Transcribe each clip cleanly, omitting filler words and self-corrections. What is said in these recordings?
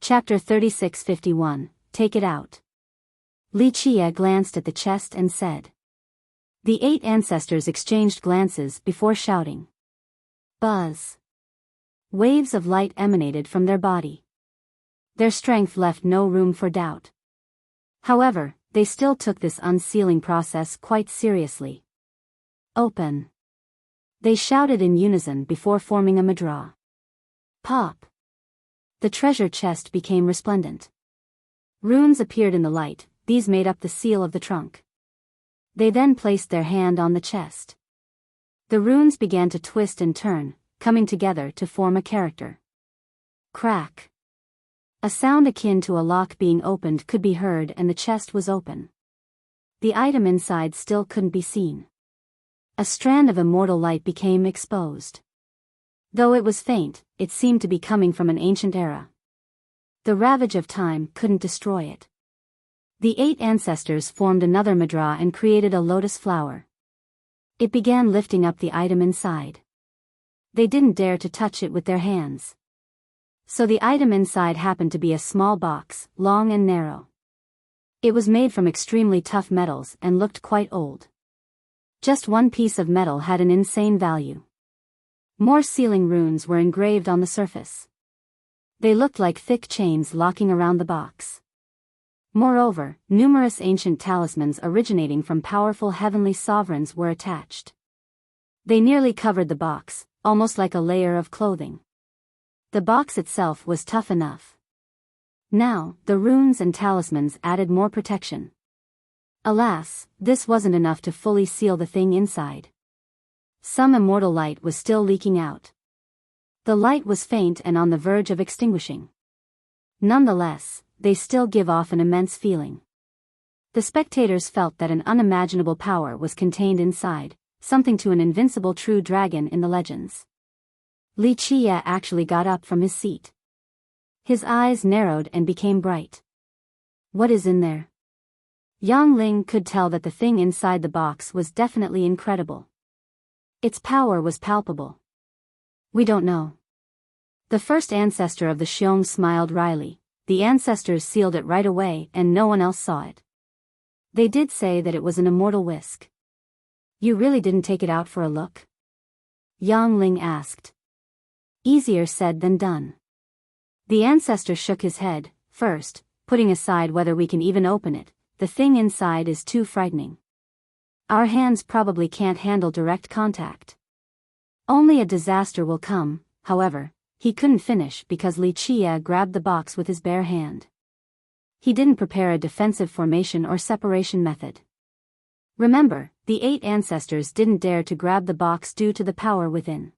Chapter 3651, Take It Out. Li Qie glanced at the chest and said. The 8 ancestors exchanged glances before shouting. Buzz. Waves of light emanated from their body. Their strength left no room for doubt. However, they still took this unsealing process quite seriously. Open. They shouted in unison before forming a madra. Pop. The treasure chest became resplendent. Runes appeared in the light, these made up the seal of the trunk. They then placed their hand on the chest. The runes began to twist and turn, coming together to form a character. Crack. A sound akin to a lock being opened could be heard and the chest was open. The item inside still couldn't be seen. A strand of immortal light became exposed. Though it was faint, it seemed to be coming from an ancient era. The ravage of time couldn't destroy it. The 8 ancestors formed another madra and created a lotus flower. It began lifting up the item inside. They didn't dare to touch it with their hands. So the item inside happened to be a small box, long and narrow. It was made from extremely tough metals and looked quite old. Just one piece of metal had an insane value. More sealing runes were engraved on the surface. They looked like thick chains locking around the box. Moreover, numerous ancient talismans originating from powerful heavenly sovereigns were attached. They nearly covered the box, almost like a layer of clothing. The box itself was tough enough. Now, the runes and talismans added more protection. Alas, this wasn't enough to fully seal the thing inside. Some immortal light was still leaking out. The light was faint and on the verge of extinguishing. Nonetheless, they still give off an immense feeling. The spectators felt that an unimaginable power was contained inside, something to an invincible true dragon in the legends. Li Qie actually got up from his seat. His eyes narrowed and became bright. What is in there? Yang Ling could tell that the thing inside the box was definitely incredible. Its power was palpable. We don't know. The first ancestor of the Xiong smiled wryly. The ancestors sealed it right away and no one else saw it. They did say that it was an immortal whisk. You really didn't take it out for a look? Yang Ling asked. Easier said than done. The ancestor shook his head. First, putting aside whether we can even open it, the thing inside is too frightening. Our hands probably can't handle direct contact. Only a disaster will come. However, he couldn't finish because Li Qie grabbed the box with his bare hand. He didn't prepare a defensive formation or separation method. Remember, the 8 ancestors didn't dare to grab the box due to the power within.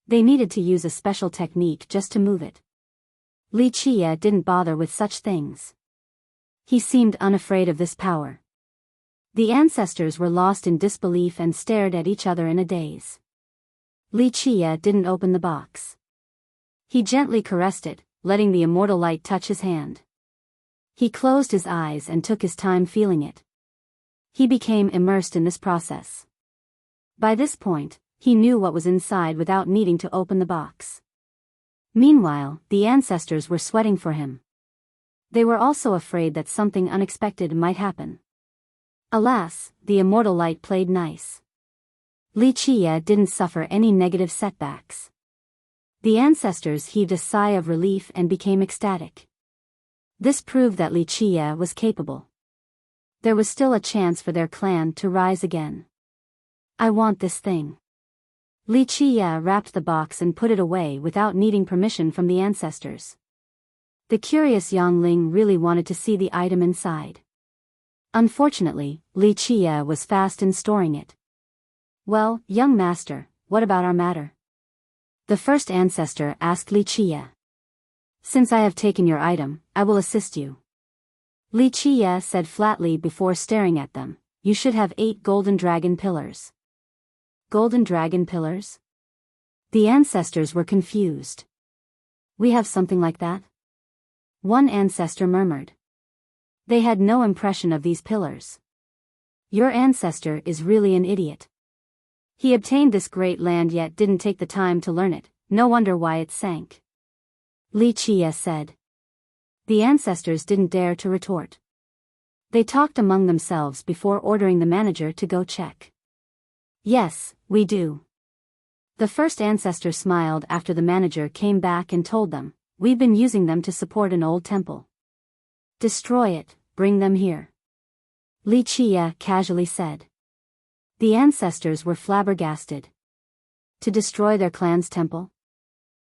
They needed to use a special technique just to move it. Li Qie didn't bother with such things. He seemed unafraid of this power. The ancestors were lost in disbelief and stared at each other in a daze. Li Qie didn't open the box. He gently caressed it, letting the immortal light touch his hand. He closed his eyes and took his time feeling it. He became immersed in this process. By this point, he knew what was inside without needing to open the box. Meanwhile, the ancestors were sweating for him. They were also afraid that something unexpected might happen. Alas, the immortal light played nice. Li Qie didn't suffer any negative setbacks. The ancestors heaved a sigh of relief and became ecstatic. This proved that Li Qie was capable. There was still a chance for their clan to rise again. I want this thing. Li Qie wrapped the box and put it away without needing permission from the ancestors. The curious Yang Ling really wanted to see the item inside. Unfortunately, Li Qie was fast in storing it. Well, young master, what about our matter? The first ancestor asked Li Qie. Since I have taken your item, I will assist you. Li Qie said flatly before staring at them, you should have 8 golden dragon pillars. Golden dragon pillars? The ancestors were confused. We have something like that? One ancestor murmured. They had no impression of these pillars. Your ancestor is really an idiot. He obtained this great land yet didn't take the time to learn it, no wonder why it sank. Li Qie said. The ancestors didn't dare to retort. They talked among themselves before ordering the manager to go check. Yes, we do. The first ancestor smiled after the manager came back and told them, we've been using them to support an old temple. Destroy it, bring them here. Wuxia casually said. The ancestors were flabbergasted. To destroy their clan's temple?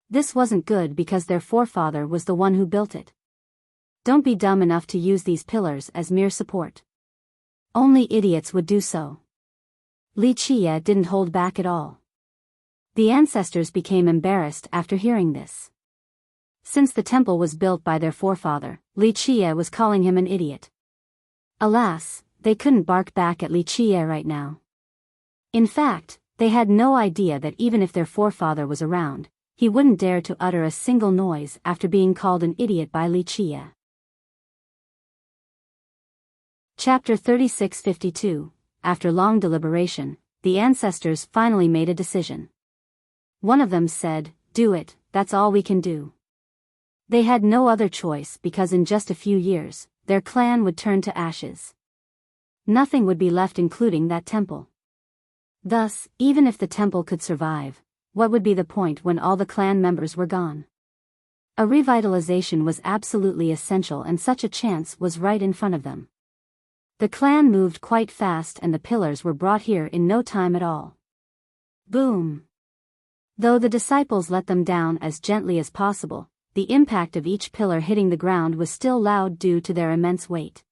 This wasn't good because their forefather was the one who built it. Don't be dumb enough to use these pillars as mere support. Only idiots would do so. Wuxia didn't hold back at all. The ancestors became embarrassed after hearing this. Since the temple was built by their forefather, Wuxia was calling him an idiot. Alas, they couldn't bark back at Wuxia right now. In fact, they had no idea that even if their forefather was around, he wouldn't dare to utter a single noise after being called an idiot by Wuxia. Chapter 3652. After long deliberation, the ancestors finally made a decision. One of them said, do it, that's all we can do. They had no other choice because in just a few years, their clan would turn to ashes. Nothing would be left including that temple. Thus, even if the temple could survive, what would be the point when all the clan members were gone? A revitalization was absolutely essential and such a chance was right in front of them. The clan moved quite fast and the pillars were brought here in no time at all. Boom! Though the disciples let them down as gently as possible, the impact of each pillar hitting the ground was still loud due to their immense weight.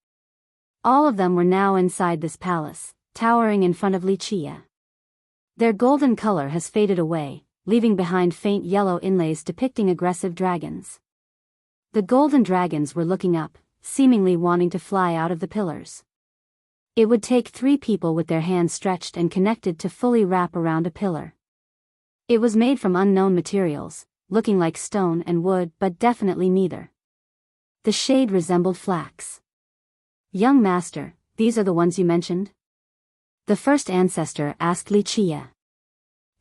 All of them were now inside this palace, towering in front of Wuxia. Their golden color has faded away, leaving behind faint yellow inlays depicting aggressive dragons. The golden dragons were looking up, seemingly wanting to fly out of the pillars. It would take 3 people with their hands stretched and connected to fully wrap around a pillar. It was made from unknown materials, looking like stone and wood but definitely neither. The shade resembled flax. Young master, these are the ones you mentioned? The first ancestor asked Wuxia.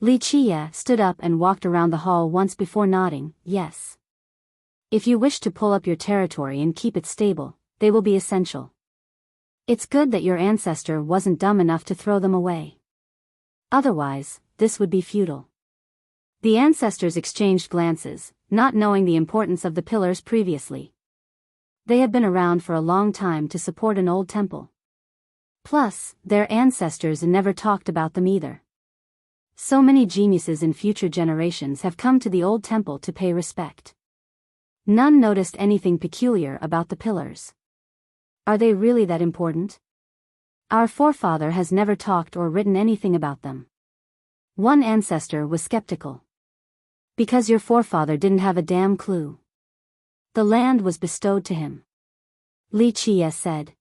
Wuxia stood up and walked around the hall once before nodding, yes. If you wish to pull up your territory and keep it stable, they will be essential. It's good that your ancestor wasn't dumb enough to throw them away. Otherwise, this would be futile. The ancestors exchanged glances, not knowing the importance of the pillars previously. They had been around for a long time to support an old temple. Plus, their ancestors never talked about them either. So many geniuses in future generations have come to the old temple to pay respect. None noticed anything peculiar about the pillars. Are they really that important? Our forefather has never talked or written anything about them. One ancestor was skeptical. Because your forefather didn't have a damn clue. The land was bestowed to him. Wuxia said.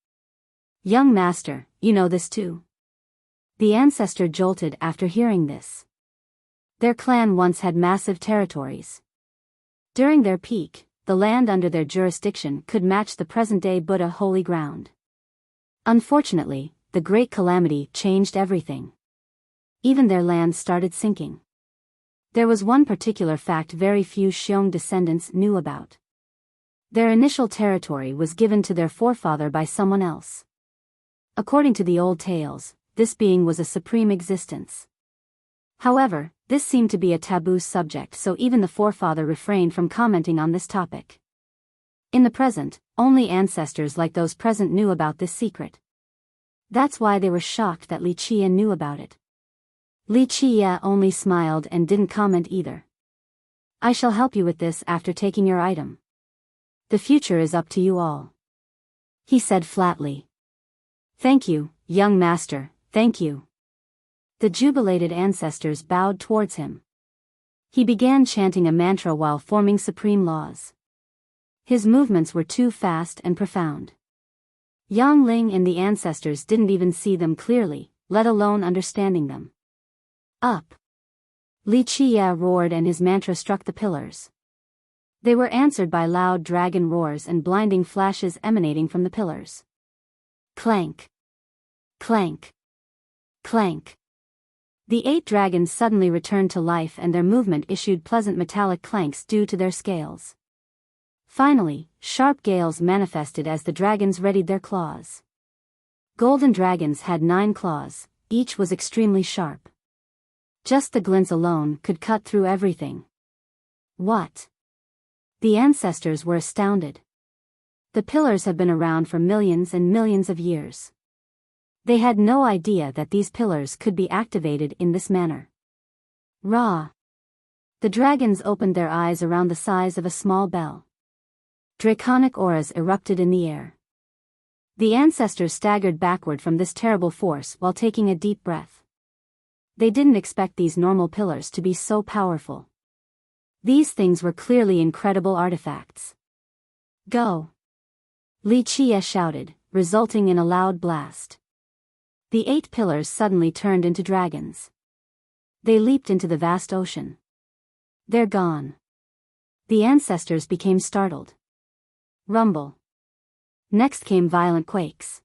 Young master, you know this too. The ancestor jolted after hearing this. Their clan once had massive territories. During their peak, the land under their jurisdiction could match the present-day Buddha holy ground. Unfortunately, the Great Calamity changed everything. Even their land started sinking. There was one particular fact very few Xiong descendants knew about. Their initial territory was given to their forefather by someone else. According to the old tales, this being was a supreme existence. However, this seemed to be a taboo subject, so even the forefather refrained from commenting on this topic. In the present, only ancestors like those present knew about this secret. That's why they were shocked that Wuxia knew about it. Wuxia only smiled and didn't comment either. I shall help you with this after taking your item. The future is up to you all. He said flatly. Thank you, young master, thank you. The jubilated ancestors bowed towards him. He began chanting a mantra while forming supreme laws. His movements were too fast and profound. Yang Ling and the ancestors didn't even see them clearly, let alone understanding them. Up! Wuxia roared and his mantra struck the pillars. They were answered by loud dragon roars and blinding flashes emanating from the pillars. Clank! Clank! Clank! The 8 dragons suddenly returned to life and their movement issued pleasant metallic clanks due to their scales. Finally, sharp gales manifested as the dragons readied their claws. Golden dragons had 9 claws, each was extremely sharp. Just the glints alone could cut through everything. What? The ancestors were astounded. The pillars have been around for millions and millions of years. They had no idea that these pillars could be activated in this manner. Rah! The dragons opened their eyes around the size of a small bell. Draconic auras erupted in the air. The ancestors staggered backward from this terrible force while taking a deep breath. They didn't expect these normal pillars to be so powerful. These things were clearly incredible artifacts. Go! Wuxia shouted, resulting in a loud blast. The 8 pillars suddenly turned into dragons. They leaped into the vast ocean. They're gone. The ancestors became startled. Rumble. Next came violent quakes.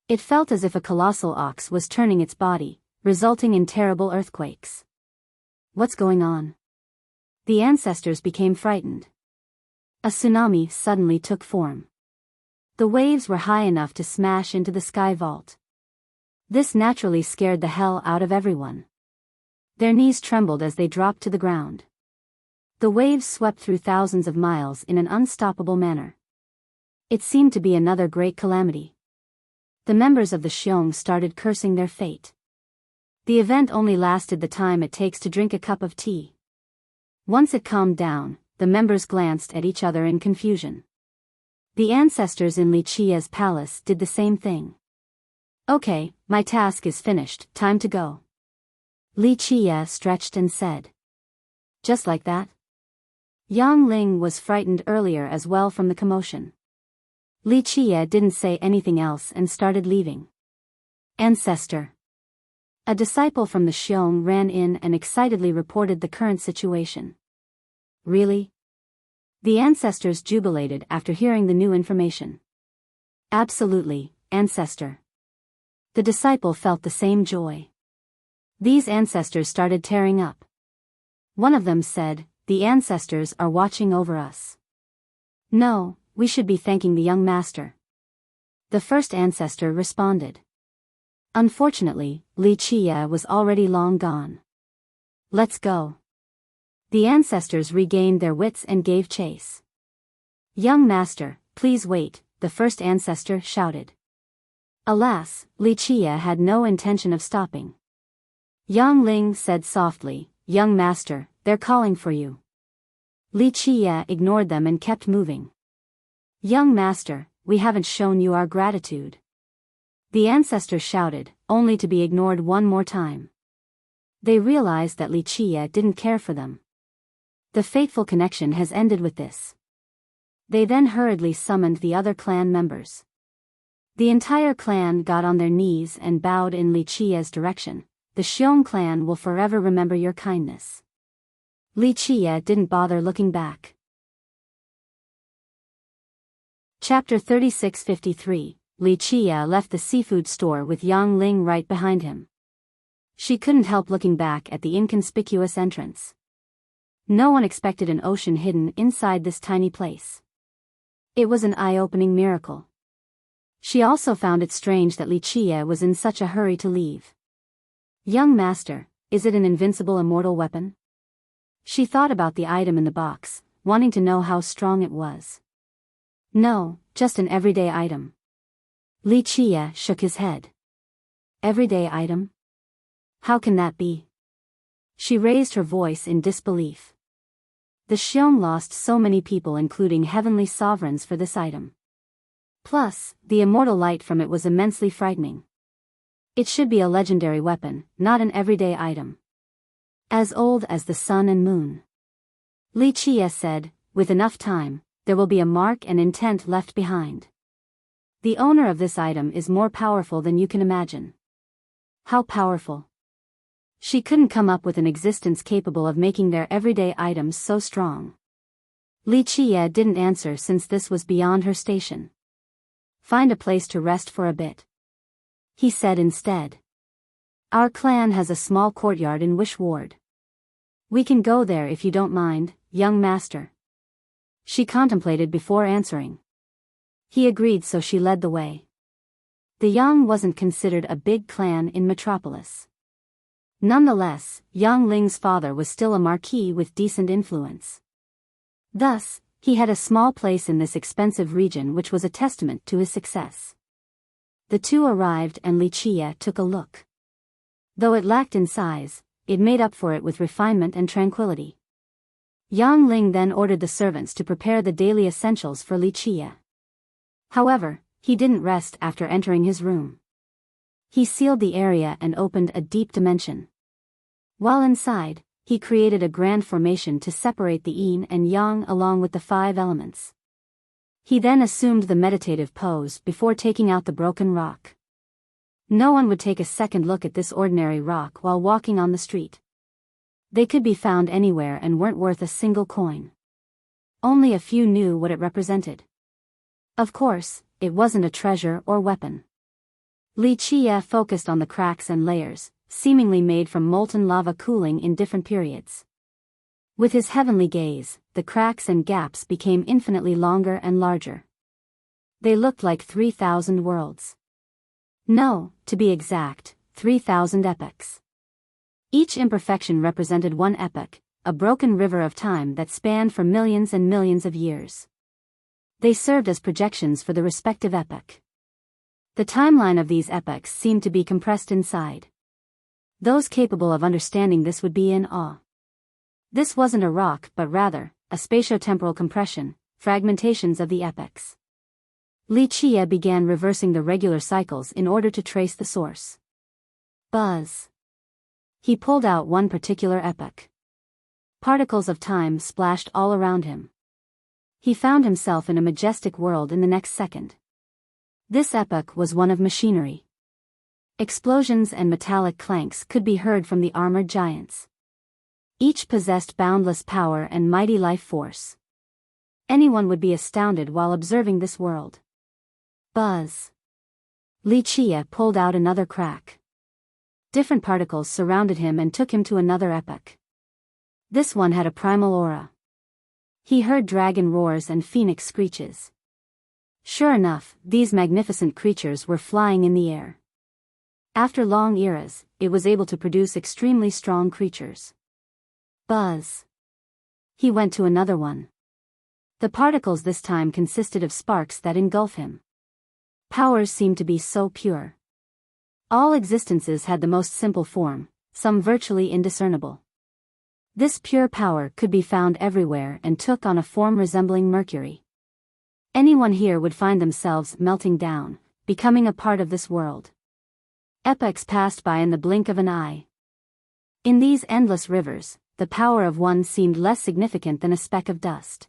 It felt as if a colossal ox was turning its body, resulting in terrible earthquakes. What's going on? The ancestors became frightened. A tsunami suddenly took form. The waves were high enough to smash into the sky vault. This naturally scared the hell out of everyone. Their knees trembled as they dropped to the ground. The waves swept through thousands of miles in an unstoppable manner. It seemed to be another great calamity. The members of the Xiong started cursing their fate. The event only lasted the time it takes to drink a cup of tea. Once it calmed down, the members glanced at each other in confusion. The ancestors in Wuxia's palace did the same thing. Okay, my task is finished, time to go. Wuxia stretched and said. Just like that? Yang Ling was frightened earlier as well from the commotion. Wuxia didn't say anything else and started leaving. Ancestor. A disciple from the Xiong ran in and excitedly reported the current situation. Really? The ancestors jubilated after hearing the new information. Absolutely, ancestor. The disciple felt the same joy. These ancestors started tearing up. One of them said, the ancestors are watching over us. No, we should be thanking the young master. The first ancestor responded. Unfortunately, Wuxia was already long gone. Let's go. The ancestors regained their wits and gave chase. Young master, please wait, the first ancestor shouted. Alas, Wuxia had no intention of stopping. Yang Ling said softly, young master, they're calling for you. Wuxia ignored them and kept moving. Young master, we haven't shown you our gratitude. The ancestors shouted, only to be ignored one more time. They realized that Wuxia didn't care for them. The fateful connection has ended with this. They then hurriedly summoned the other clan members. The entire clan got on their knees and bowed in Wuxia's direction. The Xiong clan will forever remember your kindness. Wuxia didn't bother looking back. Chapter 3653. Wuxia left the seafood store with Yang Ling right behind him. She couldn't help looking back at the inconspicuous entrance. No one expected an ocean hidden inside this tiny place. It was an eye-opening miracle. She also found it strange that Wuxia was in such a hurry to leave. Young master, is it an invincible immortal weapon? She thought about the item in the box, wanting to know how strong it was. No, just an everyday item. Wuxia shook his head. Everyday item? How can that be? She raised her voice in disbelief. The Xiong lost so many people, including heavenly sovereigns, for this item. Plus, the immortal light from it was immensely frightening. It should be a legendary weapon, not an everyday item. As old as the sun and moon. Wuxia said, with enough time, there will be a mark and intent left behind. The owner of this item is more powerful than you can imagine. How powerful? She couldn't come up with an existence capable of making their everyday items so strong. Wuxia didn't answer since this was beyond her station. Find a place to rest for a bit. He said instead. Our clan has a small courtyard in Wish Ward. We can go there if you don't mind, young master. She contemplated before answering. He agreed, so she led the way. The Yang wasn't considered a big clan in Metropolis. Nonetheless, Yang Ling's father was still a marquis with decent influence. Thus, he had a small place in this expensive region, which was a testament to his success. The two arrived and Wuxia took a look. Though it lacked in size, it made up for it with refinement and tranquility. Yang Ling then ordered the servants to prepare the daily essentials for Wuxia. However, he didn't rest after entering his room. He sealed the area and opened a deep dimension. While inside, he created a grand formation to separate the yin and yang along with the 5 elements. He then assumed the meditative pose before taking out the broken rock. No one would take a second look at this ordinary rock while walking on the street. They could be found anywhere and weren't worth a single coin. Only a few knew what it represented. Of course, it wasn't a treasure or weapon. Wuxia focused on the cracks and layers, seemingly made from molten lava cooling in different periods. With his heavenly gaze, the cracks and gaps became infinitely longer and larger. They looked like 3,000 worlds. No, to be exact, 3,000 epochs. Each imperfection represented one epoch, a broken river of time that spanned for millions and millions of years. They served as projections for the respective epoch. The timeline of these epochs seemed to be compressed inside. Those capable of understanding this would be in awe. This wasn't a rock but rather, a spatiotemporal compression, fragmentations of the epochs. Wuxia began reversing the regular cycles in order to trace the source. Buzz. He pulled out one particular epoch. Particles of time splashed all around him. He found himself in a majestic world in the next second. This epoch was one of machinery. Explosions and metallic clanks could be heard from the armored giants. Each possessed boundless power and mighty life force. Anyone would be astounded while observing this world. Buzz. Wuxia pulled out another crack. Different particles surrounded him and took him to another epoch. This one had a primal aura. He heard dragon roars and phoenix screeches. Sure enough, these magnificent creatures were flying in the air. After long eras, it was able to produce extremely strong creatures. Buzz. He went to another one. The particles this time consisted of sparks that engulf him. Powers seemed to be so pure. All existences had the most simple form, some virtually indiscernible. This pure power could be found everywhere and took on a form resembling mercury. Anyone here would find themselves melting down, becoming a part of this world. Epochs passed by in the blink of an eye. In these endless rivers, the power of one seemed less significant than a speck of dust.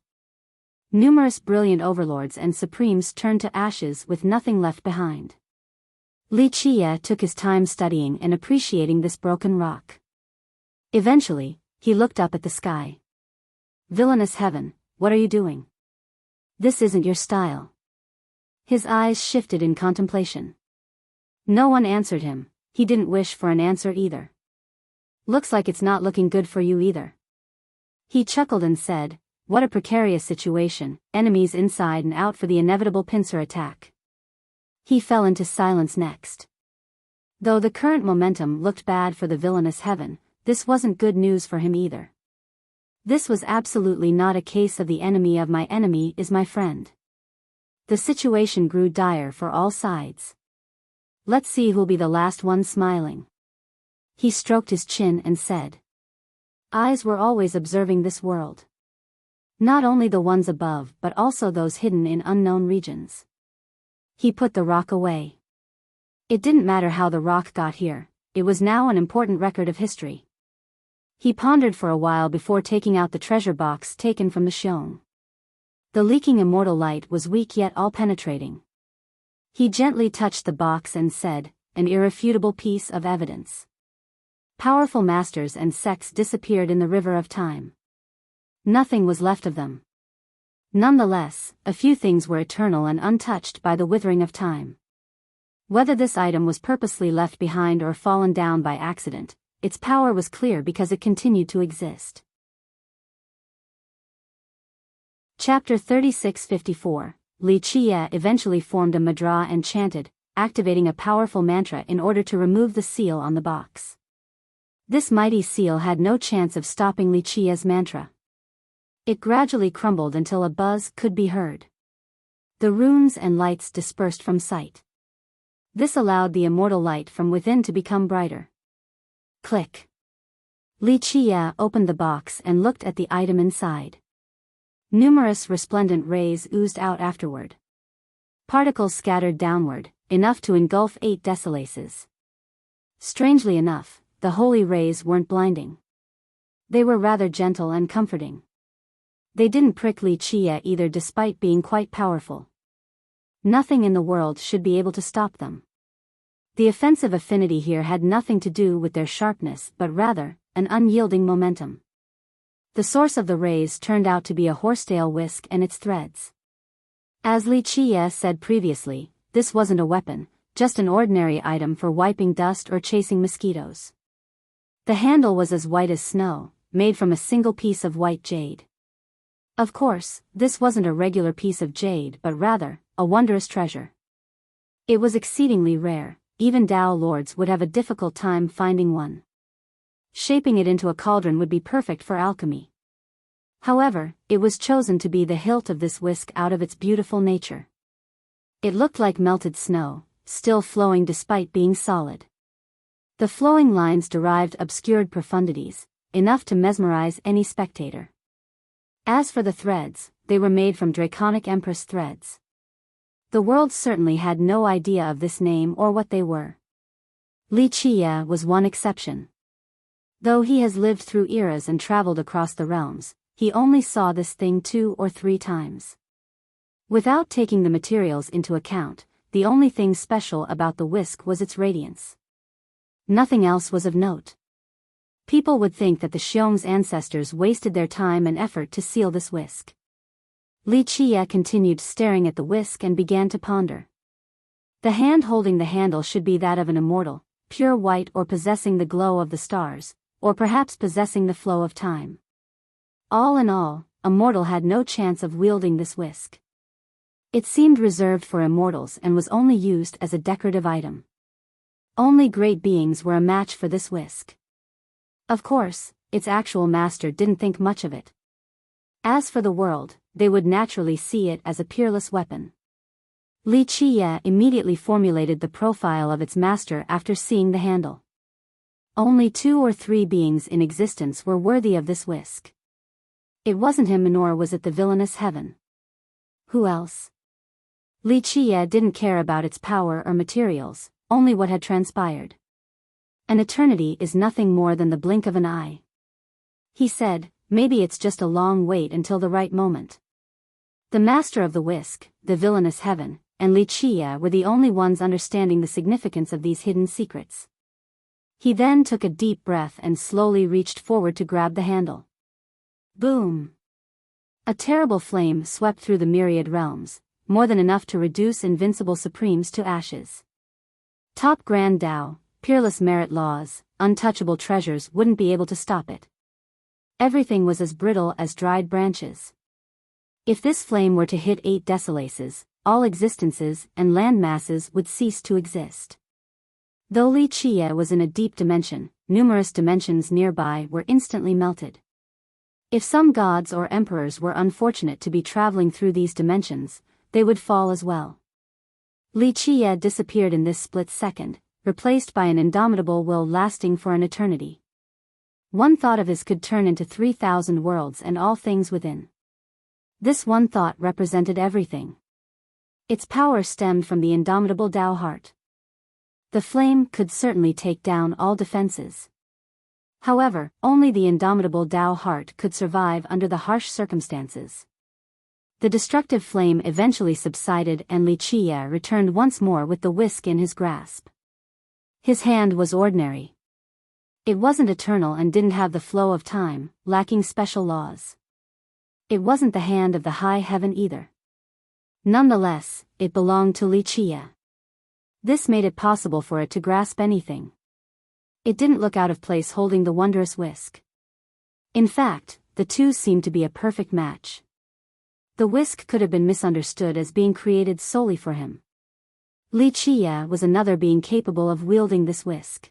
Numerous brilliant overlords and supremes turned to ashes with nothing left behind. Wuxia took his time studying and appreciating this broken rock. Eventually, he looked up at the sky. Villainous heaven, what are you doing? This isn't your style. His eyes shifted in contemplation. No one answered him, he didn't wish for an answer either. Looks like it's not looking good for you either. He chuckled and said, what a precarious situation, enemies inside and out for the inevitable pincer attack. He fell into silence next. Though the current momentum looked bad for the villainous heaven, this wasn't good news for him either. This was absolutely not a case of the enemy of my enemy is my friend. The situation grew dire for all sides. Let's see who'll be the last one smiling. He stroked his chin and said. Eyes were always observing this world. Not only the ones above but also those hidden in unknown regions. He put the rock away. It didn't matter how the rock got here, it was now an important record of history. He pondered for a while before taking out the treasure box taken from the Xiong. The leaking immortal light was weak yet all-penetrating. He gently touched the box and said, an irrefutable piece of evidence. Powerful masters and sects disappeared in the river of time. Nothing was left of them. Nonetheless, a few things were eternal and untouched by the withering of time. Whether this item was purposely left behind or fallen down by accident, its power was clear because it continued to exist. Chapter 3654. Li Qie eventually formed a mudra and chanted, activating a powerful mantra in order to remove the seal on the box. This mighty seal had no chance of stopping Li Qie's mantra. It gradually crumbled until a buzz could be heard. The runes and lights dispersed from sight. This allowed the immortal light from within to become brighter. Click. Li Qie opened the box and looked at the item inside. Numerous resplendent rays oozed out afterward. Particles scattered downward, enough to engulf 8 decilaces. Strangely enough, the holy rays weren't blinding. They were rather gentle and comforting. They didn't prick Li Qie either, despite being quite powerful. Nothing in the world should be able to stop them. The offensive affinity here had nothing to do with their sharpness but rather, an unyielding momentum. The source of the rays turned out to be a horsetail whisk and its threads. As Li Qie said previously, this wasn't a weapon, just an ordinary item for wiping dust or chasing mosquitoes. The handle was as white as snow, made from a single piece of white jade. Of course, this wasn't a regular piece of jade but rather, a wondrous treasure. It was exceedingly rare, even Dao lords would have a difficult time finding one. Shaping it into a cauldron would be perfect for alchemy. However, it was chosen to be the hilt of this whisk out of its beautiful nature. It looked like melted snow, still flowing despite being solid. The flowing lines derived obscured profundities, enough to mesmerize any spectator. As for the threads, they were made from Draconic Empress threads. The world certainly had no idea of this name or what they were. Li Qie was one exception. Though he has lived through eras and traveled across the realms, he only saw this thing 2 or 3 times. Without taking the materials into account, the only thing special about the whisk was its radiance. Nothing else was of note. People would think that the Xiong's ancestors wasted their time and effort to seal this whisk. Li Qie continued staring at the whisk and began to ponder. The hand holding the handle should be that of an immortal, pure white, or possessing the glow of the stars, or perhaps possessing the flow of time. All in all, a mortal had no chance of wielding this whisk. It seemed reserved for immortals and was only used as a decorative item. Only great beings were a match for this whisk. Of course, its actual master didn't think much of it. As for the world, they would naturally see it as a peerless weapon. Li Qie immediately formulated the profile of its master after seeing the handle. Only 2 or 3 beings in existence were worthy of this whisk. It wasn't him, nor was it the villainous heaven. Who else? Li Qie didn't care about its power or materials, only what had transpired. An eternity is nothing more than the blink of an eye. He said, maybe it's just a long wait until the right moment. The master of the whisk, the villainous heaven, and Li Qie were the only ones understanding the significance of these hidden secrets. He then took a deep breath and slowly reached forward to grab the handle. Boom! A terrible flame swept through the myriad realms, more than enough to reduce invincible supremes to ashes. Top Grand Dao, peerless merit laws, untouchable treasures wouldn't be able to stop it. Everything was as brittle as dried branches. If this flame were to hit 8 decilaces, all existences and land masses would cease to exist. Though Li Qie was in a deep dimension, numerous dimensions nearby were instantly melted. If some gods or emperors were unfortunate to be traveling through these dimensions, they would fall as well. Li Qie disappeared in this split second, replaced by an indomitable will lasting for an eternity. One thought of his could turn into 3,000 worlds and all things within. This one thought represented everything. Its power stemmed from the indomitable Dao heart. The flame could certainly take down all defenses. However, only the indomitable Dao heart could survive under the harsh circumstances. The destructive flame eventually subsided and Li Qie returned once more with the whisk in his grasp. His hand was ordinary. It wasn't eternal and didn't have the flow of time, lacking special laws. It wasn't the hand of the high heaven either. Nonetheless, it belonged to Li Qie. This made it possible for it to grasp anything. It didn't look out of place holding the wondrous whisk. In fact, the two seemed to be a perfect match. The whisk could have been misunderstood as being created solely for him. Li Qie was another being capable of wielding this whisk.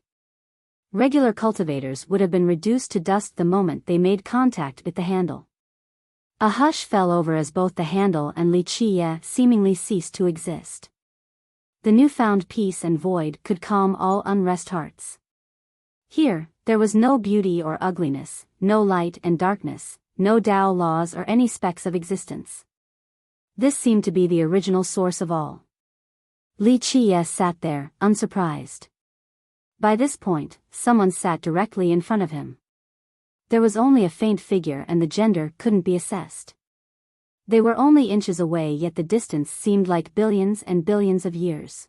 Regular cultivators would have been reduced to dust the moment they made contact with the handle. A hush fell over as both the handle and Li Qie seemingly ceased to exist. The newfound peace and void could calm all unrest hearts. Here, there was no beauty or ugliness, no light and darkness, no Tao laws or any specks of existence. This seemed to be the original source of all. Li Qie sat there, unsurprised. By this point, someone sat directly in front of him. There was only a faint figure and the gender couldn't be assessed. They were only inches away, yet the distance seemed like billions and billions of years.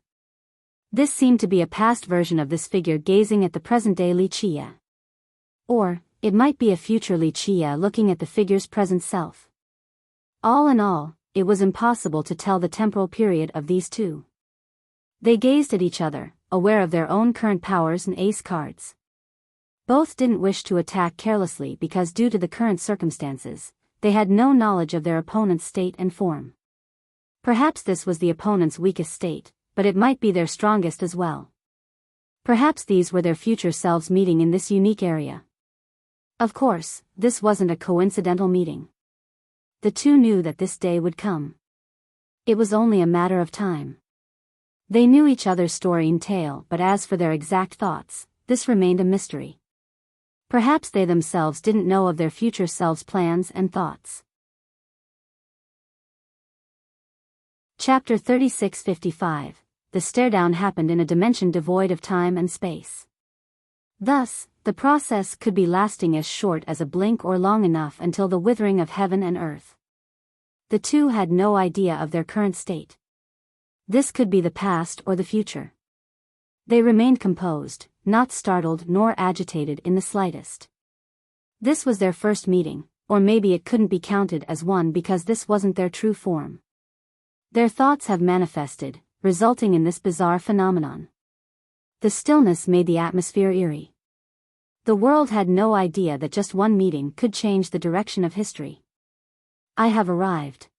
This seemed to be a past version of this figure gazing at the present-day Li Qie. Or, it might be a future Li Qie looking at the figure's present self. All in all, it was impossible to tell the temporal period of these two. They gazed at each other, aware of their own current powers and ace cards. Both didn't wish to attack carelessly because due to the current circumstances, they had no knowledge of their opponent's state and form. Perhaps this was the opponent's weakest state, but it might be their strongest as well. Perhaps these were their future selves meeting in this unique area. Of course, this wasn't a coincidental meeting. The two knew that this day would come. It was only a matter of time. They knew each other's story and tale, but as for their exact thoughts, this remained a mystery. Perhaps they themselves didn't know of their future selves' plans and thoughts. Chapter 3655. The stare-down happened in a dimension devoid of time and space. Thus, the process could be lasting as short as a blink or long enough until the withering of heaven and earth. The two had no idea of their current state. This could be the past or the future. They remained composed, not startled nor agitated in the slightest. This was their first meeting, or maybe it couldn't be counted as one because this wasn't their true form. Their thoughts have manifested, resulting in this bizarre phenomenon. The stillness made the atmosphere eerie. The world had no idea that just one meeting could change the direction of history. I have arrived.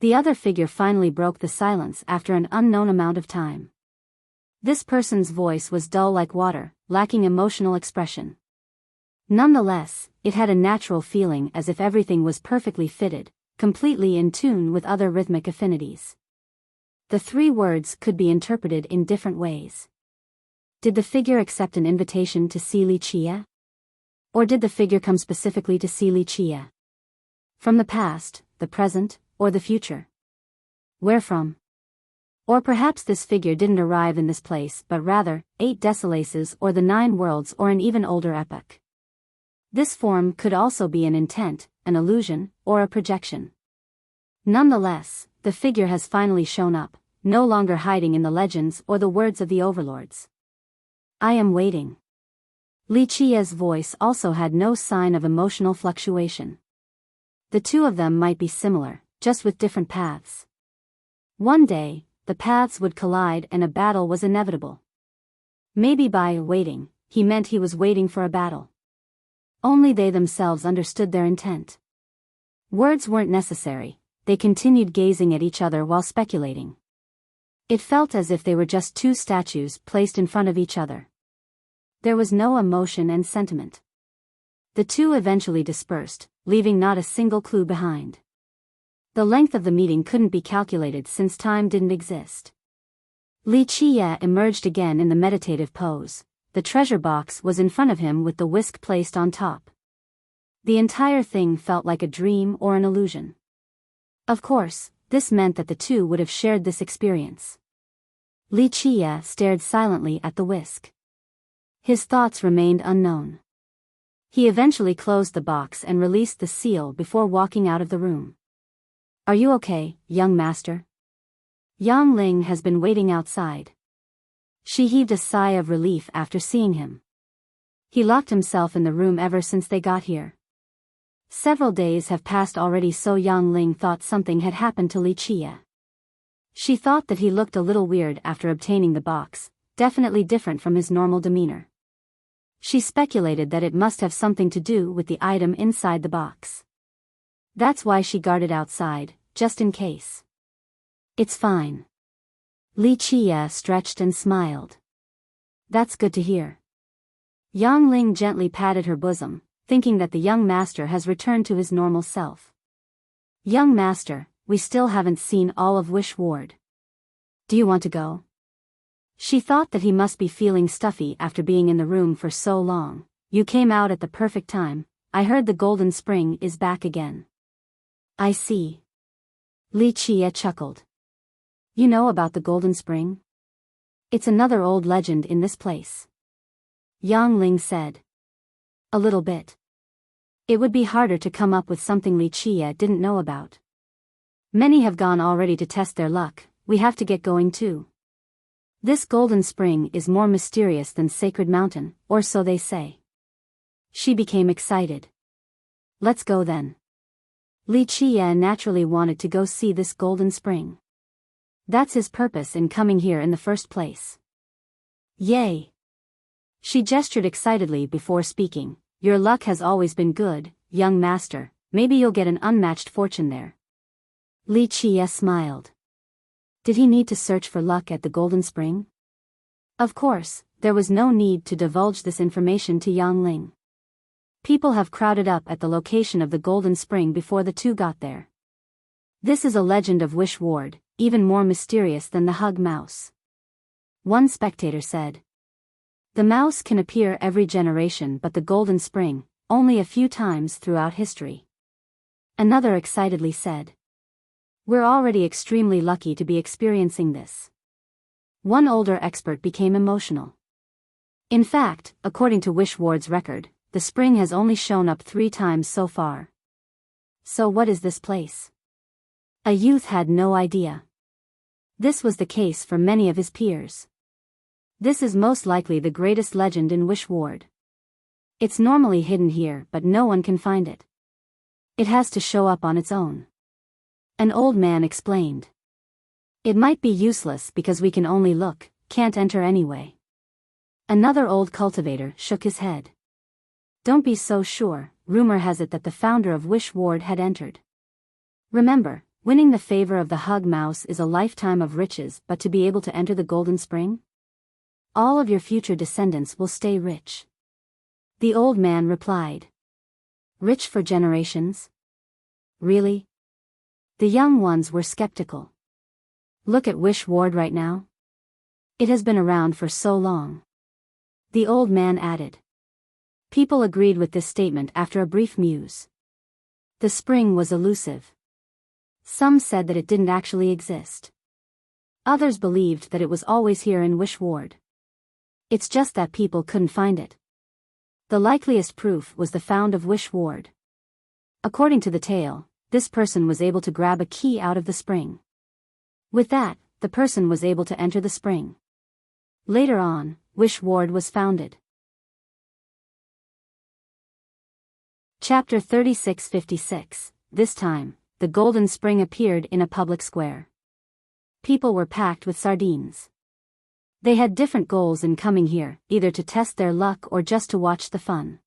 The other figure finally broke the silence after an unknown amount of time. This person's voice was dull like water, lacking emotional expression. Nonetheless, it had a natural feeling as if everything was perfectly fitted, completely in tune with other rhythmic affinities. The three words could be interpreted in different ways. Did the figure accept an invitation to see Li Qie? Or did the figure come specifically to see Li Qie? From the past, the present, or the future? Where from? Or perhaps this figure didn't arrive in this place but rather, 8 decalaces or the 9 worlds or an even older epoch. This form could also be an intent, an illusion, or a projection. Nonetheless, the figure has finally shown up, no longer hiding in the legends or the words of the overlords. I am waiting. Li Qie's voice also had no sign of emotional fluctuation. The two of them might be similar, just with different paths. One day, the paths would collide and a battle was inevitable. Maybe by waiting, he meant he was waiting for a battle. Only they themselves understood their intent. Words weren't necessary, they continued gazing at each other while speculating. It felt as if they were just two statues placed in front of each other. There was no emotion and sentiment. The two eventually dispersed, leaving not a single clue behind. The length of the meeting couldn't be calculated since time didn't exist. Li Qie emerged again in the meditative pose. The treasure box was in front of him with the whisk placed on top. The entire thing felt like a dream or an illusion. Of course, this meant that the two would have shared this experience. Li Qie stared silently at the whisk. His thoughts remained unknown. He eventually closed the box and released the seal before walking out of the room. Are you okay, young master? Yang Ling has been waiting outside. She heaved a sigh of relief after seeing him. He locked himself in the room ever since they got here. Several days have passed already, so Yang Ling thought something had happened to Li Qie. She thought that he looked a little weird after obtaining the box, definitely different from his normal demeanor. She speculated that it must have something to do with the item inside the box. That's why she guarded outside, just in case. It's fine. Li Qie stretched and smiled. That's good to hear. Yang Ling gently patted her bosom, thinking that the young master has returned to his normal self. Young master, we still haven't seen all of Wish Ward. Do you want to go? She thought that he must be feeling stuffy after being in the room for so long. You came out at the perfect time. I heard the Golden Spring is back again. I see. Li Qie chuckled. You know about the Golden Spring? It's another old legend in this place. Yang Ling said. A little bit. It would be harder to come up with something Li Qie didn't know about. Many have gone already to test their luck, we have to get going too. This Golden Spring is more mysterious than Sacred Mountain, or so they say. She became excited. Let's go then. Li Qie naturally wanted to go see this Golden Spring. That's his purpose in coming here in the first place. Yay! She gestured excitedly before speaking. Your luck has always been good, young master, maybe you'll get an unmatched fortune there. Li Qie smiled. Did he need to search for luck at the Golden Spring? Of course, there was no need to divulge this information to Yang Ling. People have crowded up at the location of the Golden Spring before the two got there. This is a legend of Wish Ward, even more mysterious than the Hug Mouse. One spectator said. The mouse can appear every generation but the Golden Spring, only a few times throughout history. Another excitedly said. We're already extremely lucky to be experiencing this. One older expert became emotional. In fact, according to Wish Ward's record, the spring has only shown up 3 times so far. So what is this place? A youth had no idea. This was the case for many of his peers. This is most likely the greatest legend in Wish Ward. It's normally hidden here but no one can find it. It has to show up on its own. An old man explained. It might be useless because we can only look, can't enter anyway. Another old cultivator shook his head. Don't be so sure, rumor has it that the founder of Wish Ward had entered. Remember, winning the favor of the Hug Mouse is a lifetime of riches, but to be able to enter the Golden Spring? All of your future descendants will stay rich. The old man replied. Rich for generations? Really? The young ones were skeptical. Look at Wish Ward right now. It has been around for so long. The old man added. People agreed with this statement after a brief muse. The spring was elusive. Some said that it didn't actually exist. Others believed that it was always here in Wish Ward. It's just that people couldn't find it. The likeliest proof was the found of Wish Ward. According to the tale, this person was able to grab a key out of the spring. With that, the person was able to enter the spring. Later on, Wish Ward was founded. Chapter 3656. This time, the Golden Spring appeared in a public square. People were packed with sardines. They had different goals in coming here, either to test their luck or just to watch the fun.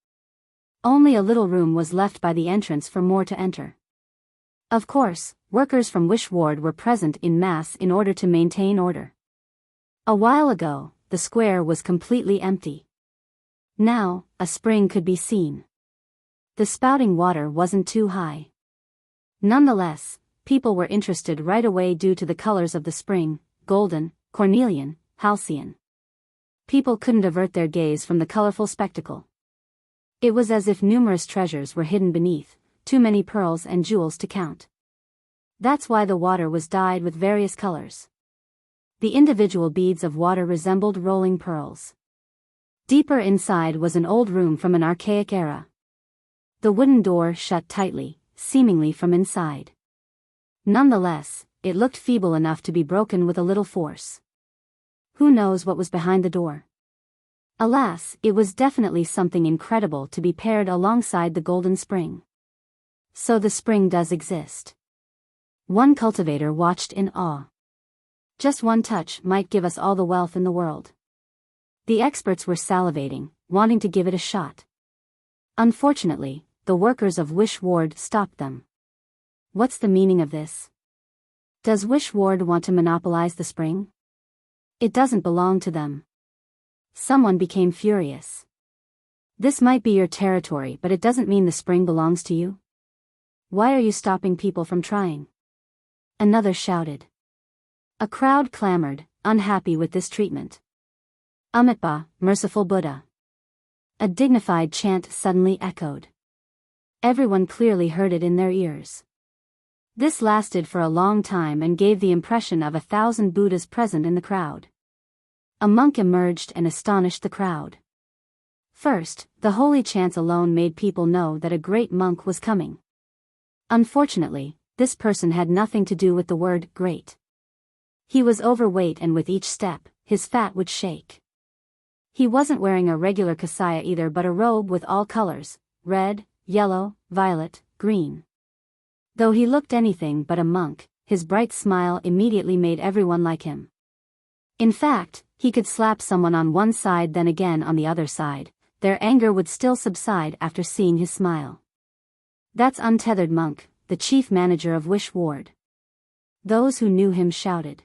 Only a little room was left by the entrance for more to enter. Of course, workers from Wish Ward were present in mass in order to maintain order. A while ago, the square was completely empty. Now, a spring could be seen. The spouting water wasn't too high. Nonetheless, people were interested right away due to the colors of the spring, golden, cornelian, halcyon. People couldn't avert their gaze from the colorful spectacle. It was as if numerous treasures were hidden beneath, too many pearls and jewels to count. That's why the water was dyed with various colors. The individual beads of water resembled rolling pearls. Deeper inside was an old room from an archaic era. The wooden door shut tightly, seemingly from inside. Nonetheless, it looked feeble enough to be broken with a little force. Who knows what was behind the door? Alas, it was definitely something incredible to be paired alongside the Golden Spring. So the spring does exist. One cultivator watched in awe. Just one touch might give us all the wealth in the world. The experts were salivating, wanting to give it a shot. Unfortunately, the workers of Wish Ward stopped them. What's the meaning of this? Does Wish Ward want to monopolize the spring? It doesn't belong to them. Someone became furious. This might be your territory, but it doesn't mean the spring belongs to you. Why are you stopping people from trying? Another shouted. A crowd clamored, unhappy with this treatment. Amitabha, merciful Buddha. A dignified chant suddenly echoed. Everyone clearly heard it in their ears. This lasted for a long time and gave the impression of 1,000 Buddhas present in the crowd. A monk emerged and astonished the crowd. First, the holy chants alone made people know that a great monk was coming. Unfortunately, this person had nothing to do with the word great. He was overweight and with each step, his fat would shake. He wasn't wearing a regular kasaya either but a robe with all colors, red, yellow, violet, green. Though he looked anything but a monk, his bright smile immediately made everyone like him. In fact, he could slap someone on one side then again on the other side, their anger would still subside after seeing his smile. That's Untethered Monk, the chief manager of Wish Ward. Those who knew him shouted.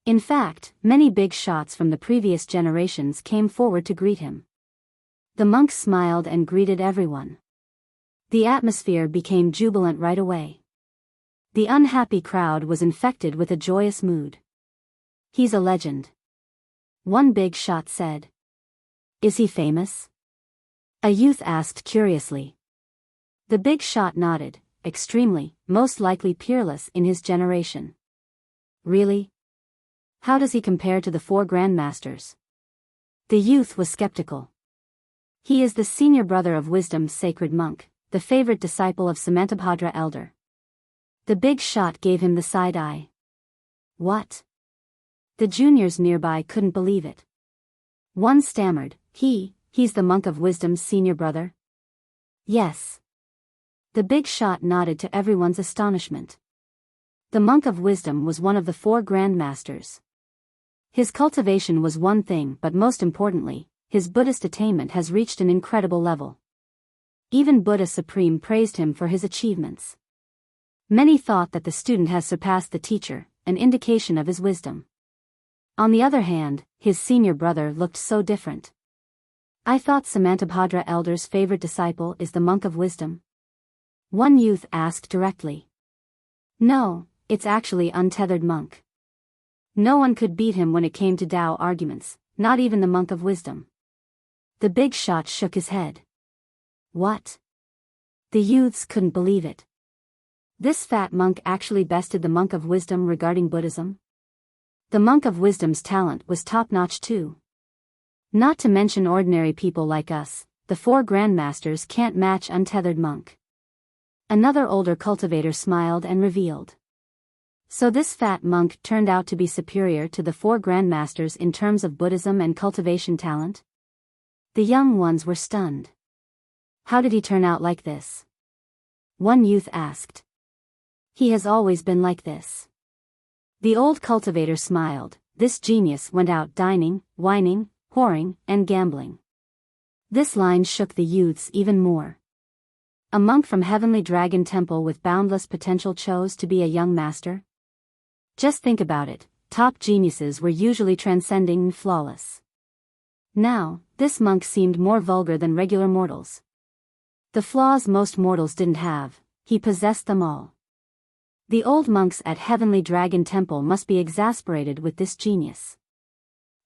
In fact, many big shots from the previous generations came forward to greet him. The monk smiled and greeted everyone. The atmosphere became jubilant right away. The unhappy crowd was infected with a joyous mood. He's a legend. One big shot said. Is he famous? A youth asked curiously. The big shot nodded, extremely, most likely peerless in his generation. Really? How does he compare to the 4 grandmasters? The youth was skeptical. He is the senior brother of Wisdom's sacred monk, the favorite disciple of Samantabhadra elder. The big shot gave him the side eye. What? The juniors nearby couldn't believe it. One stammered, he's the monk of Wisdom's senior brother? Yes. The big shot nodded to everyone's astonishment. The monk of Wisdom was one of the 4 grandmasters. His cultivation was one thing, but most importantly, his Buddhist attainment has reached an incredible level. Even Buddha Supreme praised him for his achievements. Many thought that the student has surpassed the teacher, an indication of his wisdom. On the other hand, his senior brother looked so different. I thought Samantabhadra elder's favorite disciple is the monk of Wisdom. One youth asked directly. No, it's actually Untethered Monk. No one could beat him when it came to Tao arguments, not even the monk of Wisdom. The big shot shook his head. What? The youths couldn't believe it. This fat monk actually bested the monk of Wisdom regarding Buddhism? The monk of Wisdom's talent was top-notch too. Not to mention ordinary people like us, the 4 grandmasters can't match Untethered Monk. Another older cultivator smiled and revealed. So this fat monk turned out to be superior to the 4 grandmasters in terms of Buddhism and cultivation talent? The young ones were stunned. How did he turn out like this? One youth asked. He has always been like this. The old cultivator smiled. This genius went out dining, whining, whoring, and gambling. This line shook the youths even more. A monk from Heavenly Dragon Temple with boundless potential chose to be a young master? Just think about it, top geniuses were usually transcending and flawless. Now, this monk seemed more vulgar than regular mortals. The flaws most mortals didn't have, he possessed them all. The old monks at Heavenly Dragon Temple must be exasperated with this genius.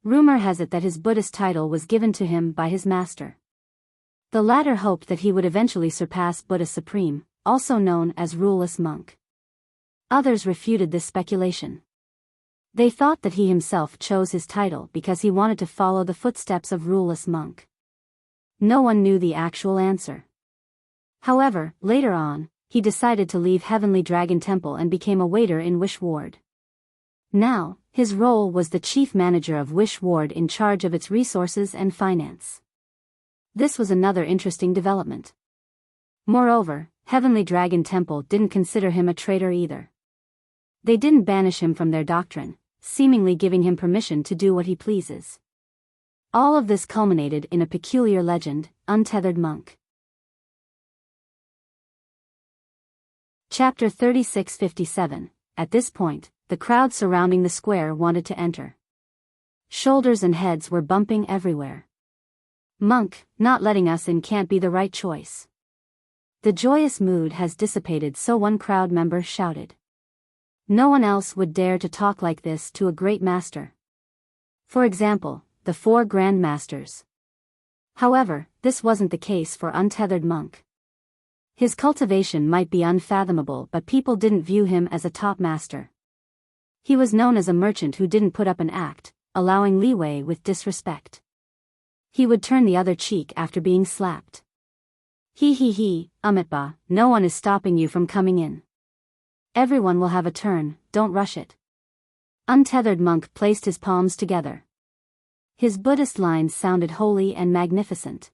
Rumor has it that his Buddhist title was given to him by his master. The latter hoped that he would eventually surpass Buddha Supreme, also known as Ruleless Monk. Others refuted this speculation. They thought that he himself chose his title because he wanted to follow the footsteps of Ruleless Monk. No one knew the actual answer. However, later on, he decided to leave Heavenly Dragon Temple and became a waiter in Wish Ward. Now, his role was the chief manager of Wish Ward in charge of its resources and finance. This was another interesting development. Moreover, Heavenly Dragon Temple didn't consider him a traitor either. They didn't banish him from their doctrine, seemingly giving him permission to do what he pleases. All of this culminated in a peculiar legend, Untethered Monk. Chapter 3657. At this point, the crowd surrounding the square wanted to enter. Shoulders and heads were bumping everywhere. Monk, not letting us in can't be the right choice. The joyous mood has dissipated, so one crowd member shouted. No one else would dare to talk like this to a great master. For example, the 4 Grand Masters. However, this wasn't the case for untethered Monk. His cultivation might be unfathomable, but people didn't view him as a top master. He was known as a merchant who didn't put up an act, allowing leeway with disrespect. He would turn the other cheek after being slapped. He, Amitba, no one is stopping you from coming in. Everyone will have a turn, don't rush it. Untethered Monk placed his palms together. His Buddhist lines sounded holy and magnificent.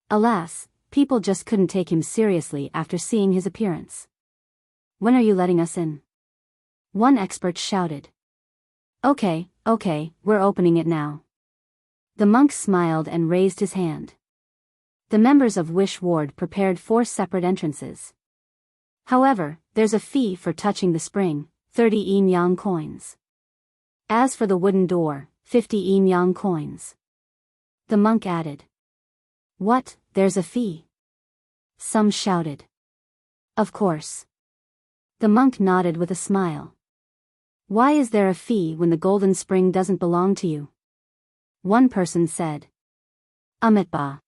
Alas, people just couldn't take him seriously after seeing his appearance. When are you letting us in? One expert shouted. Okay, we're opening it now. The monk smiled and raised his hand. The members of Wish Ward prepared 4 separate entrances. However, there's a fee for touching the spring, 30 yin-yang coins. As for the wooden door, 50 yin-yang coins. The monk added. What, there's a fee? Some shouted. Of course. The monk nodded with a smile. Why is there a fee when the golden spring doesn't belong to you? One person said. Amitba.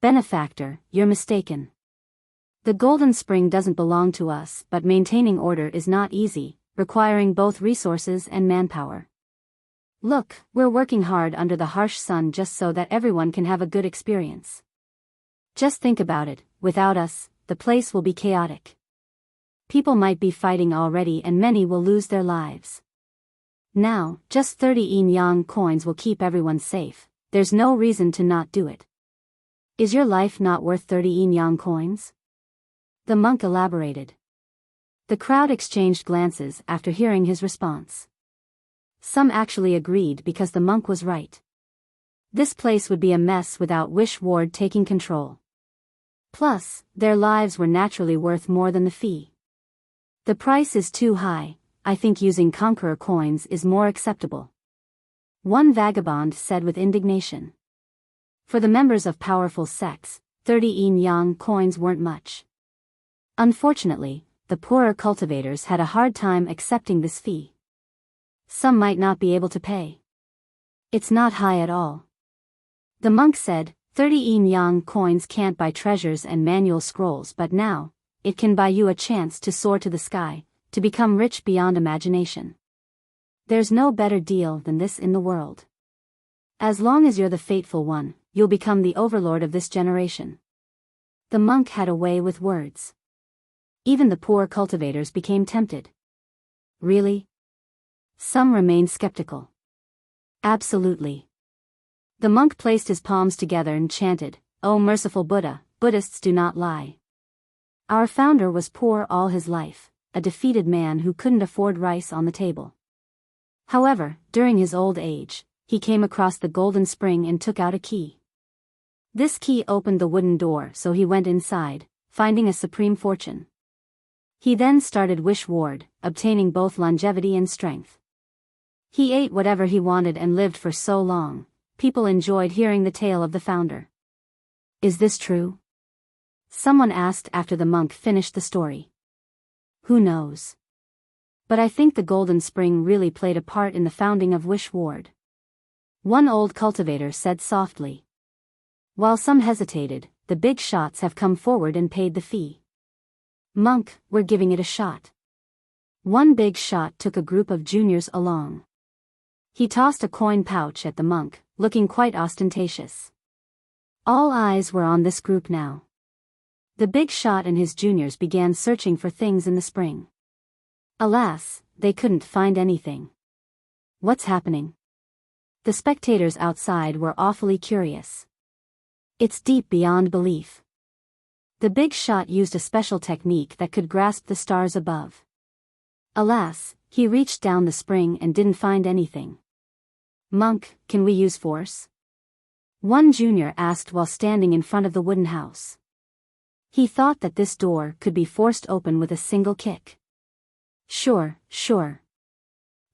Benefactor, you're mistaken. The golden spring doesn't belong to us, but maintaining order is not easy, requiring both resources and manpower. Look, we're working hard under the harsh sun just so that everyone can have a good experience. Just think about it, without us, the place will be chaotic. People might be fighting already and many will lose their lives. Now, just 30 yin-yang coins will keep everyone safe, there's no reason to not do it. Is your life not worth 30 yin-yang coins? The monk elaborated. The crowd exchanged glances after hearing his response. Some actually agreed because the monk was right. This place would be a mess without Wish Ward taking control. Plus, their lives were naturally worth more than the fee. The price is too high, I think using Conqueror coins is more acceptable. One vagabond said with indignation. For the members of powerful sects, 30 yin-yang coins weren't much. Unfortunately, the poorer cultivators had a hard time accepting this fee. Some might not be able to pay. It's not high at all. The monk said, 30 yin-yang coins can't buy treasures and manual scrolls, but now, it can buy you a chance to soar to the sky, to become rich beyond imagination. There's no better deal than this in the world. As long as you're the faithful one, you'll become the overlord of this generation. The monk had a way with words. Even the poor cultivators became tempted. Really? Some remained skeptical. Absolutely. The monk placed his palms together and chanted, "O merciful Buddha, Buddhists do not lie." Our founder was poor all his life, a defeated man who couldn't afford rice on the table. However, during his old age, he came across the golden spring and took out a key. This key opened the wooden door, so he went inside, finding a supreme fortune. He then started Wish Ward, obtaining both longevity and strength. He ate whatever he wanted and lived for so long, people enjoyed hearing the tale of the founder. Is this true? Someone asked after the monk finished the story. Who knows? But I think the golden spring really played a part in the founding of Wish Ward. One old cultivator said softly. While some hesitated, the big shots have come forward and paid the fee. Monk, we're giving it a shot. One big shot took a group of juniors along. He tossed a coin pouch at the monk, looking quite ostentatious. All eyes were on this group now. The big shot and his juniors began searching for things in the spring. Alas, they couldn't find anything. What's happening? The spectators outside were awfully curious. It's deep beyond belief. The big shot used a special technique that could grasp the stars above. Alas, he reached down the spring and didn't find anything. Monk, can we use force? One junior asked while standing in front of the wooden house. He thought that this door could be forced open with a single kick. Sure.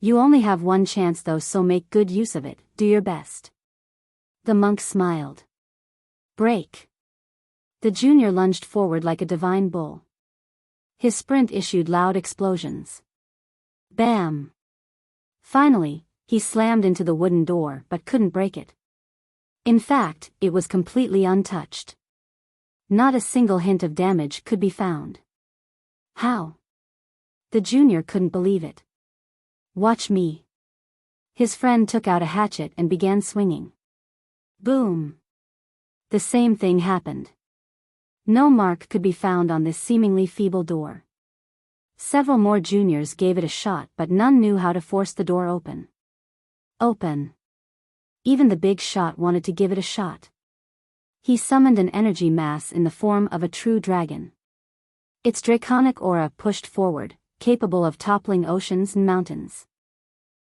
You only have one chance though, so make good use of it, do your best. The monk smiled. Break. The junior lunged forward like a divine bull. His sprint issued loud explosions. Bam! Finally, he slammed into the wooden door but couldn't break it. In fact, it was completely untouched. Not a single hint of damage could be found. How? The junior couldn't believe it. Watch me. His friend took out a hatchet and began swinging. Boom! The same thing happened. No mark could be found on this seemingly feeble door. Several more juniors gave it a shot, but none knew how to force the door open. Open. Even the big shot wanted to give it a shot. He summoned an energy mass in the form of a true dragon. Its draconic aura pushed forward, capable of toppling oceans and mountains.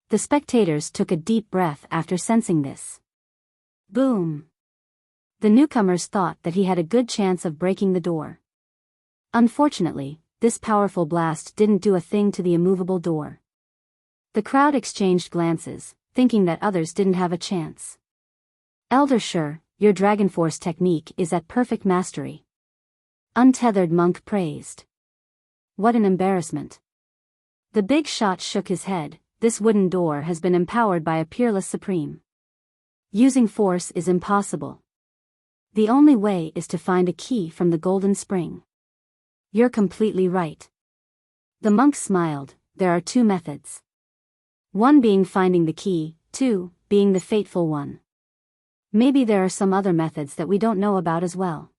The spectators took a deep breath after sensing this. Boom! The newcomers thought that he had a good chance of breaking the door. Unfortunately, this powerful blast didn't do a thing to the immovable door. The crowd exchanged glances, thinking that others didn't have a chance. Elder Sure, your Dragon Force technique is at perfect mastery. Untethered monk praised. What an embarrassment. The big shot shook his head. This wooden door has been empowered by a peerless supreme. Using force is impossible. The only way is to find a key from the golden spring. You're completely right. The monk smiled. There are two methods. One being finding the key, two being the fateful one. Maybe there are some other methods that we don't know about as well.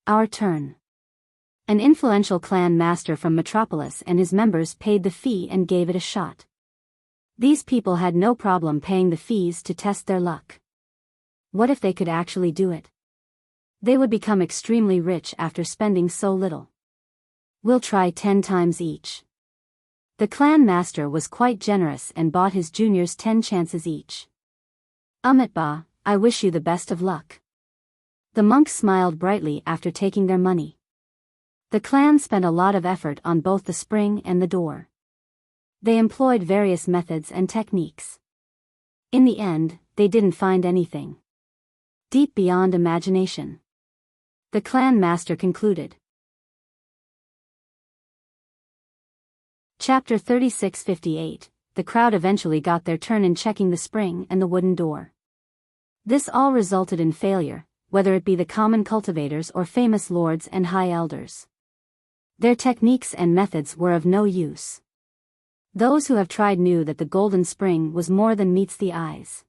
Our turn. An influential clan master from Metropolis and his members paid the fee and gave it a shot. These people had no problem paying the fees to test their luck. What if they could actually do it? They would become extremely rich after spending so little. We'll try 10 times each. The clan master was quite generous and bought his juniors 10 chances each. Amitba, I wish you the best of luck. The monks smiled brightly after taking their money. The clan spent a lot of effort on both the spring and the door. They employed various methods and techniques. In the end, they didn't find anything deep beyond imagination. The clan master concluded. Chapter 3658. The crowd eventually got their turn in checking the spring and the wooden door. This all resulted in failure, whether it be the common cultivators or famous lords and high elders. Their techniques and methods were of no use. Those who have tried knew that the golden spring was more than meets the eyes.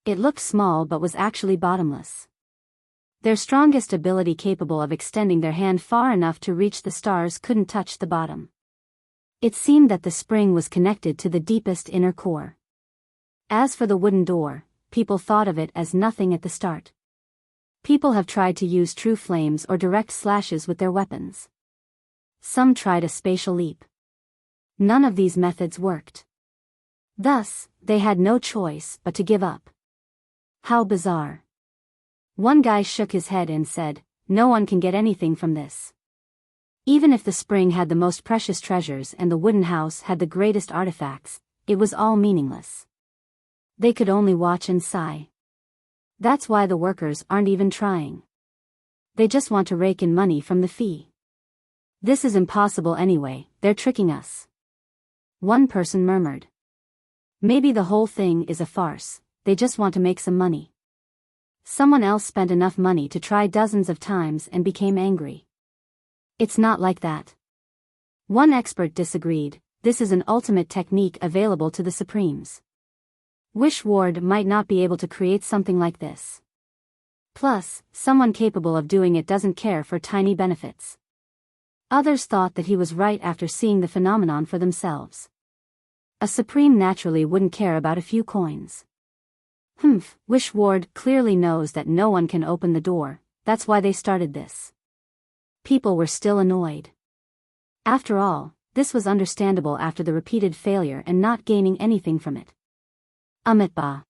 It looked small but was actually bottomless. Their strongest ability capable of extending their hand far enough to reach the stars couldn't touch the bottom. It seemed that the spring was connected to the deepest inner core. As for the wooden door, people thought of it as nothing at the start. People have tried to use true flames or direct slashes with their weapons. Some tried a spatial leap. None of these methods worked. Thus, they had no choice but to give up. How bizarre. One guy shook his head and said, "No one can get anything from this." Even if the spring had the most precious treasures and the wooden house had the greatest artifacts, it was all meaningless. They could only watch and sigh. That's why the workers aren't even trying. They just want to rake in money from the fee. This is impossible anyway, they're tricking us. One person murmured. Maybe the whole thing is a farce, they just want to make some money. Someone else spent enough money to try dozens of times and became angry. It's not like that. One expert disagreed, this is an ultimate technique available to the Supremes. Wish Ward might not be able to create something like this. Plus, someone capable of doing it doesn't care for tiny benefits. Others thought that he was right after seeing the phenomenon for themselves. A Supreme naturally wouldn't care about a few coins. Wish Ward clearly knows that no one can open the door, that's why they started this. People were still annoyed. After all, this was understandable after the repeated failure and not gaining anything from it. Amitba.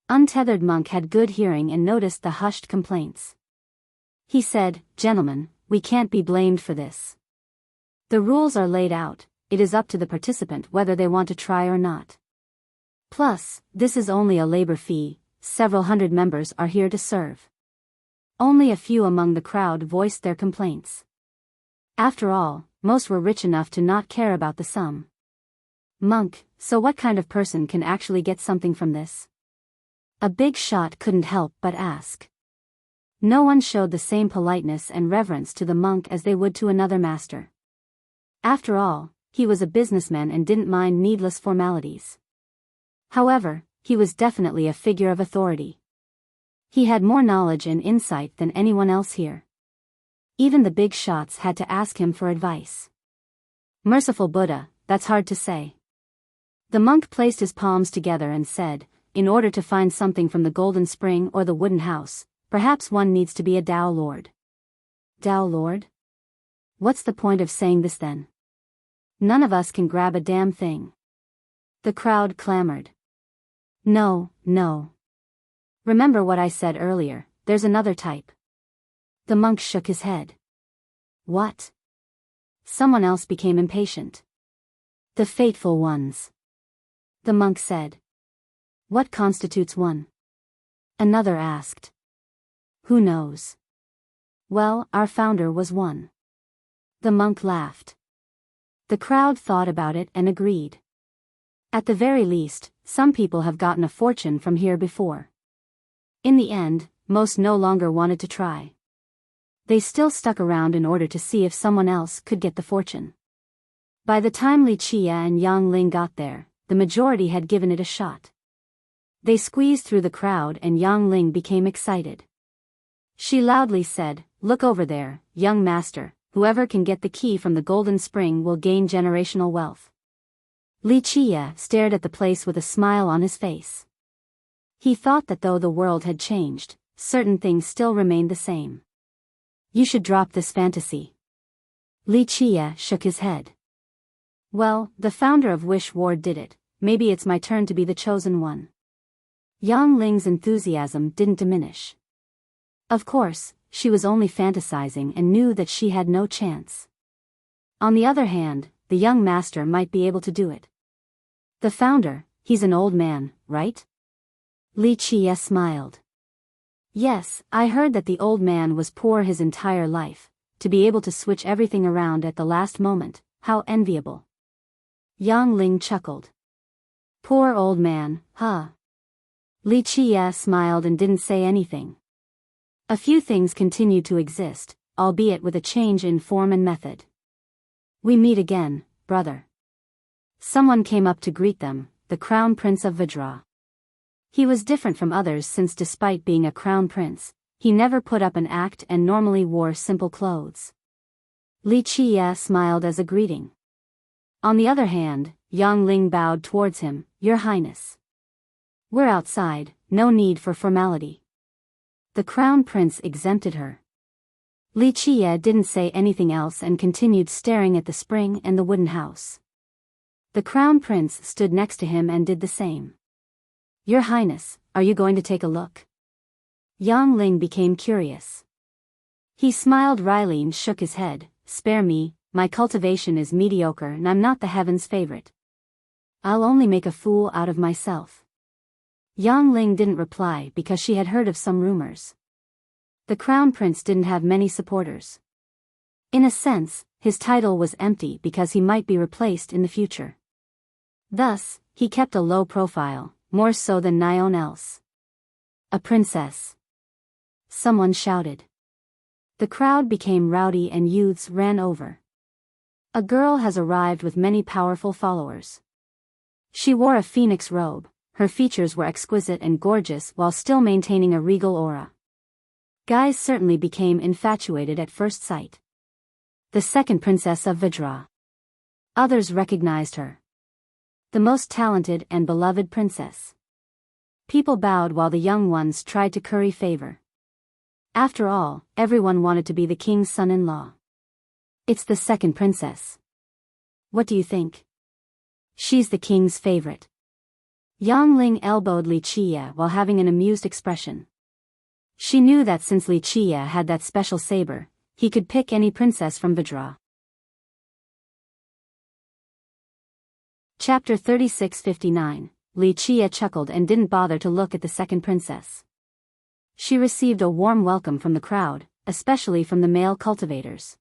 Untethered monk had good hearing and noticed the hushed complaints. He said, "Gentlemen, we can't be blamed for this. The rules are laid out, it is up to the participant whether they want to try or not. Plus, this is only a labor fee, several hundred members are here to serve." Only a few among the crowd voiced their complaints. After all, most were rich enough to not care about the sum. Monk, so what kind of person can actually get something from this? A big shot couldn't help but ask. No one showed the same politeness and reverence to the monk as they would to another master. After all, he was a businessman and didn't mind needless formalities. However, he was definitely a figure of authority. He had more knowledge and insight than anyone else here. Even the big shots had to ask him for advice. Merciful Buddha, that's hard to say. The monk placed his palms together and said, "In order to find something from the golden spring or the wooden house, perhaps one needs to be a Tao Lord." Tao Lord? What's the point of saying this then? None of us can grab a damn thing. The crowd clamored. No, no. Remember what I said earlier, there's another type. The monk shook his head. What? Someone else became impatient. The fateful ones. The monk said. What constitutes one? Another asked. Who knows? Well, our founder was one. The monk laughed. The crowd thought about it and agreed. At the very least, some people have gotten a fortune from here before. In the end, most no longer wanted to try. They still stuck around in order to see if someone else could get the fortune. By the time Li Chia and Yang Ling got there, the majority had given it a shot. They squeezed through the crowd and Yang Ling became excited. She loudly said, "Look over there, young master, whoever can get the key from the golden spring will gain generational wealth." Li Chia stared at the place with a smile on his face. He thought that though the world had changed, certain things still remained the same. You should drop this fantasy. Li Chia shook his head. Well, the founder of Wish Ward did it, maybe it's my turn to be the chosen one. Yang Ling's enthusiasm didn't diminish. Of course, she was only fantasizing and knew that she had no chance. On the other hand, the young master might be able to do it. The founder, he's an old man, right? Li Chia smiled. Yes, I heard that the old man was poor his entire life. To be able to switch everything around at the last moment, how enviable. Yang Ling chuckled. Poor old man, huh? Li Chia smiled and didn't say anything. A few things continued to exist, albeit with a change in form and method. We meet again, brother. Someone came up to greet them, the Crown Prince of Vajra. He was different from others since despite being a crown prince, he never put up an act and normally wore simple clothes. Li Chia smiled as a greeting. On the other hand, Yang Ling bowed towards him, Your Highness. We're outside, no need for formality. The crown prince exempted her. Li Chia didn't say anything else and continued staring at the spring and the wooden house. The crown prince stood next to him and did the same. Your Highness, are you going to take a look? Yang Ling became curious. He smiled wryly and shook his head, Spare me, my cultivation is mediocre and I'm not the heaven's favorite. I'll only make a fool out of myself. Yang Ling didn't reply because she had heard of some rumors. The crown prince didn't have many supporters. In a sense, his title was empty because he might be replaced in the future. Thus, he kept a low profile, more so than anyone else. A princess. Someone shouted. The crowd became rowdy and youths ran over. A girl has arrived with many powerful followers. She wore a phoenix robe, her features were exquisite and gorgeous while still maintaining a regal aura. Guys certainly became infatuated at first sight. The second princess of Vajra. Others recognized her. The most talented and beloved princess. People bowed while the young ones tried to curry favor. After all, everyone wanted to be the king's son-in-law. It's the second princess. What do you think? She's the king's favorite. Yang Ling elbowed Li Chia while having an amused expression. She knew that since Li Chia had that special saber, he could pick any princess from Vidra. Chapter 3659. Li Chia chuckled and didn't bother to look at the second princess. She received a warm welcome from the crowd, especially from the male cultivators.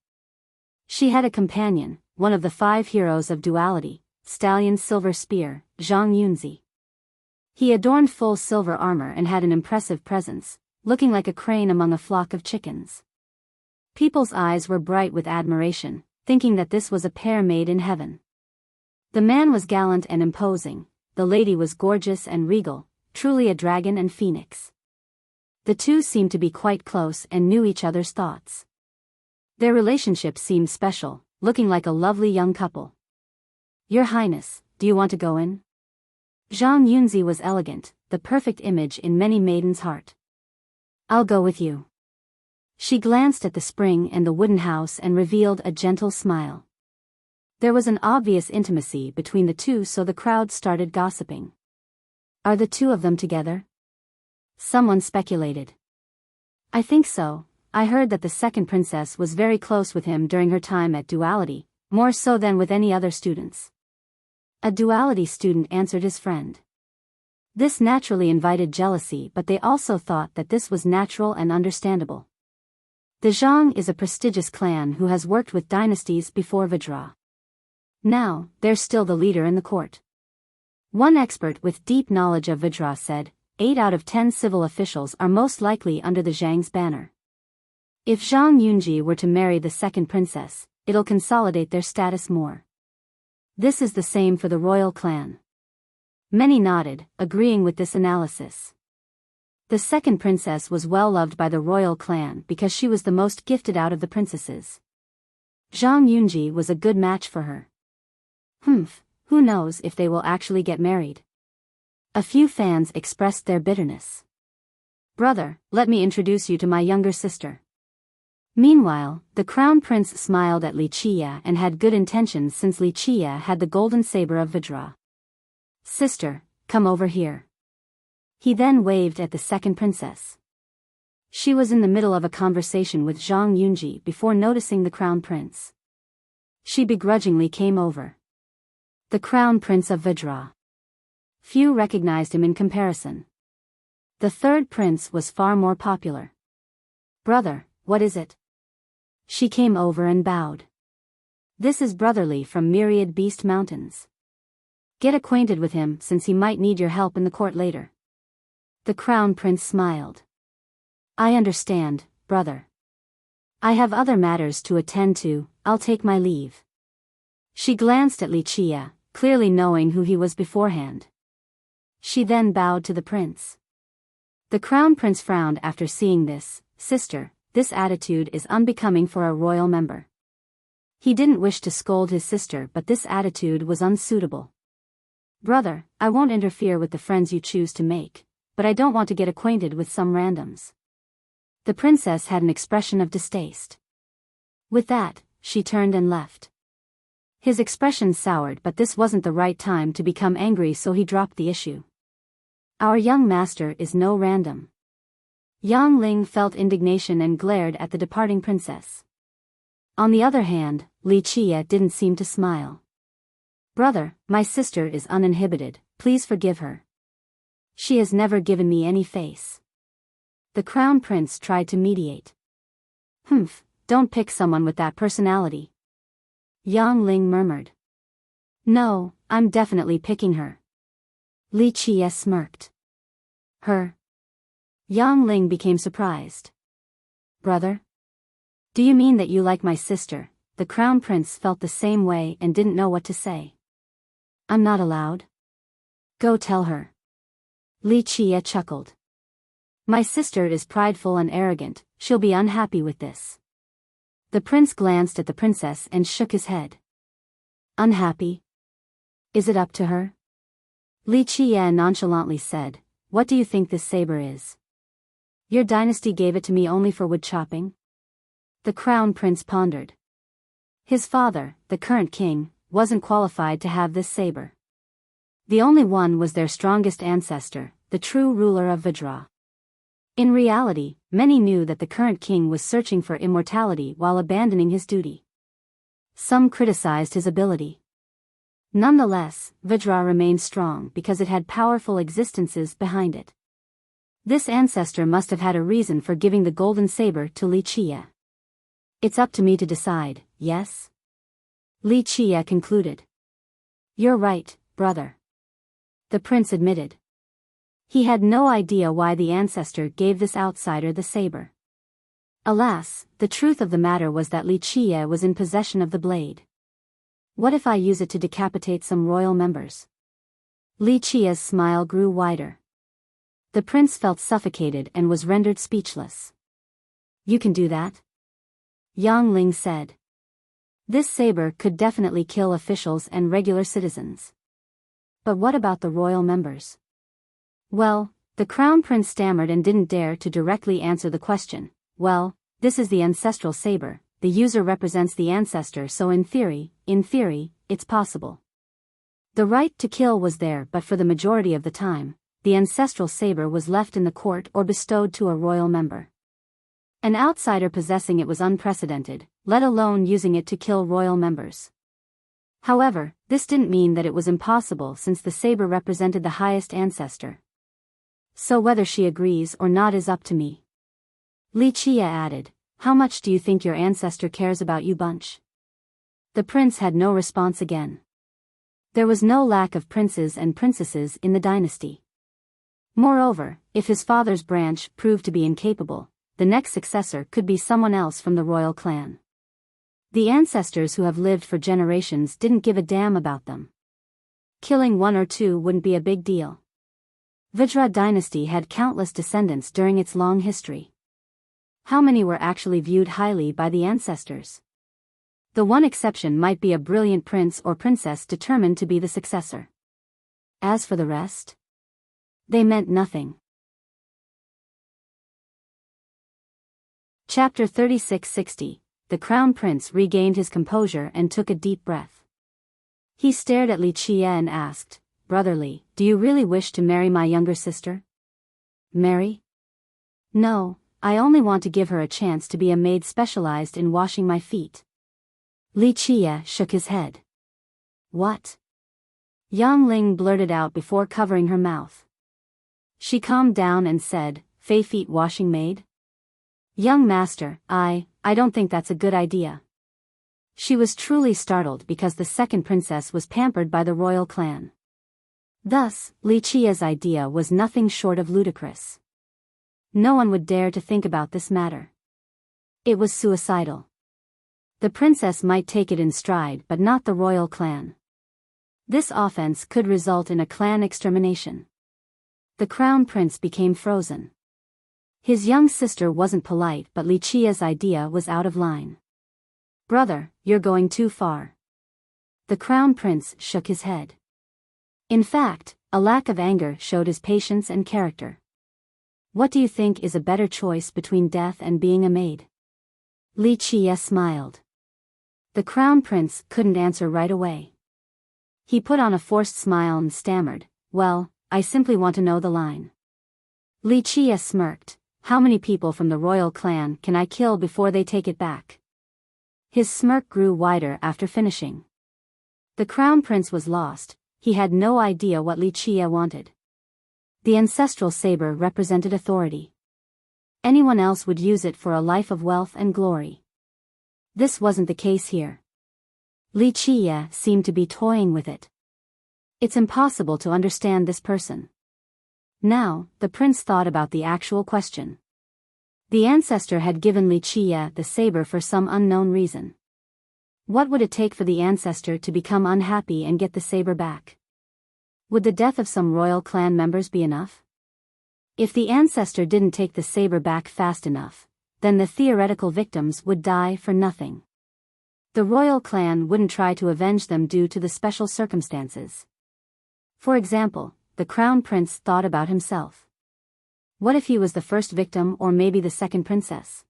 She had a companion, one of the 5 heroes of duality, Stallion's silver spear, Zhang Yunzi. He adorned full silver armor and had an impressive presence, looking like a crane among a flock of chickens. People's eyes were bright with admiration, thinking that this was a pair made in heaven. The man was gallant and imposing, the lady was gorgeous and regal, truly a dragon and phoenix. The two seemed to be quite close and knew each other's thoughts. Their relationship seemed special, looking like a lovely young couple. Your Highness, do you want to go in? Zhang Yunzi was elegant, the perfect image in many maidens' heart. I'll go with you. She glanced at the spring and the wooden house and revealed a gentle smile. There was an obvious intimacy between the two, so the crowd started gossiping. Are the two of them together? Someone speculated. I think so. I heard that the second princess was very close with him during her time at duality, more so than with any other students. A duality student answered his friend. This naturally invited jealousy, but they also thought that this was natural and understandable. The Zhang is a prestigious clan who has worked with dynasties before Vidra. Now, they're still the leader in the court. One expert with deep knowledge of Vidra said, 8 out of 10 civil officials are most likely under the Zhang's banner. If Zhang Yunji were to marry the second princess, it'll consolidate their status more. This is the same for the royal clan. Many nodded, agreeing with this analysis. The second princess was well loved by the royal clan because she was the most gifted out of the princesses. Zhang Yunji was a good match for her. Who knows if they will actually get married? A few fans expressed their bitterness. Brother, let me introduce you to my younger sister. Meanwhile, the crown prince smiled at Li Chia and had good intentions since Li Chia had the golden saber of Vidra. Sister, come over here. He then waved at the second princess. She was in the middle of a conversation with Zhang Yunji before noticing the crown prince. She begrudgingly came over. The crown prince of Vidra. Few recognized him in comparison. The third prince was far more popular. Brother, what is it? She came over and bowed. This is Brotherly from Myriad Beast Mountains. Get acquainted with him since he might need your help in the court later. The crown prince smiled. I understand, brother. I have other matters to attend to, I'll take my leave. She glanced at Li Chia, clearly knowing who he was beforehand. She then bowed to the prince. The crown prince frowned after seeing this. Sister, this attitude is unbecoming for a royal member. He didn't wish to scold his sister, but this attitude was unsuitable. Brother, I won't interfere with the friends you choose to make, but I don't want to get acquainted with some randoms. The princess had an expression of distaste. With that, she turned and left. His expression soured, but this wasn't the right time to become angry, so he dropped the issue. Our young master is no random. Yang Ling felt indignation and glared at the departing princess. On the other hand, Li Chia didn't seem to smile. Brother, my sister is uninhibited, please forgive her. She has never given me any face. The crown prince tried to mediate. Don't pick someone with that personality. Yang Ling murmured. No, I'm definitely picking her. Li Chia smirked. Her? Yang Ling became surprised. Brother? Do you mean that you like my sister? The crown prince felt the same way and didn't know what to say. I'm not allowed. Go tell her. Li Chia chuckled. My sister is prideful and arrogant, she'll be unhappy with this. The prince glanced at the princess and shook his head. Unhappy? Is it up to her? Li Chia nonchalantly said, what do you think this saber is? Your dynasty gave it to me only for wood chopping? The crown prince pondered. His father, the current king, wasn't qualified to have this saber. The only one was their strongest ancestor, the true ruler of Vidra. In reality, many knew that the current king was searching for immortality while abandoning his duty. Some criticized his ability. Nonetheless, Vajra remained strong because it had powerful existences behind it. This ancestor must have had a reason for giving the golden saber to Li Chia. It's up to me to decide, yes? Li Chia concluded. You're right, brother. The prince admitted. He had no idea why the ancestor gave this outsider the saber. Alas, the truth of the matter was that Li Chia was in possession of the blade. What if I use it to decapitate some royal members? Li Chia's smile grew wider. The prince felt suffocated and was rendered speechless. You can do that? Yang Ling said. This saber could definitely kill officials and regular citizens. But what about the royal members? Well, the crown prince stammered and didn't dare to directly answer the question. Well, this is the ancestral saber. The user represents the ancestor, so in theory, it's possible. The right to kill was there, but for the majority of the time, the ancestral saber was left in the court or bestowed to a royal member. An outsider possessing it was unprecedented, let alone using it to kill royal members. However, this didn't mean that it was impossible since the saber represented the highest ancestor. So whether she agrees or not is up to me. Li Chia added, how much do you think your ancestor cares about you bunch? The prince had no response again. There was no lack of princes and princesses in the dynasty. Moreover, if his father's branch proved to be incapable, the next successor could be someone else from the royal clan. The ancestors who have lived for generations didn't give a damn about them. Killing one or two wouldn't be a big deal. Vajra dynasty had countless descendants during its long history. How many were actually viewed highly by the ancestors? The one exception might be a brilliant prince or princess determined to be the successor. As for the rest, they meant nothing. Chapter 3660. The Crown Prince regained his composure and took a deep breath. He stared at Li Chia and asked, Brotherly, do you really wish to marry my younger sister? Marry? No, I only want to give her a chance to be a maid specialized in washing my feet. Li Chia shook his head. What? Yang Ling blurted out before covering her mouth. She calmed down and said, Fei feet washing maid? Young master, I don't think that's a good idea. She was truly startled because the second princess was pampered by the royal clan. Thus, Li Chia's idea was nothing short of ludicrous. No one would dare to think about this matter. It was suicidal. The princess might take it in stride but not the royal clan. This offense could result in a clan extermination. The crown prince became frozen. His young sister wasn't polite, but Li Chia's idea was out of line. Brother, you're going too far. The crown prince shook his head. In fact, a lack of anger showed his patience and character. What do you think is a better choice between death and being a maid? Li Chia smiled. The crown prince couldn't answer right away. He put on a forced smile and stammered, Well, I simply want to know the line. Li Chia smirked. How many people from the royal clan can I kill before they take it back? His smirk grew wider after finishing. The crown prince was lost. He had no idea what Li Chia wanted. The ancestral saber represented authority. Anyone else would use it for a life of wealth and glory. This wasn't the case here. Li Chia seemed to be toying with it. It's impossible to understand this person. Now, the prince thought about the actual question. The ancestor had given Li Chia the saber for some unknown reason. What would it take for the ancestor to become unhappy and get the saber back? Would the death of some royal clan members be enough? If the ancestor didn't take the saber back fast enough, then the theoretical victims would die for nothing. The royal clan wouldn't try to avenge them due to the special circumstances. For example, the crown prince thought about himself. What if he was the first victim or maybe the second princess?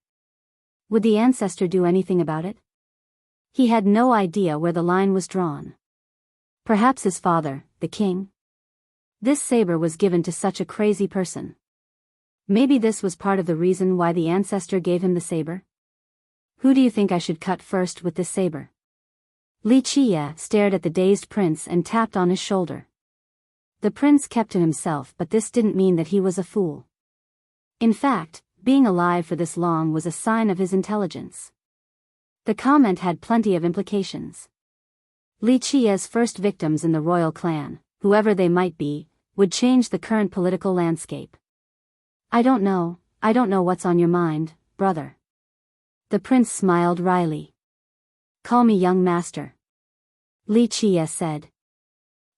Would the ancestor do anything about it? He had no idea where the line was drawn. Perhaps his father, the king? This saber was given to such a crazy person. Maybe this was part of the reason why the ancestor gave him the saber? Who do you think I should cut first with this saber? Li Qie stared at the dazed prince and tapped on his shoulder. The prince kept to himself, but this didn't mean that he was a fool. In fact, being alive for this long was a sign of his intelligence. The comment had plenty of implications. Li Qie's first victims in the royal clan, whoever they might be, would change the current political landscape. I don't know what's on your mind, brother. The prince smiled wryly. Call me young master. Li Qie said.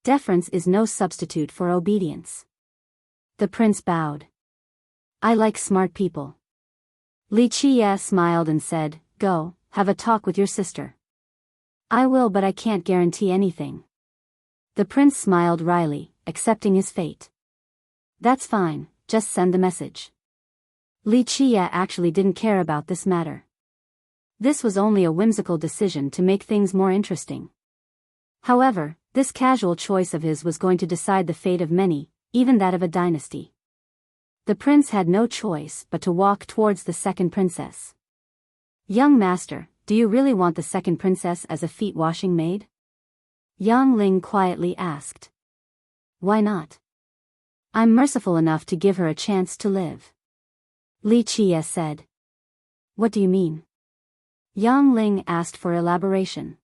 Deference is no substitute for obedience. The prince bowed. I like smart people. Li Qie smiled and said, Go, have a talk with your sister. I will, but I can't guarantee anything. The prince smiled wryly, accepting his fate. That's fine, just send the message. Li Qie actually didn't care about this matter. This was only a whimsical decision to make things more interesting. However, this casual choice of his was going to decide the fate of many, even that of a dynasty. The prince had no choice but to walk towards the second princess. Young master, do you really want the second princess as a feet-washing maid? Yang Ling quietly asked. Why not? I'm merciful enough to give her a chance to live. Li Qie said. What do you mean? Yang Ling asked for elaboration.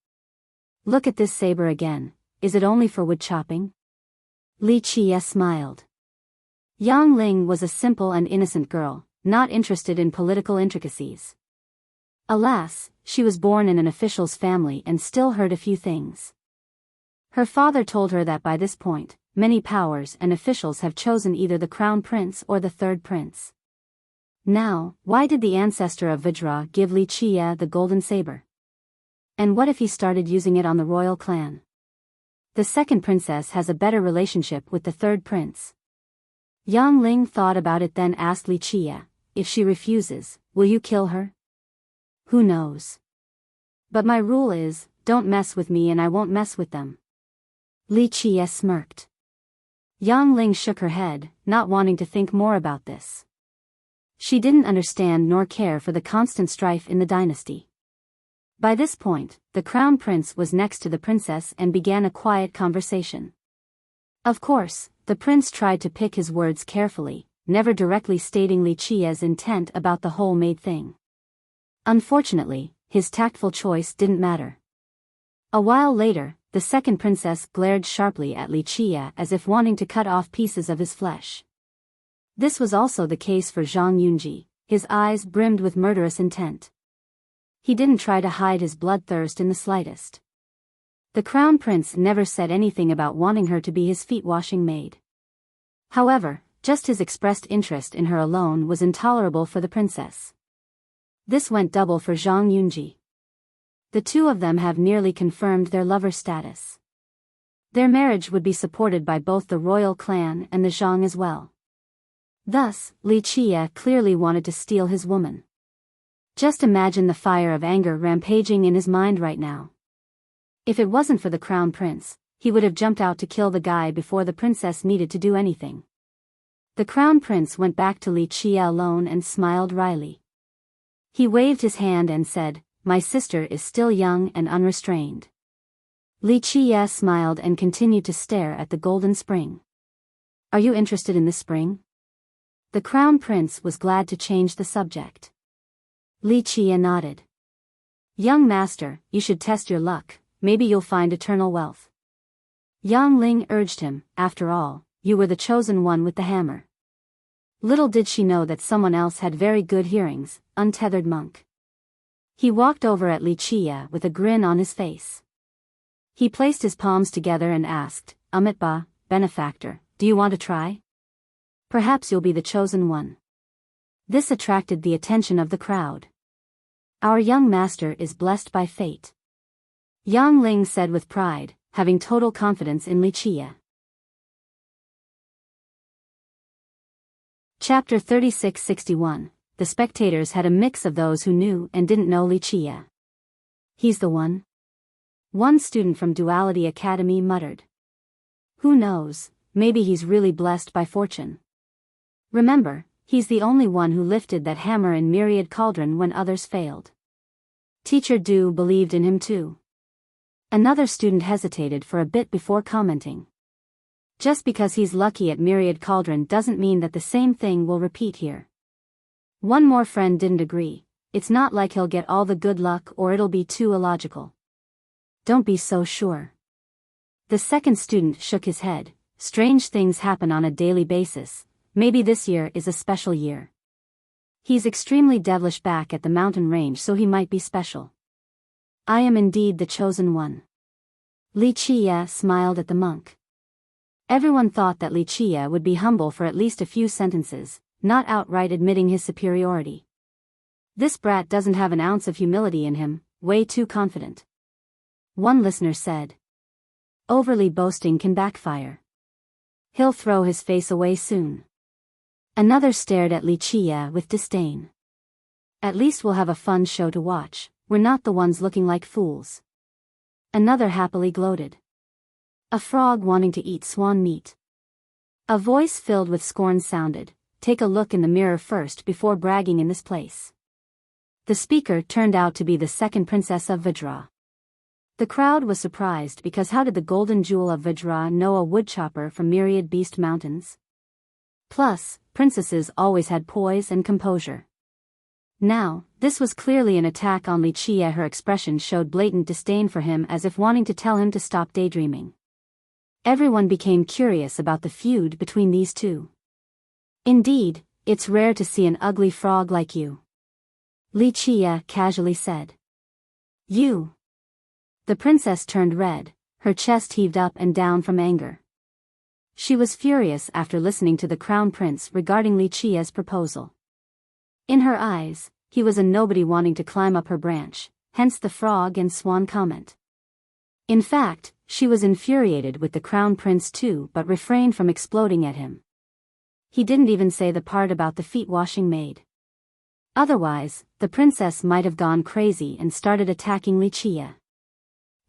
Look at this saber again, is it only for wood chopping? Li Qie smiled. Yang Ling was a simple and innocent girl, not interested in political intricacies. Alas, she was born in an official's family and still heard a few things. Her father told her that by this point, many powers and officials have chosen either the crown prince or the third prince. Now, why did the ancestor of Vajra give Li Qie the golden saber? And what if he started using it on the royal clan? The second princess has a better relationship with the third prince. Yang Ling thought about it, then asked Li Qie, if she refuses, will you kill her? Who knows? But my rule is, don't mess with me and I won't mess with them. Li Qie smirked. Yang Ling shook her head, not wanting to think more about this. She didn't understand nor care for the constant strife in the dynasty. By this point, the crown prince was next to the princess and began a quiet conversation. Of course, the prince tried to pick his words carefully, never directly stating Li Qie's intent about the whole maid thing. Unfortunately, his tactful choice didn't matter. A while later, the second princess glared sharply at Li Qie as if wanting to cut off pieces of his flesh. This was also the case for Zhang Yunji, his eyes brimmed with murderous intent. He didn't try to hide his bloodthirst in the slightest. The crown prince never said anything about wanting her to be his feet-washing maid. However, just his expressed interest in her alone was intolerable for the princess. This went double for Zhang Yunji. The two of them have nearly confirmed their lover status. Their marriage would be supported by both the royal clan and the Zhang as well. Thus, Li Qie clearly wanted to steal his woman. Just imagine the fire of anger rampaging in his mind right now. If it wasn't for the crown prince, he would have jumped out to kill the guy before the princess needed to do anything. The crown prince went back to Li Qie alone and smiled wryly. He waved his hand and said, My sister is still young and unrestrained. Li Qie smiled and continued to stare at the golden spring. Are you interested in this spring? The crown prince was glad to change the subject. Li Qie nodded. Young master, you should test your luck, maybe you'll find eternal wealth. Yang Ling urged him, after all, you were the chosen one with the hammer. Little did she know that someone else had very good hearings, untethered monk. He walked over at Li Qie with a grin on his face. He placed his palms together and asked, Amitba, benefactor, do you want to try? Perhaps you'll be the chosen one. This attracted the attention of the crowd. Our young master is blessed by fate. Yang Ling said with pride, having total confidence in Li Qie. Chapter 3661. The spectators had a mix of those who knew and didn't know Li Qie. He's the one? One student from Duality Academy muttered. Who knows, maybe he's really blessed by fortune. Remember, he's the only one who lifted that hammer in Myriad Cauldron when others failed. Teacher Du believed in him too. Another student hesitated for a bit before commenting. Just because he's lucky at Myriad Cauldron doesn't mean that the same thing will repeat here. One more friend didn't agree. It's not like he'll get all the good luck or it'll be too illogical. Don't be so sure. The second student shook his head. Strange things happen on a daily basis. Maybe this year is a special year. He's extremely devilish back at the mountain range, so he might be special. I am indeed the chosen one. Li Qie smiled at the monk. Everyone thought that Li Qie would be humble for at least a few sentences, not outright admitting his superiority. This brat doesn't have an ounce of humility in him, way too confident. One listener said. Overly boasting can backfire. He'll throw his face away soon. Another stared at Li Qie with disdain. At least we'll have a fun show to watch, we're not the ones looking like fools. Another happily gloated. A frog wanting to eat swan meat. A voice filled with scorn sounded, take a look in the mirror first before bragging in this place. The speaker turned out to be the second princess of Vajra. The crowd was surprised because how did the golden jewel of Vajra know a woodchopper from Myriad Beast Mountains? Plus, princesses always had poise and composure. Now, this was clearly an attack on Li Qie. Her expression showed blatant disdain for him, as if wanting to tell him to stop daydreaming. Everyone became curious about the feud between these two. Indeed, it's rare to see an ugly frog like you. Li Qie casually said. You. The princess turned red, her chest heaved up and down from anger. She was furious after listening to the crown prince regarding Li Qie's proposal. In her eyes, he was a nobody wanting to climb up her branch, hence the frog and swan comment. In fact, she was infuriated with the crown prince too, but refrained from exploding at him. He didn't even say the part about the feet washing maid. Otherwise, the princess might have gone crazy and started attacking Li Qie.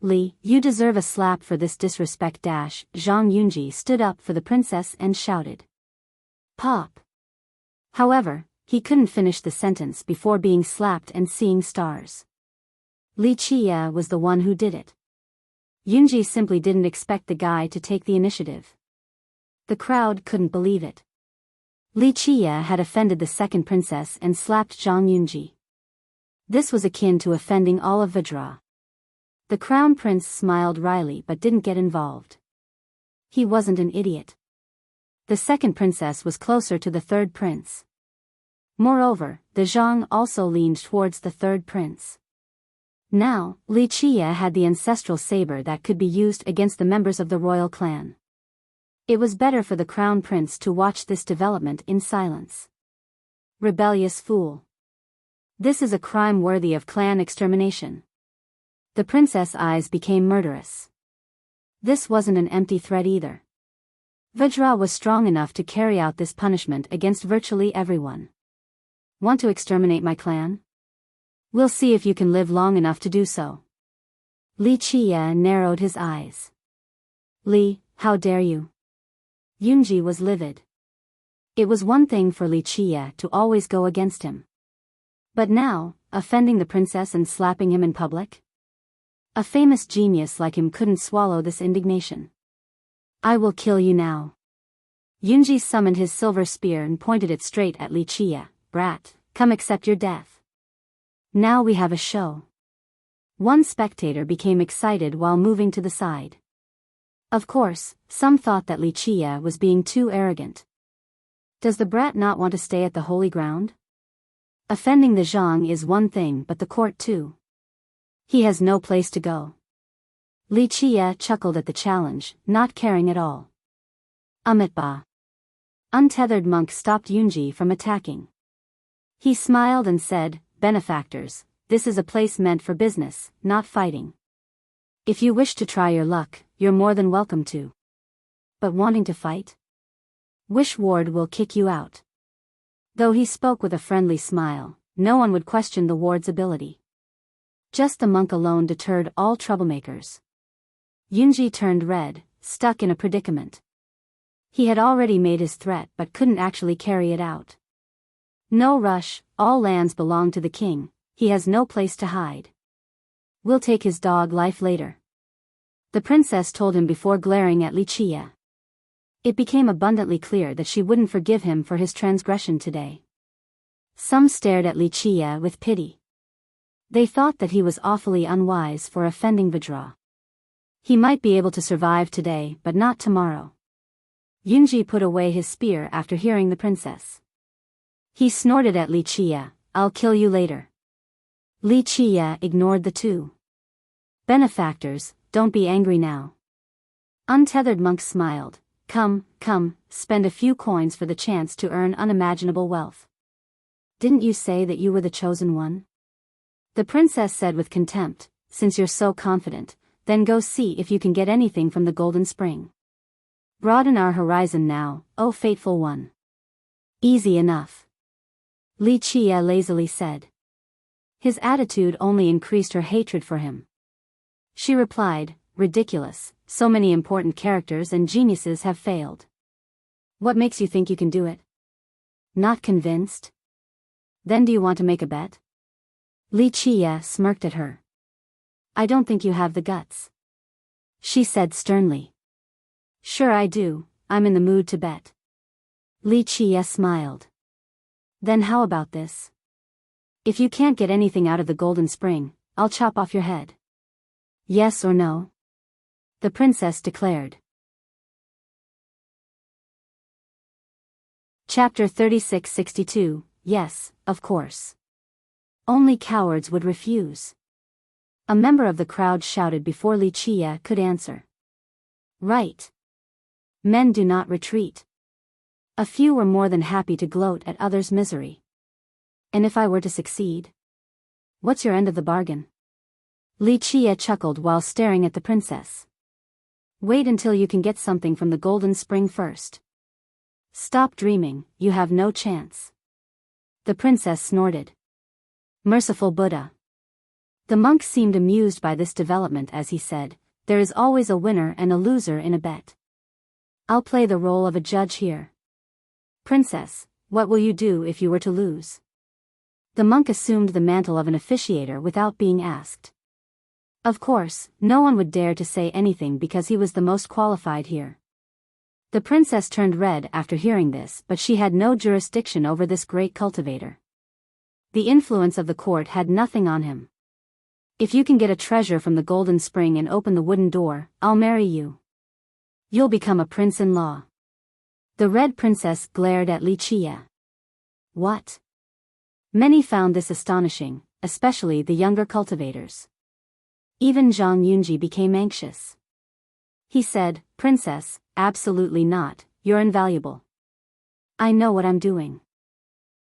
Li, you deserve a slap for this disrespect. Zhang Yunji stood up for the princess and shouted. Pop. However, he couldn't finish the sentence before being slapped and seeing stars. Li Qie was the one who did it. Yunji simply didn't expect the guy to take the initiative. The crowd couldn't believe it. Li Qie had offended the second princess and slapped Zhang Yunji. This was akin to offending all of Vajra. The crown prince smiled wryly but didn't get involved. He wasn't an idiot. The second princess was closer to the third prince. Moreover, the Zhang also leaned towards the third prince. Now, Li Qie had the ancestral saber that could be used against the members of the royal clan. It was better for the crown prince to watch this development in silence. Rebellious fool. This is a crime worthy of clan extermination. The princess' eyes became murderous. This wasn't an empty threat either. Vajra was strong enough to carry out this punishment against virtually everyone. Want to exterminate my clan? We'll see if you can live long enough to do so. Li Qie narrowed his eyes. Li, how dare you? Yunji was livid. It was one thing for Li Qie to always go against him. But now, offending the princess and slapping him in public? A famous genius like him couldn't swallow this indignation. I will kill you now. Yunji summoned his silver spear and pointed it straight at Li Qie. Brat, come accept your death. Now we have a show. One spectator became excited while moving to the side. Of course, some thought that Li Qie was being too arrogant. Does the brat not want to stay at the holy ground? Offending the Zhang is one thing, but the court too. He has no place to go. Li Qie chuckled at the challenge, not caring at all. Amitba. Untethered monk stopped Yunji from attacking. He smiled and said, benefactors, this is a place meant for business, not fighting. If you wish to try your luck, you're more than welcome to. But wanting to fight? Wish Ward will kick you out. Though he spoke with a friendly smile, no one would question the ward's ability. Just the monk alone deterred all troublemakers. Yunji turned red, stuck in a predicament. He had already made his threat but couldn't actually carry it out. No rush, all lands belong to the king, he has no place to hide. We'll take his dog life later. The princess told him before glaring at Wuxia. It became abundantly clear that she wouldn't forgive him for his transgression today. Some stared at Wuxia with pity. They thought that he was awfully unwise for offending Vidra. He might be able to survive today but not tomorrow. Yunji put away his spear after hearing the princess. He snorted at Wuxia, "I'll kill you later." Wuxia ignored the two. "Benefactors, don't be angry now." Untethered monk smiled. Come, spend a few coins for the chance to earn unimaginable wealth. Didn't you say that you were the chosen one? The princess said with contempt, since you're so confident, then go see if you can get anything from the golden spring. Broaden our horizon now, O fateful one. Easy enough. Wuxia lazily said. His attitude only increased her hatred for him. She replied, ridiculous, so many important characters and geniuses have failed. What makes you think you can do it? Not convinced? Then do you want to make a bet? Wuxia smirked at her. I don't think you have the guts. She said sternly. Sure I do, I'm in the mood to bet. Wuxia smiled. Then how about this? If you can't get anything out of the golden spring, I'll chop off your head. Yes or no? The princess declared. Chapter 3662, Yes, of course. Only cowards would refuse. A member of the crowd shouted before Wuxia could answer. Right. Men do not retreat. A few were more than happy to gloat at others' misery. And if I were to succeed? What's your end of the bargain? Wuxia chuckled while staring at the princess. Wait until you can get something from the golden spring first. Stop dreaming, you have no chance. The princess snorted. Merciful Buddha. The monk seemed amused by this development as he said, there is always a winner and a loser in a bet. I'll play the role of a judge here. Princess, what will you do if you were to lose? The monk assumed the mantle of an officiator without being asked. Of course, no one would dare to say anything because he was the most qualified here. The princess turned red after hearing this, but she had no jurisdiction over this great cultivator. The influence of the court had nothing on him. If you can get a treasure from the golden spring and open the wooden door, I'll marry you. You'll become a prince-in-law. The red princess glared at Wuxia. What? Many found this astonishing, especially the younger cultivators. Even Zhang Yunji became anxious. He said, Princess, absolutely not, you're invaluable. I know what I'm doing.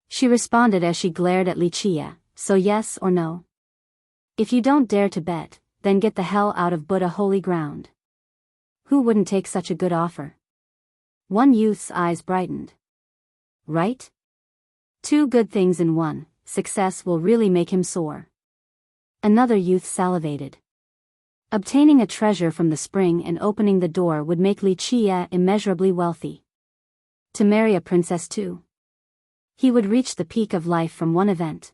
She responded as she glared at Wuxia, so yes or no? If you don't dare to bet, then get the hell out of Buddha holy ground. Who wouldn't take such a good offer? One youth's eyes brightened. Right? Two good things in one, success will really make him soar. Another youth salivated. Obtaining a treasure from the spring and opening the door would make Wuxia immeasurably wealthy. To marry a princess too. He would reach the peak of life from one event.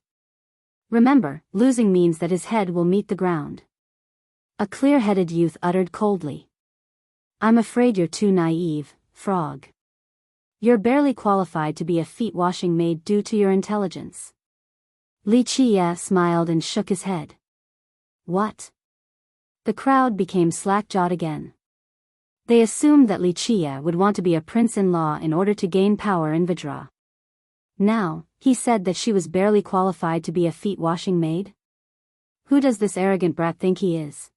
Remember, losing means that his head will meet the ground. A clear-headed youth uttered coldly. I'm afraid you're too naive, frog. You're barely qualified to be a feet-washing maid due to your intelligence. Wuxia smiled and shook his head. What? The crowd became slack-jawed again. They assumed that Wuxia would want to be a prince-in-law in order to gain power in Vidra. Now, he said that she was barely qualified to be a feet-washing maid? Who does this arrogant brat think he is?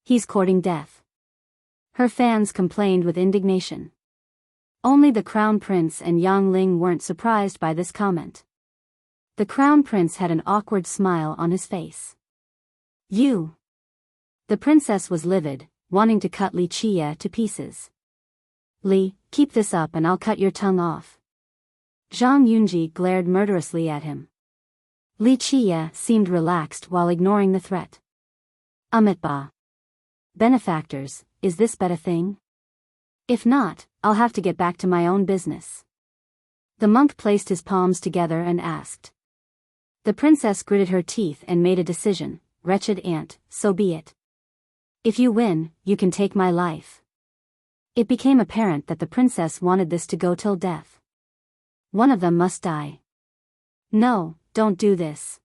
He's courting death. Her fans complained with indignation. Only the crown prince and Yang Ling weren't surprised by this comment. The crown prince had an awkward smile on his face. You. The princess was livid, wanting to cut Wuxia to pieces. Li, keep this up and I'll cut your tongue off. Zhang Yunji glared murderously at him. Wuxia seemed relaxed while ignoring the threat. Amitba. Benefactors, is this bet a thing? If not, I'll have to get back to my own business. The monk placed his palms together and asked. The princess gritted her teeth and made a decision. Wretched aunt, so be it. If you win, you can take my life. It became apparent that the princess wanted this to go till death. One of them must die. No, don't do this.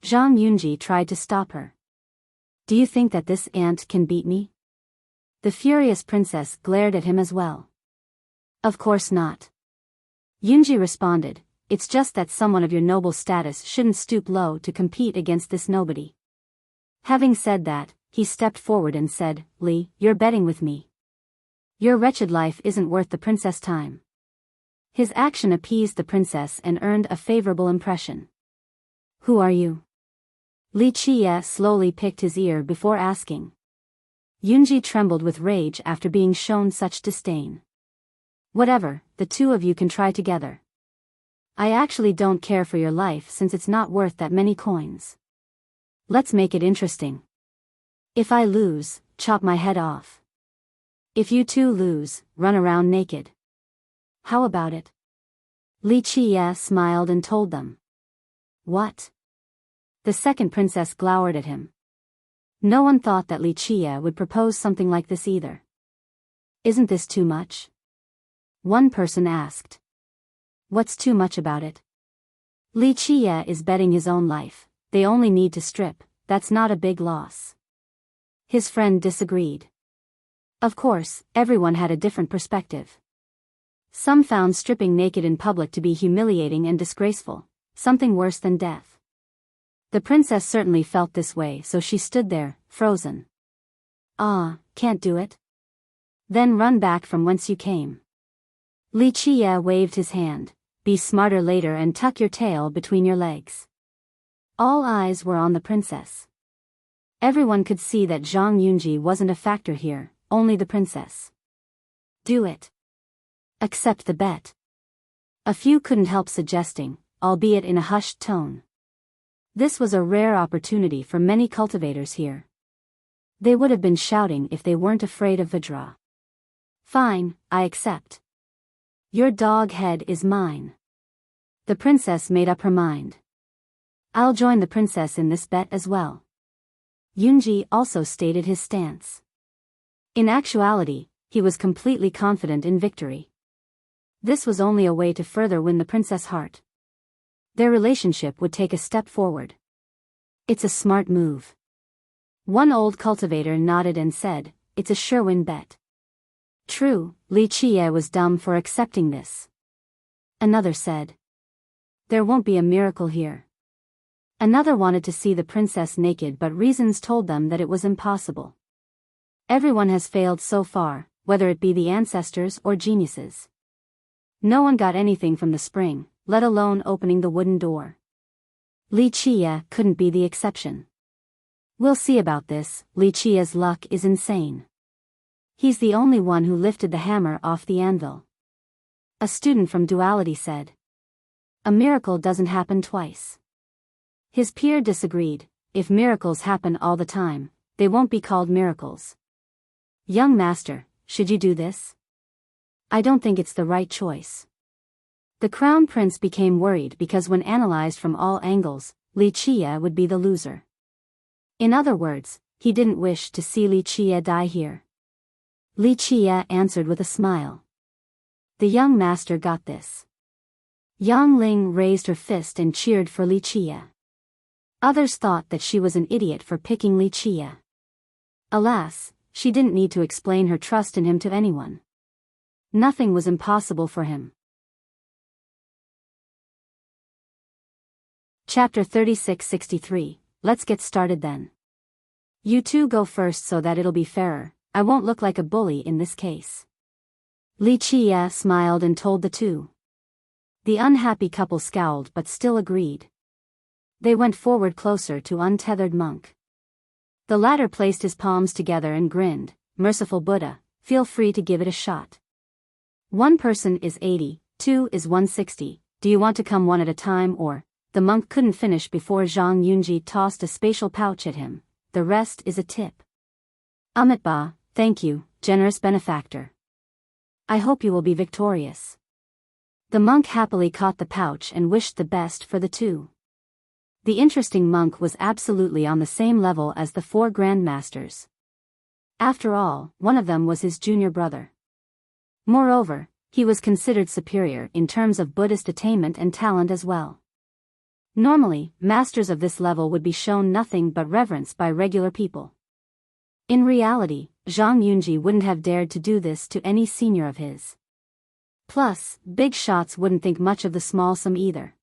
Zhang Yunji tried to stop her. Do you think that this aunt can beat me? The furious princess glared at him as well. Of course not. Yunji responded, it's just that someone of your noble status shouldn't stoop low to compete against this nobody. Having said that, he stepped forward and said, Li, you're betting with me. Your wretched life isn't worth the princess' time. His action appeased the princess and earned a favorable impression. Who are you? Li Qie slowly picked his ear before asking. Yunji trembled with rage after being shown such disdain. Whatever, the two of you can try together. I actually don't care for your life since it's not worth that many coins. Let's make it interesting. If I lose, chop my head off. If you two lose, run around naked. How about it? Li Qie smiled and told them. What? The second princess glowered at him. No one thought that Li Qie would propose something like this either. Isn't this too much? One person asked. What's too much about it? Li Qie is betting his own life. They only need to strip, that's not a big loss. His friend disagreed. Of course, everyone had a different perspective. Some found stripping naked in public to be humiliating and disgraceful, something worse than death. The princess certainly felt this way, so she stood there, frozen. Ah, can't do it? Then run back from whence you came. Li Qie waved his hand. Be smarter later and tuck your tail between your legs. All eyes were on the princess. Everyone could see that Zhang Yunji wasn't a factor here, only the princess. Do it. Accept the bet. A few couldn't help suggesting, albeit in a hushed tone. This was a rare opportunity for many cultivators here. They would have been shouting if they weren't afraid of Vajra. Fine, I accept. Your dog head is mine. The princess made up her mind. I'll join the princess in this bet as well. Yunji also stated his stance. In actuality, he was completely confident in victory. This was only a way to further win the princess' heart. Their relationship would take a step forward. It's a smart move. One old cultivator nodded and said, it's a sure-win bet. True, Li Qie was dumb for accepting this. Another said. There won't be a miracle here. Another wanted to see the princess naked, but reasons told them that it was impossible. Everyone has failed so far, whether it be the ancestors or geniuses. No one got anything from the spring, let alone opening the wooden door. Li Qie couldn't be the exception. We'll see about this. Li Qie's luck is insane. He's the only one who lifted the hammer off the anvil. A student from Duality said. A miracle doesn't happen twice. His peer disagreed. If miracles happen all the time, they won't be called miracles. Young master, should you do this? I don't think it's the right choice. The crown prince became worried because when analyzed from all angles, Li Qie would be the loser. In other words, he didn't wish to see Li Qie die here. Li Qie answered with a smile. The young master got this. Yang Ling raised her fist and cheered for Li Qie. Others thought that she was an idiot for picking Li Qie. Alas, she didn't need to explain her trust in him to anyone. Nothing was impossible for him. Chapter 3663, Let's get started then. You two go first so that it'll be fairer. I won't look like a bully in this case. Li Qie smiled and told the two. The unhappy couple scowled but still agreed. They went forward closer to untethered monk. The latter placed his palms together and grinned. Merciful Buddha, feel free to give it a shot. One person is 80, two is 160, do you want to come one at a time or? The monk couldn't finish before Zhang Yunji tossed a spatial pouch at him. The rest is a tip. Amitba, thank you, generous benefactor. I hope you will be victorious. The monk happily caught the pouch and wished the best for the two. The interesting monk was absolutely on the same level as the four grandmasters. After all, one of them was his junior brother. Moreover, he was considered superior in terms of Buddhist attainment and talent as well. Normally, masters of this level would be shown nothing but reverence by regular people. In reality, Zhang Yunji wouldn't have dared to do this to any senior of his. Plus, big shots wouldn't think much of the small sum either.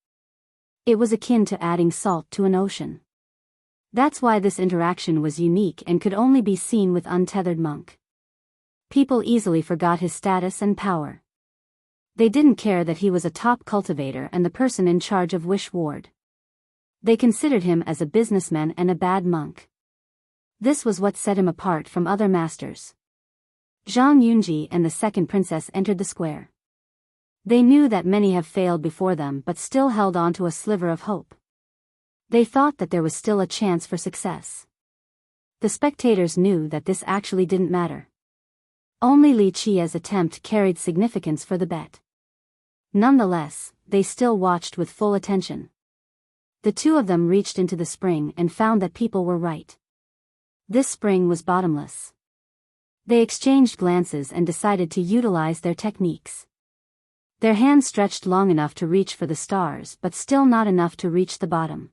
It was akin to adding salt to an ocean. That's why this interaction was unique and could only be seen with untethered monk. People easily forgot his status and power. They didn't care that he was a top cultivator and the person in charge of Wish Ward. They considered him as a businessman and a bad monk. This was what set him apart from other masters. Zhang Yunji and the second princess entered the square. They knew that many have failed before them but still held on to a sliver of hope. They thought that there was still a chance for success. The spectators knew that this actually didn't matter. Only Li Qia's attempt carried significance for the bet. Nonetheless, they still watched with full attention. The two of them reached into the spring and found that people were right. This spring was bottomless. They exchanged glances and decided to utilize their techniques. Their hands stretched long enough to reach for the stars but still not enough to reach the bottom.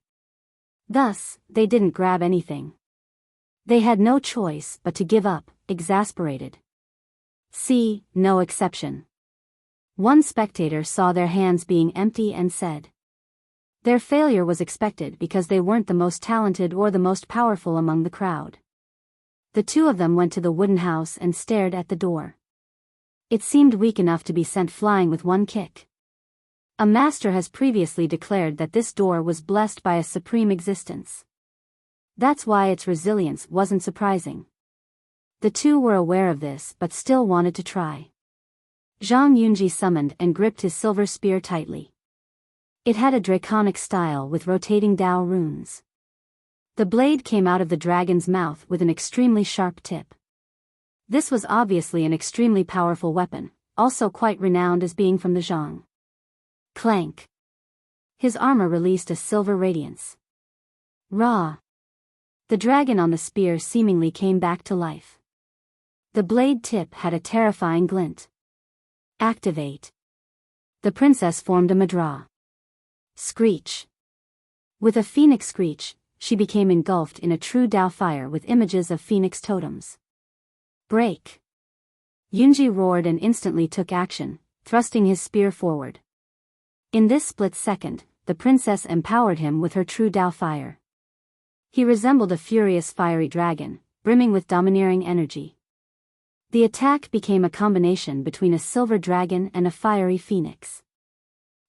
Thus, they didn't grab anything. They had no choice but to give up, exasperated. See, no exception. One spectator saw their hands being empty and said. Their failure was expected because they weren't the most talented or the most powerful among the crowd. The two of them went to the wooden house and stared at the door. It seemed weak enough to be sent flying with one kick. A master has previously declared that this door was blessed by a supreme existence. That's why its resilience wasn't surprising. The two were aware of this but still wanted to try. Zhang Yunji summoned and gripped his silver spear tightly. It had a draconic style with rotating Dao runes. The blade came out of the dragon's mouth with an extremely sharp tip. This was obviously an extremely powerful weapon, also quite renowned as being from the Zhang. Clank. His armor released a silver radiance. Raw. The dragon on the spear seemingly came back to life. The blade tip had a terrifying glint. Activate. The princess formed a mudra. Screech. With a phoenix screech, she became engulfed in a true Dao fire with images of phoenix totems. Break. Yunji roared and instantly took action, thrusting his spear forward. In this split second, the princess empowered him with her true Dao fire. He resembled a furious fiery dragon, brimming with domineering energy. The attack became a combination between a silver dragon and a fiery phoenix.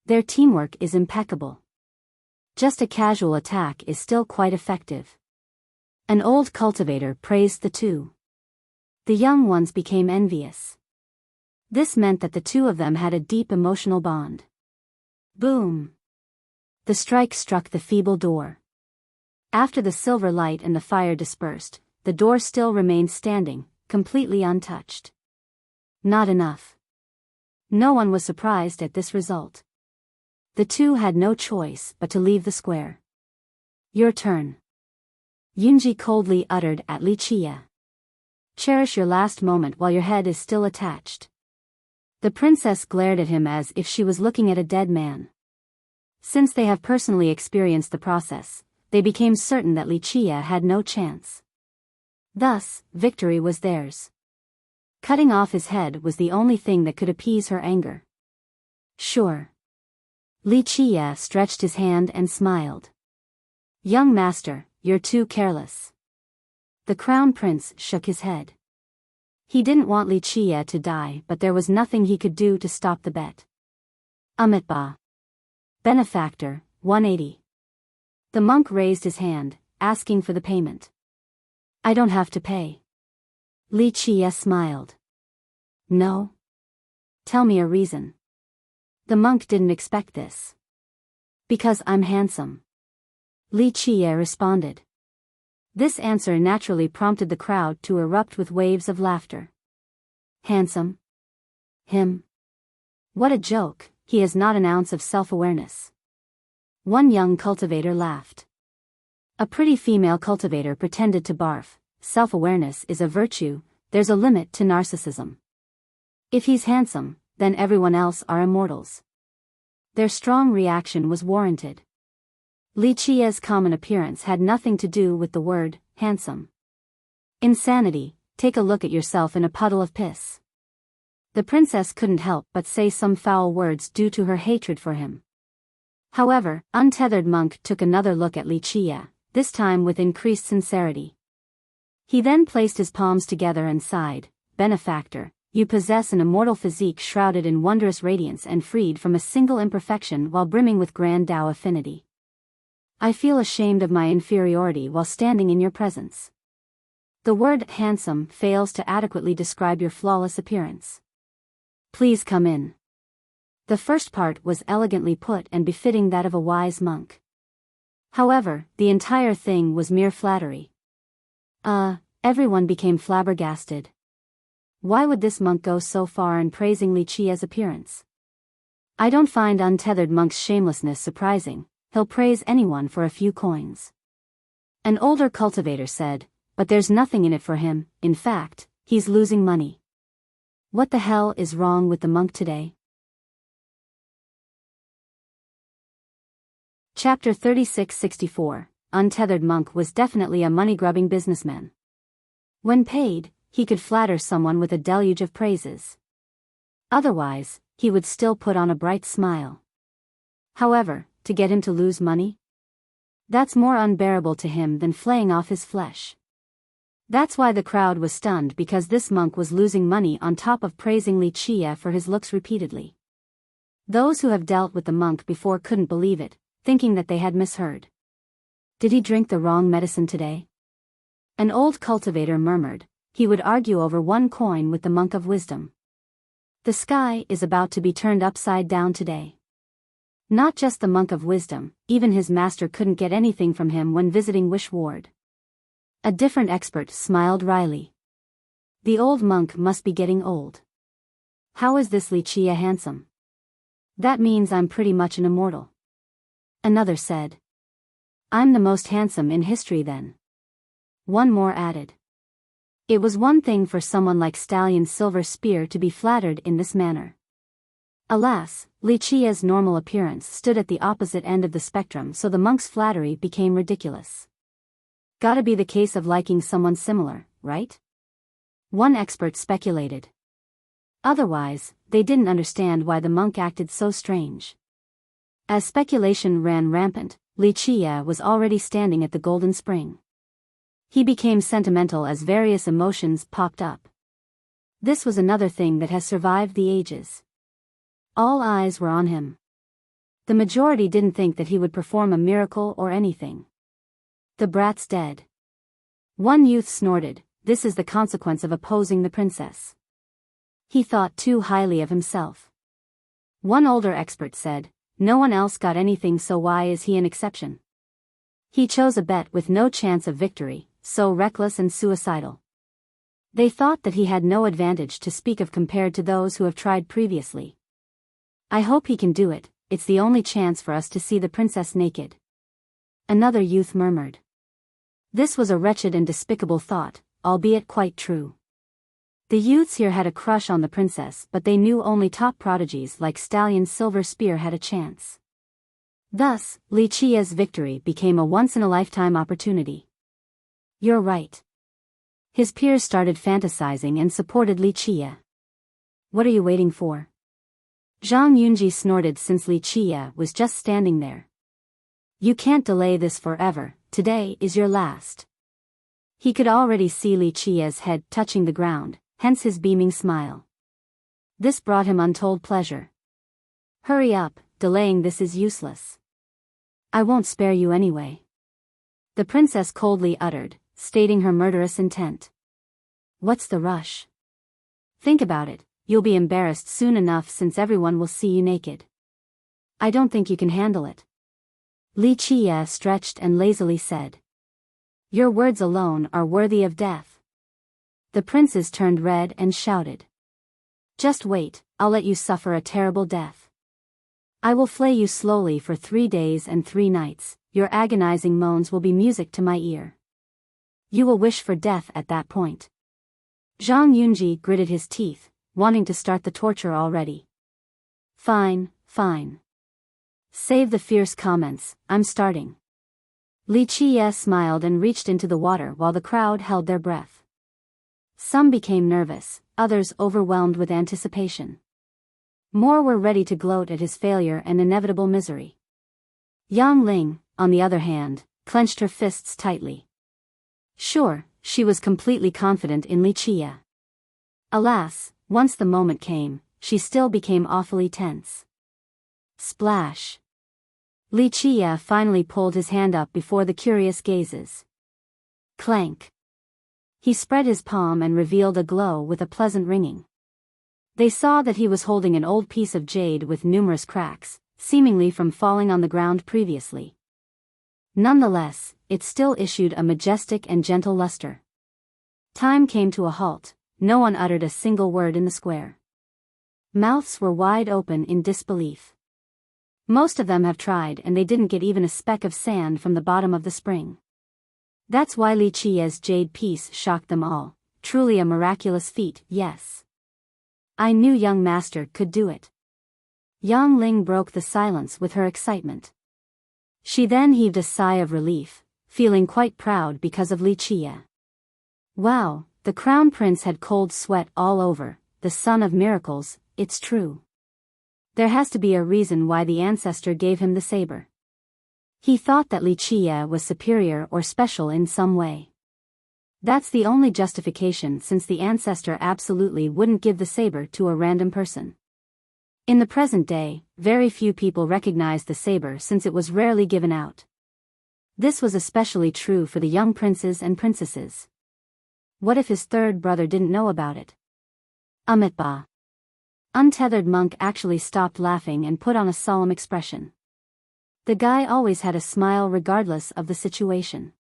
Their teamwork is impeccable. Just a casual attack is still quite effective. An old cultivator praised the two. The young ones became envious. This meant that the two of them had a deep emotional bond. Boom! The strike struck the feeble door. After the silver light and the fire dispersed, the door still remained standing, completely untouched. Not enough. No one was surprised at this result. The two had no choice but to leave the square. Your turn. Yunji coldly uttered at Li Qia. Cherish your last moment while your head is still attached. The princess glared at him as if she was looking at a dead man. Since they have personally experienced the process, they became certain that Li Qia had no chance. Thus, victory was theirs. Cutting off his head was the only thing that could appease her anger. Sure. Li Qia stretched his hand and smiled. Young master, you're too careless. The crown prince shook his head. He didn't want Li Qia to die but there was nothing he could do to stop the bet. Amitabha. Benefactor, 180. The monk raised his hand, asking for the payment. I don't have to pay. Li Qia smiled. No? Tell me a reason. The monk didn't expect this. Because I'm handsome. Li Qia responded. This answer naturally prompted the crowd to erupt with waves of laughter. Handsome? Him? What a joke, he has not an ounce of self-awareness. One young cultivator laughed. A pretty female cultivator pretended to barf. Self-awareness is a virtue, there's a limit to narcissism. If he's handsome, then everyone else are immortals. Their strong reaction was warranted. Li Qia's common appearance had nothing to do with the word, handsome. Insanity, take a look at yourself in a puddle of piss. The princess couldn't help but say some foul words due to her hatred for him. However, untethered monk took another look at Li Qia, this time with increased sincerity. He then placed his palms together and sighed, "Benefactor, you possess an immortal physique shrouded in wondrous radiance and freed from a single imperfection while brimming with grand Tao affinity. I feel ashamed of my inferiority while standing in your presence. The word handsome fails to adequately describe your flawless appearance. Please come in." The first part was elegantly put and befitting that of a wise monk. However, the entire thing was mere flattery. Everyone became flabbergasted. Why would this monk go so far in praising Li Qia's appearance? I don't find untethered monk's shamelessness surprising, he'll praise anyone for a few coins. An older cultivator said, but there's nothing in it for him, in fact, he's losing money. What the hell is wrong with the monk today? Chapter 3664, Untethered Monk was definitely a money-grubbing businessman. When paid, he could flatter someone with a deluge of praises. Otherwise, he would still put on a bright smile. However, to get him to lose money? That's more unbearable to him than flaying off his flesh. That's why the crowd was stunned, because this monk was losing money on top of praising Li Qia for his looks repeatedly. Those who have dealt with the monk before couldn't believe it, thinking that they had misheard. Did he drink the wrong medicine today? An old cultivator murmured, he would argue over one coin with the monk of wisdom. The sky is about to be turned upside down today. Not just the monk of wisdom, even his master couldn't get anything from him when visiting Wish Ward. A different expert smiled wryly. The old monk must be getting old. How is this Li Qia handsome? That means I'm pretty much an immortal. Another said. I'm the most handsome in history then. One more added. It was one thing for someone like Stallion Silver Spear to be flattered in this manner. Alas, Li Qia's normal appearance stood at the opposite end of the spectrum, so the monk's flattery became ridiculous. Gotta be the case of liking someone similar, right? One expert speculated. Otherwise, they didn't understand why the monk acted so strange. As speculation ran rampant, Li Qia was already standing at the golden spring. He became sentimental as various emotions popped up. This was another thing that has survived the ages. All eyes were on him. The majority didn't think that he would perform a miracle or anything. The brat's dead. One youth snorted, this is the consequence of opposing the princess. He thought too highly of himself. One older expert said, no one else got anything, so why is he an exception? He chose a bet with no chance of victory, so reckless and suicidal. They thought that he had no advantage to speak of compared to those who have tried previously. I hope he can do it, it's the only chance for us to see the princess naked. Another youth murmured. This was a wretched and despicable thought, albeit quite true. The youths here had a crush on the princess, but they knew only top prodigies like Stallion Silver Spear had a chance. Thus, Li Qia's victory became a once-in-a-lifetime opportunity. You're right. His peers started fantasizing and supported Li Qia. What are you waiting for? Zhang Yunji snorted since Li Qia was just standing there. You can't delay this forever, today is your last. He could already see Li Qia's head touching the ground, hence his beaming smile. This brought him untold pleasure. Hurry up, delaying this is useless. I won't spare you anyway. The princess coldly uttered, stating her murderous intent. What's the rush? Think about it, you'll be embarrassed soon enough since everyone will see you naked. I don't think you can handle it. Li Qia stretched and lazily said. Your words alone are worthy of death. The princes turned red and shouted. Just wait, I'll let you suffer a terrible death. I will flay you slowly for 3 days and 3 nights, your agonizing moans will be music to my ear. You will wish for death at that point. Zhang Yunji gritted his teeth, wanting to start the torture already. Fine, fine. Save the fierce comments, I'm starting. Li Qiye smiled and reached into the water while the crowd held their breath. Some became nervous, others overwhelmed with anticipation. More were ready to gloat at his failure and inevitable misery. Yang Ling, on the other hand, clenched her fists tightly. Sure, she was completely confident in Li Qiye. Alas, once the moment came, she still became awfully tense. Splash. Li Qiye finally pulled his hand up before the curious gazes. Clank. He spread his palm and revealed a glow with a pleasant ringing. They saw that he was holding an old piece of jade with numerous cracks, seemingly from falling on the ground previously. Nonetheless, it still issued a majestic and gentle luster. Time came to a halt, no one uttered a single word in the square. Mouths were wide open in disbelief. Most of them have tried and they didn't get even a speck of sand from the bottom of the spring. That's why Li Qiye's jade piece shocked them all, truly a miraculous feat, yes. I knew young master could do it. Yang Ling broke the silence with her excitement. She then heaved a sigh of relief, feeling quite proud because of Li Qiye. Wow, the crown prince had cold sweat all over, the son of miracles, it's true. There has to be a reason why the ancestor gave him the saber. He thought that Li Qiye was superior or special in some way. That's the only justification since the ancestor absolutely wouldn't give the saber to a random person. In the present day, very few people recognize the saber since it was rarely given out. This was especially true for the young princes and princesses. What if his third brother didn't know about it? Amitabha. Untethered monk actually stopped laughing and put on a solemn expression. The guy always had a smile regardless of the situation.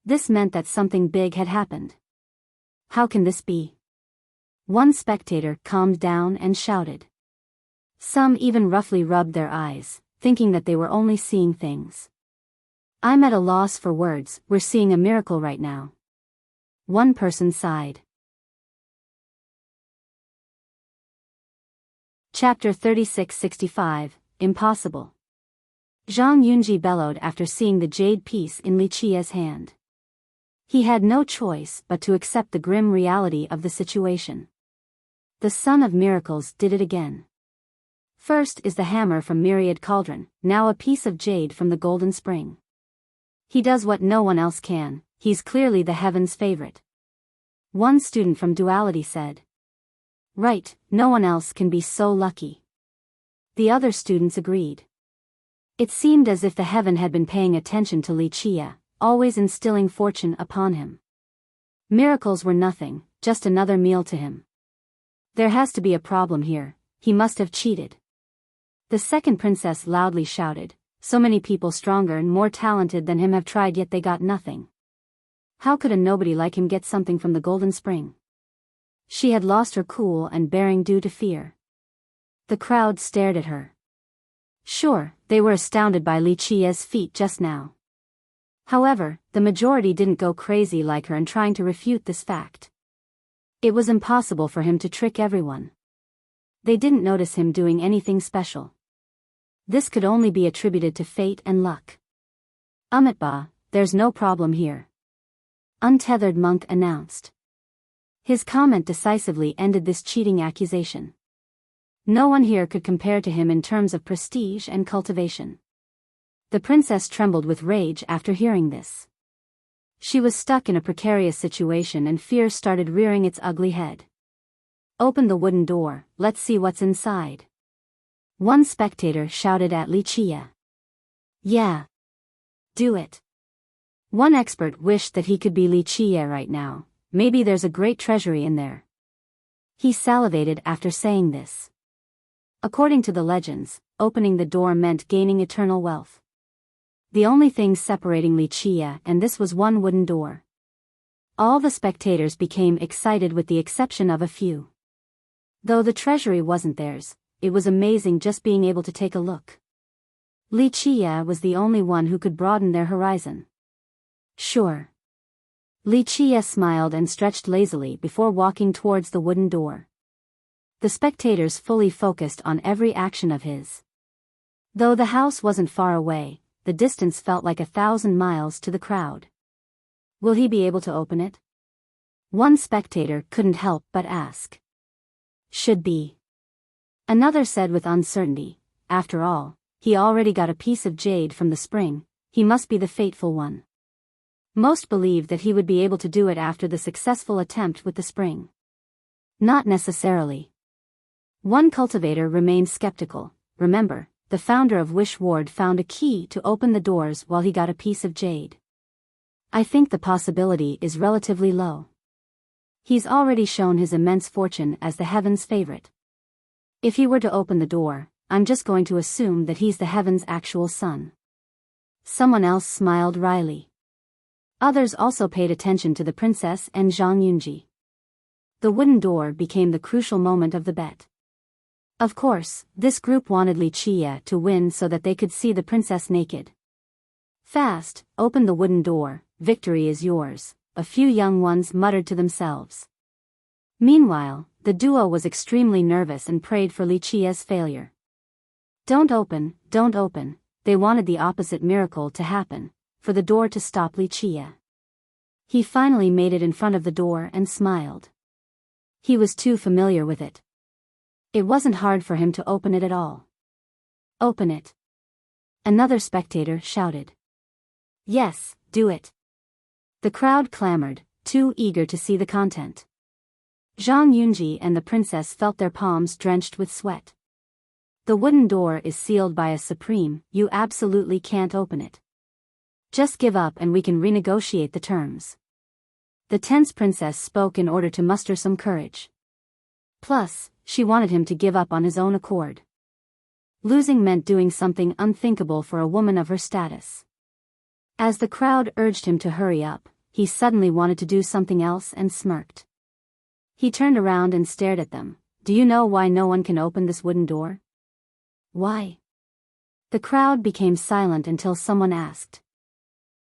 This meant that something big had happened. How can this be? One spectator calmed down and shouted. Some even roughly rubbed their eyes, thinking that they were only seeing things. I'm at a loss for words, we're seeing a miracle right now. One person sighed. Chapter 3665, Impossible. Zhang Yunji bellowed after seeing the jade piece in Li Qiye's hand. He had no choice but to accept the grim reality of the situation. The son of miracles did it again. First is the hammer from Myriad Cauldron, now a piece of jade from the Golden Spring. He does what no one else can, he's clearly the heaven's favorite. One student from Duality said. Right, no one else can be so lucky. The other students agreed. It seemed as if the heaven had been paying attention to Li Qiye, always instilling fortune upon him. Miracles were nothing, just another meal to him. There has to be a problem here, he must have cheated. The second princess loudly shouted, so many people stronger and more talented than him have tried yet they got nothing. How could a nobody like him get something from the Golden Spring? She had lost her cool and bearing due to fear. The crowd stared at her. Sure, they were astounded by Li Qiye's feat just now. However, the majority didn't go crazy like her in trying to refute this fact. It was impossible for him to trick everyone. They didn't notice him doing anything special. This could only be attributed to fate and luck. Amitabha, there's no problem here. Untethered monk announced. His comment decisively ended this cheating accusation. No one here could compare to him in terms of prestige and cultivation. The princess trembled with rage after hearing this. She was stuck in a precarious situation and fear started rearing its ugly head. Open the wooden door, let's see what's inside. One spectator shouted at Li Qiye. Yeah. Do it. One expert wished that he could be Li Qiye right now. Maybe there's a great treasury in there. He salivated after saying this. According to the legends, opening the door meant gaining eternal wealth. The only thing separating Li Qiye and this was one wooden door. All the spectators became excited with the exception of a few. Though the treasury wasn't theirs, it was amazing just being able to take a look. Li Qie was the only one who could broaden their horizon. Sure. Li Qie smiled and stretched lazily before walking towards the wooden door. The spectators fully focused on every action of his. Though the house wasn't far away, the distance felt like 1,000 miles to the crowd. Will he be able to open it? One spectator couldn't help but ask. Should be. Another said with uncertainty, after all, he already got a piece of jade from the spring, he must be the fateful one. Most believed that he would be able to do it after the successful attempt with the spring. Not necessarily. One cultivator remained skeptical. Remember, the founder of Wish Ward found a key to open the doors while he got a piece of jade. I think the possibility is relatively low. He's already shown his immense fortune as the Heaven's favorite. If he were to open the door, I'm just going to assume that he's the Heaven's actual son. Someone else smiled wryly. Others also paid attention to the princess and Zhang Yunji. The wooden door became the crucial moment of the bet. Of course, this group wanted Li Qie to win so that they could see the princess naked. Fast, open the wooden door, victory is yours, a few young ones muttered to themselves. Meanwhile, the duo was extremely nervous and prayed for Li Qie's failure. Don't open, they wanted the opposite miracle to happen, for the door to stop Li Qie. He finally made it in front of the door and smiled. He was too familiar with it. It wasn't hard for him to open it at all. Open it. Another spectator shouted. Yes, do it. The crowd clamored, too eager to see the content. Zhang Yunji and the princess felt their palms drenched with sweat. The wooden door is sealed by a supreme, you absolutely can't open it. Just give up and we can renegotiate the terms. The tense princess spoke in order to muster some courage. Plus, she wanted him to give up on his own accord. Losing meant doing something unthinkable for a woman of her status. As the crowd urged him to hurry up, he suddenly wanted to do something else and smirked. He turned around and stared at them. Do you know why no one can open this wooden door? Why? The crowd became silent until someone asked.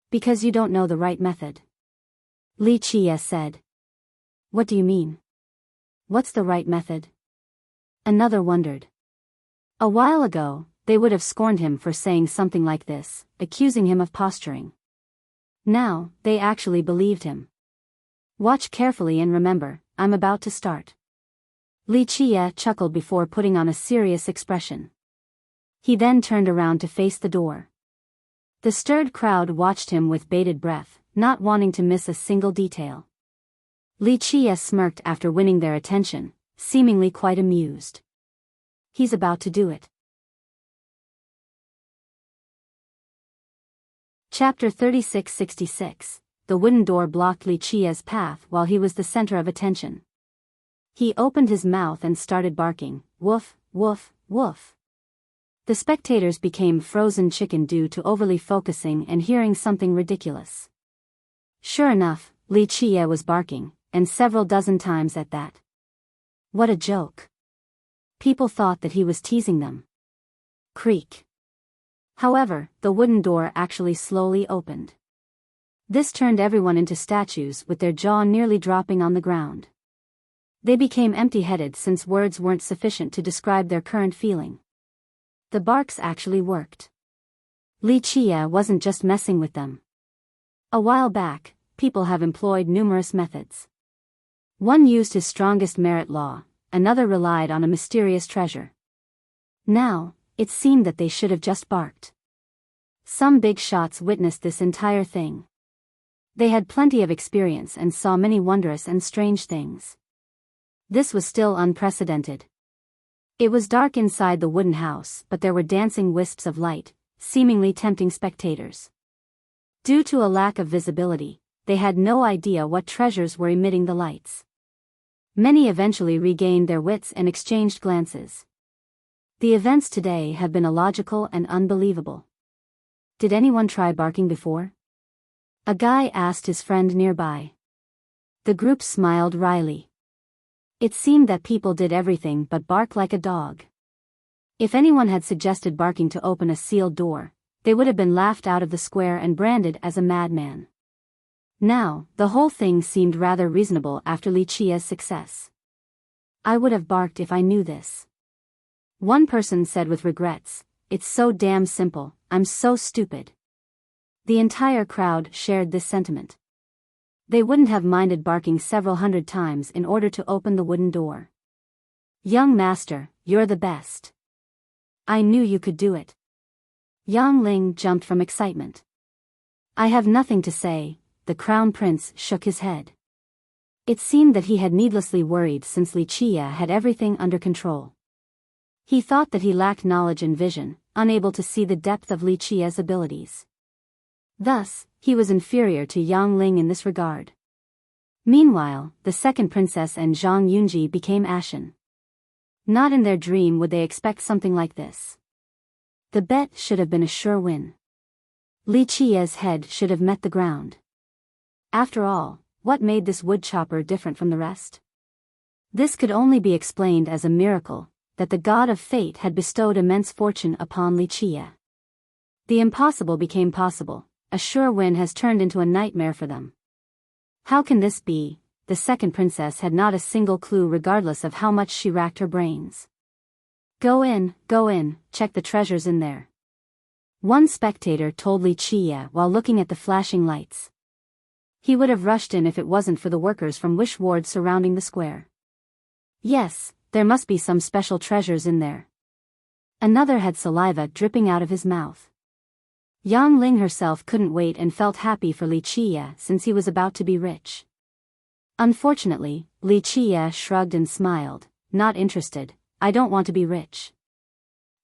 Because you don't know the right method. Li Qie said. What do you mean? What's the right method? Another wondered. A while ago, they would have scorned him for saying something like this, accusing him of posturing. Now, they actually believed him. Watch carefully and remember, I'm about to start. Li Qie chuckled before putting on a serious expression. He then turned around to face the door. The stirred crowd watched him with bated breath, not wanting to miss a single detail. Li Qie smirked after winning their attention, seemingly quite amused. He's about to do it. Chapter 3666. The wooden door blocked Li Qie's path while he was the center of attention. He opened his mouth and started barking, woof, woof, woof. The spectators became frozen chicken due to overly focusing and hearing something ridiculous. Sure enough, Li Qie was barking, and several dozen times at that. What a joke. People thought that he was teasing them. Creak. However, the wooden door actually slowly opened. This turned everyone into statues with their jaw nearly dropping on the ground. They became empty-headed since words weren't sufficient to describe their current feeling. The barks actually worked. Li Qie wasn't just messing with them. A while back, people have employed numerous methods. One used his strongest merit law, another relied on a mysterious treasure. Now, it seemed that they should have just barked. Some big shots witnessed this entire thing. They had plenty of experience and saw many wondrous and strange things. This was still unprecedented. It was dark inside the wooden house, but there were dancing wisps of light, seemingly tempting spectators. Due to a lack of visibility, they had no idea what treasures were emitting the lights. Many eventually regained their wits and exchanged glances. The events today have been illogical and unbelievable. Did anyone try barking before? A guy asked his friend nearby. The group smiled wryly. It seemed that people did everything but bark like a dog. If anyone had suggested barking to open a sealed door, they would have been laughed out of the square and branded as a madman. Now, the whole thing seemed rather reasonable after Wuxia's success. I would have barked if I knew this. One person said with regrets, "It's so damn simple, I'm so stupid." The entire crowd shared this sentiment. They wouldn't have minded barking several hundred times in order to open the wooden door. "Young master, you're the best. I knew you could do it." Yang Ling jumped from excitement. "I have nothing to say," the crown prince shook his head. It seemed that he had needlessly worried since Wuxia had everything under control. He thought that he lacked knowledge and vision, unable to see the depth of Wuxia's abilities. Thus, he was inferior to Yang Ling in this regard. Meanwhile, the second princess and Zhang Yunji became ashen. Not in their dream would they expect something like this. The bet should have been a sure win. Wuxia's head should have met the ground. After all, what made this woodchopper different from the rest? This could only be explained as a miracle, that the god of fate had bestowed immense fortune upon Wuxia. The impossible became possible, a sure win has turned into a nightmare for them. How can this be? The second princess had not a single clue regardless of how much she racked her brains. Go in, check the treasures in there." One spectator told Wuxia while looking at the flashing lights. He would have rushed in if it wasn't for the workers from Wish Ward surrounding the square. Yes, there must be some special treasures in there. Another had saliva dripping out of his mouth. Yang Ling herself couldn't wait and felt happy for Wuxia since he was about to be rich. Unfortunately, Wuxia shrugged and smiled, "Not interested, I don't want to be rich."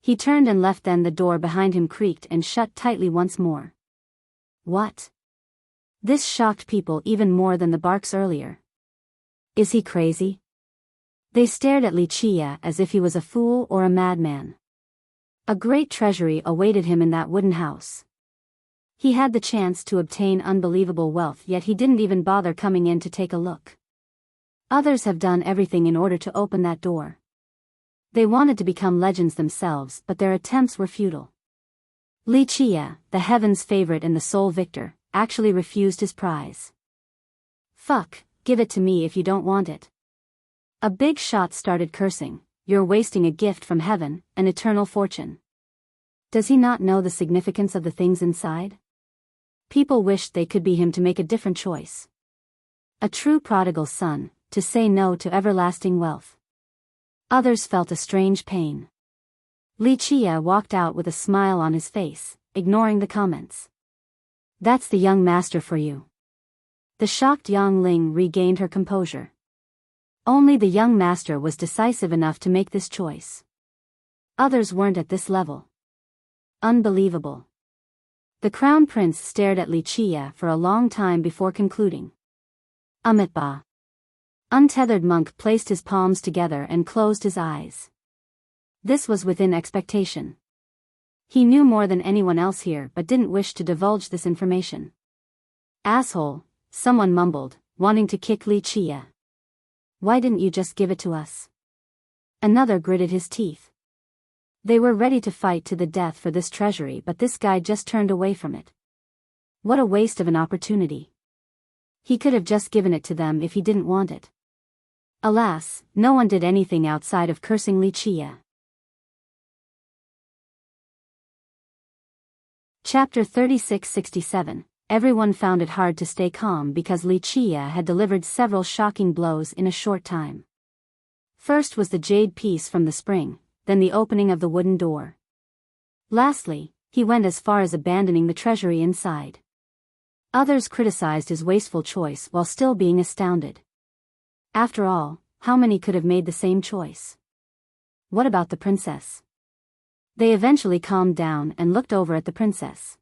He turned and left, then the door behind him creaked and shut tightly once more. What? This shocked people even more than the barks earlier. Is he crazy? They stared at Wuxia as if he was a fool or a madman. A great treasury awaited him in that wooden house. He had the chance to obtain unbelievable wealth, yet he didn't even bother coming in to take a look. Others have done everything in order to open that door. They wanted to become legends themselves, but their attempts were futile. Wuxia, the heaven's favorite and the sole victor, actually refused his prize. "Fuck, give it to me if you don't want it." A big shot started cursing, "You're wasting a gift from heaven, an eternal fortune." Does he not know the significance of the things inside? People wished they could be him to make a different choice. A true prodigal son, to say no to everlasting wealth. Others felt a strange pain. Wuxia walked out with a smile on his face, ignoring the comments. "That's the young master for you." The shocked Yang Ling regained her composure. Only the young master was decisive enough to make this choice. Others weren't at this level. Unbelievable. The crown prince stared at Wuxia for a long time before concluding. Amitabha. Untethered monk placed his palms together and closed his eyes. This was within expectation. He knew more than anyone else here but didn't wish to divulge this information. "Asshole," someone mumbled, wanting to kick Wuxia. "Why didn't you just give it to us?" Another gritted his teeth. They were ready to fight to the death for this treasury, but this guy just turned away from it. What a waste of an opportunity. He could have just given it to them if he didn't want it. Alas, no one did anything outside of cursing Wuxia. Chapter 3667. Everyone found it hard to stay calm because Wuxia had delivered several shocking blows in a short time. First was the jade piece from the spring, then the opening of the wooden door. Lastly, he went as far as abandoning the treasury inside. Others criticized his wasteful choice while still being astounded. After all, how many could have made the same choice? What about the princess? They eventually calmed down and looked over at the princess.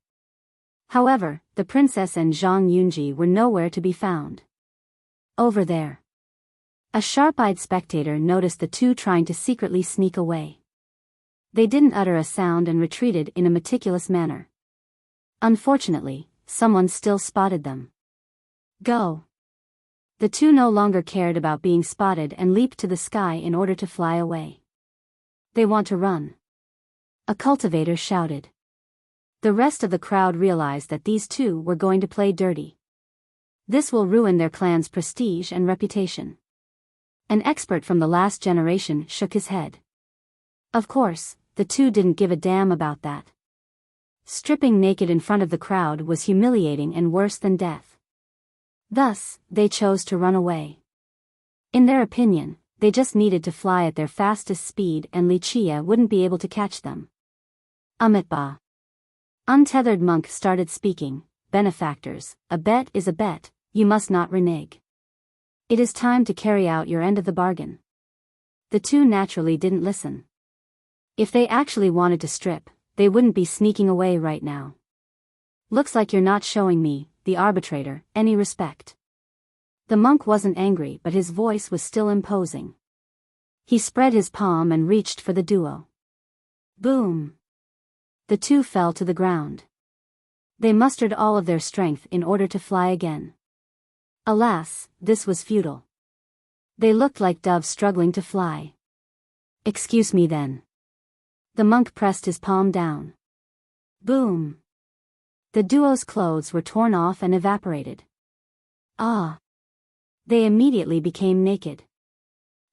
However, the princess and Zhang Yunji were nowhere to be found. Over there. A sharp-eyed spectator noticed the two trying to secretly sneak away. They didn't utter a sound and retreated in a meticulous manner. Unfortunately, someone still spotted them. Go! The two no longer cared about being spotted and leaped to the sky in order to fly away. They want to run. a cultivator shouted. The rest of the crowd realized that these two were going to play dirty. This will ruin their clan's prestige and reputation. An expert from the last generation shook his head. Of course, the two didn't give a damn about that. Stripping naked in front of the crowd was humiliating and worse than death. Thus, they chose to run away. In their opinion, they just needed to fly at their fastest speed and Wuxia wouldn't be able to catch them. Amitabha. Untethered monk started speaking. Benefactors, a bet is a bet, you must not renege. It is time to carry out your end of the bargain. The two naturally didn't listen. If they actually wanted to strip, they wouldn't be sneaking away right now. Looks like you're not showing me, the arbitrator, any respect. The monk wasn't angry, but his voice was still imposing. He spread his palm and reached for the duo. Boom! The two fell to the ground. They mustered all of their strength in order to fly again. Alas, this was futile. They looked like doves struggling to fly. Excuse me then. The monk pressed his palm down. Boom! The duo's clothes were torn off and evaporated. Ah! They immediately became naked.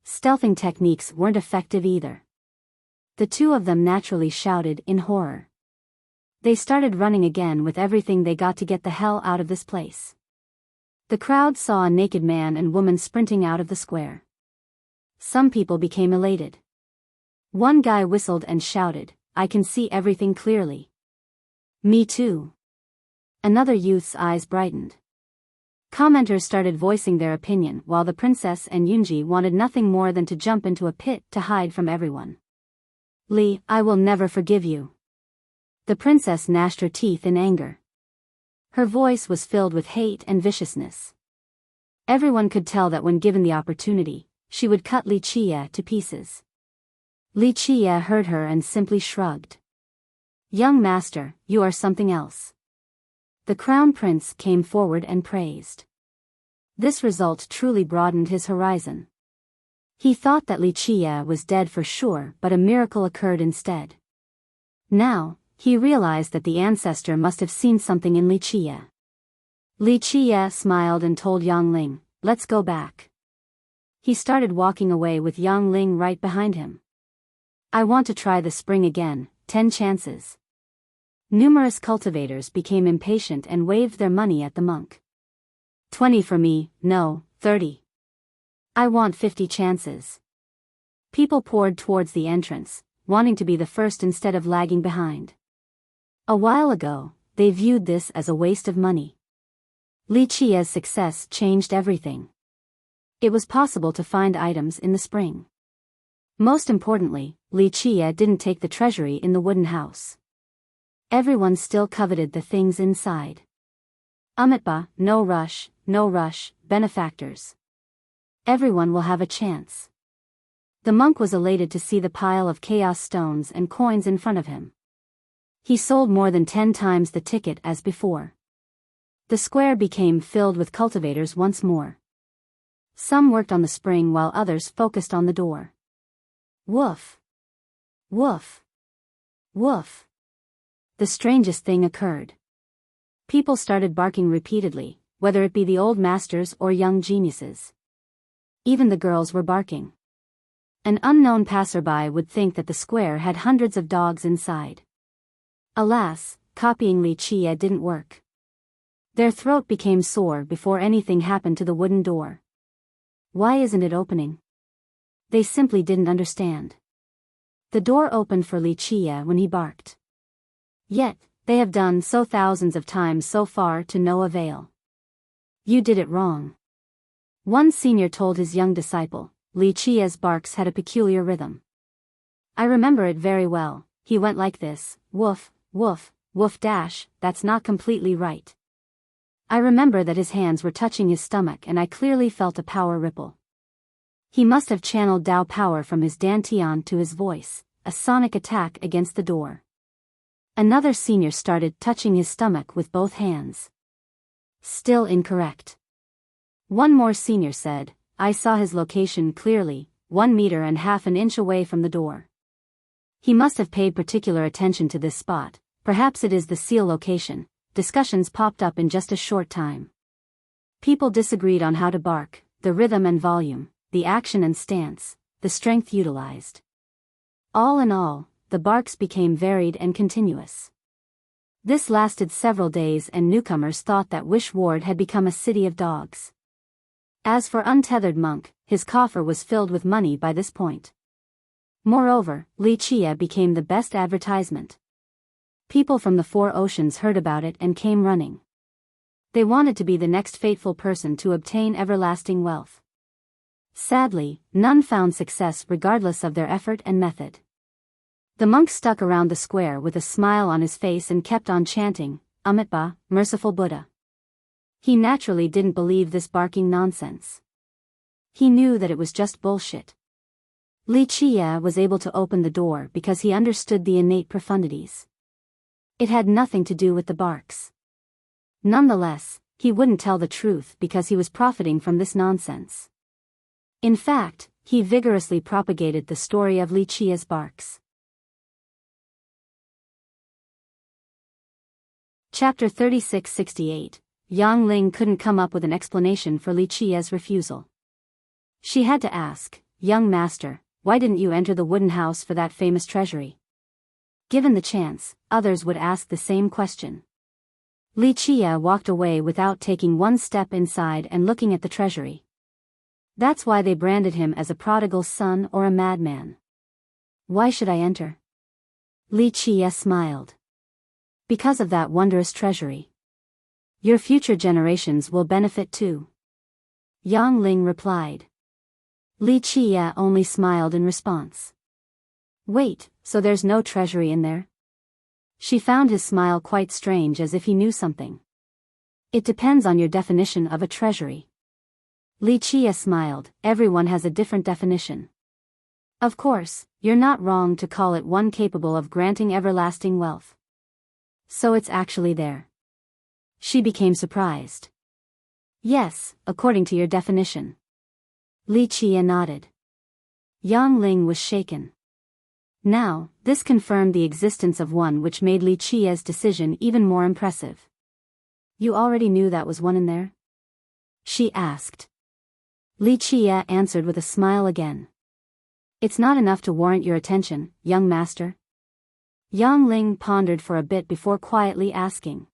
Stealthing techniques weren't effective either. The two of them naturally shouted in horror. They started running again with everything they got to get the hell out of this place. The crowd saw a naked man and woman sprinting out of the square. Some people became elated. One guy whistled and shouted, I can see everything clearly. Me too. Another youth's eyes brightened. Commenters started voicing their opinion while the princess and Yunji wanted nothing more than to jump into a pit to hide from everyone. Li, I will never forgive you. The princess gnashed her teeth in anger. Her voice was filled with hate and viciousness. Everyone could tell that when given the opportunity, she would cut Wuxia to pieces. Wuxia heard her and simply shrugged. Young master, you are something else. The crown prince came forward and praised. This result truly broadened his horizon. He thought that Wuxia was dead for sure, but a miracle occurred instead. Now, he realized that the ancestor must have seen something in Wuxia. Wuxia smiled and told Yangling, let's go back. He started walking away with Yangling right behind him. I want to try the spring again, 10 chances. Numerous cultivators became impatient and waved their money at the monk. 20 for me, no, 30. I want 50 chances. People poured towards the entrance, wanting to be the first instead of lagging behind. A while ago, they viewed this as a waste of money. Wuxia's success changed everything. It was possible to find items in the spring. Most importantly, Wuxia didn't take the treasury in the wooden house. Everyone still coveted the things inside. Amitabha, no rush, benefactors. Everyone will have a chance. The monk was elated to see the pile of chaos stones and coins in front of him. He sold more than 10 times the ticket as before. The square became filled with cultivators once more. Some worked on the spring while others focused on the door. Woof! Woof! Woof! The strangest thing occurred. People started barking repeatedly, whether it be the old masters or young geniuses. Even the girls were barking. An unknown passerby would think that the square had hundreds of dogs inside. Alas, copying Wuxia didn't work. Their throat became sore before anything happened to the wooden door. Why isn't it opening? They simply didn't understand. The door opened for Wuxia when he barked. Yet, they have done so thousands of times so far to no avail. You did it wrong. One senior told his young disciple, Wuxia's barks had a peculiar rhythm. I remember it very well, he went like this, woof, woof, woof dash, that's not completely right. I remember that his hands were touching his stomach and I clearly felt a power ripple. He must have channeled Dao power from his dantian to his voice, a sonic attack against the door. Another senior started touching his stomach with both hands. Still incorrect. One more senior said, I saw his location clearly, 1.5 meters away from the door. He must have paid particular attention to this spot, perhaps it is the seal location. Discussions popped up in just a short time. People disagreed on how to bark, the rhythm and volume, the action and stance, the strength utilized. All in all, the barks became varied and continuous. This lasted several days and newcomers thought that Wish Ward had become a city of dogs. As for untethered monk, his coffer was filled with money by this point. Moreover, Wuxia became the best advertisement. People from the four oceans heard about it and came running. They wanted to be the next fateful person to obtain everlasting wealth. Sadly, none found success regardless of their effort and method. The monk stuck around the square with a smile on his face and kept on chanting, Amitabha, merciful Buddha. He naturally didn't believe this barking nonsense. He knew that it was just bullshit. Wuxia was able to open the door because he understood the innate profundities. It had nothing to do with the barks. Nonetheless, he wouldn't tell the truth because he was profiting from this nonsense. In fact, he vigorously propagated the story of Wuxia's barks. Chapter 36-68. Yang Ling couldn't come up with an explanation for Wuxia's refusal. She had to ask, young master, why didn't you enter the wooden house for that famous treasury? Given the chance, others would ask the same question. Wuxia walked away without taking one step inside and looking at the treasury. That's why they branded him as a prodigal son or a madman. Why should I enter? Wuxia smiled. Because of that wondrous treasury. Your future generations will benefit too. Yang Ling replied. Wuxia only smiled in response. Wait, so there's no treasury in there? She found his smile quite strange, as if he knew something. It depends on your definition of a treasury. Wuxia smiled. Everyone has a different definition. Of course, you're not wrong to call it one capable of granting everlasting wealth. So it's actually there. She became surprised. Yes, according to your definition. Wuxia nodded. Yang Ling was shaken. Now, this confirmed the existence of one, which made Wuxia's decision even more impressive. You already knew that was one in there? She asked. Wuxia answered with a smile again. It's not enough to warrant your attention, young master. Yang Ling pondered for a bit before quietly asking.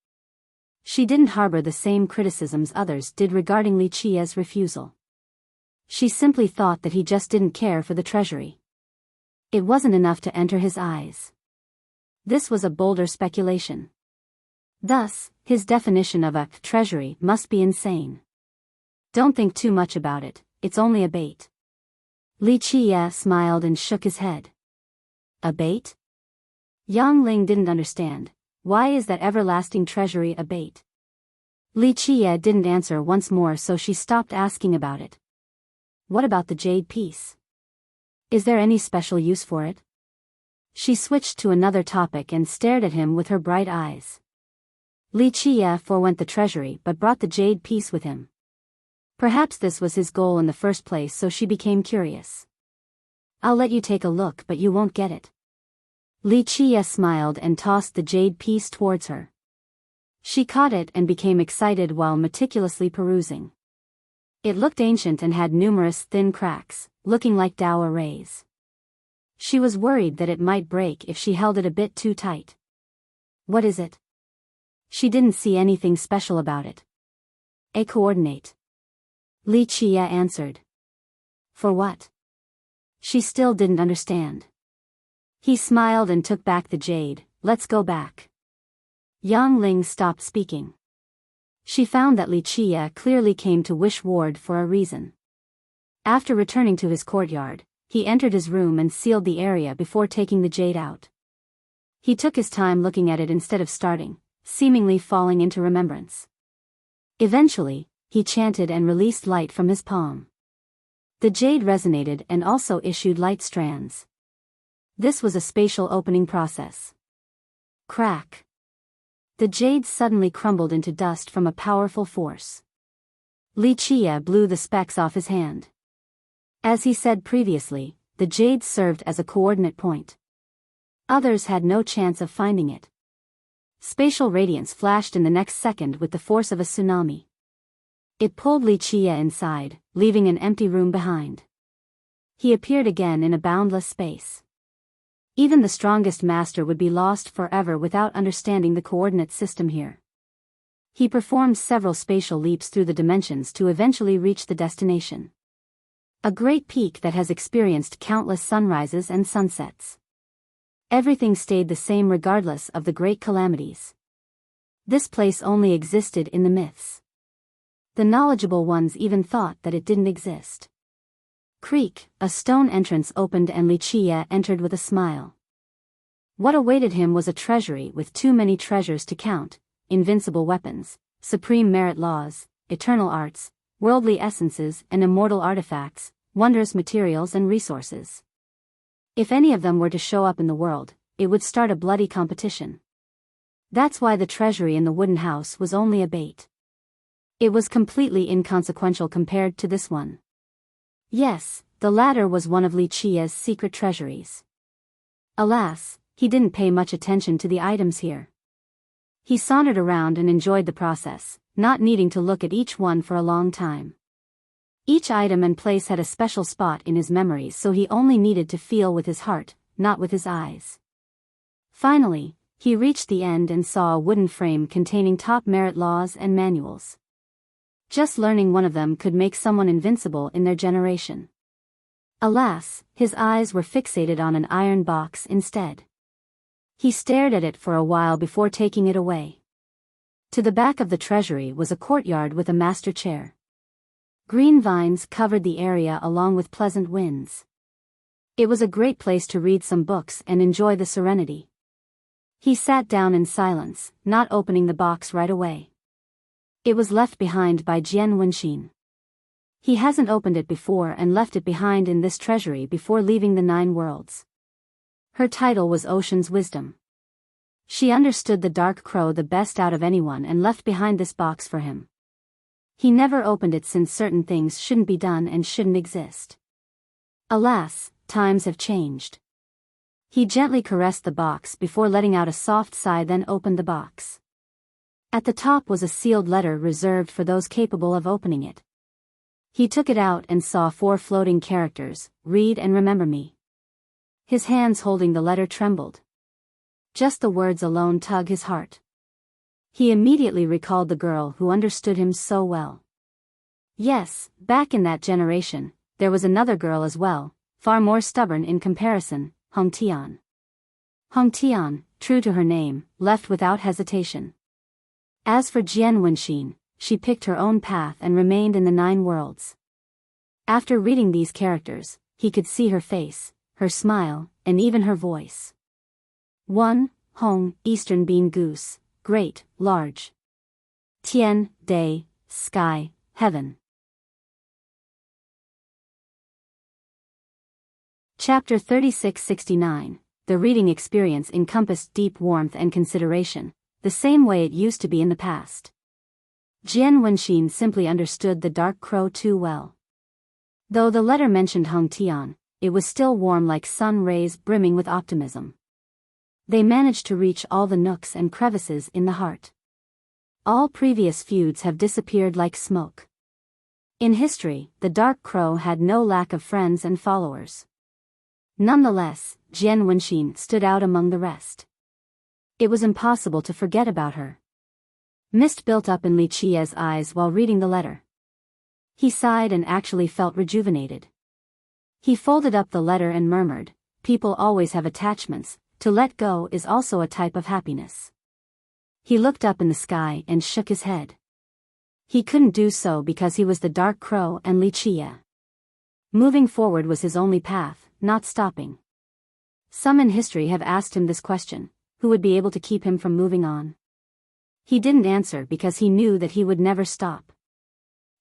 She didn't harbor the same criticisms others did regarding Wuxia's refusal. She simply thought that he just didn't care for the treasury. It wasn't enough to enter his eyes. This was a bolder speculation. Thus, his definition of a treasury must be insane. Don't think too much about it, it's only a bait. Wuxia smiled and shook his head. A bait? Yang Ling didn't understand. Why is that everlasting treasury a bait? Wuxia didn't answer once more, so she stopped asking about it. What about the jade piece? Is there any special use for it? She switched to another topic and stared at him with her bright eyes. Wuxia forewent the treasury but brought the jade piece with him. Perhaps this was his goal in the first place, so she became curious. I'll let you take a look, but you won't get it. Wuxia smiled and tossed the jade piece towards her. She caught it and became excited while meticulously perusing. It looked ancient and had numerous thin cracks, looking like Dao arrays. She was worried that it might break if she held it a bit too tight. What is it? She didn't see anything special about it. A coordinate. Wuxia answered. For what? She still didn't understand. He smiled and took back the jade. Let's go back. Yang Ling stopped speaking. She found that Wuxia clearly came to Wish Ward for a reason. After returning to his courtyard, he entered his room and sealed the area before taking the jade out. He took his time looking at it instead of starting, seemingly falling into remembrance. Eventually, he chanted and released light from his palm. The jade resonated and also issued light strands. This was a spatial opening process. Crack. The jade suddenly crumbled into dust from a powerful force. Wuxia blew the specks off his hand. As he said previously, the jade served as a coordinate point. Others had no chance of finding it. Spatial radiance flashed in the next second with the force of a tsunami. It pulled Li Qie inside, leaving an empty room behind. He appeared again in a boundless space. Even the strongest master would be lost forever without understanding the coordinate system here. He performed several spatial leaps through the dimensions to eventually reach the destination. A great peak that has experienced countless sunrises and sunsets. Everything stayed the same regardless of the great calamities. This place only existed in the myths. The knowledgeable ones even thought that it didn't exist. Creak, a stone entrance opened and Li Qie entered with a smile. What awaited him was a treasury with too many treasures to count, invincible weapons, supreme merit laws, eternal arts, worldly essences and immortal artifacts, wondrous materials and resources. If any of them were to show up in the world, it would start a bloody competition. That's why the treasury in the wooden house was only a bait. It was completely inconsequential compared to this one. Yes, the latter was one of Li Qie's secret treasuries. Alas, he didn't pay much attention to the items here. He sauntered around and enjoyed the process, not needing to look at each one for a long time. Each item and place had a special spot in his memories, so he only needed to feel with his heart, not with his eyes. Finally, he reached the end and saw a wooden frame containing top merit laws and manuals. Just learning one of them could make someone invincible in their generation. Alas, his eyes were fixated on an iron box instead. He stared at it for a while before taking it away. To the back of the treasury was a courtyard with a master chair. Green vines covered the area along with pleasant winds. It was a great place to read some books and enjoy the serenity. He sat down in silence, not opening the box right away. It was left behind by Jian Wenxin. He hasn't opened it before and left it behind in this treasury before leaving the 9 worlds. Her title was Ocean's Wisdom. She understood the Dark Crow the best out of anyone and left behind this box for him. He never opened it since certain things shouldn't be done and shouldn't exist. Alas, times have changed. He gently caressed the box before letting out a soft sigh, then opened the box. At the top was a sealed letter reserved for those capable of opening it. He took it out and saw 4 floating characters, "Read and remember me." His hands holding the letter trembled. Just the words alone tugged his heart. He immediately recalled the girl who understood him so well. Yes, back in that generation, there was another girl as well, far more stubborn in comparison, Hong Tian. Hong Tian, true to her name, left without hesitation. As for Jian Wenxin, she picked her own path and remained in the 9 worlds. After reading these characters, he could see her face, her smile, and even her voice. 1. Hong, Eastern Bean Goose, great, large. Tian, day, sky, heaven. Chapter 3669. The reading experience encompassed deep warmth and consideration, the same way it used to be in the past. Jian Wenxin simply understood the Dark Crow too well. Though the letter mentioned Hong Tian, it was still warm like sun rays, brimming with optimism. They managed to reach all the nooks and crevices in the heart. All previous feuds have disappeared like smoke. In history, the Dark Crow had no lack of friends and followers. Nonetheless, Jian Wenxin stood out among the rest. It was impossible to forget about her. Mist built up in Li Qie's eyes while reading the letter. He sighed and actually felt rejuvenated. He folded up the letter and murmured, "People always have attachments. To let go is also a type of happiness." He looked up in the sky and shook his head. He couldn't do so because he was the Dark Crow and Li Qie. Moving forward was his only path, not stopping. Some in history have asked him this question: who would be able to keep him from moving on? He didn't answer because he knew that he would never stop.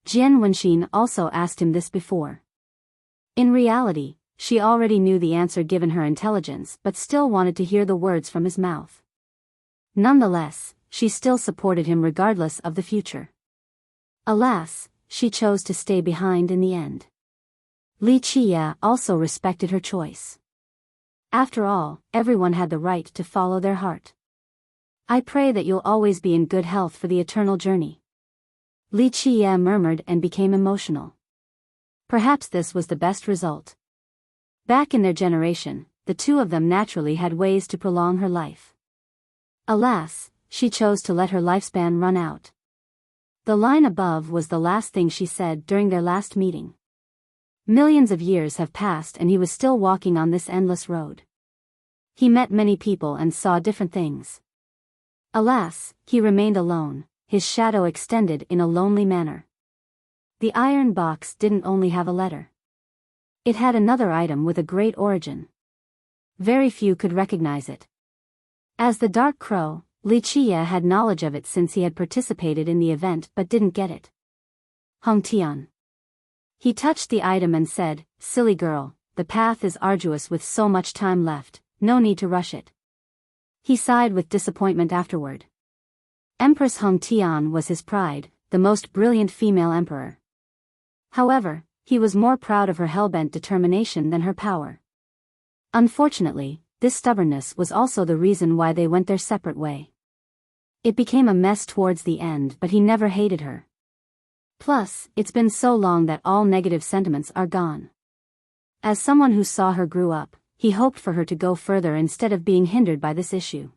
Jian Wenxin also asked him this before. In reality, she already knew the answer given her intelligence, but still wanted to hear the words from his mouth. Nonetheless, she still supported him regardless of the future. Alas, she chose to stay behind in the end. Li Qie also respected her choice. After all, everyone had the right to follow their heart. I pray that you'll always be in good health for the eternal journey. Li Qie murmured and became emotional. Perhaps this was the best result. Back in their generation, the two of them naturally had ways to prolong her life. Alas, she chose to let her lifespan run out. The line above was the last thing she said during their last meeting. Millions of years have passed and he was still walking on this endless road. He met many people and saw different things. Alas, he remained alone, his shadow extended in a lonely manner. The iron box didn't only have a letter. It had another item with a great origin. Very few could recognize it. As the Dark Crow, Li Qie had knowledge of it since he had participated in the event but didn't get it. Hong Tian. He touched the item and said, "Silly girl, the path is arduous with so much time left, no need to rush it." He sighed with disappointment afterward. Empress Hong Tian was his pride, the most brilliant female emperor. However, he was more proud of her hellbent determination than her power. Unfortunately, this stubbornness was also the reason why they went their separate way. It became a mess towards the end, but he never hated her. Plus, it's been so long that all negative sentiments are gone. As someone who saw her grew up, he hoped for her to go further instead of being hindered by this issue.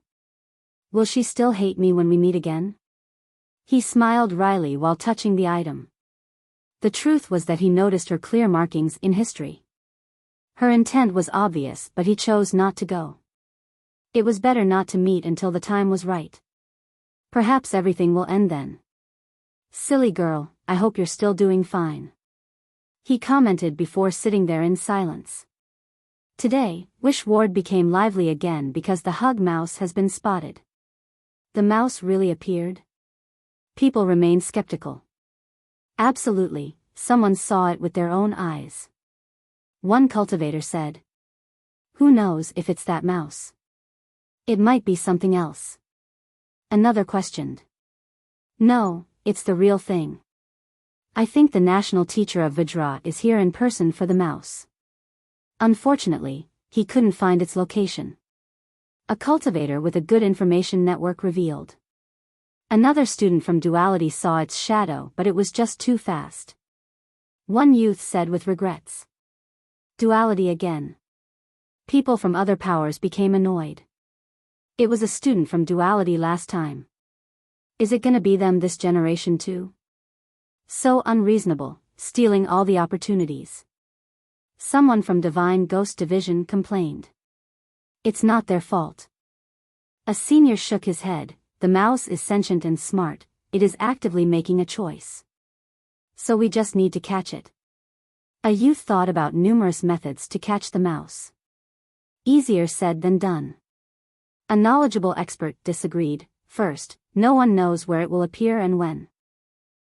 Will she still hate me when we meet again? He smiled wryly while touching the item. The truth was that he noticed her clear markings in history. Her intent was obvious, but he chose not to go. It was better not to meet until the time was right. Perhaps everything will end then. Silly girl, I hope you're still doing fine. He commented before sitting there in silence. Today, Wish Ward became lively again because the hug mouse has been spotted. The mouse really appeared? People remained skeptical. Absolutely, someone saw it with their own eyes. One cultivator said. Who knows if it's that mouse? It might be something else. Another questioned. No, it's the real thing. I think the national teacher of Vajra is here in person for the mouse. Unfortunately, he couldn't find its location. A cultivator with a good information network revealed. Another student from Duality saw its shadow, but it was just too fast. One youth said with regrets. Duality again. People from other powers became annoyed. It was a student from Duality last time. Is it gonna be them this generation too? So unreasonable, stealing all the opportunities. Someone from Divine Ghost Division complained. It's not their fault. A senior shook his head. The mouse is sentient and smart, it is actively making a choice. So we just need to catch it. A youth thought about numerous methods to catch the mouse. Easier said than done. A knowledgeable expert disagreed. First, no one knows where it will appear and when.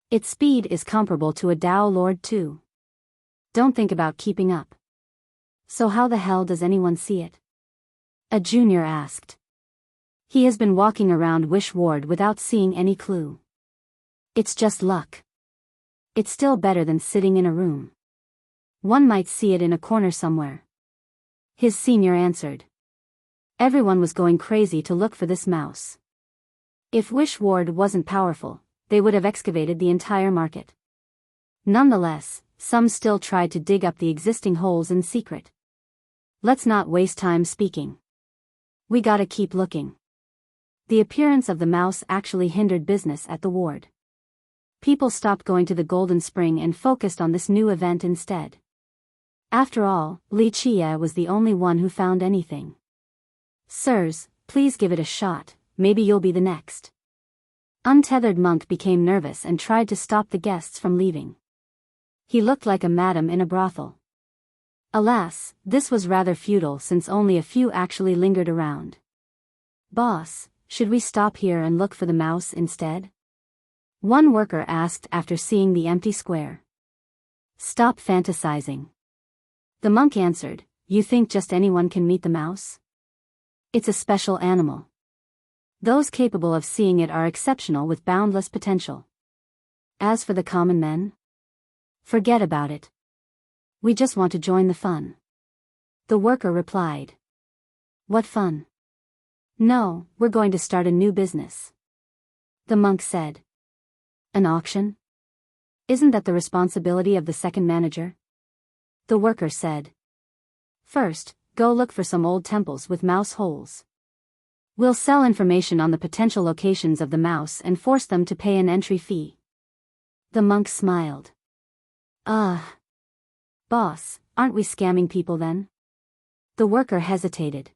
Its speed is comparable to a Dao Lord too. Don't think about keeping up. So how the hell does anyone see it? A junior asked. He has been walking around Wish Ward without seeing any clue. It's just luck. It's still better than sitting in a room. One might see it in a corner somewhere. His senior answered. Everyone was going crazy to look for this mouse. If Wish Ward wasn't powerful, they would have excavated the entire market. Nonetheless, some still tried to dig up the existing holes in secret. Let's not waste time speaking. We gotta keep looking. The appearance of the mouse actually hindered business at the ward. People stopped going to the Golden Spring and focused on this new event instead. After all, Li Qie was the only one who found anything. Sirs, please give it a shot, maybe you'll be the next. Untethered Monk became nervous and tried to stop the guests from leaving. He looked like a madam in a brothel. Alas, this was rather futile since only a few actually lingered around. Boss, should we stop here and look for the mouse instead? One worker asked after seeing the empty square. Stop fantasizing. The monk answered, you think just anyone can meet the mouse? It's a special animal. Those capable of seeing it are exceptional with boundless potential. As for the common men? Forget about it. We just want to join the fun. The worker replied. What fun. No, we're going to start a new business. The monk said. An auction? Isn't that the responsibility of the second manager? The worker said. First, go look for some old temples with mouse holes. We'll sell information on the potential locations of the mouse and force them to pay an entry fee. The monk smiled. Boss, aren't we scamming people then? The worker hesitated.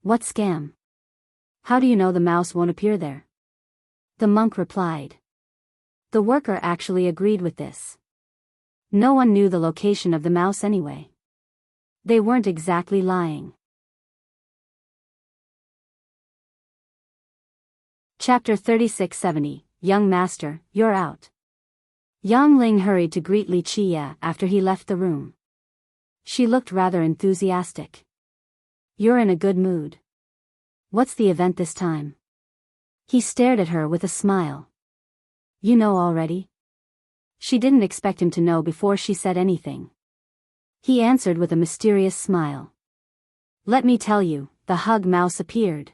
What scam? How do you know the mouse won't appear there? The monk replied. The worker actually agreed with this. No one knew the location of the mouse anyway. They weren't exactly lying. Chapter 3670, Young Master, you're out. Yang Ling hurried to greet Li Qie after he left the room. She looked rather enthusiastic. You're in a good mood. What's the event this time? He stared at her with a smile. You know already? She didn't expect him to know before she said anything. He answered with a mysterious smile. Let me tell you, the hug mouse appeared.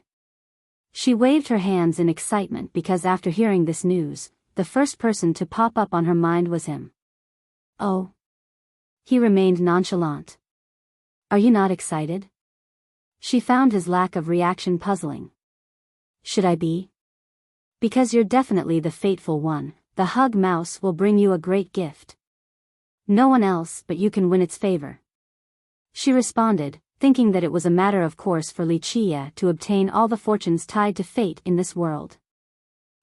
She waved her hands in excitement because after hearing this news, the first person to pop up on her mind was him. Oh. He remained nonchalant. Are you not excited? She found his lack of reaction puzzling. Should I be? Because you're definitely the fateful one, the hug mouse will bring you a great gift. No one else but you can win its favor. She responded, thinking that it was a matter of course for Li Qie to obtain all the fortunes tied to fate in this world.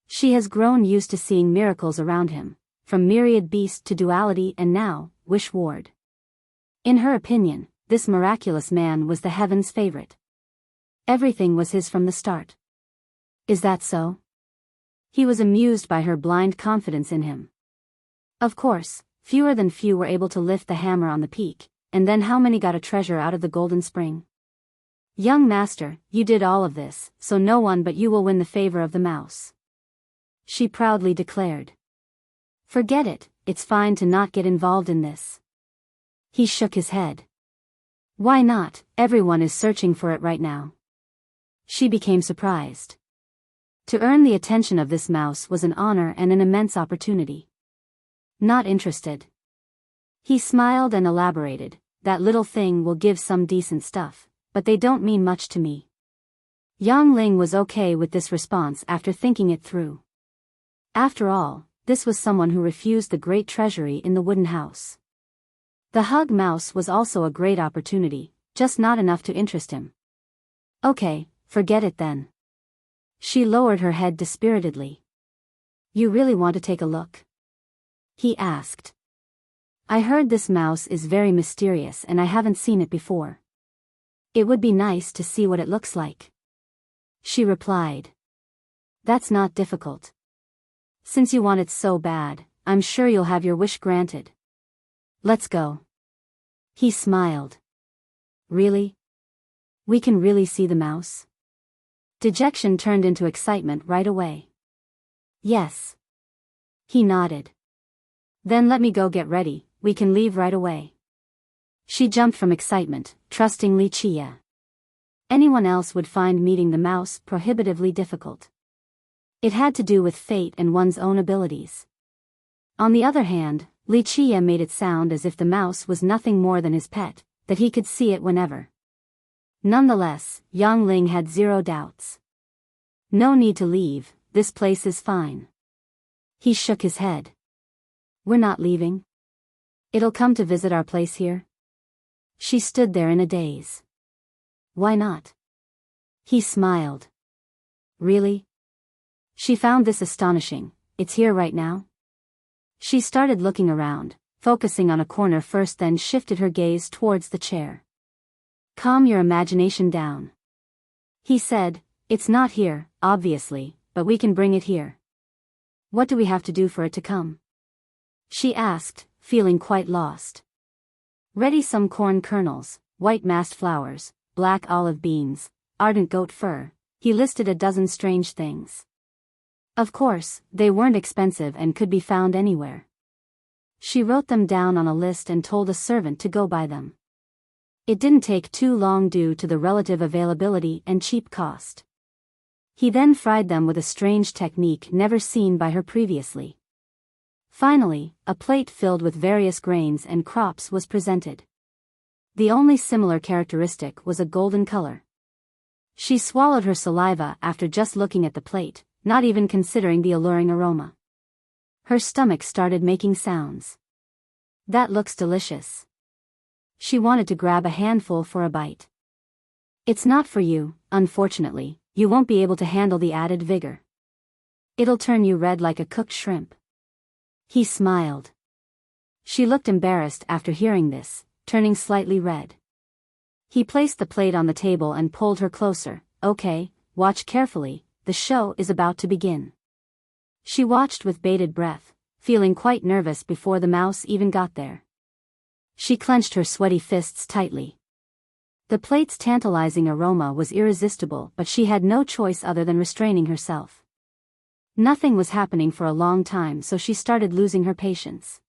She has grown used to seeing miracles around him, from myriad beast to duality and now, wish ward. In her opinion, this miraculous man was the heaven's favorite. Everything was his from the start. Is that so? He was amused by her blind confidence in him. Of course, fewer than few were able to lift the hammer on the peak, and then how many got a treasure out of the golden spring? Young master, you did all of this, so no one but you will win the favor of the mouse. She proudly declared. Forget it, it's fine to not get involved in this. He shook his head. Why not, everyone is searching for it right now. She became surprised. To earn the attention of this mouse was an honor and an immense opportunity. Not interested. He smiled and elaborated, that little thing will give some decent stuff, but they don't mean much to me. Yang Ling was okay with this response after thinking it through. After all, this was someone who refused the great treasury in the wooden house. The hug mouse was also a great opportunity, just not enough to interest him. Okay, forget it then. She lowered her head dispiritedly. You really want to take a look? He asked. I heard this mouse is very mysterious and I haven't seen it before. It would be nice to see what it looks like. She replied. That's not difficult. Since you want it so bad, I'm sure you'll have your wish granted. Let's go. He smiled. Really? We can really see the mouse? Dejection turned into excitement right away. Yes. He nodded. Then let me go get ready, we can leave right away. She jumped from excitement, trusting Li Qie. Anyone else would find meeting the mouse prohibitively difficult. It had to do with fate and one's own abilities. On the other hand, Li Qie made it sound as if the mouse was nothing more than his pet, that he could see it whenever. Nonetheless, Yang Ling had zero doubts. No need to leave, this place is fine. He shook his head. We're not leaving. It'll come to visit our place here? She stood there in a daze. Why not? He smiled. Really? She found this astonishing, it's here right now? She started looking around, focusing on a corner first, then shifted her gaze towards the chair. Calm your imagination down. He said, it's not here, obviously, but we can bring it here. What do we have to do for it to come? She asked, feeling quite lost. Ready some corn kernels, white mast flowers, black olive beans, ardent goat fur. He listed a dozen strange things. Of course, they weren't expensive and could be found anywhere. She wrote them down on a list and told a servant to go buy them. It didn't take too long due to the relative availability and cheap cost. He then fried them with a strange technique never seen by her previously. Finally, a plate filled with various grains and crops was presented. The only similar characteristic was a golden color. She swallowed her saliva after just looking at the plate, not even considering the alluring aroma. Her stomach started making sounds. That looks delicious. She wanted to grab a handful for a bite. It's not for you, unfortunately, you won't be able to handle the added vigor. It'll turn you red like a cooked shrimp. He smiled. She looked embarrassed after hearing this, turning slightly red. He placed the plate on the table and pulled her closer. Okay, watch carefully, the show is about to begin. She watched with bated breath, feeling quite nervous before the mouse even got there. She clenched her sweaty fists tightly. The plate's tantalizing aroma was irresistible, but she had no choice other than restraining herself. Nothing was happening for a long time, so she started losing her patience.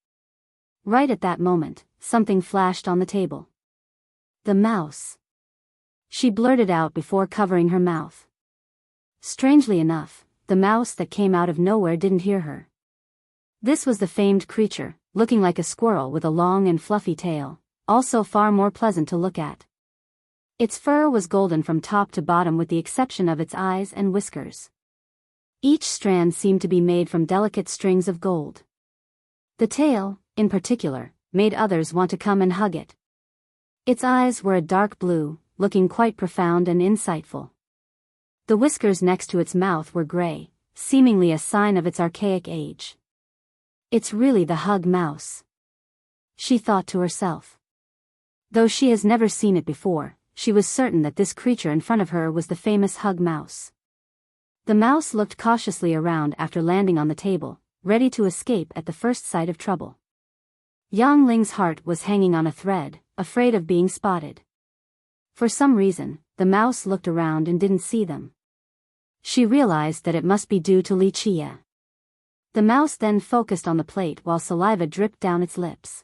Right at that moment, something flashed on the table. The mouse. She blurted out before covering her mouth. Strangely enough, the mouse that came out of nowhere didn't hear her. This was the famed creature, looking like a squirrel with a long and fluffy tail, also far more pleasant to look at. Its fur was golden from top to bottom with the exception of its eyes and whiskers. Each strand seemed to be made from delicate strings of gold. The tail, in particular, made others want to come and hug it. Its eyes were a dark blue, looking quite profound and insightful. The whiskers next to its mouth were gray, seemingly a sign of its archaic age. It's really the hug mouse, she thought to herself. Though she has never seen it before, she was certain that this creature in front of her was the famous hug mouse. The mouse looked cautiously around after landing on the table, ready to escape at the first sight of trouble. Yang Ling's heart was hanging on a thread, afraid of being spotted. For some reason, the mouse looked around and didn't see them. She realized that it must be due to Li Qie. The mouse then focused on the plate while saliva dripped down its lips.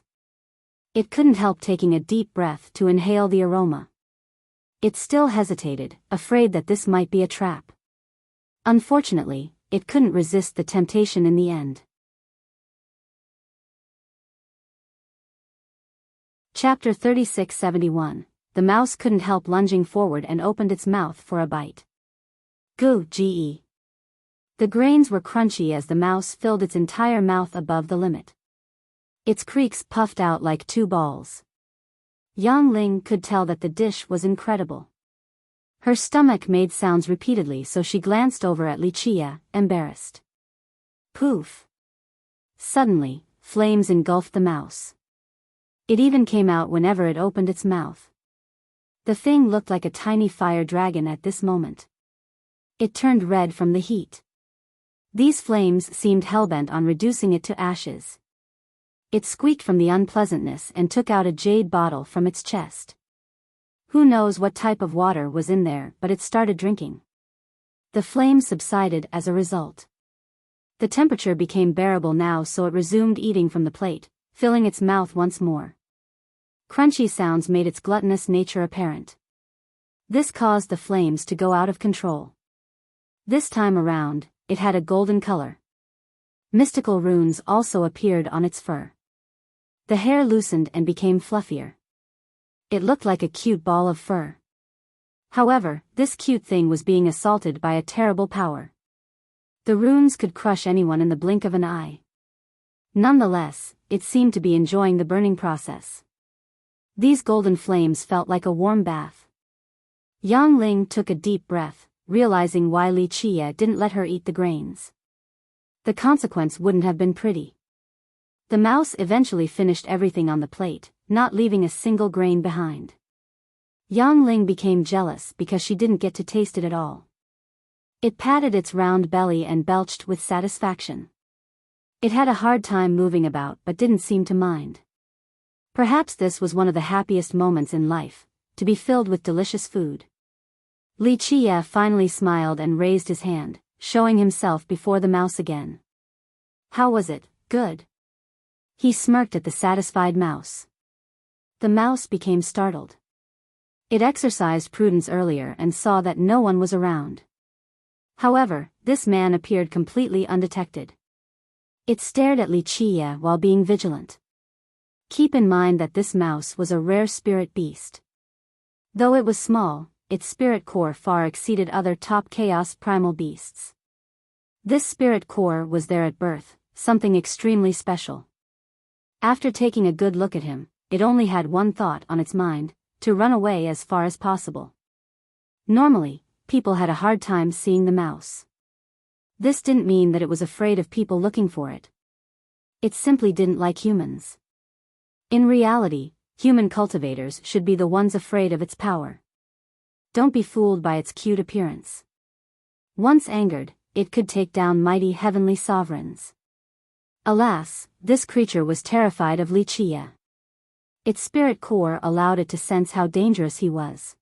It couldn't help taking a deep breath to inhale the aroma. It still hesitated, afraid that this might be a trap. Unfortunately, it couldn't resist the temptation in the end. Chapter 3671. The mouse couldn't help lunging forward and opened its mouth for a bite. Ge. The grains were crunchy as the mouse filled its entire mouth above the limit. Its creaks puffed out like two balls. Yang Ling could tell that the dish was incredible. Her stomach made sounds repeatedly, so she glanced over at Li Qie, embarrassed. Poof! Suddenly, flames engulfed the mouse. It even came out whenever it opened its mouth. The thing looked like a tiny fire dragon at this moment. It turned red from the heat. These flames seemed hellbent on reducing it to ashes. It squeaked from the unpleasantness and took out a jade bottle from its chest. Who knows what type of water was in there, but it started drinking. The flames subsided as a result. The temperature became bearable now, so it resumed eating from the plate, filling its mouth once more. Crunchy sounds made its gluttonous nature apparent. This caused the flames to go out of control. This time around, it had a golden color. Mystical runes also appeared on its fur. The hair loosened and became fluffier. It looked like a cute ball of fur. However, this cute thing was being assaulted by a terrible power. The runes could crush anyone in the blink of an eye. Nonetheless, it seemed to be enjoying the burning process. These golden flames felt like a warm bath. Yang Ling took a deep breath, realizing why Li Qie didn't let her eat the grains. The consequence wouldn't have been pretty. The mouse eventually finished everything on the plate, not leaving a single grain behind. Yang Ling became jealous because she didn't get to taste it at all. It patted its round belly and belched with satisfaction. It had a hard time moving about but didn't seem to mind. Perhaps this was one of the happiest moments in life, to be filled with delicious food. Li Qie finally smiled and raised his hand, showing himself before the mouse again. How was it? Good? He smirked at the satisfied mouse. The mouse became startled. It exercised prudence earlier and saw that no one was around. However, this man appeared completely undetected. It stared at Li Qie while being vigilant. Keep in mind that this mouse was a rare spirit beast. Though it was small, its spirit core far exceeded other top chaos primal beasts. This spirit core was there at birth, something extremely special. After taking a good look at him, it only had one thought on its mind: to run away as far as possible. Normally, people had a hard time seeing the mouse. This didn't mean that it was afraid of people looking for it. It simply didn't like humans. In reality, human cultivators should be the ones afraid of its power. Don't be fooled by its cute appearance. Once angered, it could take down mighty heavenly sovereigns. Alas, this creature was terrified of Li Qie. Its spirit core allowed it to sense how dangerous he was.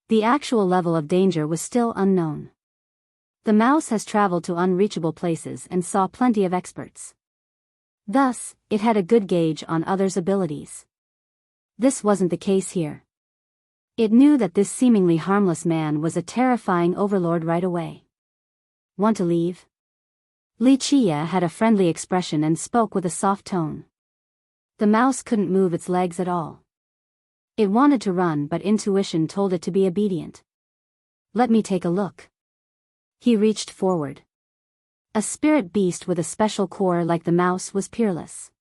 The actual level of danger was still unknown. The mouse has traveled to unreachable places and saw plenty of experts. Thus, it had a good gauge on others' abilities. This wasn't the case here. It knew that this seemingly harmless man was a terrifying overlord right away. Want to leave? Li Qie had a friendly expression and spoke with a soft tone. The mouse couldn't move its legs at all. It wanted to run, but intuition told it to be obedient. Let me take a look. He reached forward. A spirit beast with a special core like the mouse was peerless.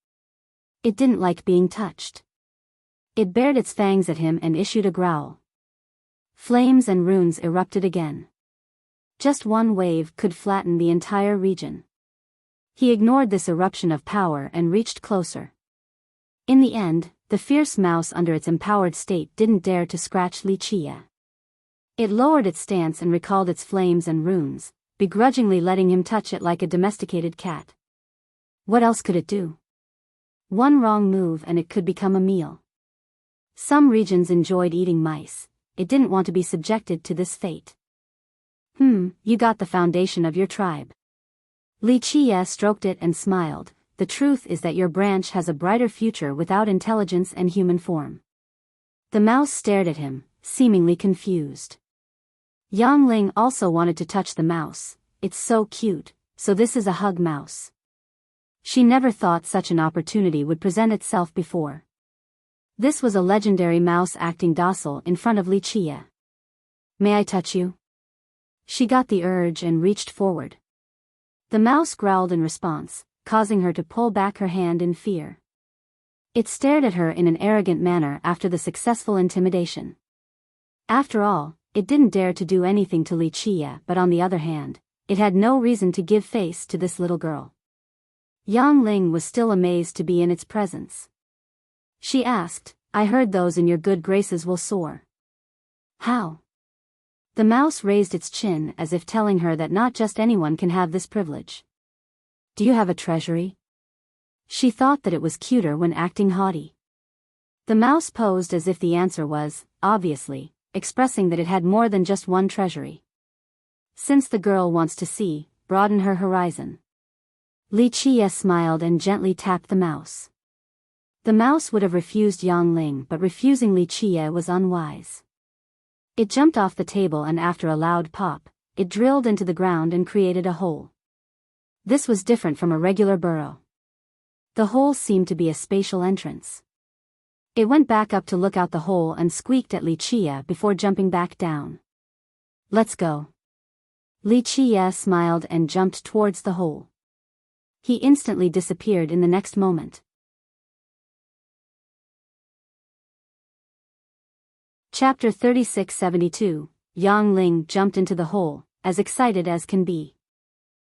It didn't like being touched. It bared its fangs at him and issued a growl. Flames and runes erupted again. Just one wave could flatten the entire region. He ignored this eruption of power and reached closer. In the end, the fierce mouse under its empowered state didn't dare to scratch Li Qie. It lowered its stance and recalled its flames and runes, begrudgingly letting him touch it like a domesticated cat. What else could it do? One wrong move and it could become a meal. Some regions enjoyed eating mice. It didn't want to be subjected to this fate. You got the foundation of your tribe. Li Qie stroked it and smiled. The truth is that your branch has a brighter future without intelligence and human form. The mouse stared at him, seemingly confused. Yang Ling also wanted to touch the mouse. It's so cute, so this is a hug mouse. She never thought such an opportunity would present itself before. This was a legendary mouse acting docile in front of Li Qie. May I touch you? She got the urge and reached forward. The mouse growled in response, causing her to pull back her hand in fear. It stared at her in an arrogant manner after the successful intimidation. After all, it didn't dare to do anything to Li Qie, but on the other hand, it had no reason to give face to this little girl. Yang Ling was still amazed to be in its presence. She asked, I heard those in your good graces will soar. How? The mouse raised its chin as if telling her that not just anyone can have this privilege. Do you have a treasury? She thought that it was cuter when acting haughty. The mouse posed as if the answer was, obviously, expressing that it had more than just one treasury. Since the girl wants to see, broaden her horizon. Li Qie smiled and gently tapped the mouse. The mouse would have refused Yang Ling, but refusing Li Qie was unwise. It jumped off the table and after a loud pop, it drilled into the ground and created a hole. This was different from a regular burrow. The hole seemed to be a spatial entrance. It went back up to look out the hole and squeaked at Li Qie before jumping back down. Let's go. Li Qie smiled and jumped towards the hole. He instantly disappeared in the next moment. Chapter 3672, Yang Ling jumped into the hole, as excited as can be.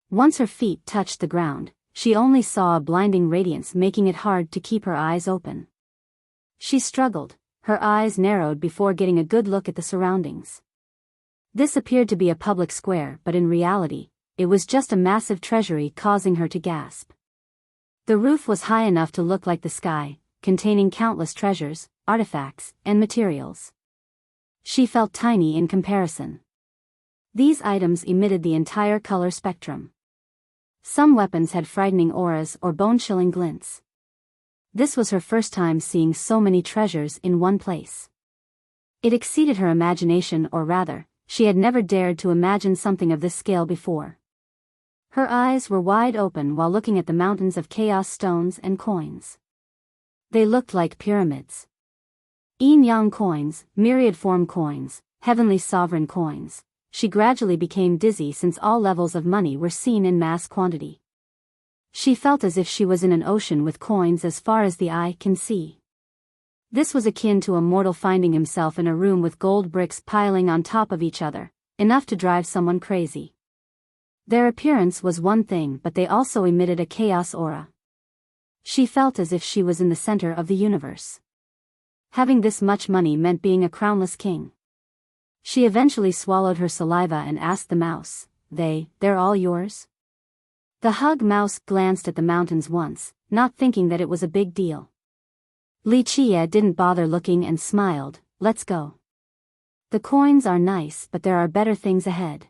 Once her feet touched the ground, she only saw a blinding radiance making it hard to keep her eyes open. She struggled, her eyes narrowed before getting a good look at the surroundings. This appeared to be a public square, but in reality, it was just a massive treasury causing her to gasp. The roof was high enough to look like the sky, containing countless treasures, artifacts, and materials. She felt tiny in comparison. These items emitted the entire color spectrum. Some weapons had frightening auras or bone-chilling glints. This was her first time seeing so many treasures in one place. It exceeded her imagination, or rather, she had never dared to imagine something of this scale before. Her eyes were wide open while looking at the mountains of chaos stones and coins. They looked like pyramids. Yin-yang coins, myriad-form coins, heavenly sovereign coins. She gradually became dizzy since all levels of money were seen in mass quantity. She felt as if she was in an ocean with coins as far as the eye can see. This was akin to a mortal finding himself in a room with gold bricks piling on top of each other, enough to drive someone crazy. Their appearance was one thing, but they also emitted a chaos aura. She felt as if she was in the center of the universe. Having this much money meant being a crownless king. She eventually swallowed her saliva and asked the mouse, "They're all yours?" The hug mouse glanced at the mountains once, not thinking that it was a big deal. Wuxia didn't bother looking and smiled, "Let's go. The coins are nice, but there are better things ahead."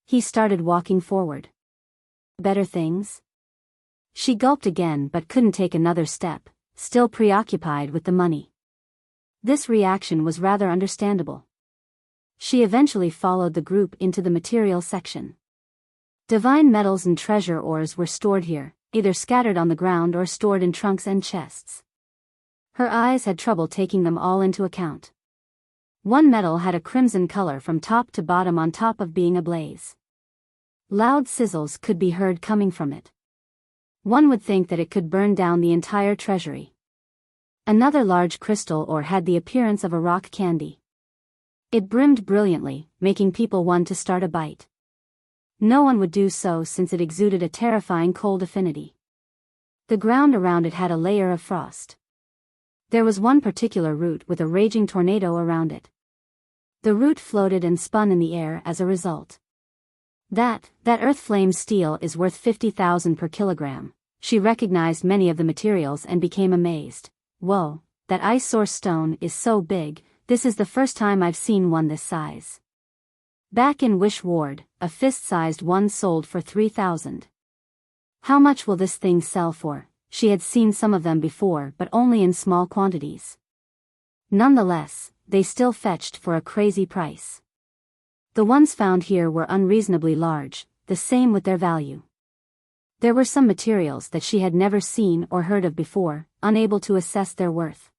He started walking forward. Better things? She gulped again but couldn't take another step, still preoccupied with the money. This reaction was rather understandable. She eventually followed the group into the material section. Divine metals and treasure ores were stored here, either scattered on the ground or stored in trunks and chests. Her eyes had trouble taking them all into account. One metal had a crimson color from top to bottom on top of being ablaze. Loud sizzles could be heard coming from it. One would think that it could burn down the entire treasury. Another large crystal ore had the appearance of a rock candy. It brimmed brilliantly, making people want to start a bite. No one would do so since it exuded a terrifying cold affinity. The ground around it had a layer of frost. There was one particular root with a raging tornado around it. The root floated and spun in the air as a result. That earth flame steel is worth 50,000 per kilogram. She recognized many of the materials and became amazed. Whoa, that ice source stone is so big, this is the first time I've seen one this size. Back in Wish Ward, a fist-sized one sold for 3,000. How much will this thing sell for? She had seen some of them before, but only in small quantities. Nonetheless, they still fetched for a crazy price. The ones found here were unreasonably large, the same with their value. There were some materials that she had never seen or heard of before, unable to assess their worth.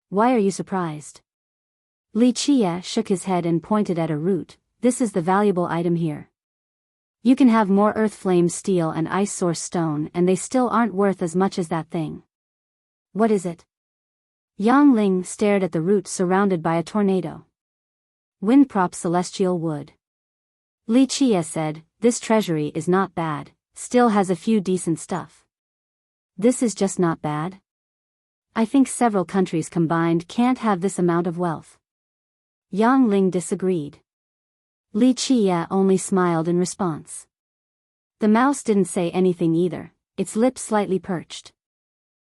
Why are you surprised? Wuxia shook his head and pointed at a root. This is the valuable item here. You can have more earth flame steel and ice source stone and they still aren't worth as much as that thing. What is it? Yang Ling stared at the root surrounded by a tornado. Windprop celestial wood. Wuxia said, "This treasury is not bad, still has a few decent stuff." This is just not bad? I think several countries combined can't have this amount of wealth. Yang Ling disagreed. Wuxia only smiled in response. The mouse didn't say anything either, its lips slightly perched.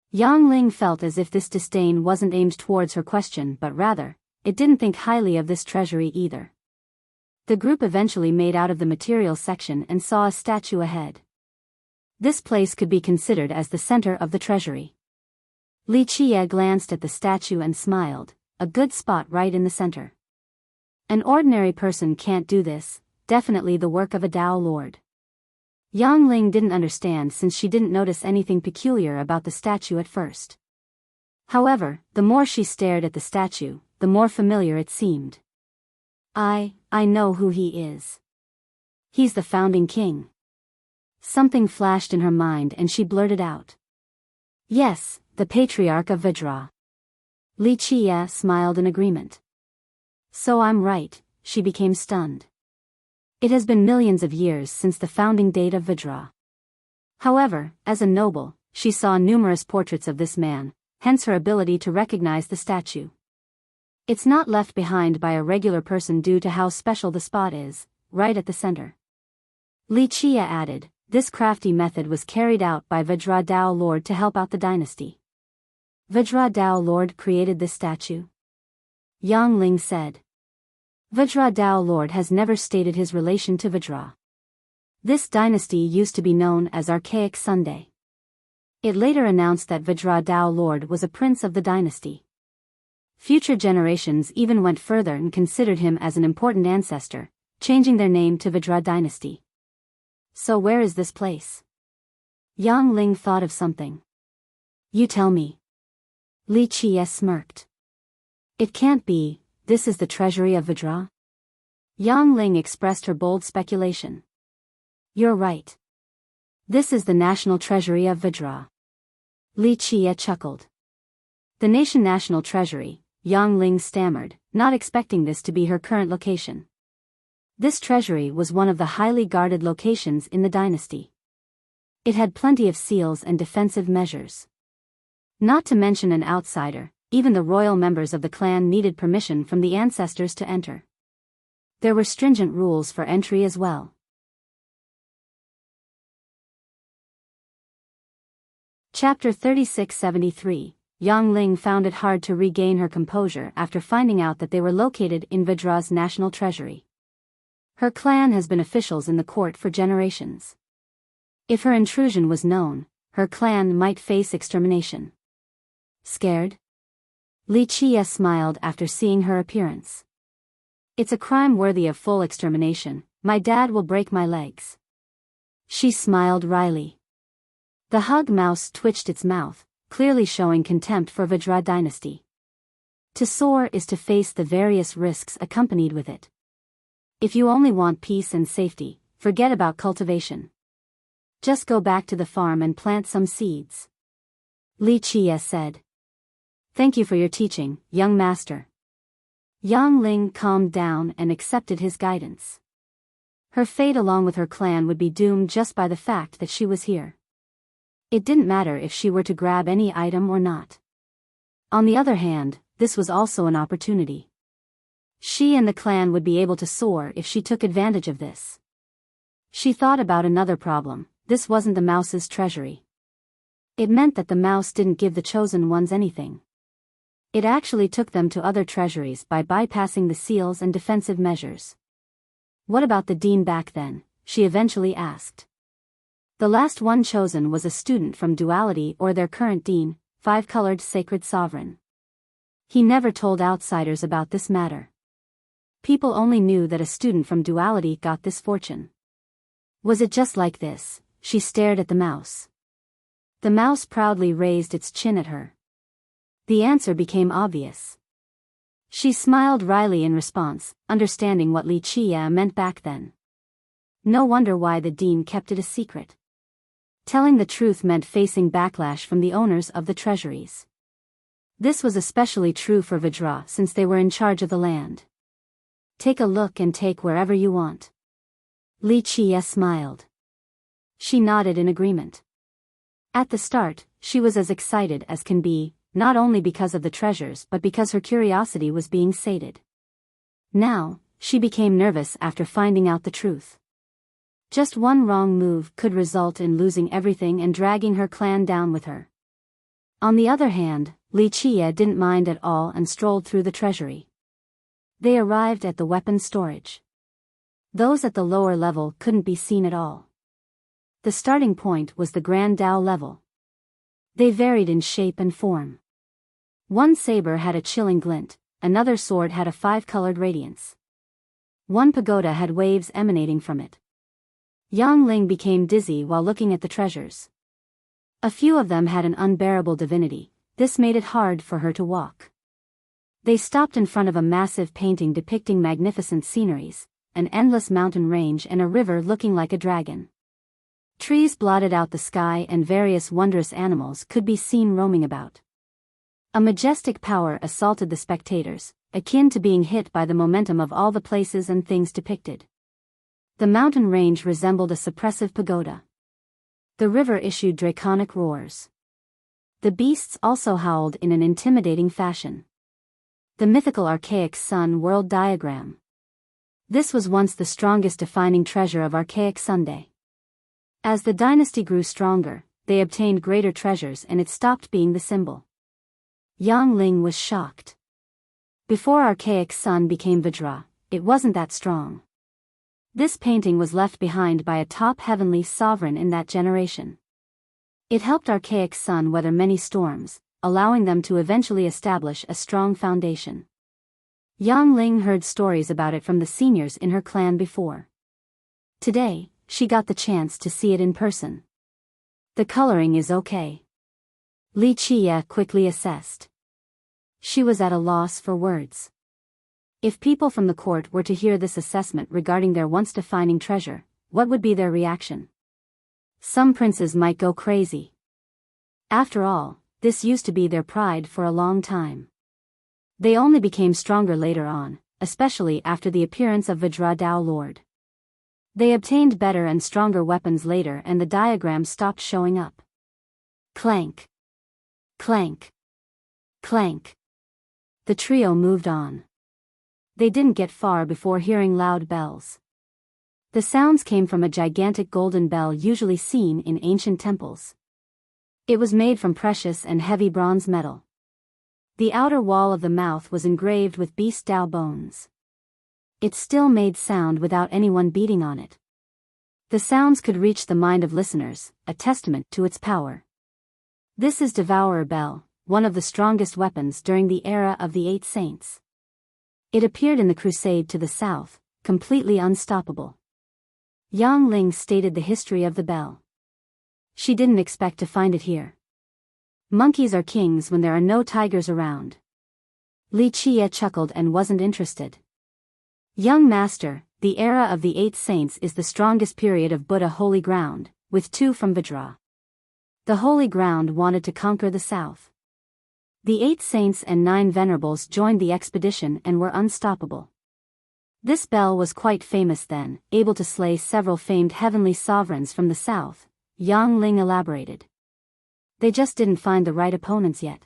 Yang Ling felt as if this disdain wasn't aimed towards her question but rather, it didn't think highly of this treasury either. The group eventually made out of the material section and saw a statue ahead. This place could be considered as the center of the treasury. Wuxia glanced at the statue and smiled, a good spot right in the center. An ordinary person can't do this, definitely the work of a Tao Lord. Yang Ling didn't understand since she didn't notice anything peculiar about the statue at first. However, the more she stared at the statue, the more familiar it seemed. I know who he is. He's the founding king. Something flashed in her mind and she blurted out. Yes, the patriarch of Vajra. Wuxia smiled in agreement. So I'm right, she became stunned. It has been millions of years since the founding date of Vajra. However, as a noble, she saw numerous portraits of this man, hence her ability to recognize the statue. It's not left behind by a regular person due to how special the spot is, right at the center. Wuxia added, this crafty method was carried out by Vajra Tao Lord to help out the dynasty. Vajra Tao Lord created this statue? Yang Ling said. Vajra Tao Lord has never stated his relation to Vajra. This dynasty used to be known as Archaic Sunday. It later announced that Vajra Tao Lord was a prince of the dynasty. Future generations even went further and considered him as an important ancestor, changing their name to Vajra dynasty. So where is this place? Yang Ling thought of something. You tell me. Li Qie smirked. It can't be, this is the treasury of Vajra? Yang Ling expressed her bold speculation. You're right. This is the national treasury of Vajra. Li Qie chuckled. The national treasury, Yang Ling stammered, not expecting this to be her current location. This treasury was one of the highly guarded locations in the dynasty. It had plenty of seals and defensive measures. Not to mention an outsider, even the royal members of the clan needed permission from the ancestors to enter. There were stringent rules for entry as well. Chapter 3673. Yang Ling found it hard to regain her composure after finding out that they were located in Vajra's national treasury. Her clan has been officials in the court for generations. If her intrusion was known, her clan might face extermination. Scared? Li Qie smiled after seeing her appearance. It's a crime worthy of full extermination. My dad will break my legs. She smiled wryly. The hug mouse twitched its mouth, clearly showing contempt for Vajra dynasty. To soar is to face the various risks accompanied with it. If you only want peace and safety, forget about cultivation. Just go back to the farm and plant some seeds. Li Qie said. Thank you for your teaching, young master. Yang Ling calmed down and accepted his guidance. Her fate along with her clan would be doomed just by the fact that she was here. It didn't matter if she were to grab any item or not. On the other hand, this was also an opportunity. She and the clan would be able to soar if she took advantage of this. She thought about another problem. This wasn't the mouse's treasury. It meant that the mouse didn't give the chosen ones anything. It actually took them to other treasuries by bypassing the seals and defensive measures. What about the dean back then? She eventually asked. The last one chosen was a student from Duality or their current dean, Five-Colored Sacred Sovereign. He never told outsiders about this matter. People only knew that a student from Duality got this fortune. Was it just like this? She stared at the mouse. The mouse proudly raised its chin at her. The answer became obvious. She smiled wryly in response, understanding what Li Qie meant back then. No wonder why the dean kept it a secret. Telling the truth meant facing backlash from the owners of the treasuries. This was especially true for Vajra since they were in charge of the land. Take a look and take wherever you want. Li Qie smiled. She nodded in agreement. At the start, she was as excited as can be, not only because of the treasures but because her curiosity was being sated. Now, she became nervous after finding out the truth. Just one wrong move could result in losing everything and dragging her clan down with her. On the other hand, Li Qie didn't mind at all and strolled through the treasury. They arrived at the weapon storage. Those at the lower level couldn't be seen at all. The starting point was the Grand Dao level. They varied in shape and form. One saber had a chilling glint, another sword had a five-colored radiance. One pagoda had waves emanating from it. Yang Ling became dizzy while looking at the treasures. A few of them had an unbearable divinity. This made it hard for her to walk. They stopped in front of a massive painting depicting magnificent sceneries, an endless mountain range and a river looking like a dragon. Trees blotted out the sky and various wondrous animals could be seen roaming about. A majestic power assaulted the spectators, akin to being hit by the momentum of all the places and things depicted. The mountain range resembled a suppressive pagoda. The river issued draconic roars. The beasts also howled in an intimidating fashion. The mythical archaic sun world diagram. This was once the strongest defining treasure of archaic Sunday. As the dynasty grew stronger, they obtained greater treasures and it stopped being the symbol. Yang Ling was shocked. Before archaic sun became Vajra, it wasn't that strong. This painting was left behind by a top heavenly sovereign in that generation. It helped archaic sun weather many storms, allowing them to eventually establish a strong foundation. Yang Ling heard stories about it from the seniors in her clan before. Today, she got the chance to see it in person. The coloring is okay. Li Qie quickly assessed. She was at a loss for words. If people from the court were to hear this assessment regarding their once-defining treasure, what would be their reaction? Some princes might go crazy. After all, this used to be their pride for a long time. They only became stronger later on, especially after the appearance of Vajra Dao Lord. They obtained better and stronger weapons later and the diagrams stopped showing up. Clank. Clank. Clank. The trio moved on. They didn't get far before hearing loud bells. The sounds came from a gigantic golden bell usually seen in ancient temples. It was made from precious and heavy bronze metal. The outer wall of the mouth was engraved with beast Dao bones. It still made sound without anyone beating on it. The sounds could reach the mind of listeners, a testament to its power. This is Devourer Bell, one of the strongest weapons during the era of the Eight Saints. It appeared in the crusade to the south, completely unstoppable. Yang Ling stated the history of the bell. She didn't expect to find it here. Monkeys are kings when there are no tigers around. Li Qie chuckled and wasn't interested. Young master, the era of the Eight Saints is the strongest period of Buddha holy ground, with 2 from Vajra. The holy ground wanted to conquer the south. The 8 saints and 9 venerables joined the expedition and were unstoppable. This bell was quite famous then, able to slay several famed heavenly sovereigns from the south, Yang Ling elaborated. They just didn't find the right opponents yet.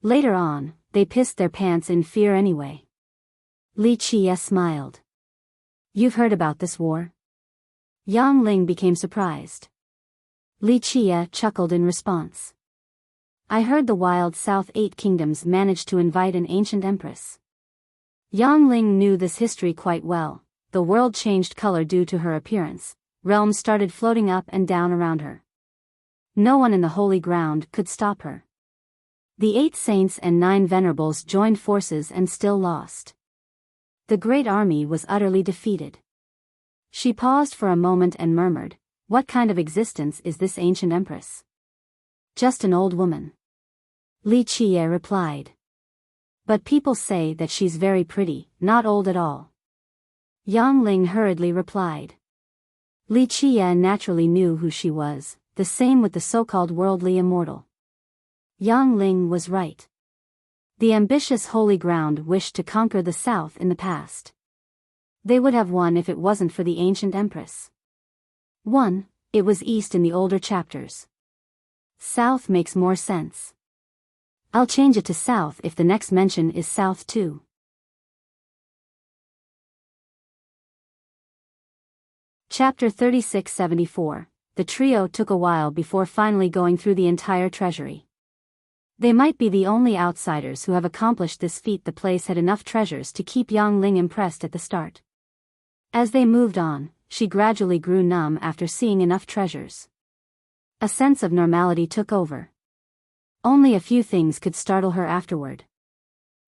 Later on, they pissed their pants in fear anyway. Li Qie smiled. You've heard about this war? Yang Ling became surprised. Li Qie chuckled in response. I heard the wild South 8 kingdoms managed to invite an ancient empress. Yang Ling knew this history quite well. The world changed color due to her appearance. Realms started floating up and down around her. No one in the holy ground could stop her. The 8 saints and 9 venerables joined forces and still lost. The great army was utterly defeated. She paused for a moment and murmured, "What kind of existence is this ancient empress?" "Just an old woman." Li Qie replied. "But people say that she's very pretty, not old at all." Yang Ling hurriedly replied. Li Qie naturally knew who she was, the same with the so-called worldly immortal. Yang Ling was right. The ambitious holy ground wished to conquer the south in the past. They would have won if it wasn't for the ancient empress. 1. It was east in the older chapters. South makes more sense. I'll change it to south if the next mention is south too. Chapter 3674. The trio took a while before finally going through the entire treasury. They might be the only outsiders who have accomplished this feat. The place had enough treasures to keep Yang Ling impressed at the start. As they moved on, she gradually grew numb after seeing enough treasures. A sense of normality took over. Only a few things could startle her afterward.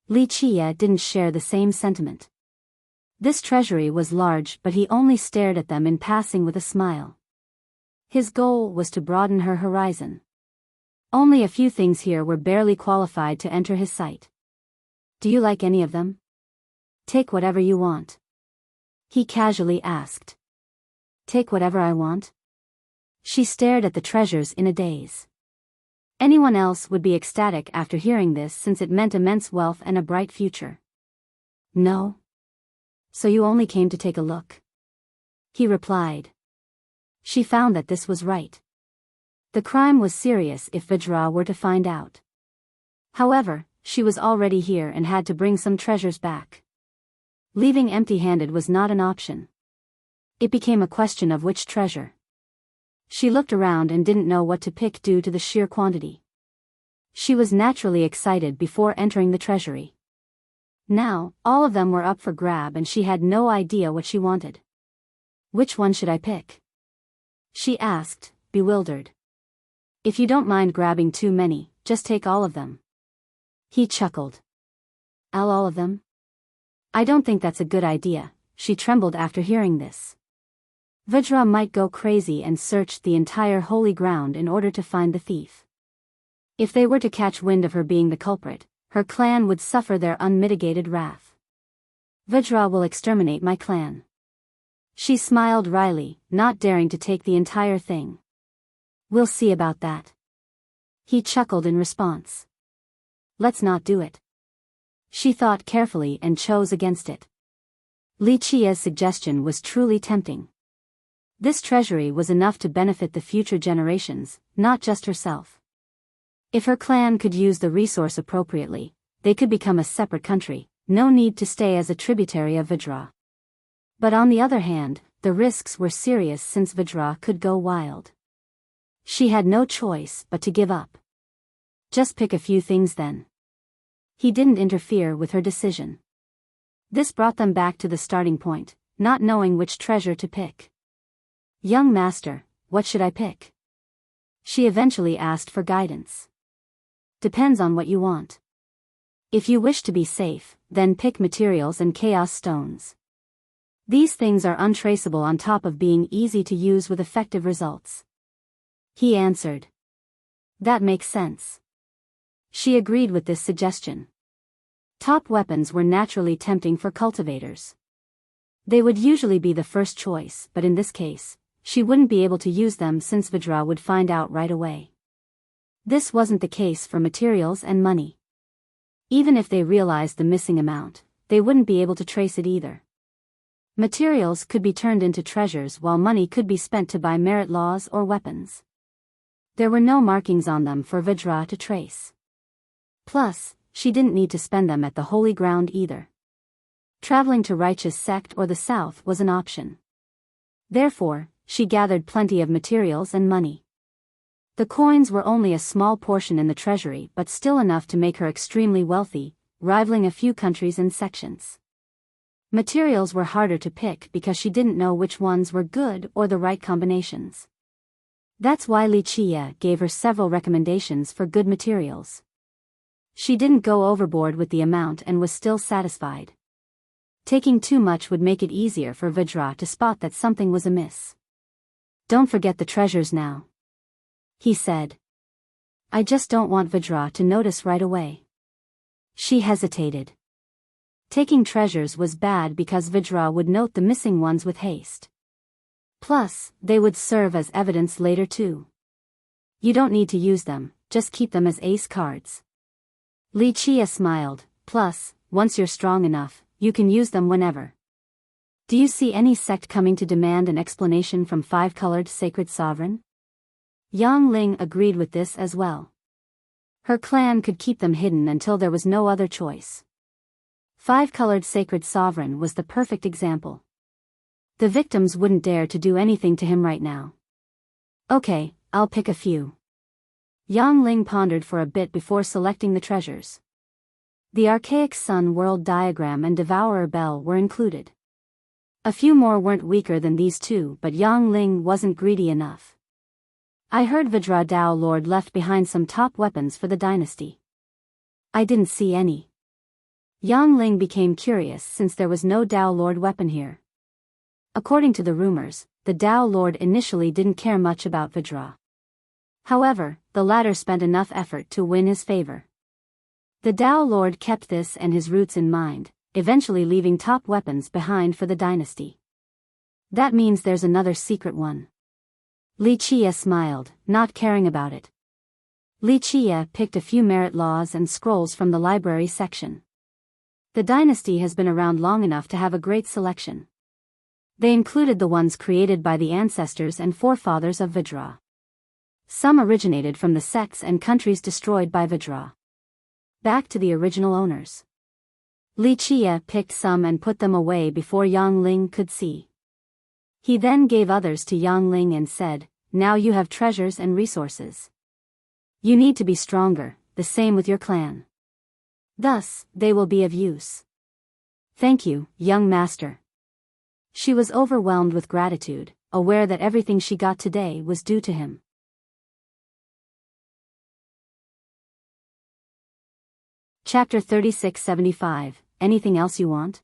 Li Qie didn't share the same sentiment. This treasury was large, but he only stared at them in passing with a smile. His goal was to broaden her horizon. Only a few things here were barely qualified to enter his sight. "Do you like any of them? Take whatever you want." He casually asked. "Take whatever I want?" She stared at the treasures in a daze. Anyone else would be ecstatic after hearing this since it meant immense wealth and a bright future. "No." "So you only came to take a look?" he replied. She found that this was right. The crime was serious if Vajra were to find out. However, she was already here and had to bring some treasures back. Leaving empty-handed was not an option. It became a question of which treasure. She looked around and didn't know what to pick due to the sheer quantity. She was naturally excited before entering the treasury. Now, all of them were up for grab and she had no idea what she wanted. "Which one should I pick?" she asked, bewildered. "If you don't mind grabbing too many, just take all of them. He chuckled. All of them? I don't think that's a good idea, she trembled after hearing this. Vajra might go crazy and search the entire holy ground in order to find the thief. If they were to catch wind of her being the culprit, her clan would suffer their unmitigated wrath. Vajra will exterminate my clan. She smiled wryly, not daring to take the entire thing. We'll see about that. He chuckled in response. Let's not do it. She thought carefully and chose against it. Li Qia's suggestion was truly tempting. This treasury was enough to benefit the future generations, not just herself. If her clan could use the resource appropriately, they could become a separate country, no need to stay as a tributary of Vajra. But on the other hand, the risks were serious since Vajra could go wild. She had no choice but to give up. Just pick a few things then. He didn't interfere with her decision. This brought them back to the starting point, not knowing which treasure to pick. Young master, what should I pick? She eventually asked for guidance. Depends on what you want. If you wish to be safe, then pick materials and chaos stones. These things are untraceable on top of being easy to use with effective results. He answered. That makes sense. She agreed with this suggestion. Top weapons were naturally tempting for cultivators. They would usually be the first choice, but in this case, she wouldn't be able to use them since Vajra would find out right away. This wasn't the case for materials and money. Even if they realized the missing amount, they wouldn't be able to trace it either. Materials could be turned into treasures while money could be spent to buy merit laws or weapons. There were no markings on them for Vajra to trace. Plus, she didn't need to spend them at the holy ground either. Traveling to Righteous Sect or the south was an option. Therefore, she gathered plenty of materials and money. The coins were only a small portion in the treasury but still enough to make her extremely wealthy, rivaling a few countries and sections. Materials were harder to pick because she didn't know which ones were good or the right combinations. That's why Li Qia gave her several recommendations for good materials. She didn't go overboard with the amount and was still satisfied. Taking too much would make it easier for Vajra to spot that something was amiss. Don't forget the treasures now, he said. I just don't want Vajra to notice right away. She hesitated. Taking treasures was bad because Vajra would note the missing ones with haste. Plus, they would serve as evidence later too. You don't need to use them, just keep them as ace cards. Li Qia smiled, plus, once you're strong enough, you can use them whenever. Do you see any sect coming to demand an explanation from five-colored sacred sovereign? Yang Ling agreed with this as well. Her clan could keep them hidden until there was no other choice. Five-colored sacred sovereign was the perfect example. The victims wouldn't dare to do anything to him right now. Okay, I'll pick a few. Yang Ling pondered for a bit before selecting the treasures. The archaic sun world diagram and devourer bell were included. A few more weren't weaker than these two, but Yang Ling wasn't greedy enough. I heard Vajra Dao Lord left behind some top weapons for the dynasty. I didn't see any. Yang Ling became curious since there was no Dao Lord weapon here. According to the rumors, the Dao Lord initially didn't care much about Vajra. However, the latter spent enough effort to win his favor. The Dao Lord kept this and his roots in mind, eventually leaving top weapons behind for the dynasty. That means there's another secret one. Li Qia smiled, not caring about it. Li Qia picked a few merit laws and scrolls from the library section. The dynasty has been around long enough to have a great selection. They included the ones created by the ancestors and forefathers of Vajra. Some originated from the sects and countries destroyed by Vajra. Back to the original owners. Li Qia picked some and put them away before Yang Ling could see. He then gave others to Yang Ling and said, now you have treasures and resources. You need to be stronger, the same with your clan. Thus, they will be of use. Thank you, young master. She was overwhelmed with gratitude, aware that everything she got today was due to him. Chapter 3675, Anything else you want?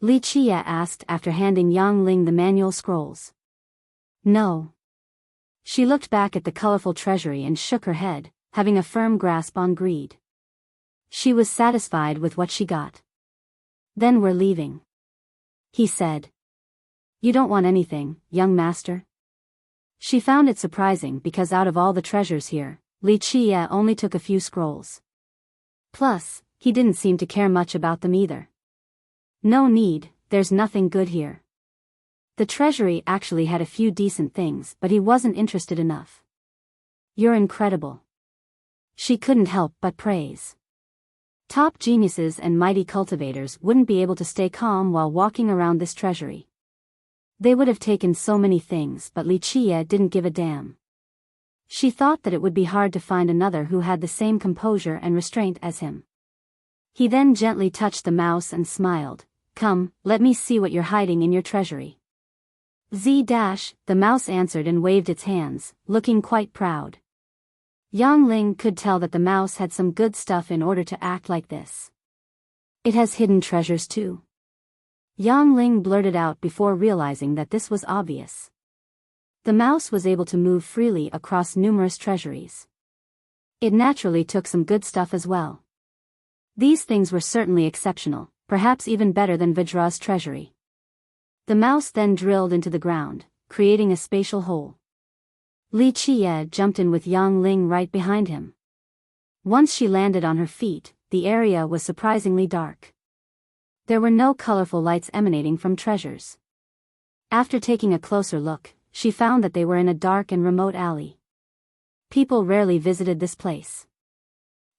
Li Chia asked after handing Yang Ling the manual scrolls. No. She looked back at the colorful treasury and shook her head, having a firm grasp on greed. She was satisfied with what she got. Then we're leaving, he said. You don't want anything, young master? She found it surprising because out of all the treasures here, Li Chia only took a few scrolls. Plus, he didn't seem to care much about them either. No need, there's nothing good here. The treasury actually had a few decent things, but he wasn't interested enough. You're incredible. She couldn't help but praise. Top geniuses and mighty cultivators wouldn't be able to stay calm while walking around this treasury. They would have taken so many things, but Li Chia didn't give a damn. She thought that it would be hard to find another who had the same composure and restraint as him. He then gently touched the mouse and smiled. Come, let me see what you're hiding in your treasury. The mouse answered and waved its hands, looking quite proud. Yang Ling could tell that the mouse had some good stuff in order to act like this. It has hidden treasures too. Yang Ling blurted out before realizing that this was obvious. The mouse was able to move freely across numerous treasuries. It naturally took some good stuff as well. These things were certainly exceptional, perhaps even better than Vajra's treasury. The mouse then drilled into the ground, creating a spatial hole. Li Chia jumped in with Yang Ling right behind him. Once she landed on her feet, the area was surprisingly dark. There were no colorful lights emanating from treasures. After taking a closer look, she found that they were in a dark and remote alley. People rarely visited this place.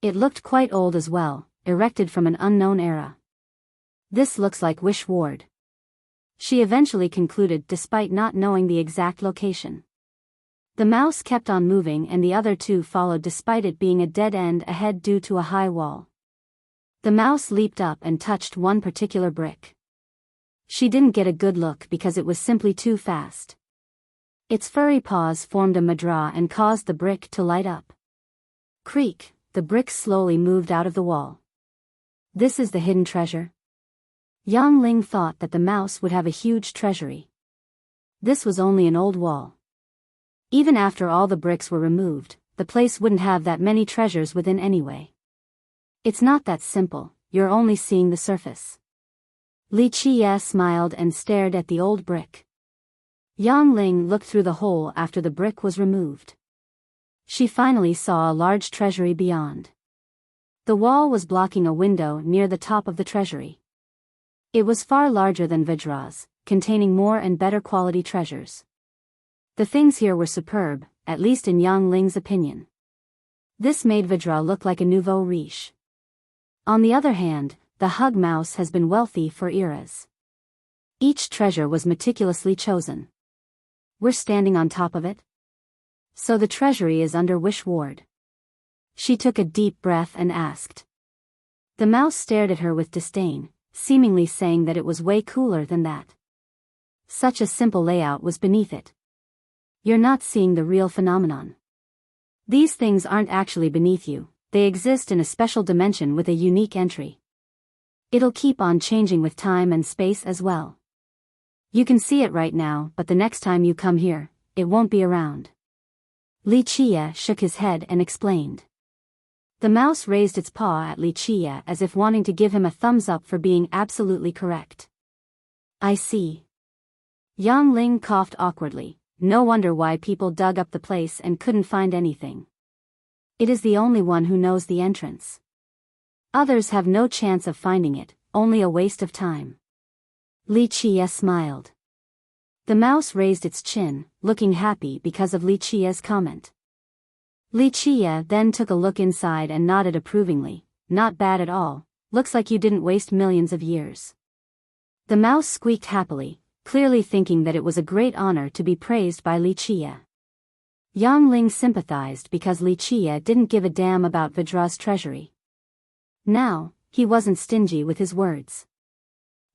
It looked quite old as well, erected from an unknown era. This looks like Wish Ward, she eventually concluded despite not knowing the exact location. The mouse kept on moving and the other two followed despite it being a dead end ahead due to a high wall. The mouse leaped up and touched one particular brick. She didn't get a good look because it was simply too fast. Its furry paws formed a madra and caused the brick to light up. Creak, the brick slowly moved out of the wall. This is the hidden treasure? Yang Ling thought that the mouse would have a huge treasury. This was only an old wall. Even after all the bricks were removed, the place wouldn't have that many treasures within anyway. It's not that simple, you're only seeing the surface. Li Chia smiled and stared at the old brick. Yang Ling looked through the hole after the brick was removed. She finally saw a large treasury beyond. The wall was blocking a window near the top of the treasury. It was far larger than Vajra's, containing more and better quality treasures. The things here were superb, at least in Yang Ling's opinion. This made Vajra look like a nouveau riche. On the other hand, the Hug Mouse has been wealthy for eras. Each treasure was meticulously chosen. We're standing on top of it? So the treasury is under Wish Ward. She took a deep breath and asked. The mouse stared at her with disdain, seemingly saying that it was way cooler than that. Such a simple layout was beneath it. You're not seeing the real phenomenon. These things aren't actually beneath you, they exist in a special dimension with a unique entry. It'll keep on changing with time and space as well. You can see it right now, but the next time you come here, it won't be around. Li Chia shook his head and explained. The mouse raised its paw at Li Chia as if wanting to give him a thumbs up for being absolutely correct. I see. Yang Ling coughed awkwardly. No wonder why people dug up the place and couldn't find anything. It is the only one who knows the entrance. Others have no chance of finding it, only a waste of time. Li Chia smiled. The mouse raised its chin, looking happy because of Li Chia's comment. Li Chia then took a look inside and nodded approvingly. Not bad at all, looks like you didn't waste millions of years. The mouse squeaked happily, clearly thinking that it was a great honor to be praised by Li Chia. Yang Ling sympathized because Li Chia didn't give a damn about Vajra's treasury. Now, he wasn't stingy with his words.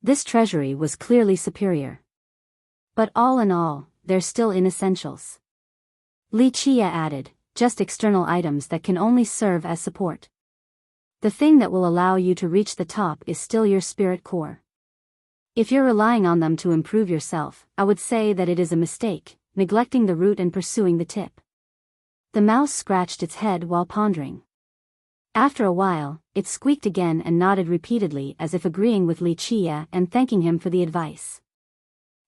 This treasury was clearly superior. But all in all, they're still in essentials. Li Chia added, just external items that can only serve as support. The thing that will allow you to reach the top is still your spirit core. If you're relying on them to improve yourself, I would say that it is a mistake, neglecting the root and pursuing the tip. The mouse scratched its head while pondering. After a while, it squeaked again and nodded repeatedly as if agreeing with Li Chia and thanking him for the advice.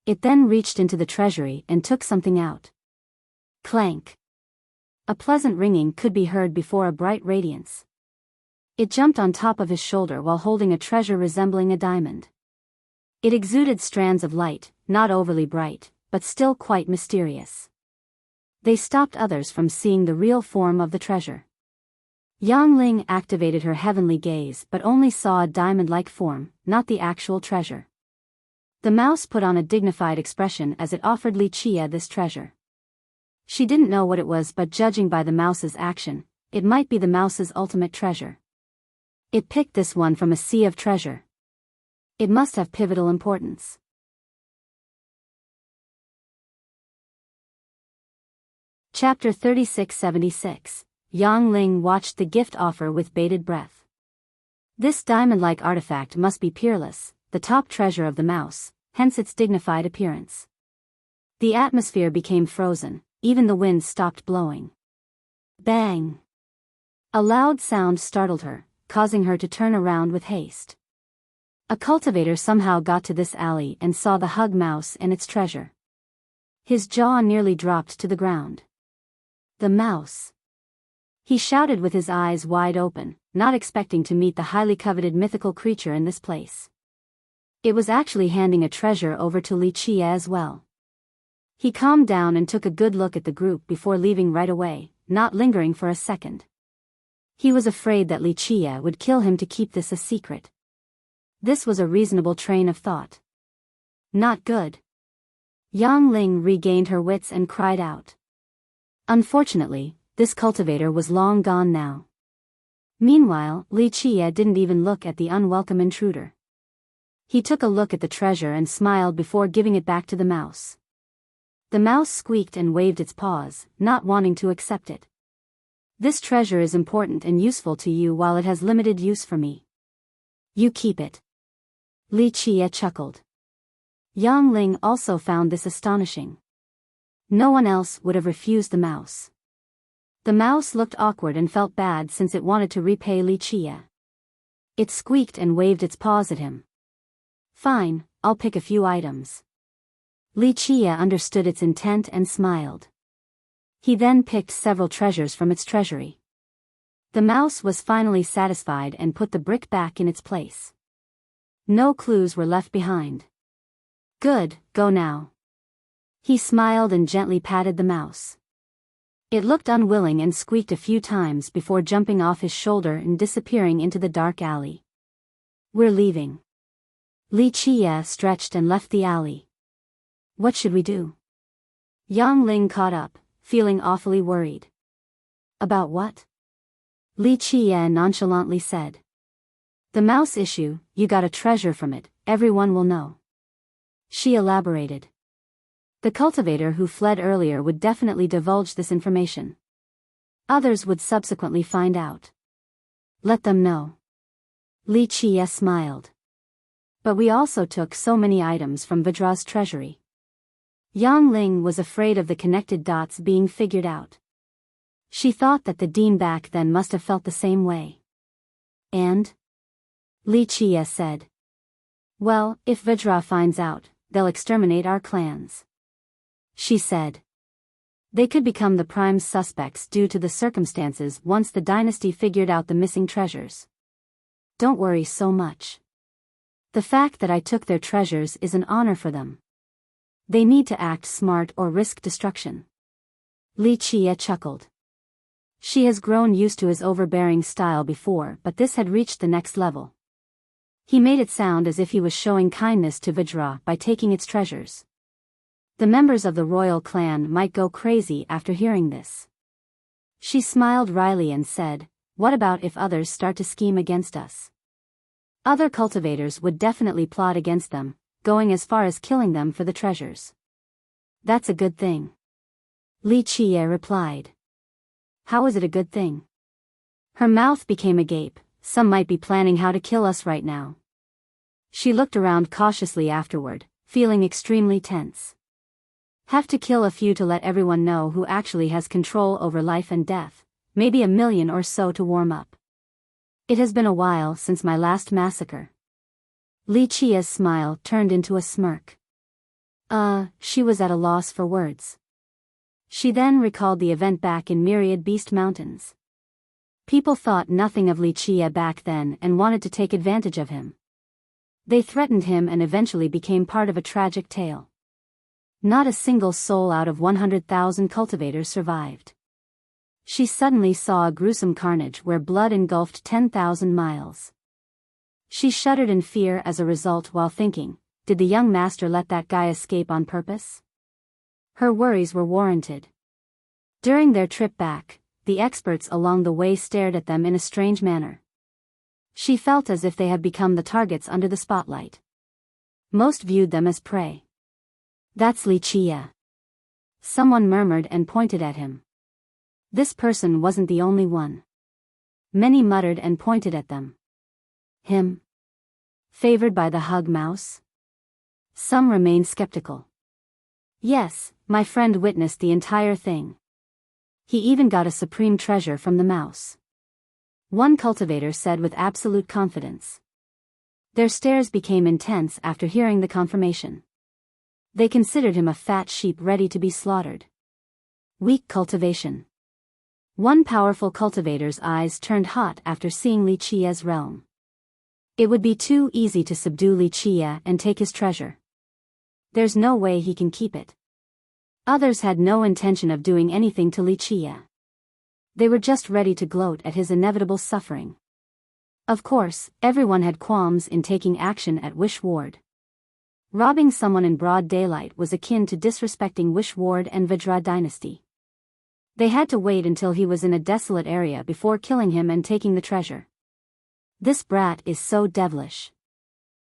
It then reached into the treasury and took something out. Clank. A pleasant ringing could be heard before a bright radiance. It jumped on top of his shoulder while holding a treasure resembling a diamond. It exuded strands of light, not overly bright, but still quite mysterious. They stopped others from seeing the real form of the treasure. Yang Ling activated her heavenly gaze but only saw a diamond-like form, not the actual treasure. The mouse put on a dignified expression as it offered Li Chia this treasure. She didn't know what it was, but judging by the mouse's action, it might be the mouse's ultimate treasure. It picked this one from a sea of treasure. It must have pivotal importance. Chapter 3676. Yang Ling watched the gift offer with bated breath. This diamond-like artifact must be peerless, the top treasure of the mouse, hence its dignified appearance. The atmosphere became frozen, even the wind stopped blowing. Bang! A loud sound startled her, causing her to turn around with haste. A cultivator somehow got to this alley and saw the hug mouse and its treasure. His jaw nearly dropped to the ground. The mouse! He shouted with his eyes wide open, not expecting to meet the highly coveted mythical creature in this place. It was actually handing a treasure over to Li Chia as well. He calmed down and took a good look at the group before leaving right away, not lingering for a second. He was afraid that Li Chia would kill him to keep this a secret. This was a reasonable train of thought. Not good. Yang Ling regained her wits and cried out. Unfortunately, this cultivator was long gone now. Meanwhile, Li Chia didn't even look at the unwelcome intruder. He took a look at the treasure and smiled before giving it back to the mouse. The mouse squeaked and waved its paws, not wanting to accept it. This treasure is important and useful to you while it has limited use for me. You keep it. Li Chia chuckled. Yang Ling also found this astonishing. No one else would have refused the mouse. The mouse looked awkward and felt bad since it wanted to repay Li Chia. It squeaked and waved its paws at him. Fine, I'll pick a few items. Li Chia understood its intent and smiled. He then picked several treasures from its treasury. The mouse was finally satisfied and put the brick back in its place. No clues were left behind. Good, go now. He smiled and gently patted the mouse. It looked unwilling and squeaked a few times before jumping off his shoulder and disappearing into the dark alley. We're leaving. Li Chia stretched and left the alley. What should we do? Yang Ling caught up, feeling awfully worried. About what? Li Chia nonchalantly said. The mouse issue, you got a treasure from it, everyone will know. She elaborated. The cultivator who fled earlier would definitely divulge this information. Others would subsequently find out. Let them know. Li Chia smiled. But we also took so many items from Vidra's treasury. Yang Ling was afraid of the connected dots being figured out. She thought that the dean back then must have felt the same way. And? Li Chia said. Well, if Vidra finds out, they'll exterminate our clans. She said. They could become the prime suspects due to the circumstances once the dynasty figured out the missing treasures. Don't worry so much. The fact that I took their treasures is an honor for them. They need to act smart or risk destruction. Li Chia chuckled. She has grown used to his overbearing style before, but this had reached the next level. He made it sound as if he was showing kindness to Vidra by taking its treasures. The members of the royal clan might go crazy after hearing this. She smiled wryly and said, what about if others start to scheme against us? Other cultivators would definitely plot against them, going as far as killing them for the treasures. That's a good thing. Li Chia replied. How is it a good thing? Her mouth became agape, Some might be planning how to kill us right now. She looked around cautiously afterward, feeling extremely tense. Have to kill a few to let everyone know who actually has control over life and death, maybe 1,000,000 or so to warm up. It has been a while since my last massacre. Li Qia's smile turned into a smirk. She was at a loss for words. She then recalled the event back in Myriad Beast Mountains. People thought nothing of Li Qia back then and wanted to take advantage of him. They threatened him and eventually became part of a tragic tale. Not a single soul out of 100,000 cultivators survived. She suddenly saw a gruesome carnage where blood engulfed 10,000 miles. She shuddered in fear as a result while thinking, did the young master let that guy escape on purpose? Her worries were warranted. During their trip back, the experts along the way stared at them in a strange manner. She felt as if they had become the targets under the spotlight. Most viewed them as prey. That's Li Qia. Someone murmured and pointed at him. This person wasn't the only one. Many muttered and pointed at them. Him? Favored by the hug mouse? Some remained skeptical. Yes, my friend witnessed the entire thing. He even got a supreme treasure from the mouse. One cultivator said with absolute confidence. Their stares became intense after hearing the confirmation. They considered him a fat sheep ready to be slaughtered. Weak cultivation. One powerful cultivator's eyes turned hot after seeing Li Qia's realm. It would be too easy to subdue Li Qia and take his treasure. There's no way he can keep it. Others had no intention of doing anything to Li Qia. They were just ready to gloat at his inevitable suffering. Of course, everyone had qualms in taking action at Wish Ward. Robbing someone in broad daylight was akin to disrespecting Wish Ward and Vajra dynasty. They had to wait until he was in a desolate area before killing him and taking the treasure. This brat is so devilish.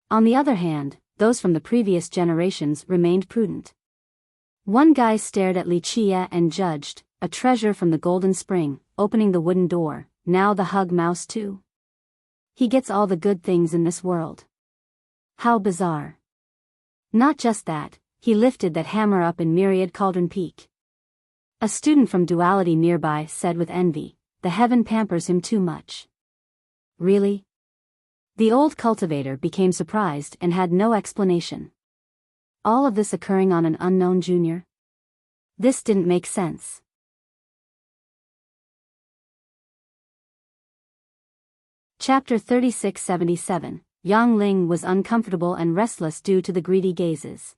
On the other hand, those from the previous generations remained prudent. One guy stared at Li Qia and judged, a treasure from the Golden Spring, opening the wooden door, now the hug mouse too. He gets all the good things in this world. How bizarre. Not just that, he lifted that hammer up in Myriad Cauldron Peak. A student from Duality nearby said with envy, the heaven pampers him too much. Really? The old cultivator became surprised and had no explanation. All of this occurring on an unknown junior? This didn't make sense. Chapter 3677, Yang Ling was uncomfortable and restless due to the greedy gazes.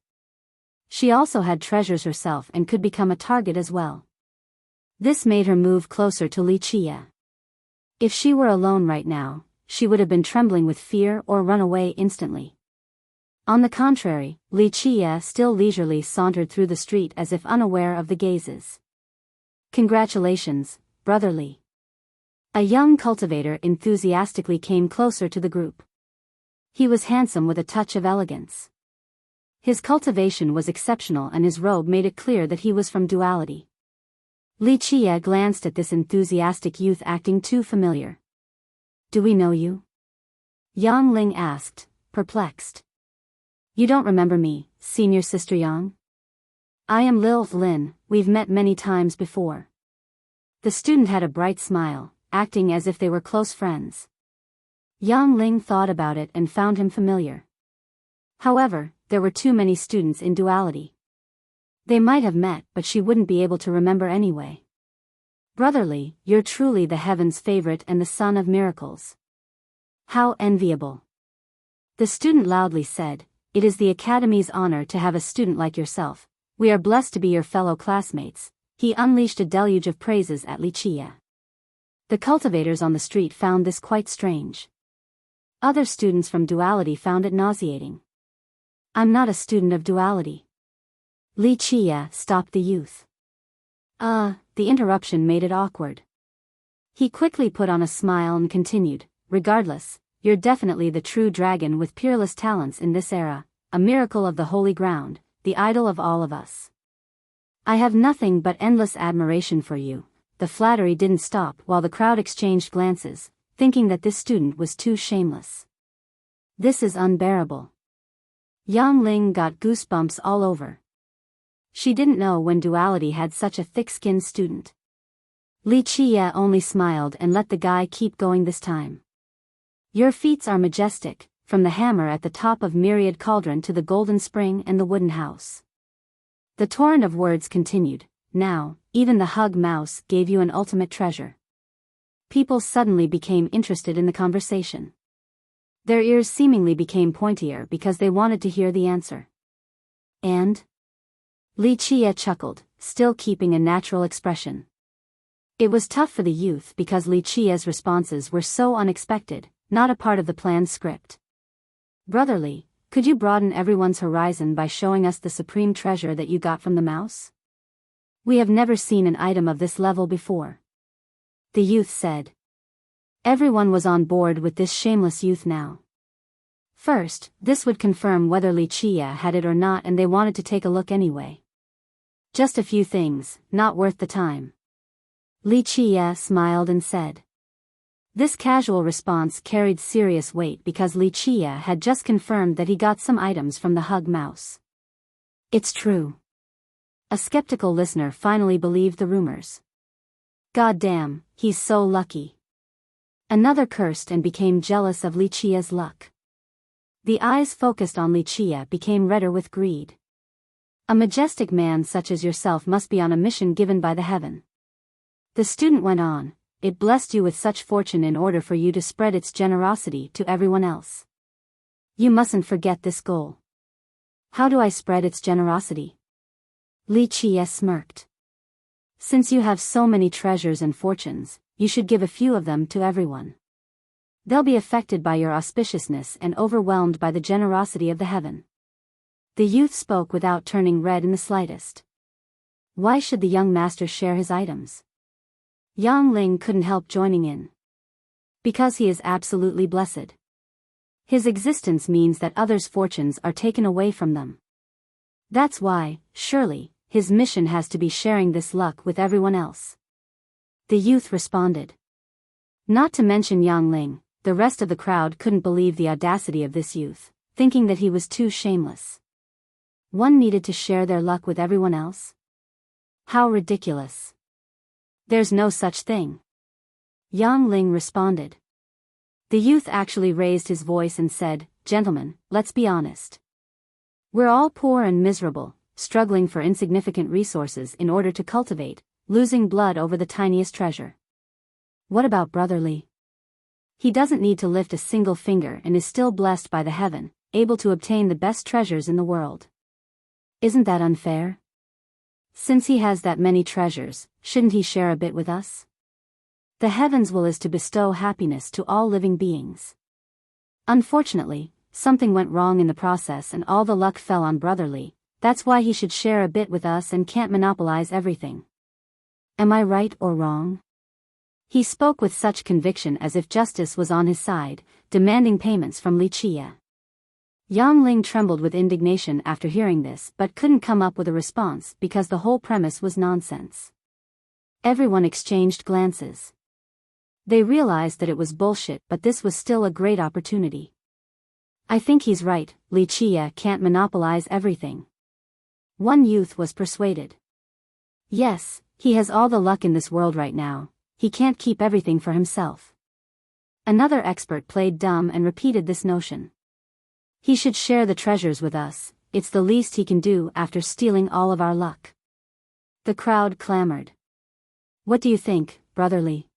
She also had treasures herself and could become a target as well. This made her move closer to Li Qia. If she were alone right now, she would have been trembling with fear or run away instantly. On the contrary, Li Qia still leisurely sauntered through the street as if unaware of the gazes. Congratulations, Brother Li. A young cultivator enthusiastically came closer to the group. He was handsome with a touch of elegance. His cultivation was exceptional and his robe made it clear that he was from Duality. Li Qia glanced at this enthusiastic youth acting too familiar. Do we know you? Yang Ling asked, perplexed. You don't remember me, senior sister Yang? I am Lil Lin, we've met many times before. The student had a bright smile, acting as if they were close friends. Yang Ling thought about it and found him familiar. However, there were too many students in Duality. They might have met, but she wouldn't be able to remember anyway. Brotherly, you're truly the heaven's favorite and the son of miracles. How enviable. The student loudly said, it is the Academy's honor to have a student like yourself. We are blessed to be your fellow classmates. He unleashed a deluge of praises at Li Qia. The cultivators on the street found this quite strange. Other students from Duality found it nauseating. I'm not a student of Duality. Li Qia stopped the youth. The interruption made it awkward. He quickly put on a smile and continued, regardless, you're definitely the true dragon with peerless talents in this era, a miracle of the holy ground, the idol of all of us. I have nothing but endless admiration for you. The flattery didn't stop while the crowd exchanged glances, thinking that this student was too shameless. This is unbearable. Yang Ling got goosebumps all over. She didn't know when duality had such a thick-skinned student. Li Qie only smiled and let the guy keep going this time. Your feats are majestic, from the hammer at the top of Myriad Cauldron to the golden spring and the wooden house. The torrent of words continued. Now, even the hug mouse gave you an ultimate treasure. People suddenly became interested in the conversation. Their ears seemingly became pointier because they wanted to hear the answer. And? Li Qie chuckled, still keeping a natural expression. It was tough for the youth because Li Qie's responses were so unexpected, not a part of the planned script. Brotherly, could you broaden everyone's horizon by showing us the supreme treasure that you got from the mouse? We have never seen an item of this level before. The youth said. Everyone was on board with this shameless youth now. First, this would confirm whether Li Qie had it or not, and they wanted to take a look anyway. Just a few things, not worth the time. Li Qie smiled and said. This casual response carried serious weight because Li Qie had just confirmed that he got some items from the hug mouse. It's true. A skeptical listener finally believed the rumors. God damn, he's so lucky. Another cursed and became jealous of Li Qie's luck. The eyes focused on Li Qie became redder with greed. A majestic man such as yourself must be on a mission given by the heaven. The student went on, it blessed you with such fortune in order for you to spread its generosity to everyone else. You mustn't forget this goal. How do I spread its generosity? Li Qie smirked. Since you have so many treasures and fortunes, you should give a few of them to everyone. They'll be affected by your auspiciousness and overwhelmed by the generosity of the heaven. The youth spoke without turning red in the slightest. Why should the young master share his items? Yang Ling couldn't help joining in. Because he is absolutely blessed. His existence means that others' fortunes are taken away from them. That's why, surely, his mission has to be sharing this luck with everyone else. The youth responded. Not to mention Yang Ling, the rest of the crowd couldn't believe the audacity of this youth, thinking that he was too shameless. One needed to share their luck with everyone else? How ridiculous. There's no such thing. Yang Ling responded. The youth actually raised his voice and said, Gentlemen, let's be honest. We're all poor and miserable, struggling for insignificant resources in order to cultivate, losing blood over the tiniest treasure. What about Brotherly? He doesn't need to lift a single finger and is still blessed by the heaven, able to obtain the best treasures in the world. Isn't that unfair? Since he has that many treasures, shouldn't he share a bit with us? The heaven's will is to bestow happiness to all living beings. Unfortunately, something went wrong in the process and all the luck fell on Brotherly. That's why he should share a bit with us and can't monopolize everything. Am I right or wrong? He spoke with such conviction as if justice was on his side, demanding payments from Li Qie. Yang Ling trembled with indignation after hearing this but couldn't come up with a response because the whole premise was nonsense. Everyone exchanged glances. They realized that it was bullshit, but this was still a great opportunity. I think he's right, Li Qie can't monopolize everything. One youth was persuaded. Yes, he has all the luck in this world right now, he can't keep everything for himself. Another expert played dumb and repeated this notion. He should share the treasures with us, it's the least he can do after stealing all of our luck. The crowd clamored. What do you think, Brotherly?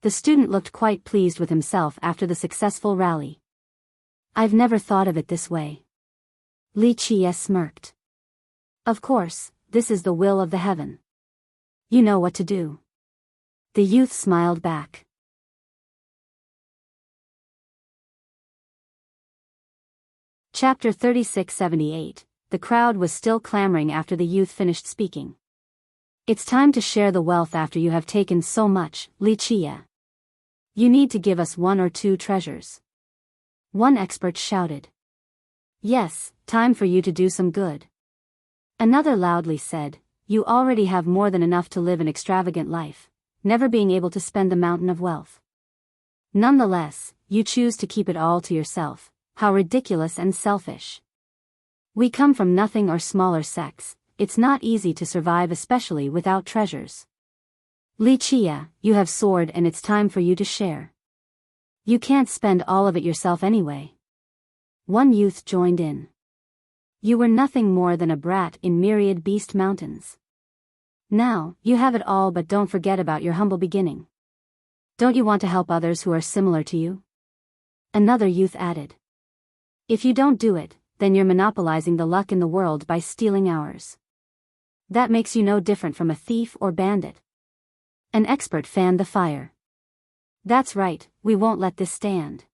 The student looked quite pleased with himself after the successful rally. I've never thought of it this way. Li Qie smirked. Of course, this is the will of the heaven. You know what to do. The youth smiled back. Chapter 3678. The crowd was still clamoring after the youth finished speaking. It's time to share the wealth after you have taken so much, Li Qie. You need to give us 1 or 2 treasures. One expert shouted. Yes, time for you to do some good. Another loudly said, you already have more than enough to live an extravagant life, never being able to spend the mountain of wealth. Nonetheless, you choose to keep it all to yourself. How ridiculous and selfish. We come from nothing or smaller sects. It's not easy to survive, especially without treasures. Wuxia, you have sword and it's time for you to share. You can't spend all of it yourself anyway. One youth joined in. You were nothing more than a brat in myriad beast mountains. Now, you have it all, but don't forget about your humble beginning. Don't you want to help others who are similar to you? Another youth added. If you don't do it, then you're monopolizing the luck in the world by stealing ours. That makes you no different from a thief or bandit. An expert fanned the fire. That's right, we won't let this stand.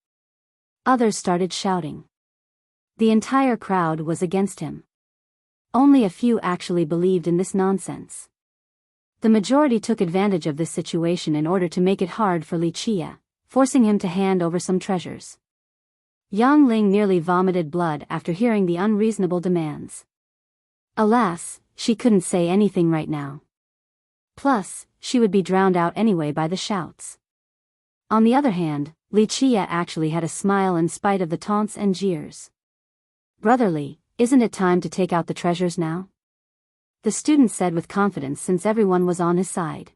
Others started shouting. The entire crowd was against him. Only a few actually believed in this nonsense. The majority took advantage of this situation in order to make it hard for Wuxia, forcing him to hand over some treasures. Yang Ling nearly vomited blood after hearing the unreasonable demands. Alas, she couldn't say anything right now. Plus, she would be drowned out anyway by the shouts. On the other hand, Wuxia actually had a smile in spite of the taunts and jeers. Brotherly, isn't it time to take out the treasures now? The student said with confidence, since everyone was on his side.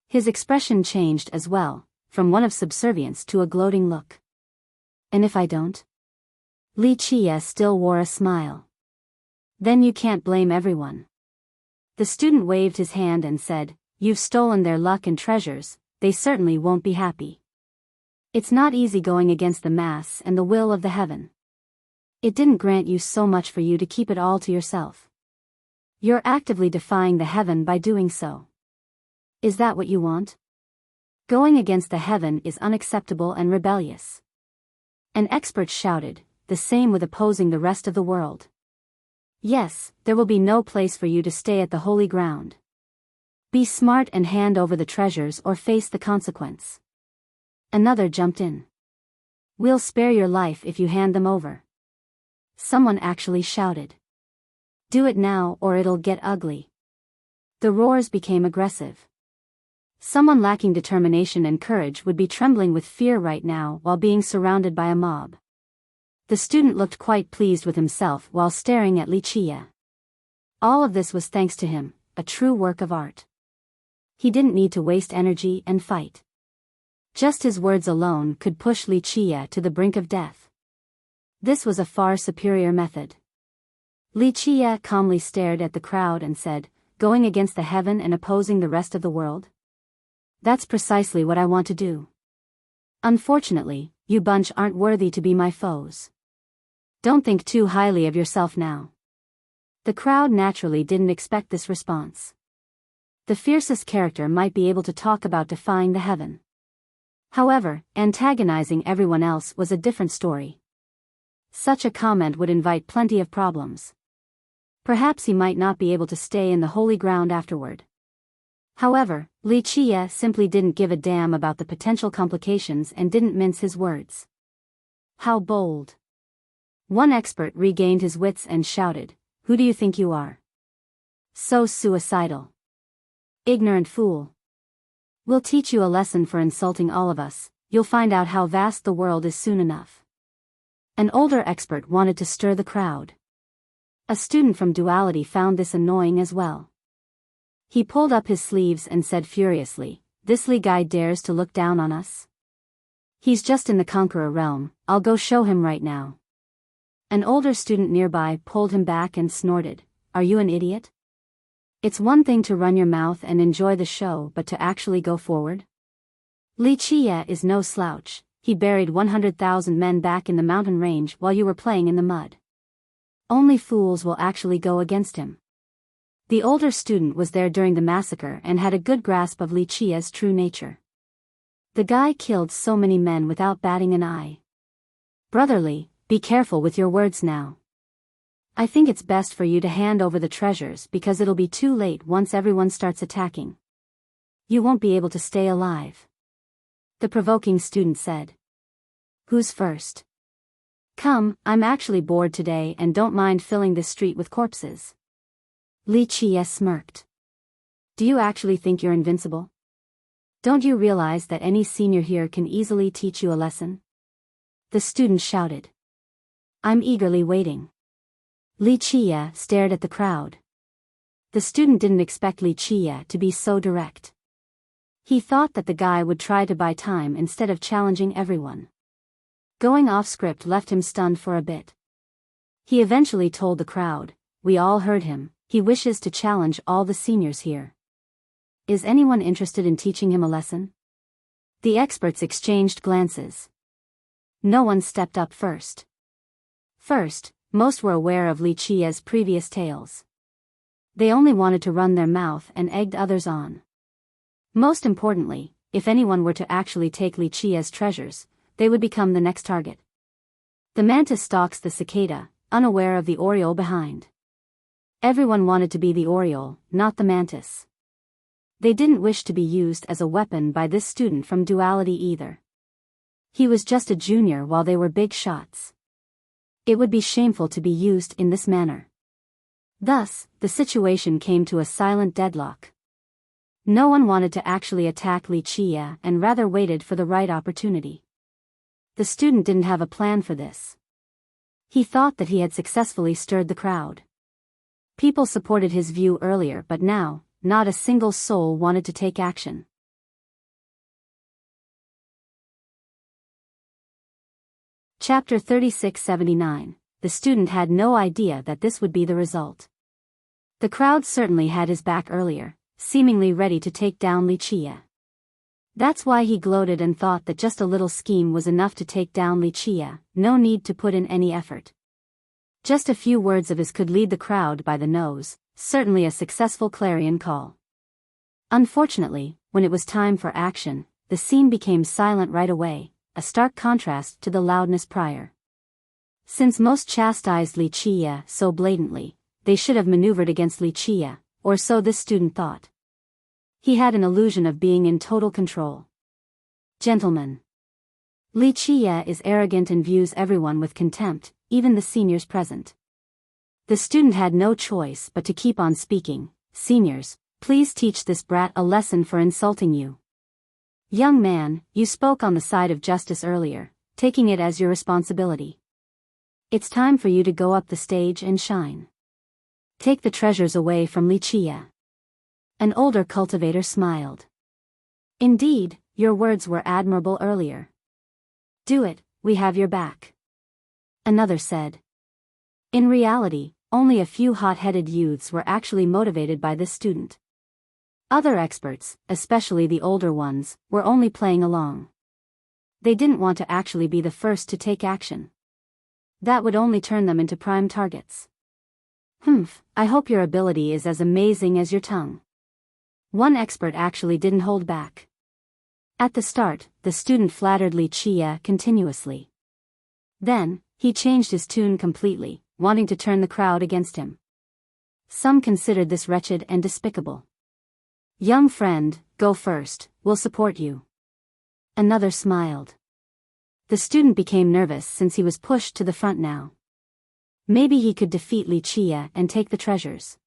His expression changed as well, from one of subservience to a gloating look. And if I don't? Wuxia still wore a smile. Then you can't blame everyone. The student waved his hand and said, you've stolen their luck and treasures, they certainly won't be happy. It's not easy going against the mass and the will of the heaven. It didn't grant you so much for you to keep it all to yourself. You're actively defying the heaven by doing so. Is that what you want? Going against the heaven is unacceptable and rebellious. An expert shouted, the same with opposing the rest of the world. Yes, there will be no place for you to stay at the holy ground. Be smart and hand over the treasures or face the consequence. Another jumped in. We'll spare your life if you hand them over. Someone actually shouted. Do it now or it'll get ugly. The roars became aggressive. Someone lacking determination and courage would be trembling with fear right now while being surrounded by a mob. The student looked quite pleased with himself while staring at Wuxia. All of this was thanks to him, a true work of art. He didn't need to waste energy and fight. Just his words alone could push Wuxia to the brink of death. This was a far superior method. Wuxia calmly stared at the crowd and said, going against the heaven and opposing the rest of the world? That's precisely what I want to do. Unfortunately, you bunch aren't worthy to be my foes. Don't think too highly of yourself now. The crowd naturally didn't expect this response. The fiercest character might be able to talk about defying the heaven. However, antagonizing everyone else was a different story. Such a comment would invite plenty of problems. Perhaps he might not be able to stay in the holy ground afterward. However, Wuxia simply didn't give a damn about the potential complications and didn't mince his words. How bold! One expert regained his wits and shouted, who do you think you are? So suicidal. Ignorant fool. We'll teach you a lesson for insulting all of us, you'll find out how vast the world is soon enough. An older expert wanted to stir the crowd. A student from duality found this annoying as well. He pulled up his sleeves and said furiously, this Li guy dares to look down on us? He's just in the Conqueror realm, I'll go show him right now. An older student nearby pulled him back and snorted, are you an idiot? It's one thing to run your mouth and enjoy the show, but to actually go forward? Wuxia is no slouch, he buried 100,000 men back in the mountain range while you were playing in the mud. Only fools will actually go against him. The older student was there during the massacre and had a good grasp of Wuxia's true nature. The guy killed so many men without batting an eye. Brotherly, be careful with your words now. I think it's best for you to hand over the treasures because it'll be too late once everyone starts attacking. You won't be able to stay alive. The provoking student said. Who's first? Come, I'm actually bored today and don't mind filling this street with corpses. Wuxia smirked. Do you actually think you're invincible? Don't you realize that any senior here can easily teach you a lesson? The student shouted. I'm eagerly waiting. Li Chia stared at the crowd. The student didn't expect Li Chia to be so direct. He thought that the guy would try to buy time instead of challenging everyone. Going off script left him stunned for a bit. He eventually told the crowd, we all heard him, he wishes to challenge all the seniors here. Is anyone interested in teaching him a lesson? The experts exchanged glances. No one stepped up first. First, most were aware of Li Chia's previous tales. They only wanted to run their mouth and egged others on. Most importantly, if anyone were to actually take Li Chia's treasures, they would become the next target. The mantis stalks the cicada, unaware of the oriole behind. Everyone wanted to be the oriole, not the mantis. They didn't wish to be used as a weapon by this student from duality either. He was just a junior while they were big shots. It would be shameful to be used in this manner. Thus, the situation came to a silent deadlock. No one wanted to actually attack Li Chia and rather waited for the right opportunity. The student didn't have a plan for this. He thought that he had successfully stirred the crowd. People supported his view earlier, but now, not a single soul wanted to take action. Chapter 3679. The student had no idea that this would be the result. The crowd certainly had his back earlier, seemingly ready to take down Li Chia. That's why he gloated and thought that just a little scheme was enough to take down Li Chia, no need to put in any effort. Just a few words of his could lead the crowd by the nose, certainly a successful clarion call. Unfortunately, when it was time for action, the scene became silent right away, a stark contrast to the loudness prior. Since most chastised Li Chia so blatantly, they should have maneuvered against Li Chia, or so this student thought. He had an illusion of being in total control. Gentlemen. Li Chia is arrogant and views everyone with contempt, even the seniors present. The student had no choice but to keep on speaking. Seniors, please teach this brat a lesson for insulting you. Young man, you spoke on the side of justice earlier, taking it as your responsibility. It's time for you to go up the stage and shine. Take the treasures away from Li Chia. An older cultivator smiled. Indeed, your words were admirable earlier. Do it, we have your back. Another said. In reality, only a few hot-headed youths were actually motivated by this student. Other experts, especially the older ones, were only playing along. They didn't want to actually be the first to take action. That would only turn them into prime targets. I hope your ability is as amazing as your tongue. One expert actually didn't hold back. At the start, the student flattered Li Chia continuously. Then, he changed his tune completely, wanting to turn the crowd against him. Some considered this wretched and despicable. Young friend, go first, we'll support you. Another smiled. The student became nervous since he was pushed to the front now. Maybe he could defeat Li Chia and take the treasures.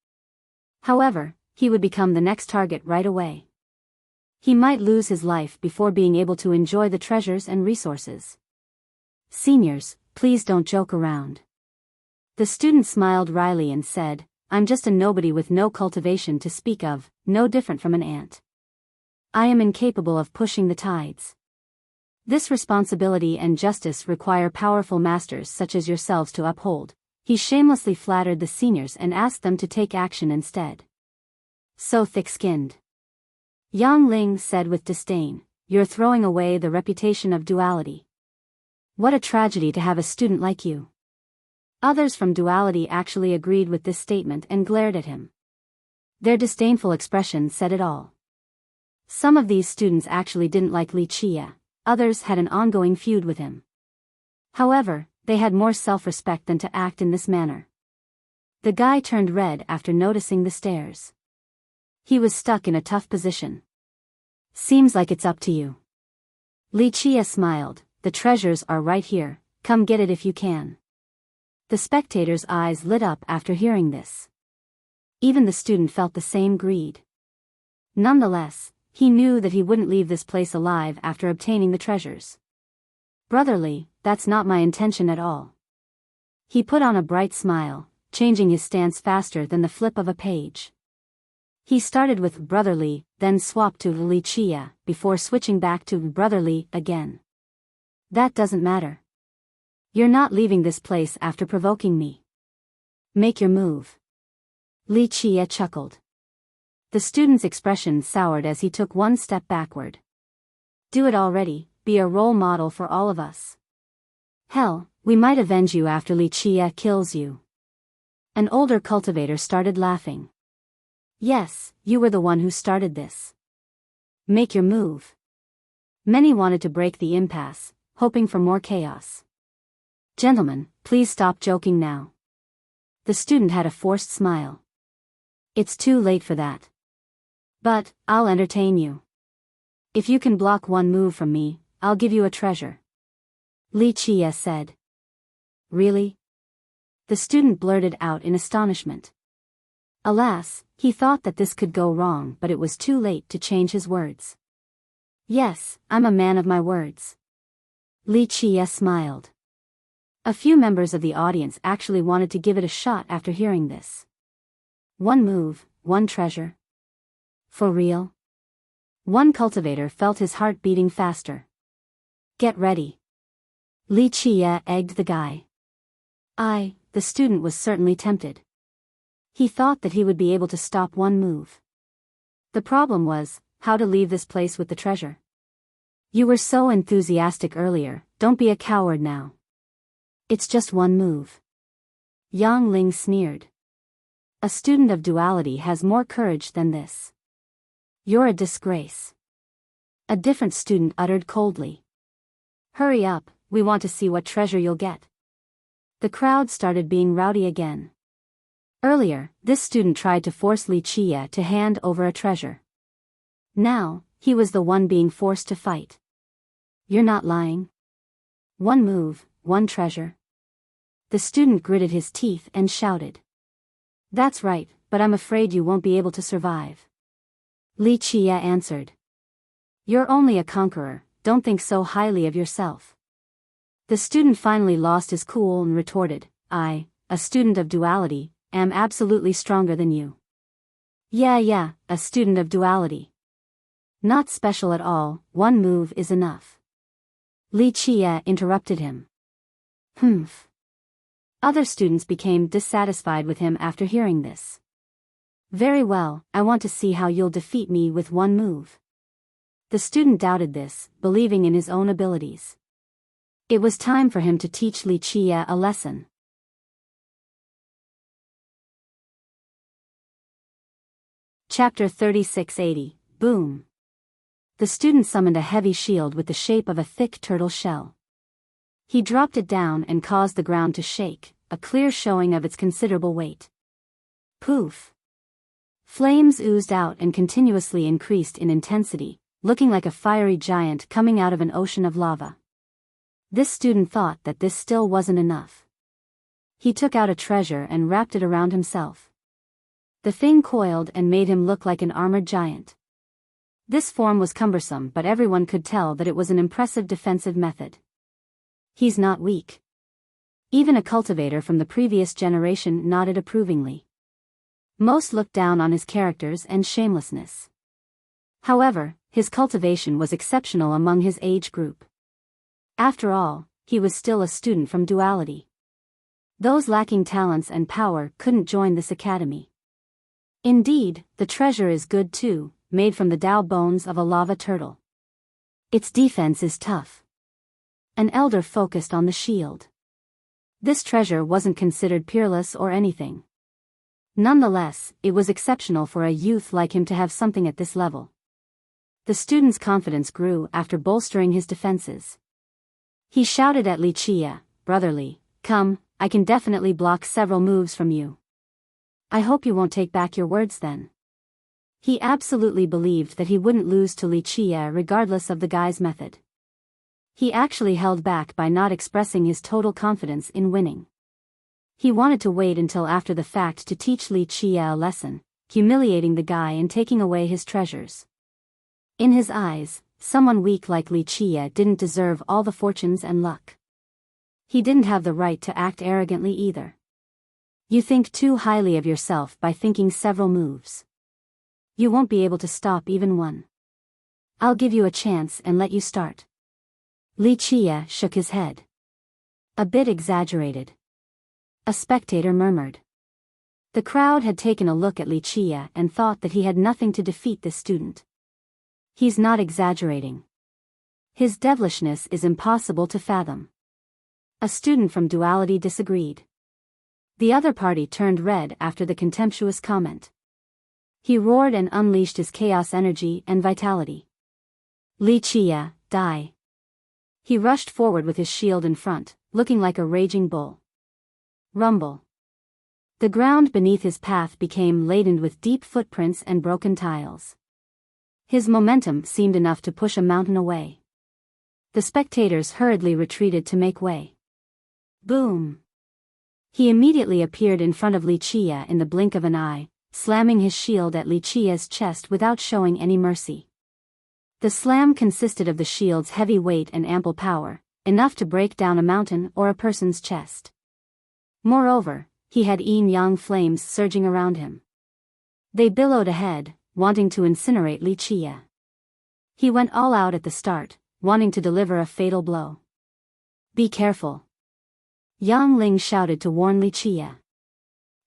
However, he would become the next target right away. He might lose his life before being able to enjoy the treasures and resources. Seniors, please don't joke around. The student smiled wryly and said, I'm just a nobody with no cultivation to speak of, no different from an ant. I am incapable of pushing the tides. This responsibility and justice require powerful masters such as yourselves to uphold. He shamelessly flattered the seniors and asked them to take action instead. So thick-skinned. Yang Ling said with disdain, you're throwing away the reputation of duality. What a tragedy to have a student like you. Others from duality actually agreed with this statement and glared at him. Their disdainful expression said it all. Some of these students actually didn't like Li Chia, others had an ongoing feud with him. However, they had more self-respect than to act in this manner. The guy turned red after noticing the stares. He was stuck in a tough position. Seems like it's up to you. Li Chia smiled, the treasures are right here, come get it if you can. The spectators' eyes lit up after hearing this. Even the student felt the same greed. Nonetheless, He knew that he wouldn't leave this place alive after obtaining the treasures. Brotherly, that's not my intention at all. He put on a bright smile, changing his stance faster than the flip of a page. He started with brotherly, then swapped to Wuxia, before switching back to brotherly again. That doesn't matter. You're not leaving this place after provoking me. Make your move. Wuxia chuckled. The student's expression soured as he took one step backward. Do it already, be a role model for all of us. Hell, we might avenge you after Wuxia kills you. An older cultivator started laughing. Yes, you were the one who started this. Make your move. Many wanted to break the impasse, hoping for more chaos. Gentlemen, please stop joking now. The student had a forced smile. It's too late for that. But, I'll entertain you. If you can block one move from me, I'll give you a treasure. Wuxia said. Really? The student blurted out in astonishment. Alas, he thought that this could go wrong, but it was too late to change his words. Yes, I'm a man of my words. Wuxia smiled. A few members of the audience actually wanted to give it a shot after hearing this. One move, one treasure. For real? One cultivator felt his heart beating faster. Get ready. Wuxia egged the guy. The student was certainly tempted. He thought that he would be able to stop one move. The problem was, how to leave this place with the treasure. You were so enthusiastic earlier, don't be a coward now. It's just one move. Yang Ling sneered. A student of duality has more courage than this. You're a disgrace. A different student uttered coldly. Hurry up, we want to see what treasure you'll get. The crowd started being rowdy again. Earlier, this student tried to force Wuxia to hand over a treasure. Now, he was the one being forced to fight. You're not lying? One move, one treasure. The student gritted his teeth and shouted. That's right, but I'm afraid you won't be able to survive. Wuxia answered. You're only a conqueror, don't think so highly of yourself. The student finally lost his cool and retorted, I, a student of duality, am absolutely stronger than you. Yeah, a student of duality. Not special at all, one move is enough. Wuxia interrupted him. Humph. Other students became dissatisfied with him after hearing this. Very well, I want to see how you'll defeat me with one move. The student doubted this, believing in his own abilities. It was time for him to teach Wuxia a lesson. Chapter 3680, Boom. The student summoned a heavy shield with the shape of a thick turtle shell. He dropped it down and caused the ground to shake, a clear showing of its considerable weight. Poof. Flames oozed out and continuously increased in intensity, looking like a fiery giant coming out of an ocean of lava. This student thought that this still wasn't enough. He took out a treasure and wrapped it around himself. The thing coiled and made him look like an armored giant. This form was cumbersome, but everyone could tell that it was an impressive defensive method. He's not weak. Even a cultivator from the previous generation nodded approvingly. Most looked down on his characters and shamelessness. However, his cultivation was exceptional among his age group. After all, he was still a student from duality. Those lacking talents and power couldn't join this academy. Indeed, the treasure is good too, made from the Tao bones of a lava turtle. Its defense is tough. An elder focused on the shield. This treasure wasn't considered peerless or anything. Nonetheless, it was exceptional for a youth like him to have something at this level. The student's confidence grew after bolstering his defenses. He shouted at Wuxia, brotherly, come, I can definitely block several moves from you. I hope you won't take back your words then. He absolutely believed that he wouldn't lose to Wuxia regardless of the guy's method. He actually held back by not expressing his total confidence in winning. He wanted to wait until after the fact to teach Wuxia a lesson, humiliating the guy and taking away his treasures. In his eyes, someone weak like Wuxia didn't deserve all the fortunes and luck. He didn't have the right to act arrogantly either. You think too highly of yourself by thinking several moves. You won't be able to stop even one. I'll give you a chance and let you start. Wuxia shook his head. A bit exaggerated. A spectator murmured. The crowd had taken a look at Wuxia and thought that he had nothing to defeat this student. He's not exaggerating. His devilishness is impossible to fathom. A student from Duality disagreed. The other party turned red after the contemptuous comment. He roared and unleashed his chaos energy and vitality. Wuxia, die. He rushed forward with his shield in front, looking like a raging bull. Rumble. The ground beneath his path became laden with deep footprints and broken tiles. His momentum seemed enough to push a mountain away. The spectators hurriedly retreated to make way. Boom! He immediately appeared in front of Wuxia in the blink of an eye, slamming his shield at Wuxia's chest without showing any mercy. The slam consisted of the shield's heavy weight and ample power, enough to break down a mountain or a person's chest. Moreover, he had yin-yang flames surging around him. They billowed ahead, wanting to incinerate Wuxia. He went all out at the start, wanting to deliver a fatal blow. Be careful. Yang Ling shouted to warn Wuxia.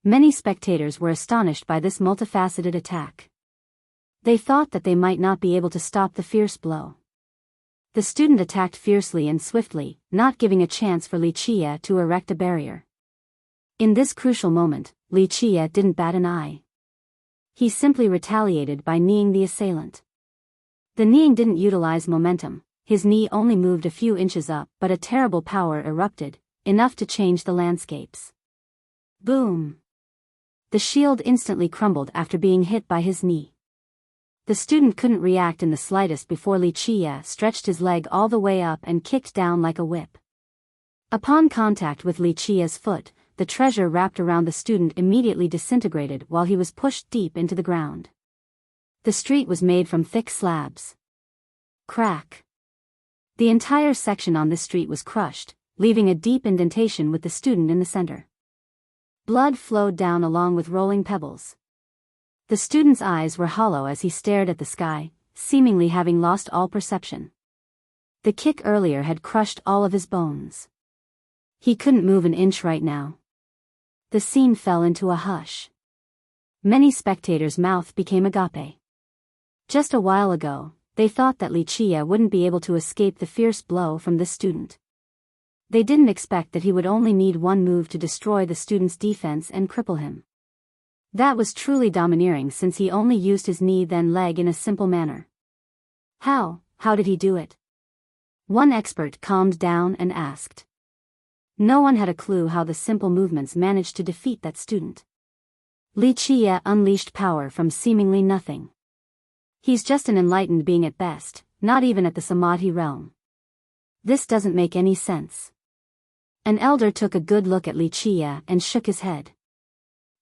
Many spectators were astonished by this multifaceted attack. They thought that they might not be able to stop the fierce blow. The student attacked fiercely and swiftly, not giving a chance for Wuxia to erect a barrier. In this crucial moment, Wuxia didn't bat an eye. He simply retaliated by kneeing the assailant. The kneeing didn't utilize momentum, his knee only moved a few inches up, but a terrible power erupted, enough to change the landscapes. Boom! The shield instantly crumbled after being hit by his knee. The student couldn't react in the slightest before Wuxia stretched his leg all the way up and kicked down like a whip. Upon contact with Wuxia's foot, the treasure wrapped around the student immediately disintegrated while he was pushed deep into the ground. The street was made from thick slabs. Crack! The entire section on this street was crushed, leaving a deep indentation with the student in the center. Blood flowed down along with rolling pebbles. The student's eyes were hollow as he stared at the sky, seemingly having lost all perception. The kick earlier had crushed all of his bones. He couldn't move an inch right now. The scene fell into a hush. Many spectators' mouth became agape. Just a while ago, they thought that Wuxia wouldn't be able to escape the fierce blow from this student. They didn't expect that he would only need one move to destroy the student's defense and cripple him. That was truly domineering since he only used his knee then leg in a simple manner. How did he do it? One expert calmed down and asked. No one had a clue how the simple movements managed to defeat that student. Wuxia unleashed power from seemingly nothing. He's just an enlightened being at best, not even at the Samadhi realm. This doesn't make any sense. An elder took a good look at Wuxia and shook his head.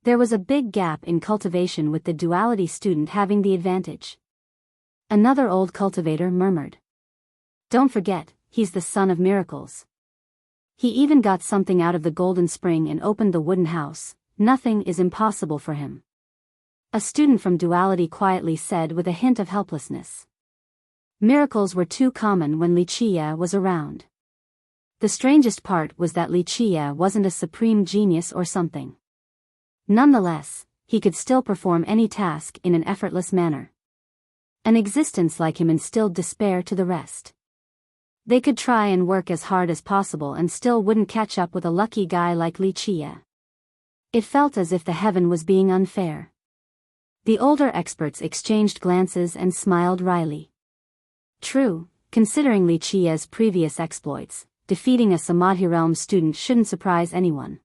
There was a big gap in cultivation with the duality student having the advantage. Another old cultivator murmured. Don't forget, he's the son of miracles. He even got something out of the golden spring and opened the wooden house. Nothing is impossible for him. A student from duality quietly said with a hint of helplessness. Miracles were too common when Wuxia was around. The strangest part was that Wuxia wasn't a supreme genius or something. Nonetheless, he could still perform any task in an effortless manner. An existence like him instilled despair to the rest. They could try and work as hard as possible and still wouldn't catch up with a lucky guy like Wuxia. It felt as if the heaven was being unfair. The older experts exchanged glances and smiled wryly. True, considering Wuxia's previous exploits, defeating a Samadhi realm student shouldn't surprise anyone.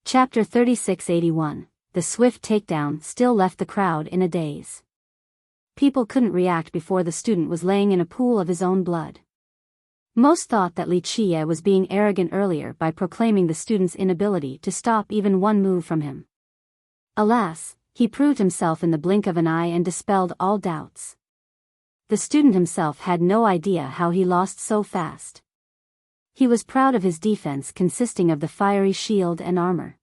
Chapter 3681, The swift takedown still left the crowd in a daze. People couldn't react before the student was laying in a pool of his own blood. Most thought that Wuxia was being arrogant earlier by proclaiming the student's inability to stop even one move from him. Alas, he proved himself in the blink of an eye and dispelled all doubts. The student himself had no idea how he lost so fast. He was proud of his defense consisting of the fiery shield and armor.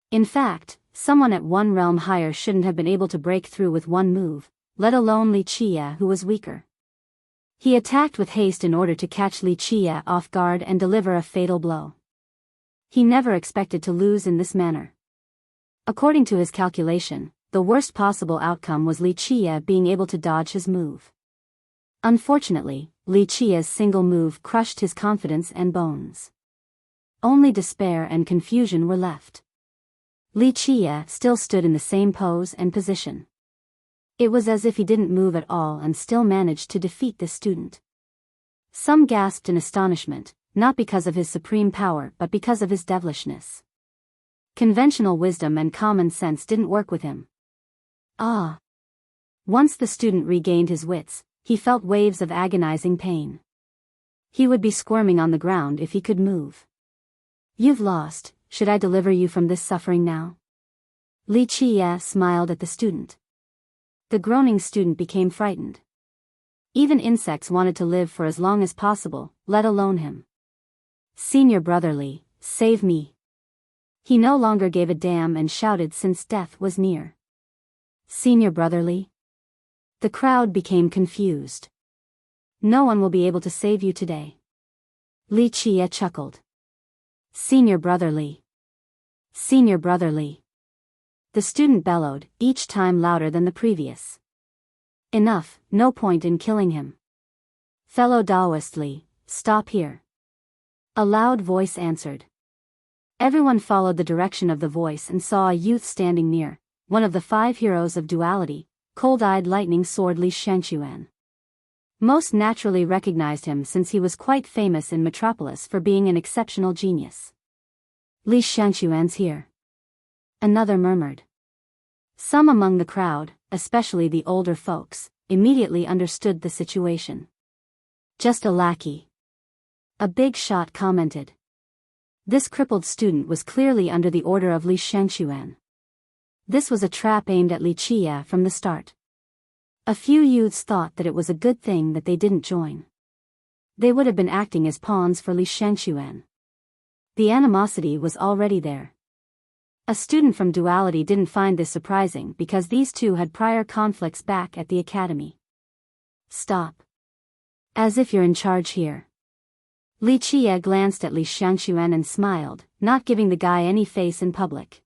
In fact, someone at one realm higher shouldn't have been able to break through with one move, let alone Li Qie, who was weaker. He attacked with haste in order to catch Li Qie off guard and deliver a fatal blow. He never expected to lose in this manner. According to his calculation, the worst possible outcome was Li Qie being able to dodge his move. Unfortunately, Li Qie's single move crushed his confidence and bones. Only despair and confusion were left. Li Qie still stood in the same pose and position. It was as if he didn't move at all and still managed to defeat this student. Some gasped in astonishment, not because of his supreme power but because of his devilishness. Conventional wisdom and common sense didn't work with him. Ah! Once the student regained his wits, he felt waves of agonizing pain. He would be squirming on the ground if he could move. You've lost, should I deliver you from this suffering now? Li Qie smiled at the student. The groaning student became frightened. Even insects wanted to live for as long as possible, let alone him. Senior brother Li, save me. He no longer gave a damn and shouted since death was near. Senior brother Li? The crowd became confused. No one will be able to save you today. Li Qie chuckled. Senior brother Li. Senior brother Li. The student bellowed, each time louder than the previous. Enough, no point in killing him. Fellow Taoist Li, stop here. A loud voice answered. Everyone followed the direction of the voice and saw a youth standing near, one of the 5 heroes of duality, cold-eyed lightning sword Li Shangquan. Most naturally recognized him since he was quite famous in Metropolis for being an exceptional genius. Li Shangquan's here. Another murmured. Some among the crowd, especially the older folks, immediately understood the situation. Just a lackey. A big shot commented. This crippled student was clearly under the order of Li Shangquan. This was a trap aimed at Li Qie from the start. A few youths thought that it was a good thing that they didn't join. They would have been acting as pawns for Li Shangquan. The animosity was already there. A student from duality didn't find this surprising because these two had prior conflicts back at the academy. Stop. As if you're in charge here. Li Qie glanced at Li Shangquan and smiled, not giving the guy any face in public.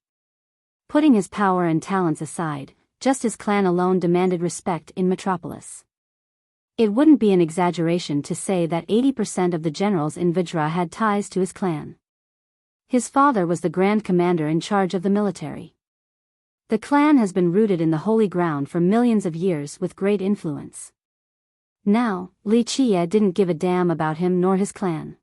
Putting his power and talents aside, just his clan alone demanded respect in Metropolis. It wouldn't be an exaggeration to say that 80% of the generals in Vidra had ties to his clan. His father was the Grand Commander in charge of the military. The clan has been rooted in the holy ground for millions of years with great influence. Now, Li Qie didn't give a damn about him nor his clan.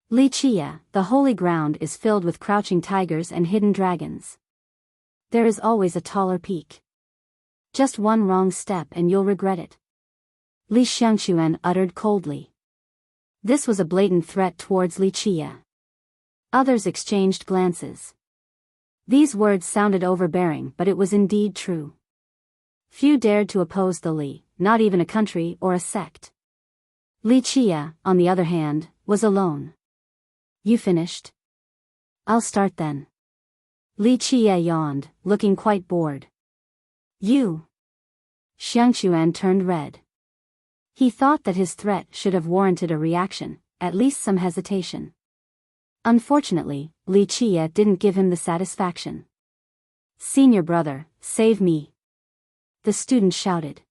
Li Qie, the holy ground is filled with crouching tigers and hidden dragons. There is always a taller peak. Just one wrong step and you'll regret it. Li Shangquan uttered coldly. This was a blatant threat towards Li Qie. Others exchanged glances. These words sounded overbearing, but it was indeed true. Few dared to oppose the Li, not even a country or a sect. Li Qie, on the other hand, was alone. You finished? I'll start then. Li Qie yawned, looking quite bored. You. Shangquan turned red. He thought that his threat should have warranted a reaction, at least some hesitation. Unfortunately, Li Qie didn't give him the satisfaction. Senior brother, save me. The student shouted.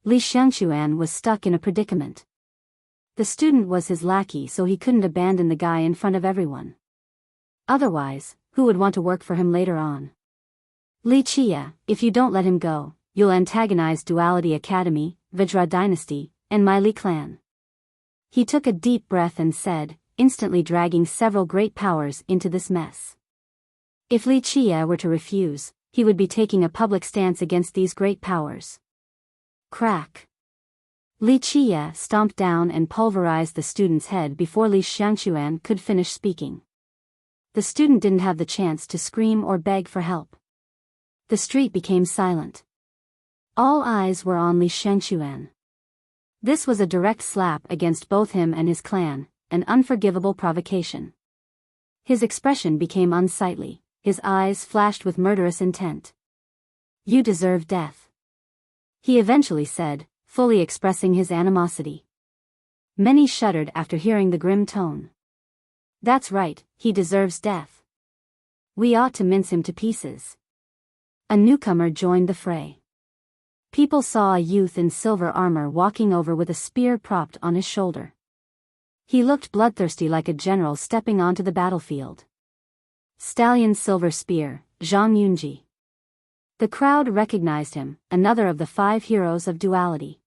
Li Shangquan was stuck in a predicament. The student was his lackey, so he couldn't abandon the guy in front of everyone. Otherwise, who would want to work for him later on? Li Qie, if you don't let him go, you'll antagonize Duality Academy, Vidra Dynasty, and my Li clan. He took a deep breath and said, instantly dragging several great powers into this mess. If Li Qie were to refuse, he would be taking a public stance against these great powers. Crack. Li Qie stomped down and pulverized the student's head before Li Shangquan could finish speaking. The student didn't have the chance to scream or beg for help. The street became silent. All eyes were on Li Xiangquan. This was a direct slap against both him and his clan, an unforgivable provocation. His expression became unsightly, his eyes flashed with murderous intent. "You deserve death," he eventually said, fully expressing his animosity. Many shuddered after hearing the grim tone. "That's right, he deserves death. We ought to mince him to pieces." A newcomer joined the fray. People saw a youth in silver armor walking over with a spear propped on his shoulder. He looked bloodthirsty like a general stepping onto the battlefield. Stallion's silver spear, Zhang Yunji. The crowd recognized him, another of the 5 heroes of duality.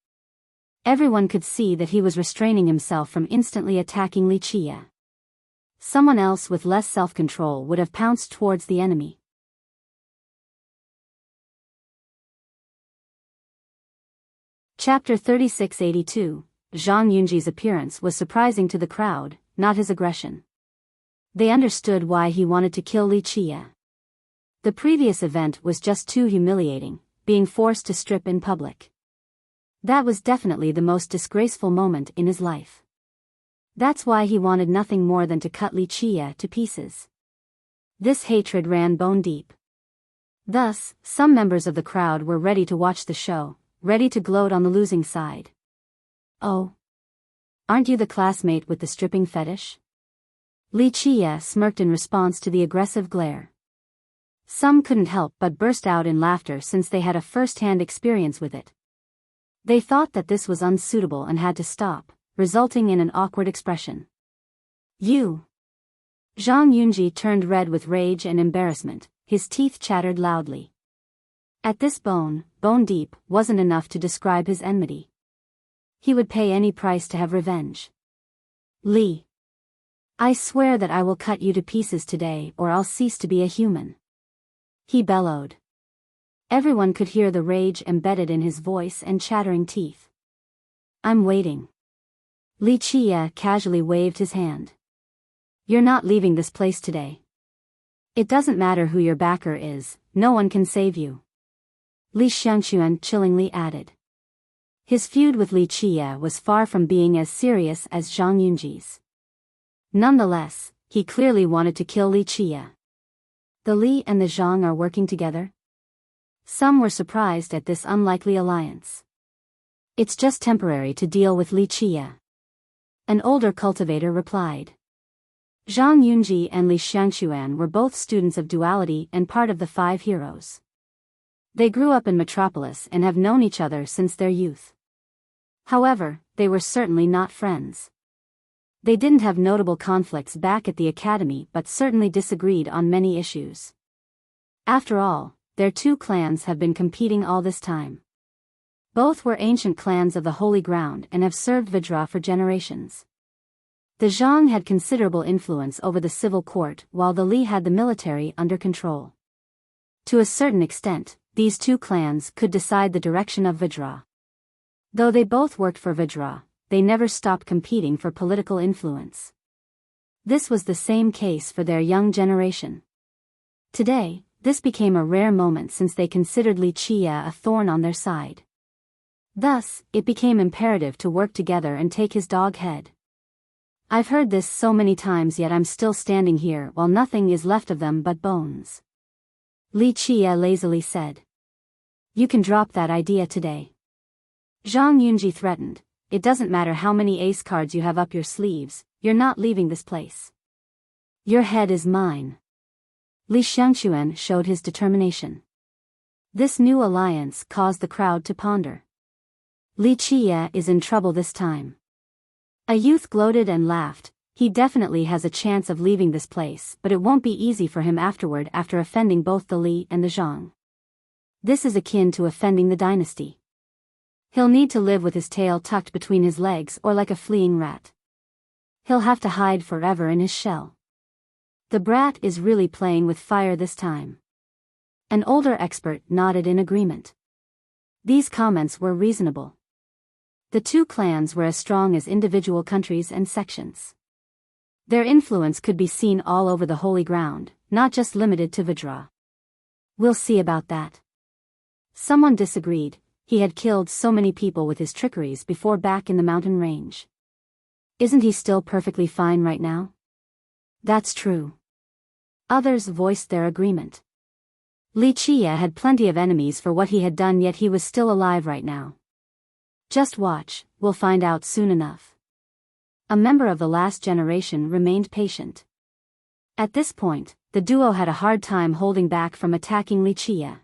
Everyone could see that he was restraining himself from instantly attacking Li Qie. Someone else with less self-control would have pounced towards the enemy. Chapter 3682, Zhang Yunji's appearance was surprising to the crowd, not his aggression. They understood why he wanted to kill Li Qie. The previous event was just too humiliating, being forced to strip in public. That was definitely the most disgraceful moment in his life. That's why he wanted nothing more than to cut Li Qie to pieces. This hatred ran bone deep. Thus, some members of the crowd were ready to watch the show, ready to gloat on the losing side. "Oh, aren't you the classmate with the stripping fetish?" Li Qie smirked in response to the aggressive glare. Some couldn't help but burst out in laughter since they had a first-hand experience with it. They thought that this was unsuitable and had to stop, resulting in an awkward expression. "You!" Zhang Yunji turned red with rage and embarrassment, his teeth chattered loudly. At this bone deep, wasn't enough to describe his enmity. He would pay any price to have revenge. "Li, I swear that I will cut you to pieces today or I'll cease to be a human," he bellowed. Everyone could hear the rage embedded in his voice and chattering teeth. "I'm waiting." Li Qie casually waved his hand. "You're not leaving this place today. It doesn't matter who your backer is, no one can save you," Li Xiangquan chillingly added. His feud with Li Qie was far from being as serious as Zhang Yunji's. Nonetheless, he clearly wanted to kill Li Qie. The Li and the Zhang are working together? Some were surprised at this unlikely alliance. "It's just temporary to deal with Li Qie," an older cultivator replied. Zhang Yunji and Li Xiangquan were both students of duality and part of the 5 heroes. They grew up in Metropolis and have known each other since their youth. However, they were certainly not friends. They didn't have notable conflicts back at the academy but certainly disagreed on many issues. After all, their 2 clans have been competing all this time. Both were ancient clans of the Holy Ground and have served Vidra for generations. The Zhang had considerable influence over the civil court while the Li had the military under control. To a certain extent, these 2 clans could decide the direction of Vidra. Though they both worked for Vidra, they never stopped competing for political influence. This was the same case for their young generation. Today, this became a rare moment since they considered Li Qie a thorn on their side. Thus, it became imperative to work together and take his dog head. "I've heard this so many times yet I'm still standing here while nothing is left of them but bones," Li Qie lazily said. "You can drop that idea today," Zhang Yunji threatened. "It doesn't matter how many ace cards you have up your sleeves, you're not leaving this place. Your head is mine." Li Xiangquan showed his determination. This new alliance caused the crowd to ponder. Li Qie is in trouble this time. A youth gloated and laughed. "He definitely has a chance of leaving this place, but it won't be easy for him afterward after offending both the Li and the Zhang. This is akin to offending the dynasty. He'll need to live with his tail tucked between his legs or like a fleeing rat. He'll have to hide forever in his shell. The brat is really playing with fire this time." An older expert nodded in agreement. These comments were reasonable. The 2 clans were as strong as individual countries and sections. Their influence could be seen all over the Holy Ground, not just limited to Vidra. We'll see about that. Someone disagreed. He had killed so many people with his trickeries before back in the mountain range. Isn't he still perfectly fine right now? That's true. Others voiced their agreement. Li Chia had plenty of enemies for what he had done, yet he was still alive right now. Just watch, we'll find out soon enough. A member of the last generation remained patient. At this point, the duo had a hard time holding back from attacking Li Chia.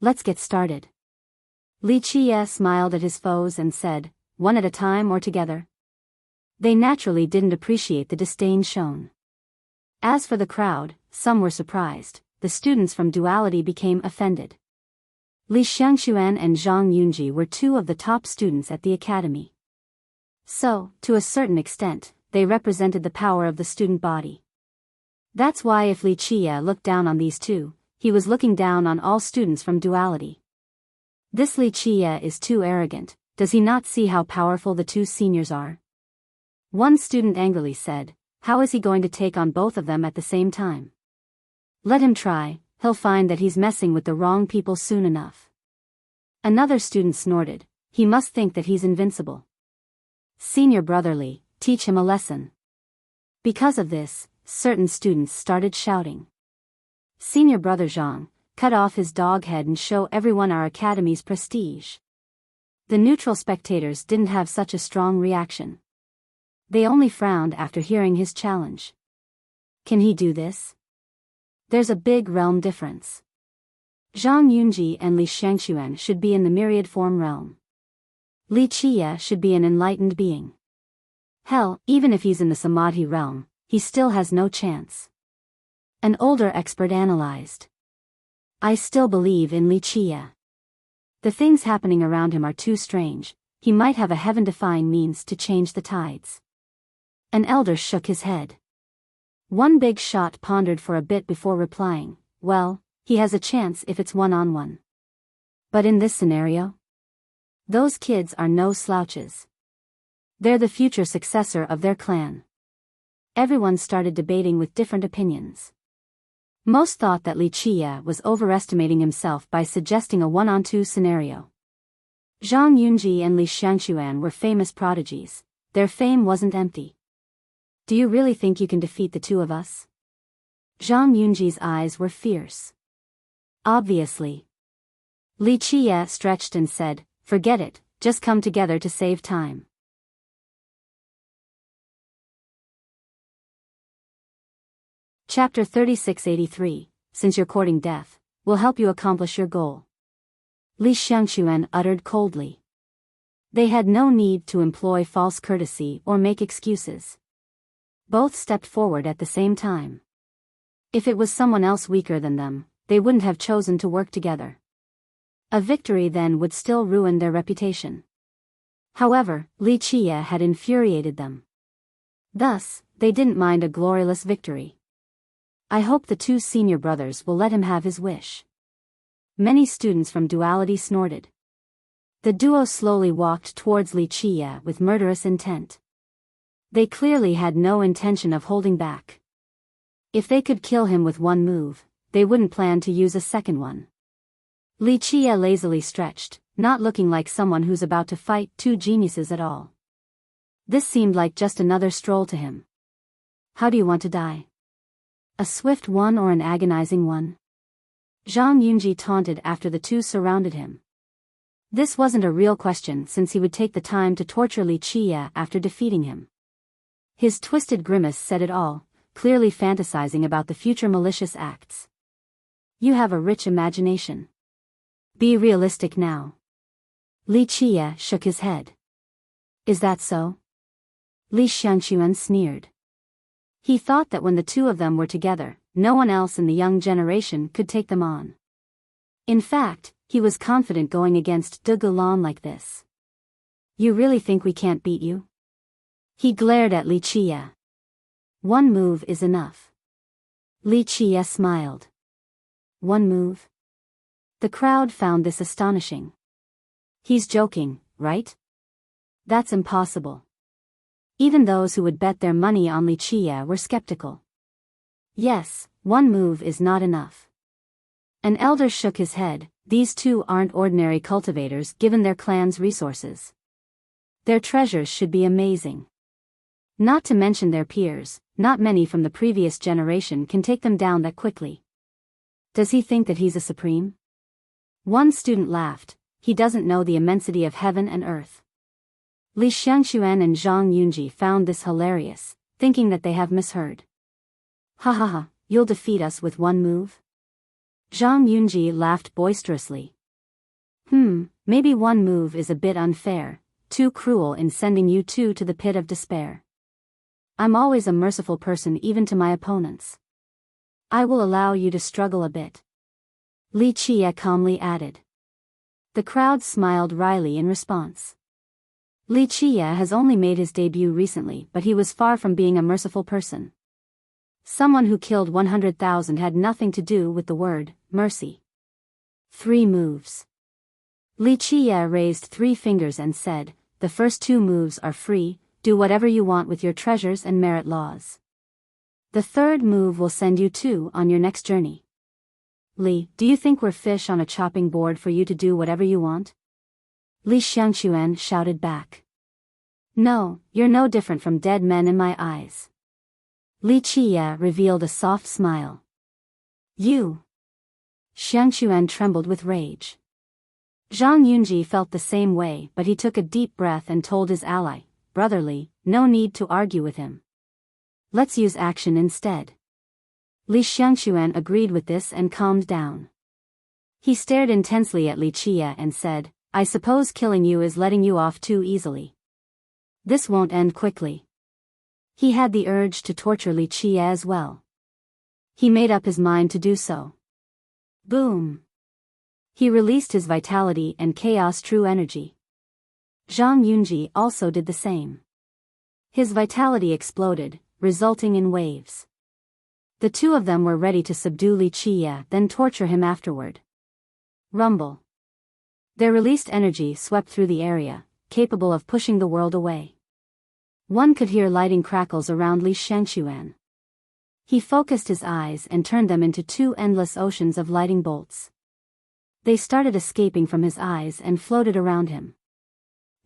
Let's get started. Li Chia smiled at his foes and said, one at a time or together? They naturally didn't appreciate the disdain shown. As for the crowd, some were surprised. The students from duality became offended. Li Xiangxuan and Zhang Yunji were two of the top students at the academy. So, to a certain extent, they represented the power of the student body. That's why if Li Chia looked down on these two, he was looking down on all students from duality. This Li Chia is too arrogant. Does he not see how powerful the two seniors are? One student angrily said, how is he going to take on both of them at the same time? Let him try, he'll find that he's messing with the wrong people soon enough. Another student snorted, he must think that he's invincible. Senior brotherly, teach him a lesson. Because of this, certain students started shouting. Senior brother Zhang, cut off his dog head and show everyone our academy's prestige. The neutral spectators didn't have such a strong reaction. They only frowned after hearing his challenge. Can he do this? There's a big realm difference. Zhang Yunji and Li Xiangxuan should be in the myriad form realm. Li Chia should be an enlightened being. Hell, even if he's in the Samadhi realm, he still has no chance. An older expert analyzed. I still believe in Li Chia. The things happening around him are too strange. He might have a heaven-defying means to change the tides. An elder shook his head. One big shot pondered for a bit before replying, well, he has a chance if it's one-on-one. But in this scenario? Those kids are no slouches. They're the future successor of their clan. Everyone started debating with different opinions. Most thought that Li Chia was overestimating himself by suggesting a one-on-two scenario. Zhang Yunji and Li Xiangxuan were famous prodigies. Their fame wasn't empty. Do you really think you can defeat the two of us? Zhang Yunji's eyes were fierce. Obviously. Li Chia stretched and said, forget it, just come together to save time. Chapter 3683, Since you're courting death, will help you accomplish your goal. Li Xiangxuan uttered coldly. They had no need to employ false courtesy or make excuses. Both stepped forward at the same time. If it was someone else weaker than them, they wouldn't have chosen to work together. A victory then would still ruin their reputation. However, Li Chia had infuriated them. Thus, they didn't mind a glorious victory. I hope the two senior brothers will let him have his wish. Many students from duality snorted. The duo slowly walked towards Li Chia with murderous intent. They clearly had no intention of holding back. If they could kill him with one move, they wouldn't plan to use a second one. Li Chia lazily stretched, not looking like someone who's about to fight two geniuses at all. This seemed like just another stroll to him. How do you want to die? A swift one or an agonizing one? Zhang Yunji taunted after the two surrounded him. This wasn't a real question since he would take the time to torture Li Chia after defeating him. His twisted grimace said it all, clearly fantasizing about the future malicious acts. You have a rich imagination. Be realistic now. Li Chia shook his head. Is that so? Li Xiangxuan sneered. He thought that when the two of them were together, no one else in the young generation could take them on. In fact, he was confident going against De Gulan like this. You really think we can't beat you? He glared at Li Chia. One move is enough. Li Chia smiled. One move? The crowd found this astonishing. He's joking, right? That's impossible. Even those who would bet their money on Li Chia were skeptical. Yes, one move is not enough. An elder shook his head. These two aren't ordinary cultivators given their clan's resources. Their treasures should be amazing. Not to mention their peers, not many from the previous generation can take them down that quickly. Does he think that he's a supreme? One student laughed. He doesn't know the immensity of heaven and earth. Li Xiangxuan and Zhang Yunji found this hilarious, thinking that they have misheard. Ha ha ha, you'll defeat us with one move? Zhang Yunji laughed boisterously. Maybe one move is a bit unfair, too cruel in sending you two to the pit of despair. I'm always a merciful person even to my opponents. I will allow you to struggle a bit. Li Qie calmly added. The crowd smiled wryly in response. Li Qie has only made his debut recently, but he was far from being a merciful person. Someone who killed 100,000 had nothing to do with the word mercy. 3 moves. Li Qie raised 3 fingers and said, the first 2 moves are free, do whatever you want with your treasures and merit laws. The third move will send you 2 on your next journey. Li, do you think we're fish on a chopping board for you to do whatever you want? Li Xiangxuan shouted back. No, you're no different from dead men in my eyes. Li Qie revealed a soft smile. You. Xiangxuan trembled with rage. Zhang Yunji felt the same way, but he took a deep breath and told his ally, brotherly, no need to argue with him. Let's use action instead. Li Xiangxuan agreed with this and calmed down. He stared intensely at Li Qie and said, I suppose killing you is letting you off too easily. This won't end quickly. He had the urge to torture Li Qie as well. He made up his mind to do so. Boom! He released his vitality and chaos true energy. Zhang Yunji also did the same. His vitality exploded, resulting in waves. The two of them were ready to subdue Li Qie, then torture him afterward. Rumble. Their released energy swept through the area, capable of pushing the world away. One could hear lighting crackles around Li Xiangxuan. He focused his eyes and turned them into 2 endless oceans of lighting bolts. They started escaping from his eyes and floated around him.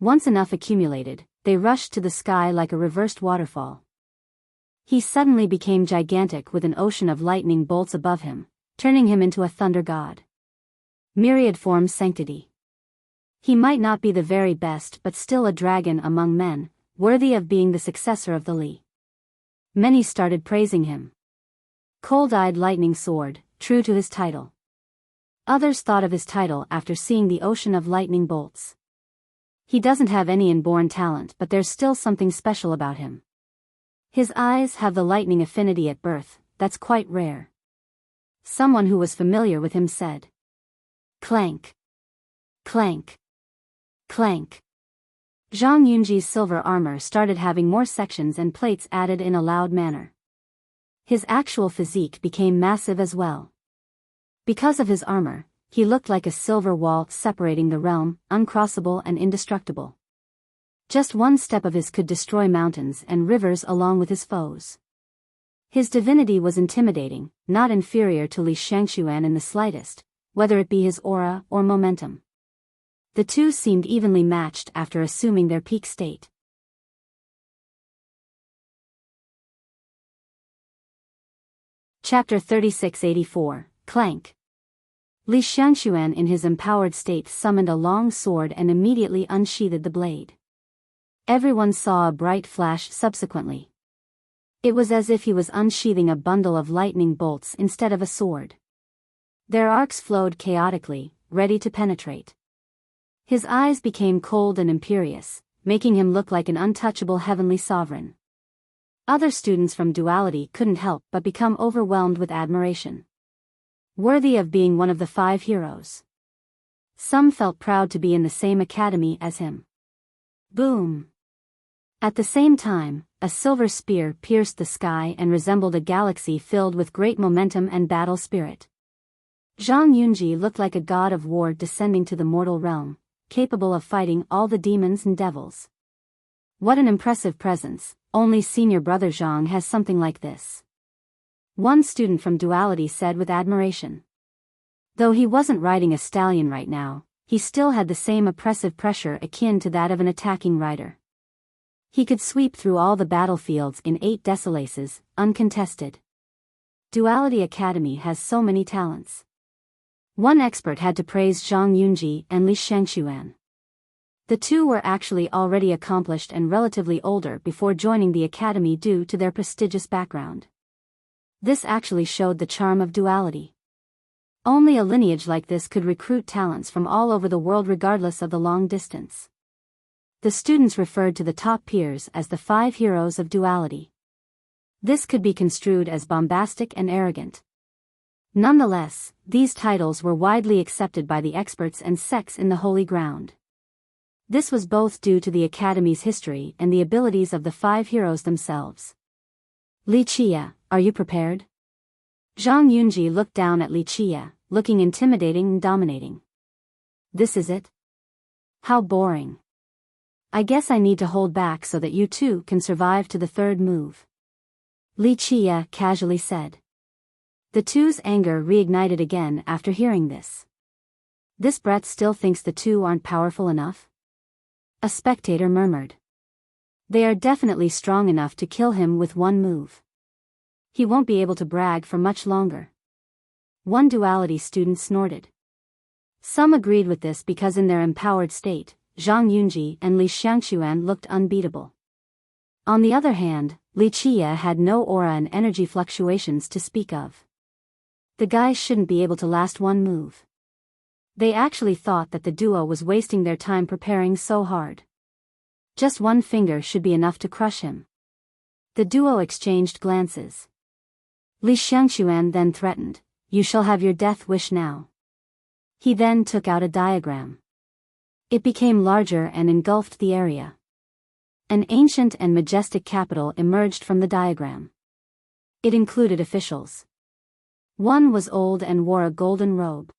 Once enough accumulated, they rushed to the sky like a reversed waterfall. He suddenly became gigantic with an ocean of lightning bolts above him, turning him into a thunder god. Myriad form sanctity. He might not be the very best but still a dragon among men, worthy of being the successor of the Li. Many started praising him. Cold-eyed lightning sword, true to his title. Others thought of his title after seeing the ocean of lightning bolts. He doesn't have any inborn talent, but there's still something special about him. His eyes have the lightning affinity at birth, that's quite rare. Someone who was familiar with him said. Clank. Clank. Clank. Zhang Yunji's silver armor started having more sections and plates added in a loud manner. His actual physique became massive as well. Because of his armor, he looked like a silver wall separating the realm, uncrossable and indestructible. Just one step of his could destroy mountains and rivers along with his foes. His divinity was intimidating, not inferior to Li Xiangxuan in the slightest, whether it be his aura or momentum. The two seemed evenly matched after assuming their peak state. Chapter 3684, Clank. Li Xiangxuan in his empowered state summoned a long sword and immediately unsheathed the blade. Everyone saw a bright flash subsequently. It was as if he was unsheathing a bundle of lightning bolts instead of a sword. Their arcs flowed chaotically, ready to penetrate. His eyes became cold and imperious, making him look like an untouchable heavenly sovereign. Other students from duality couldn't help but become overwhelmed with admiration. Worthy of being one of the 5 heroes. Some felt proud to be in the same academy as him. Boom! At the same time, a silver spear pierced the sky and resembled a galaxy filled with great momentum and battle spirit. Zhang Yunji looked like a god of war descending to the mortal realm, capable of fighting all the demons and devils. What an impressive presence, only senior brother Zhang has something like this. One student from duality said with admiration. Though he wasn't riding a stallion right now, he still had the same oppressive pressure akin to that of an attacking rider. He could sweep through all the battlefields in 8 decimalaces, uncontested. Duality Academy has so many talents. One expert had to praise Zhang Yunji and Li Shangxuan. The two were actually already accomplished and relatively older before joining the academy due to their prestigious background. This actually showed the charm of duality. Only a lineage like this could recruit talents from all over the world regardless of the long distance. The students referred to the top peers as the 5 heroes of duality. This could be construed as bombastic and arrogant. Nonetheless, these titles were widely accepted by the experts and sects in the Holy Ground. This was both due to the Academy's history and the abilities of the 5 heroes themselves. Li Qia, are you prepared? Zhang Yunji looked down at Li Qia, looking intimidating and dominating. This is it? How boring. I guess I need to hold back so that you two can survive to the 3rd move. Li Qia casually said. The two's anger reignited again after hearing this. This brat still thinks the two aren't powerful enough? A spectator murmured. They are definitely strong enough to kill him with 1 move. He won't be able to brag for much longer. One duality student snorted. Some agreed with this because in their empowered state, Zhang Yunji and Li Shangxuan looked unbeatable. On the other hand, Li Qia had no aura and energy fluctuations to speak of. The guys shouldn't be able to last 1 move. They actually thought that the duo was wasting their time preparing so hard. Just 1 finger should be enough to crush him. The duo exchanged glances. Li Shangxuan then threatened, "You shall have your death wish now." He then took out a diagram. It became larger and engulfed the area. An ancient and majestic capital emerged from the diagram. It included officials. One was old and wore a golden robe.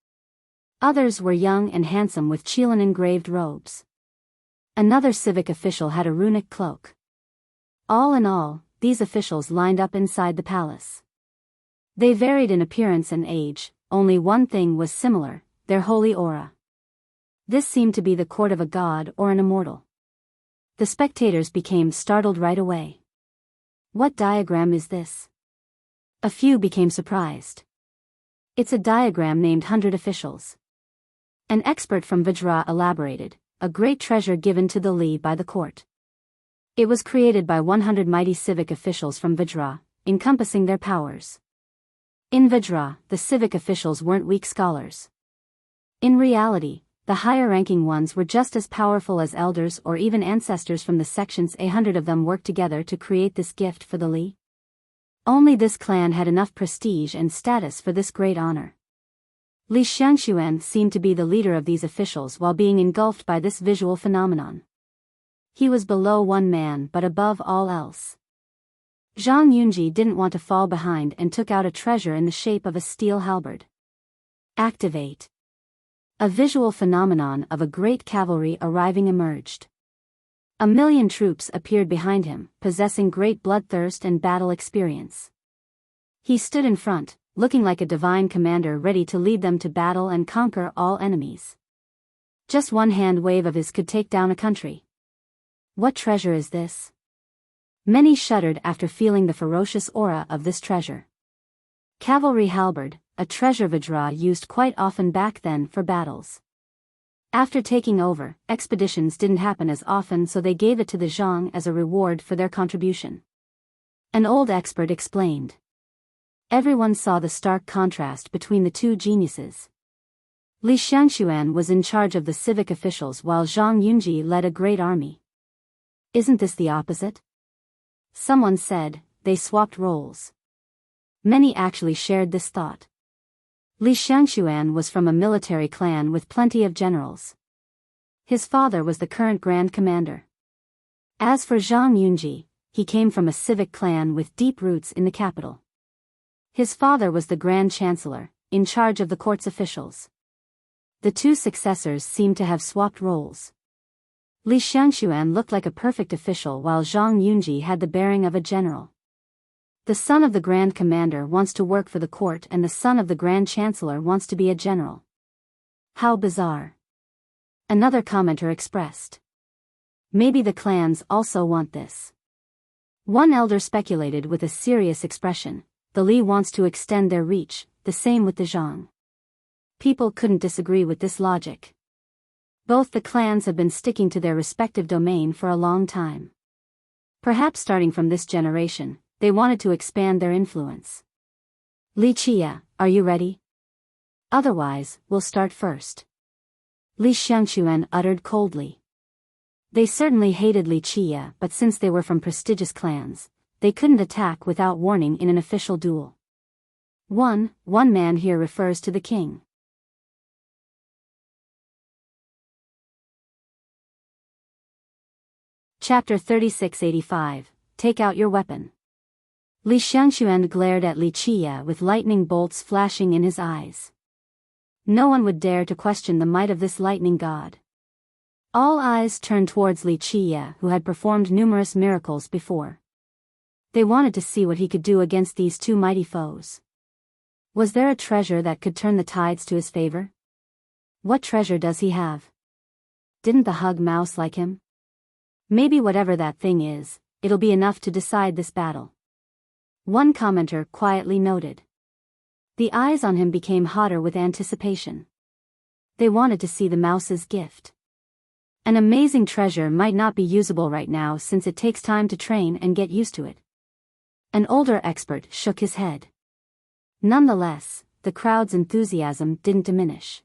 Others were young and handsome with Qilin engraved robes. Another civic official had a runic cloak. All in all, these officials lined up inside the palace. They varied in appearance and age, only one thing was similar, their holy aura. This seemed to be the court of a god or an immortal. The spectators became startled right away. What diagram is this? A few became surprised. It's a diagram named 100 Officials. An expert from Vajra elaborated, a great treasure given to the Li by the court. It was created by 100 mighty civic officials from Vajra, encompassing their powers. In Vajra, the civic officials weren't weak scholars. In reality, the higher-ranking ones were just as powerful as elders or even ancestors from the sections. 100 of them worked together to create this gift for the Li. Only this clan had enough prestige and status for this great honor. Li Shangxuan seemed to be the leader of these officials while being engulfed by this visual phenomenon. He was below one man but above all else. Zhang Yunji didn't want to fall behind and took out a treasure in the shape of a steel halberd. Activate. A visual phenomenon of a great cavalry arriving emerged. 1,000,000 troops appeared behind him, possessing great bloodthirst and battle experience. He stood in front, looking like a divine commander ready to lead them to battle and conquer all enemies. Just one hand wave of his could take down a country. What treasure is this? Many shuddered after feeling the ferocious aura of this treasure. Cavalry halberd, a treasure Vajra used quite often back then for battles. After taking over, expeditions didn't happen as often, so they gave it to the Zhang as a reward for their contribution. An old expert explained. Everyone saw the stark contrast between the two geniuses. Li Shangxuan was in charge of the civic officials while Zhang Yunji led a great army. Isn't this the opposite? Someone said, they swapped roles. Many actually shared this thought. Li Shangxuan was from a military clan with plenty of generals. His father was the current Grand Commander. As for Zhang Yunji, he came from a civic clan with deep roots in the capital. His father was the Grand Chancellor, in charge of the court's officials. The two successors seemed to have swapped roles. Li Shangxuan looked like a perfect official while Zhang Yunji had the bearing of a general. The son of the Grand Commander wants to work for the court and the son of the Grand Chancellor wants to be a general. How bizarre. Another commenter expressed. Maybe the clans also want this. One elder speculated with a serious expression, the Li wants to extend their reach, the same with the Zhang. People couldn't disagree with this logic. Both the clans have been sticking to their respective domain for a long time. Perhaps starting from this generation, they wanted to expand their influence. Li Qia, are you ready? Otherwise, we'll start first. Li Xiangquan uttered coldly. They certainly hated Li Qia, but since they were from prestigious clans, they couldn't attack without warning in an official duel. One man here refers to the king. Chapter 3685, Take out your weapon. Li Xiangquan glared at Li Qia with lightning bolts flashing in his eyes. No one would dare to question the might of this lightning god. All eyes turned towards Li Qia, who had performed numerous miracles before. They wanted to see what he could do against these two mighty foes. Was there a treasure that could turn the tides to his favor? What treasure does he have? Didn't the hug mouse like him? Maybe whatever that thing is, it'll be enough to decide this battle. One commenter quietly noted. The eyes on him became hotter with anticipation. They wanted to see the mouse's gift. An amazing treasure might not be usable right now since it takes time to train and get used to it. An older expert shook his head. Nonetheless, the crowd's enthusiasm didn't diminish.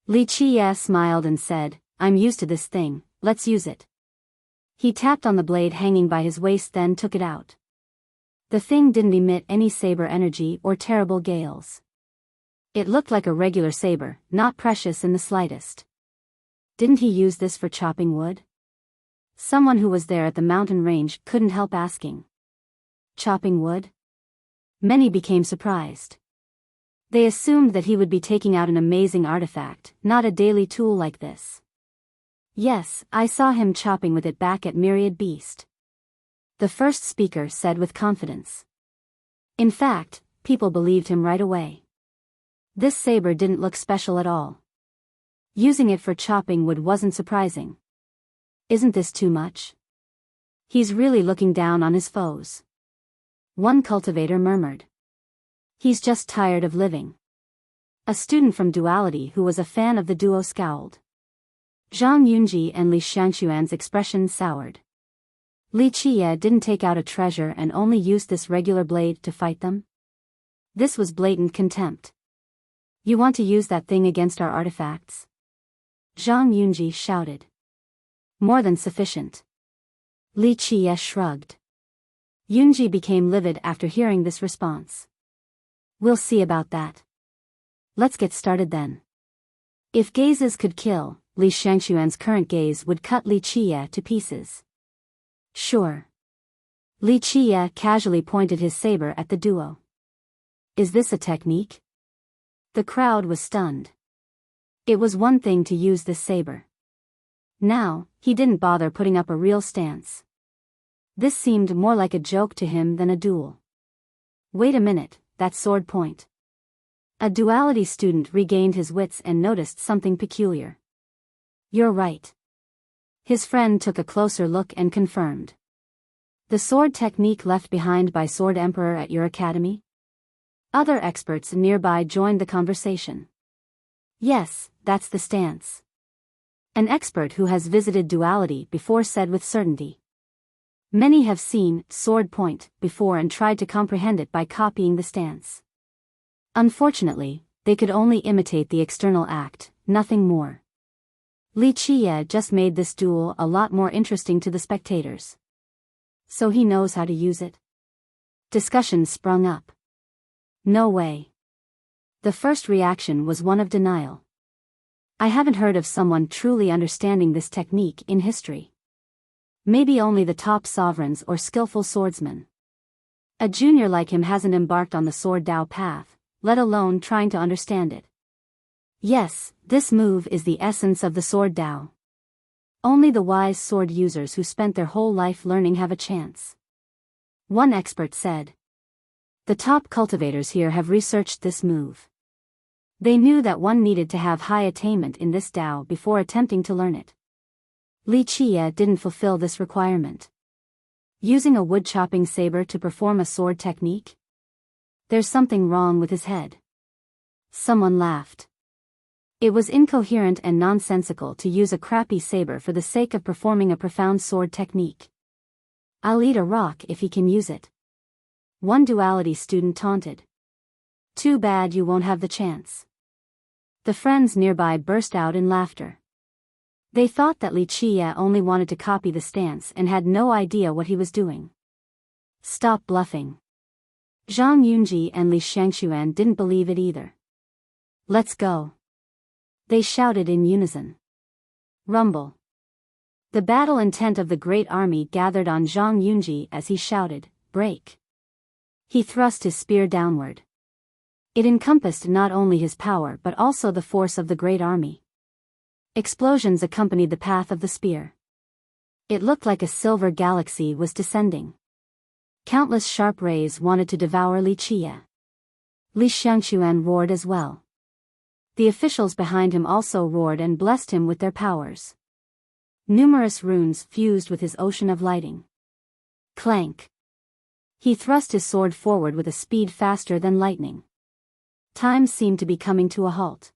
Li Qia smiled and said, I'm used to this thing, let's use it. He tapped on the blade hanging by his waist, then took it out. The thing didn't emit any saber energy or terrible gales. It looked like a regular saber, not precious in the slightest. Didn't he use this for chopping wood? Someone who was there at the mountain range couldn't help asking. Chopping wood? Many became surprised. They assumed that he would be taking out an amazing artifact, not a daily tool like this. Yes, I saw him chopping with it back at Myriad Beast. The first speaker said with confidence. In fact, people believed him right away. This saber didn't look special at all. Using it for chopping wood wasn't surprising. Isn't this too much? He's really looking down on his foes. One cultivator murmured. He's just tired of living. A student from Duality who was a fan of the duo scowled. Zhang Yunji and Li Xiangquan's expression soured. Li Qia didn't take out a treasure and only used this regular blade to fight them? This was blatant contempt. You want to use that thing against our artifacts? Zhang Yunji shouted. More than sufficient. Li Qia shrugged. Yunji became livid after hearing this response. We'll see about that. Let's get started then. If gazes could kill, Li Xiangquan's current gaze would cut Li Qia to pieces. Sure. Li Qia casually pointed his saber at the duo. Is this a technique? The crowd was stunned. It was one thing to use this saber. Now, he didn't bother putting up a real stance. This seemed more like a joke to him than a duel. Wait a minute, that sword point. A duality student regained his wits and noticed something peculiar. You're right. His friend took a closer look and confirmed. The sword technique left behind by Sword Emperor at your academy? Other experts nearby joined the conversation. Yes, that's the stance. An expert who has visited Duality before said with certainty. Many have seen sword point before and tried to comprehend it by copying the stance. Unfortunately, they could only imitate the external act, nothing more. Li Qia just made this duel a lot more interesting to the spectators. So he knows how to use it? Discussion sprung up. No way. The first reaction was one of denial. I haven't heard of someone truly understanding this technique in history. Maybe only the top sovereigns or skillful swordsmen. A junior like him hasn't embarked on the sword Dao path, let alone trying to understand it. Yes, this move is the essence of the sword Dao. Only the wise sword users who spent their whole life learning have a chance. One expert said. The top cultivators here have researched this move. They knew that one needed to have high attainment in this Tao before attempting to learn it. Li Qie didn't fulfill this requirement. Using a wood-chopping saber to perform a sword technique? There's something wrong with his head. Someone laughed. It was incoherent and nonsensical to use a crappy saber for the sake of performing a profound sword technique. I'll eat a rock if he can use it. One duality student taunted. Too bad you won't have the chance. The friends nearby burst out in laughter. They thought that Li Qie only wanted to copy the stance and had no idea what he was doing. Stop bluffing. Zhang Yunji and Li Shangxuan didn't believe it either. Let's go. They shouted in unison. Rumble. The battle intent of the great army gathered on Zhang Yunji as he shouted, break. He thrust his spear downward. It encompassed not only his power but also the force of the great army. Explosions accompanied the path of the spear. It looked like a silver galaxy was descending. Countless sharp rays wanted to devour Li Qie. Li Shangxuan roared as well. The officials behind him also roared and blessed him with their powers. Numerous runes fused with his ocean of lighting. Clank. He thrust his sword forward with a speed faster than lightning. Time seemed to be coming to a halt.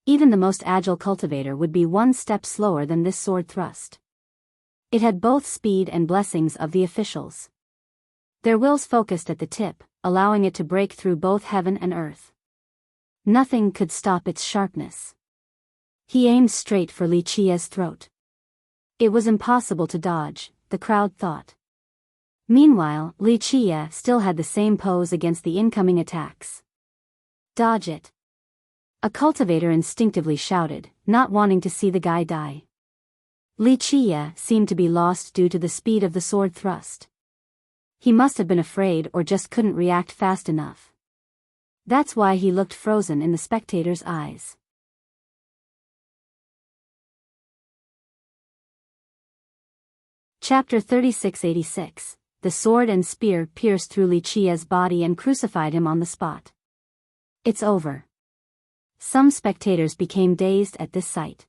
Even the most agile cultivator would be one step slower than this sword thrust. It had both speed and blessings of the officials. Their wills focused at the tip, allowing it to break through both heaven and earth. Nothing could stop its sharpness. He aimed straight for Li Qie's throat. It was impossible to dodge, the crowd thought. Meanwhile, Li Qie still had the same pose against the incoming attacks. Dodge it. A cultivator instinctively shouted, not wanting to see the guy die. Li Qie seemed to be lost due to the speed of the sword thrust. He must have been afraid or just couldn't react fast enough. That's why he looked frozen in the spectators' eyes. Chapter 3686. The sword and spear pierced through Li Qie's body and crucified him on the spot. It's over. Some spectators became dazed at this sight.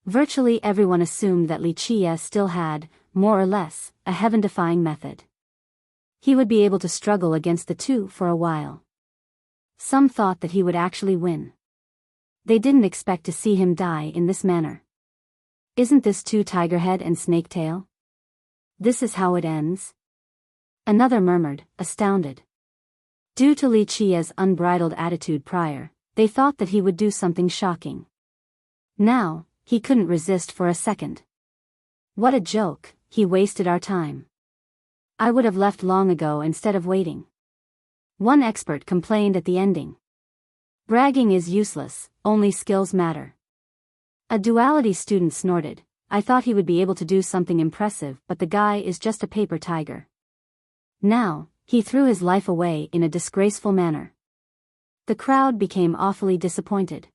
Virtually everyone assumed that Li Qie still had, more or less, a heaven-defying method. He would be able to struggle against the two for a while. Some thought that he would actually win. They didn't expect to see him die in this manner. Isn't this too Tigerhead and Snaketail? This is how it ends? Another murmured, astounded. Due to Li Qie's unbridled attitude prior, they thought that he would do something shocking. Now, he couldn't resist for a second. What a joke, he wasted our time. I would have left long ago instead of waiting. One expert complained at the ending. Bragging is useless, only skills matter. A duality student snorted, I thought he would be able to do something impressive, but the guy is just a paper tiger. Now, he threw his life away in a disgraceful manner. The crowd became awfully disappointed.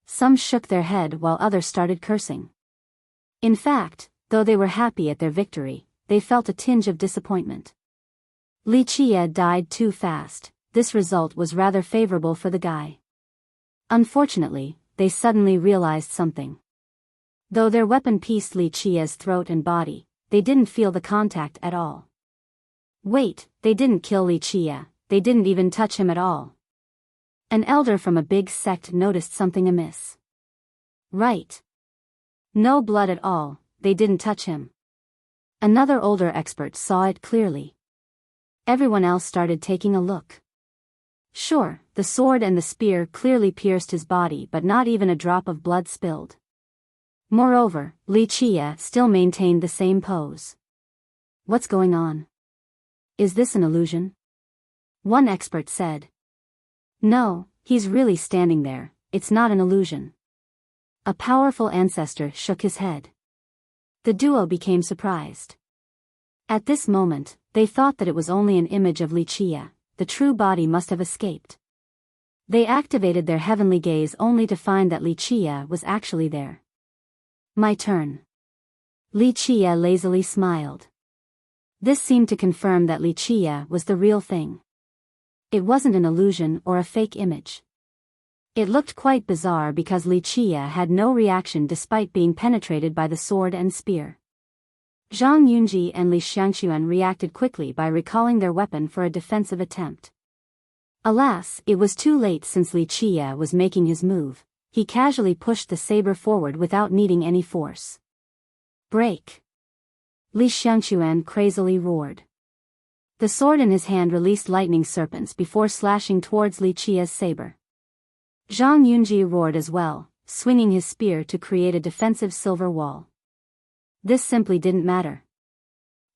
Some shook their head while others started cursing. In fact, though they were happy at their victory, they felt a tinge of disappointment. Li Qie died too fast. This result was rather favorable for the guy. Unfortunately, they suddenly realized something. Though their weapon pieced Li Qie's throat and body, they didn't feel the contact at all. Wait, they didn't kill Li Qie, they didn't even touch him at all. An elder from a big sect noticed something amiss. Right. No blood at all, they didn't touch him. Another older expert saw it clearly. Everyone else started taking a look. Sure, the sword and the spear clearly pierced his body, but not even a drop of blood spilled. Moreover, Li Qie still maintained the same pose. What's going on? Is this an illusion? One expert said. No, he's really standing there, it's not an illusion. A powerful ancestor shook his head. The duo became surprised. At this moment, they thought that it was only an image of Li Qie, the true body must have escaped. They activated their heavenly gaze only to find that Li Qie was actually there. My turn. Li Qie lazily smiled. This seemed to confirm that Li Qie was the real thing. It wasn't an illusion or a fake image. It looked quite bizarre because Li Qie had no reaction despite being penetrated by the sword and spear. Zhang Yunji and Li Xiangxuan reacted quickly by recalling their weapon for a defensive attempt. Alas, it was too late since Li Qie was making his move. He casually pushed the saber forward without needing any force. Break! Li Xiangxuan crazily roared. The sword in his hand released lightning serpents before slashing towards Li Qie's saber. Zhang Yunji roared as well, swinging his spear to create a defensive silver wall. This simply didn't matter.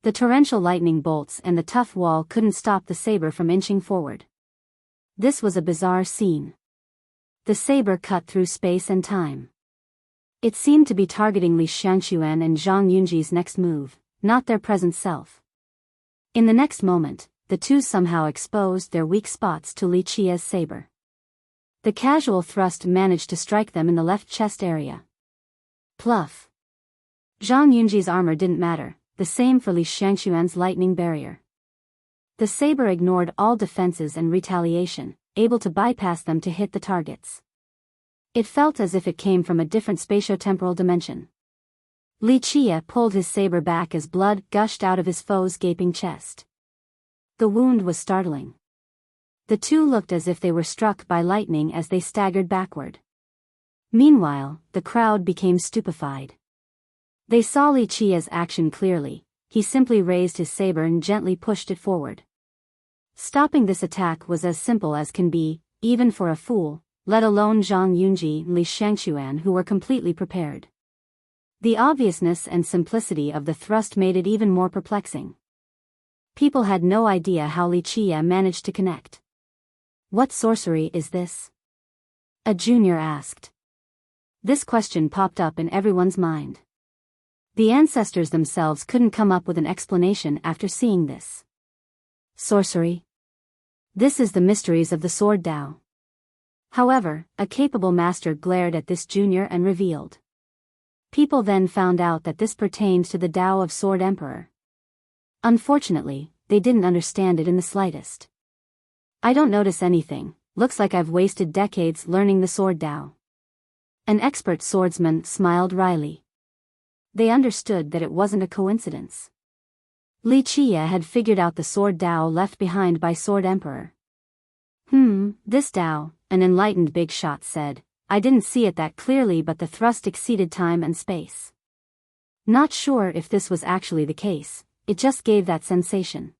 The torrential lightning bolts and the tough wall couldn't stop the saber from inching forward. This was a bizarre scene. The saber cut through space and time. It seemed to be targeting Li Xiangxuan and Zhang Yunji's next move, not their present self. In the next moment, the two somehow exposed their weak spots to Li Qie's saber. The casual thrust managed to strike them in the left chest area. Pluff! Zhang Yunji's armor didn't matter, the same for Li Xiangxuan's lightning barrier. The saber ignored all defenses and retaliation, able to bypass them to hit the targets. It felt as if it came from a different spatiotemporal dimension. Li Qie pulled his saber back as blood gushed out of his foe's gaping chest. The wound was startling. The two looked as if they were struck by lightning as they staggered backward. Meanwhile, the crowd became stupefied. They saw Li Qie's action clearly. He simply raised his saber and gently pushed it forward. Stopping this attack was as simple as can be, even for a fool, let alone Zhang Yunji and Li Xiangxuan, who were completely prepared. The obviousness and simplicity of the thrust made it even more perplexing. People had no idea how Li Qie managed to connect. What sorcery is this? A junior asked. This question popped up in everyone's mind. The ancestors themselves couldn't come up with an explanation after seeing this. Sorcery? This is the mysteries of the sword Dao. However, a capable master glared at this junior and revealed. People then found out that this pertained to the Dao of Sword Emperor. Unfortunately, they didn't understand it in the slightest. I don't notice anything, looks like I've wasted decades learning the sword Dao. An expert swordsman smiled wryly. They understood that it wasn't a coincidence. Li Qie had figured out the sword Dao left behind by Sword Emperor. This Dao, an enlightened big shot said. I didn't see it that clearly, but the thrust exceeded time and space. Not sure if this was actually the case, it just gave that sensation.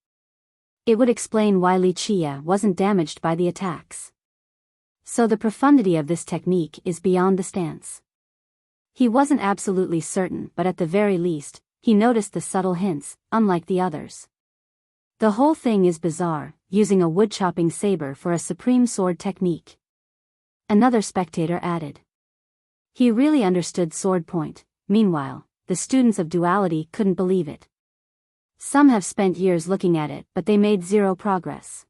It would explain why Li Qie wasn't damaged by the attacks. So the profundity of this technique is beyond the stance. He wasn't absolutely certain, but at the very least, he noticed the subtle hints, unlike the others. The whole thing is bizarre, using a wood-chopping saber for a supreme sword technique. Another spectator added. He really understood sword point. Meanwhile, the students of duality couldn't believe it. Some have spent years looking at it, but they made zero progress.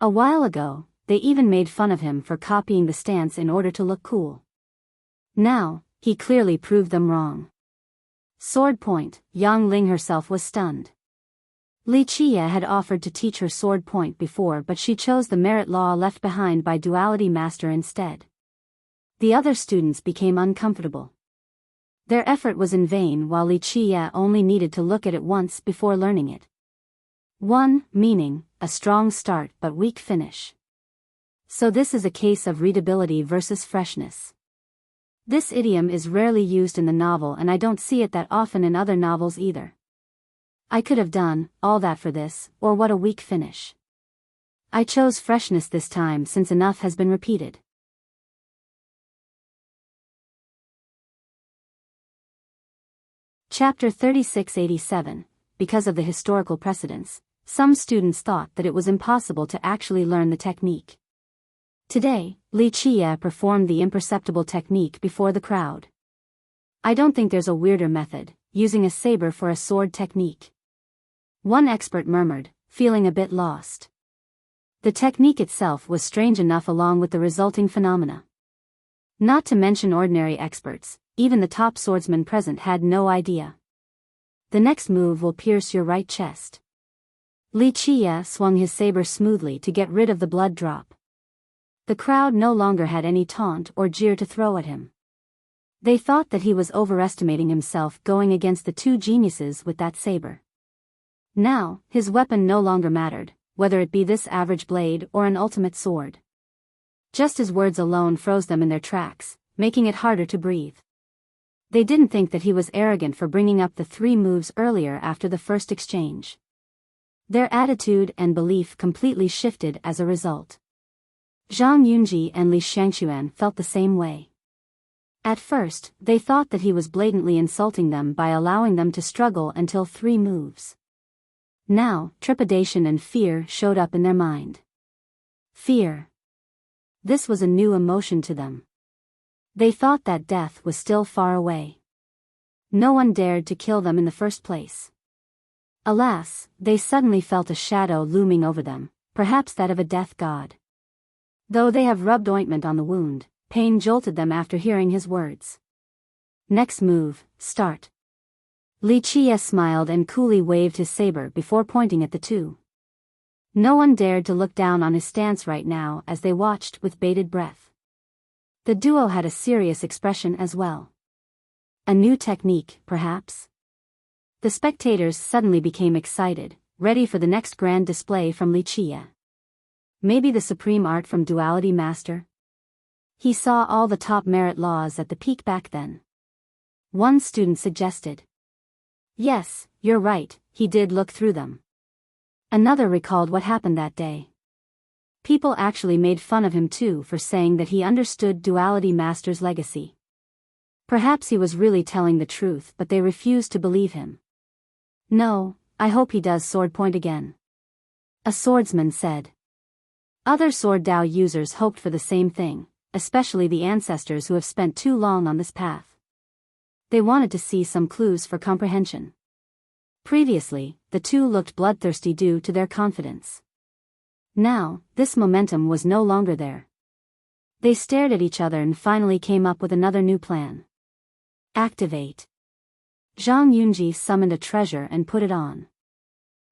A while ago, they even made fun of him for copying the stance in order to look cool. Now, he clearly proved them wrong. Sword point, Yang Ling herself was stunned. Li Qie had offered to teach her sword point before, but she chose the merit law left behind by Duality Master instead. The other students became uncomfortable. Their effort was in vain, while Li Qie only needed to look at it once before learning it. 1. Meaning, a strong start but weak finish. So this is a case of readability versus freshness. This idiom is rarely used in the novel, and I don't see it that often in other novels either. I could have done all that for this, or what a weak finish. I chose freshness this time since enough has been repeated. Chapter 3687. Because of the historical precedents, some students thought that it was impossible to actually learn the technique. Today, Li Qie performed the imperceptible technique before the crowd. I don't think there's a weirder method, using a saber for a sword technique. One expert murmured, feeling a bit lost. The technique itself was strange enough along with the resulting phenomena. Not to mention ordinary experts, even the top swordsmen present had no idea. The next move will pierce your right chest. Li Qie swung his saber smoothly to get rid of the blood drop. The crowd no longer had any taunt or jeer to throw at him. They thought that he was overestimating himself going against the two geniuses with that saber. Now, his weapon no longer mattered, whether it be this average blade or an ultimate sword. Just his words alone froze them in their tracks, making it harder to breathe. They didn't think that he was arrogant for bringing up the 3 moves earlier after the first exchange. Their attitude and belief completely shifted as a result. Zhang Yunji and Li Shangxuan felt the same way. At first, they thought that he was blatantly insulting them by allowing them to struggle until 3 moves. Now, trepidation and fear showed up in their mind. Fear. This was a new emotion to them. They thought that death was still far away. No one dared to kill them in the first place. Alas, they suddenly felt a shadow looming over them, perhaps that of a death god. Though they have rubbed ointment on the wound, pain jolted them after hearing his words. Next move, start. Li Qie smiled and coolly waved his saber before pointing at the two. No one dared to look down on his stance right now as they watched with bated breath. The duo had a serious expression as well. A new technique, perhaps? The spectators suddenly became excited, ready for the next grand display from Li Qie. Maybe the supreme art from Duality Master? He saw all the top merit laws at the peak back then. One student suggested. Yes, you're right, he did look through them. Another recalled what happened that day. People actually made fun of him too for saying that he understood Duality Master's legacy. Perhaps he was really telling the truth, but they refused to believe him. No, I hope he does sword point again. A swordsman said. Other sword Dao users hoped for the same thing, especially the ancestors who have spent too long on this path. They wanted to see some clues for comprehension. Previously, the two looked bloodthirsty due to their confidence. Now, this momentum was no longer there. They stared at each other and finally came up with another new plan. Activate. Zhang Yunji summoned a treasure and put it on.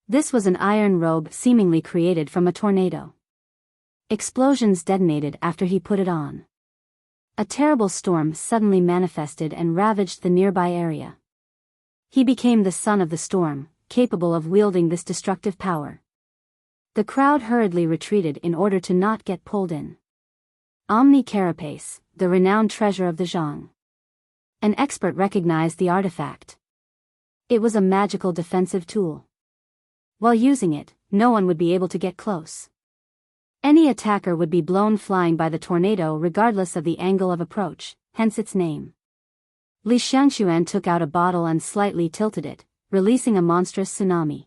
This was an iron robe seemingly created from a tornado. Explosions detonated after he put it on. A terrible storm suddenly manifested and ravaged the nearby area. He became the son of the storm, capable of wielding this destructive power. The crowd hurriedly retreated in order to not get pulled in. Omni Carapace, the renowned treasure of the Zhang. An expert recognized the artifact. It was a magical defensive tool. While using it, no one would be able to get close. Any attacker would be blown flying by the tornado regardless of the angle of approach, hence its name. Li Shangxuan took out a bottle and slightly tilted it, releasing a monstrous tsunami.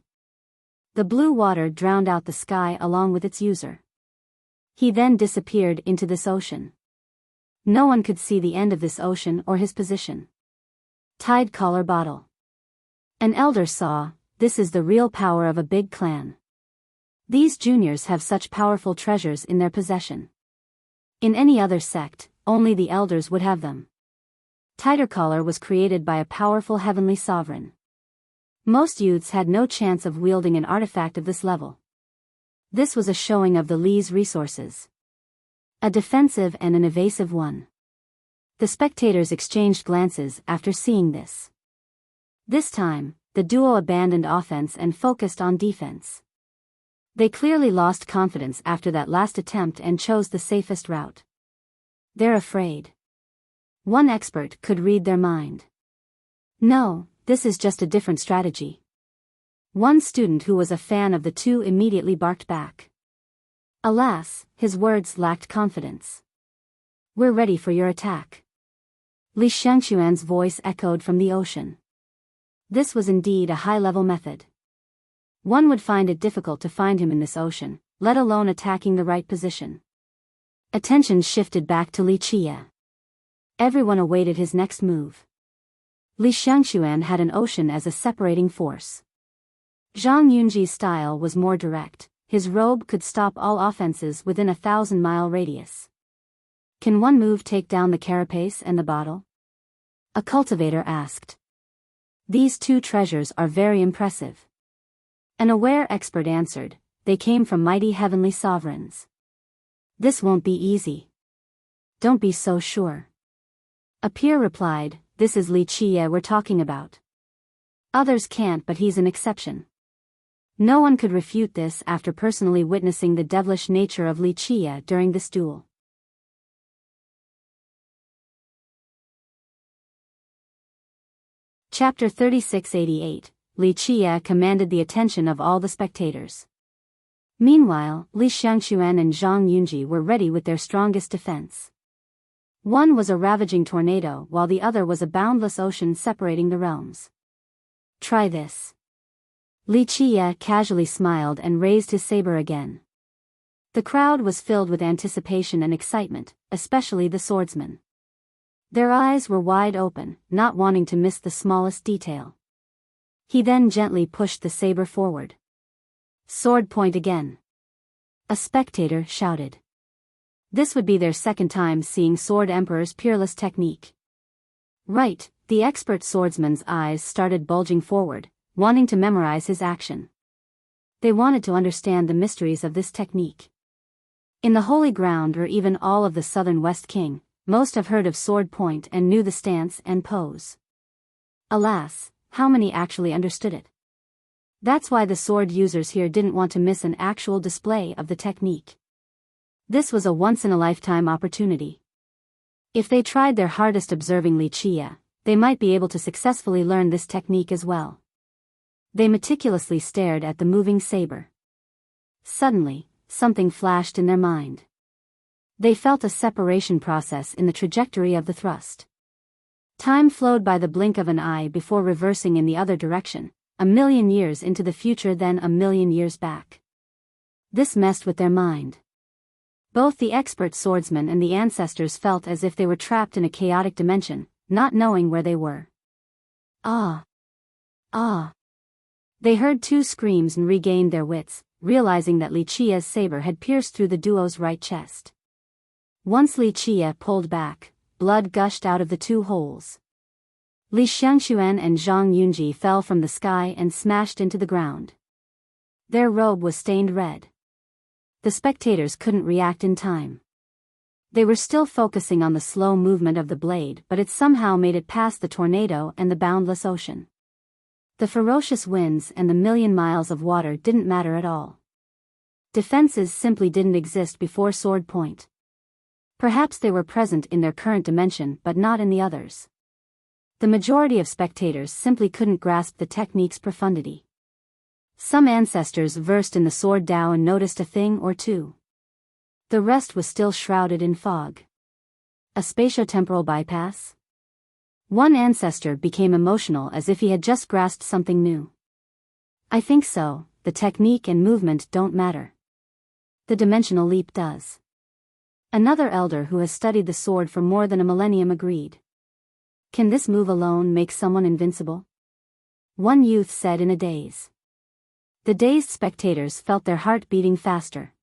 The blue water drowned out the sky along with its user. He then disappeared into this ocean. No one could see the end of this ocean or his position. Tide collar bottle. An elder saw, this is the real power of a big clan. These juniors have such powerful treasures in their possession. In any other sect, only the elders would have them. Tighter collar was created by a powerful heavenly sovereign. Most youths had no chance of wielding an artifact of this level. This was a showing of the Li's resources. A defensive and an evasive one. The spectators exchanged glances after seeing this. This time, the duo abandoned offense and focused on defense. They clearly lost confidence after that last attempt and chose the safest route. They're afraid. One expert could read their mind. No, this is just a different strategy. One student who was a fan of the two immediately barked back. Alas, his words lacked confidence. We're ready for your attack. Li Shangxuan's voice echoed from the ocean. This was indeed a high-level method. One would find it difficult to find him in this ocean, let alone attacking the right position. Attention shifted back to Li Qie. Everyone awaited his next move. Li Shangxuan had an ocean as a separating force. Zhang Yunji's style was more direct. His robe could stop all offenses within a 1,000-mile radius. Can one move take down the carapace and the bottle? A cultivator asked. These two treasures are very impressive. An aware expert answered, they came from mighty heavenly sovereigns. This won't be easy. Don't be so sure. A peer replied, this is Li Qie we're talking about. Others can't, but he's an exception. No one could refute this after personally witnessing the devilish nature of Li Qie during this duel. Chapter 3688, Li Qie commanded the attention of all the spectators. Meanwhile, Li Xiangxuan and Zhang Yunji were ready with their strongest defense. One was a ravaging tornado while the other was a boundless ocean separating the realms. Try this. Li Qie casually smiled and raised his saber again. The crowd was filled with anticipation and excitement, especially the swordsmen. Their eyes were wide open, not wanting to miss the smallest detail. He then gently pushed the saber forward. Sword point again. A spectator shouted. This would be their second time seeing Sword Emperor's peerless technique. Right, the expert swordsman's eyes started bulging forward, wanting to memorize his action. They wanted to understand the mysteries of this technique. In the Holy Ground or even all of the Southern West King, most have heard of sword point and knew the stance and pose. Alas, how many actually understood it? That's why the sword users here didn't want to miss an actual display of the technique. This was a once-in-a-lifetime opportunity. If they tried their hardest observing Li Qie, they might be able to successfully learn this technique as well. They meticulously stared at the moving saber. Suddenly, something flashed in their mind. They felt a separation process in the trajectory of the thrust. Time flowed by the blink of an eye before reversing in the other direction, 1,000,000 years into the future then 1,000,000 years back. This messed with their mind. Both the expert swordsman and the ancestors felt as if they were trapped in a chaotic dimension, not knowing where they were. Ah! Ah! They heard two screams and regained their wits, realizing that Li Qie's saber had pierced through the duo's right chest. Once Li Qie pulled back, blood gushed out of the two holes. Li Xiangxuan and Zhang Yunji fell from the sky and smashed into the ground. Their robe was stained red. The spectators couldn't react in time. They were still focusing on the slow movement of the blade, but it somehow made it past the tornado and the boundless ocean. The ferocious winds and the 1,000,000 miles of water didn't matter at all. Defenses simply didn't exist before sword point. Perhaps they were present in their current dimension but not in the others. The majority of spectators simply couldn't grasp the technique's profundity. Some ancestors versed in the sword Dao noticed a thing or two. The rest was still shrouded in fog. A spatiotemporal bypass? One ancestor became emotional as if he had just grasped something new. I think so, the technique and movement don't matter. The dimensional leap does. Another elder who has studied the sword for more than a millennium agreed. Can this move alone make someone invincible? One youth said in a daze. The dazed spectators felt their heart beating faster.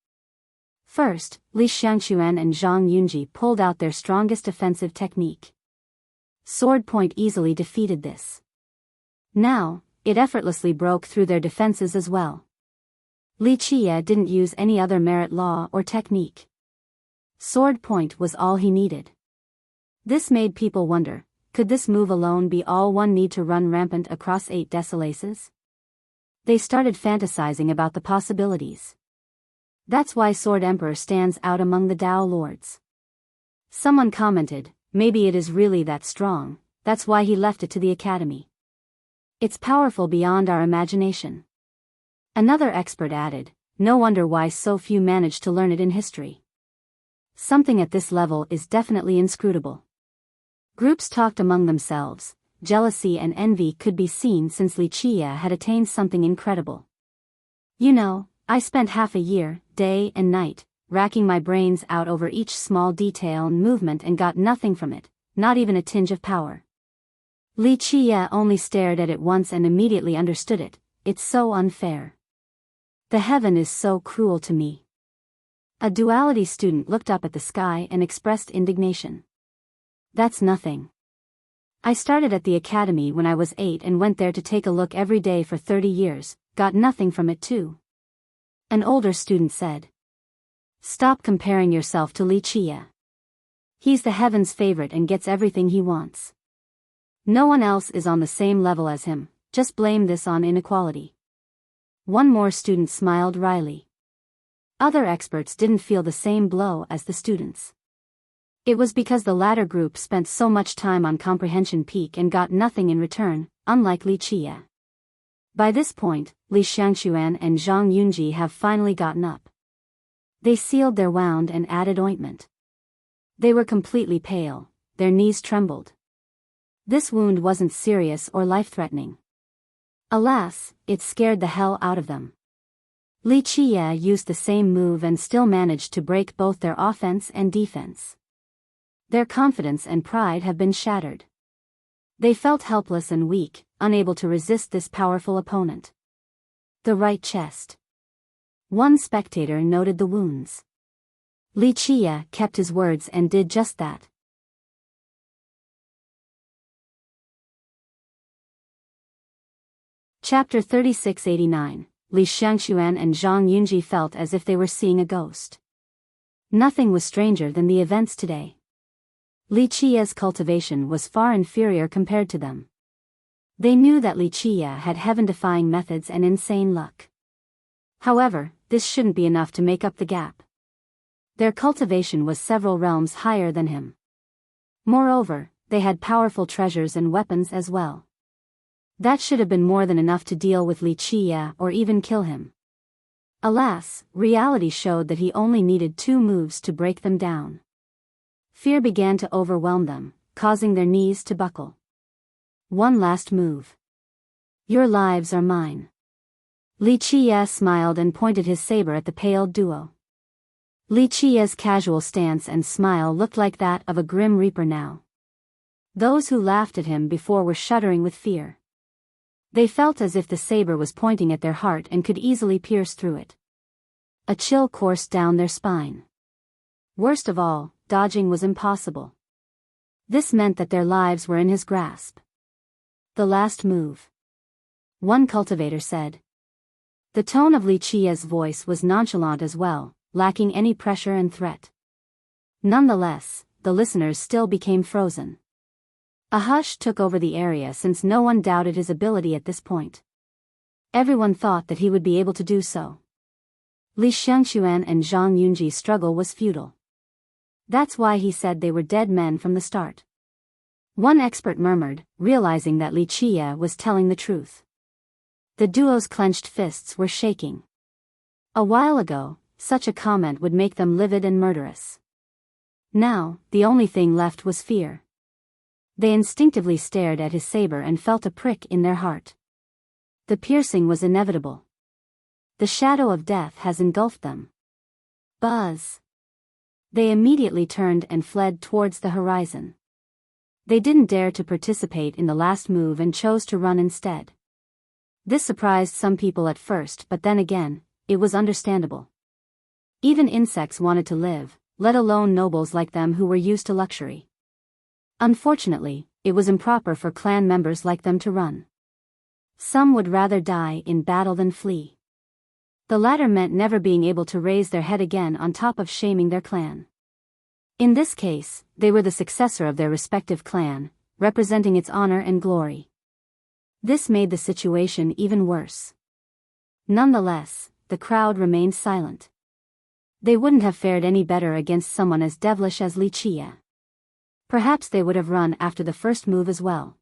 First, Li Xiangxuan and Zhang Yunji pulled out their strongest offensive technique. Sword point easily defeated this. Now, it effortlessly broke through their defenses as well. Li Qie didn't use any other merit law or technique. Sword point was all he needed. This made people wonder, could this move alone be all one need to run rampant across 8 desolaces? They started fantasizing about the possibilities. That's why Sword Emperor stands out among the Dao Lords. Someone commented, maybe it is really that strong, that's why he left it to the academy. It's powerful beyond our imagination. Another expert added, no wonder why so few managed to learn it in history. Something at this level is definitely inscrutable. Groups talked among themselves. Jealousy and envy could be seen since Li Qie had attained something incredible. You know, I spent half a year, day and night, racking my brains out over each small detail and movement and got nothing from it, not even a tinge of power. Li Qie only stared at it once and immediately understood it. It's so unfair. The heaven is so cruel to me. A duality student looked up at the sky and expressed indignation. That's nothing. I started at the academy when I was 8 and went there to take a look every day for 30 years, got nothing from it too. An older student said. Stop comparing yourself to Li Qie. He's the heaven's favorite and gets everything he wants. No one else is on the same level as him, just blame this on inequality. One more student smiled wryly. Other experts didn't feel the same blow as the students. It was because the latter group spent so much time on comprehension peak and got nothing in return, unlike Li Qie. By this point, Li Xiangxuan and Zhang Yunji have finally gotten up. They sealed their wound and added ointment. They were completely pale, their knees trembled. This wound wasn't serious or life-threatening. Alas, it scared the hell out of them. Li Qie used the same move and still managed to break both their offense and defense. Their confidence and pride have been shattered. They felt helpless and weak, unable to resist this powerful opponent. The right chest. One spectator noted the wounds. Li Qie kept his words and did just that. Chapter 3689. Li Xiangxuan and Zhang Yunji felt as if they were seeing a ghost. Nothing was stranger than the events today. Li Qie's cultivation was far inferior compared to them. They knew that Li Qie had heaven-defying methods and insane luck. However, this shouldn't be enough to make up the gap. Their cultivation was several realms higher than him. Moreover, they had powerful treasures and weapons as well. That should have been more than enough to deal with Li Qie or even kill him. Alas, reality showed that he only needed 2 moves to break them down. Fear began to overwhelm them, causing their knees to buckle. One last move. Your lives are mine. Li Qie smiled and pointed his saber at the pale duo. Li Qie's casual stance and smile looked like that of a grim reaper now. Those who laughed at him before were shuddering with fear. They felt as if the saber was pointing at their heart and could easily pierce through it. A chill coursed down their spine. Worst of all, dodging was impossible. This meant that their lives were in his grasp. The last move. One cultivator said. The tone of Li Qie's voice was nonchalant as well, lacking any pressure and threat. Nonetheless, the listeners still became frozen. A hush took over the area since no one doubted his ability at this point. Everyone thought that he would be able to do so. Li Xiangxuan and Zhang Yunji's struggle was futile. That's why he said they were dead men from the start. One expert murmured, realizing that Li Qie was telling the truth. The duo's clenched fists were shaking. A while ago, such a comment would make them livid and murderous. Now, the only thing left was fear. They instinctively stared at his saber and felt a prick in their heart. The piercing was inevitable. The shadow of death has engulfed them. Buzz. They immediately turned and fled towards the horizon. They didn't dare to participate in the last move and chose to run instead. This surprised some people at first, but then again, it was understandable. Even insects wanted to live, let alone nobles like them who were used to luxury. Unfortunately, it was improper for clan members like them to run. Some would rather die in battle than flee. The latter meant never being able to raise their head again on top of shaming their clan. In this case, they were the successor of their respective clan, representing its honor and glory. This made the situation even worse. Nonetheless, the crowd remained silent. They wouldn't have fared any better against someone as devilish as Li Qie. Perhaps they would have run after the first move as well.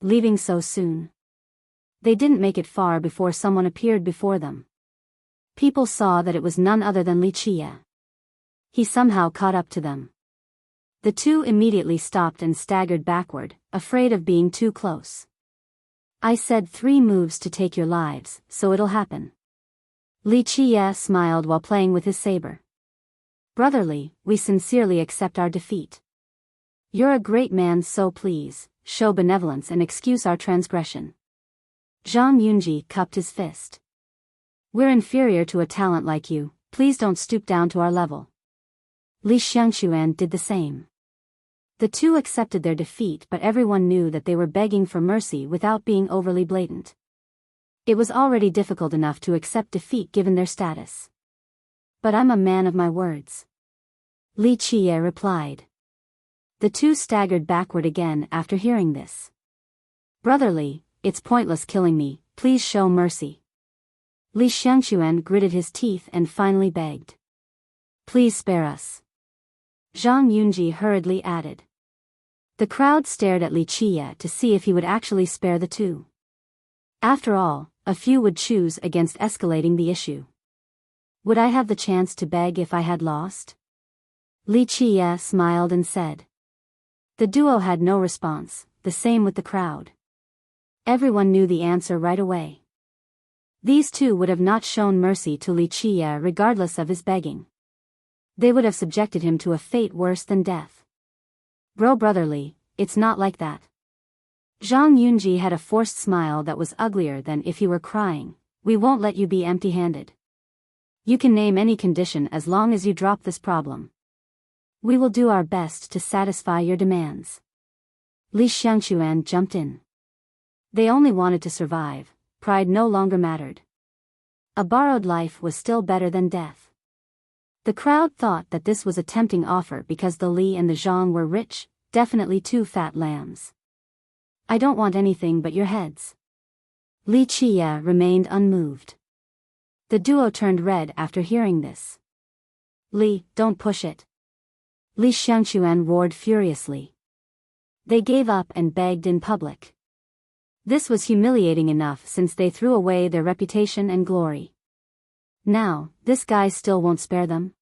Leaving so soon. They didn't make it far before someone appeared before them. People saw that it was none other than Li Qie. He somehow caught up to them. The two immediately stopped and staggered backward, afraid of being too close. I said 3 moves to take your lives, so it'll happen. Li Qie smiled while playing with his saber. Brotherly, we sincerely accept our defeat. You're a great man, so please, show benevolence and excuse our transgression. Zhang Yunji cupped his fist. We're inferior to a talent like you, please don't stoop down to our level. Li Xiangxuan did the same. The two accepted their defeat, but everyone knew that they were begging for mercy without being overly blatant. It was already difficult enough to accept defeat given their status. But I'm a man of my words. Li Qiye replied. The two staggered backward again after hearing this. Brotherly, it's pointless killing me, please show mercy. Li Xiangquan gritted his teeth and finally begged. Please spare us. Zhang Yunji hurriedly added. The crowd stared at Li Qiye to see if he would actually spare the two. After all, a few would choose against escalating the issue. Would I have the chance to beg if I had lost? Li Qiye smiled and said. The duo had no response, the same with the crowd. Everyone knew the answer right away. These two would have not shown mercy to Li Qiye regardless of his begging. They would have subjected him to a fate worse than death. Brotherly, it's not like that. Zhang Yunji had a forced smile that was uglier than if he were crying. We won't let you be empty-handed. You can name any condition as long as you drop this problem. We will do our best to satisfy your demands. Li Xiangquan jumped in. They only wanted to survive, pride no longer mattered. A borrowed life was still better than death. The crowd thought that this was a tempting offer because the Li and the Zhang were rich, definitely two fat lambs. I don't want anything but your heads. Li Qiye remained unmoved. The duo turned red after hearing this. Li, don't push it. Li Xiangquan roared furiously. They gave up and begged in public. This was humiliating enough since they threw away their reputation and glory. Now, this guy still won't spare them?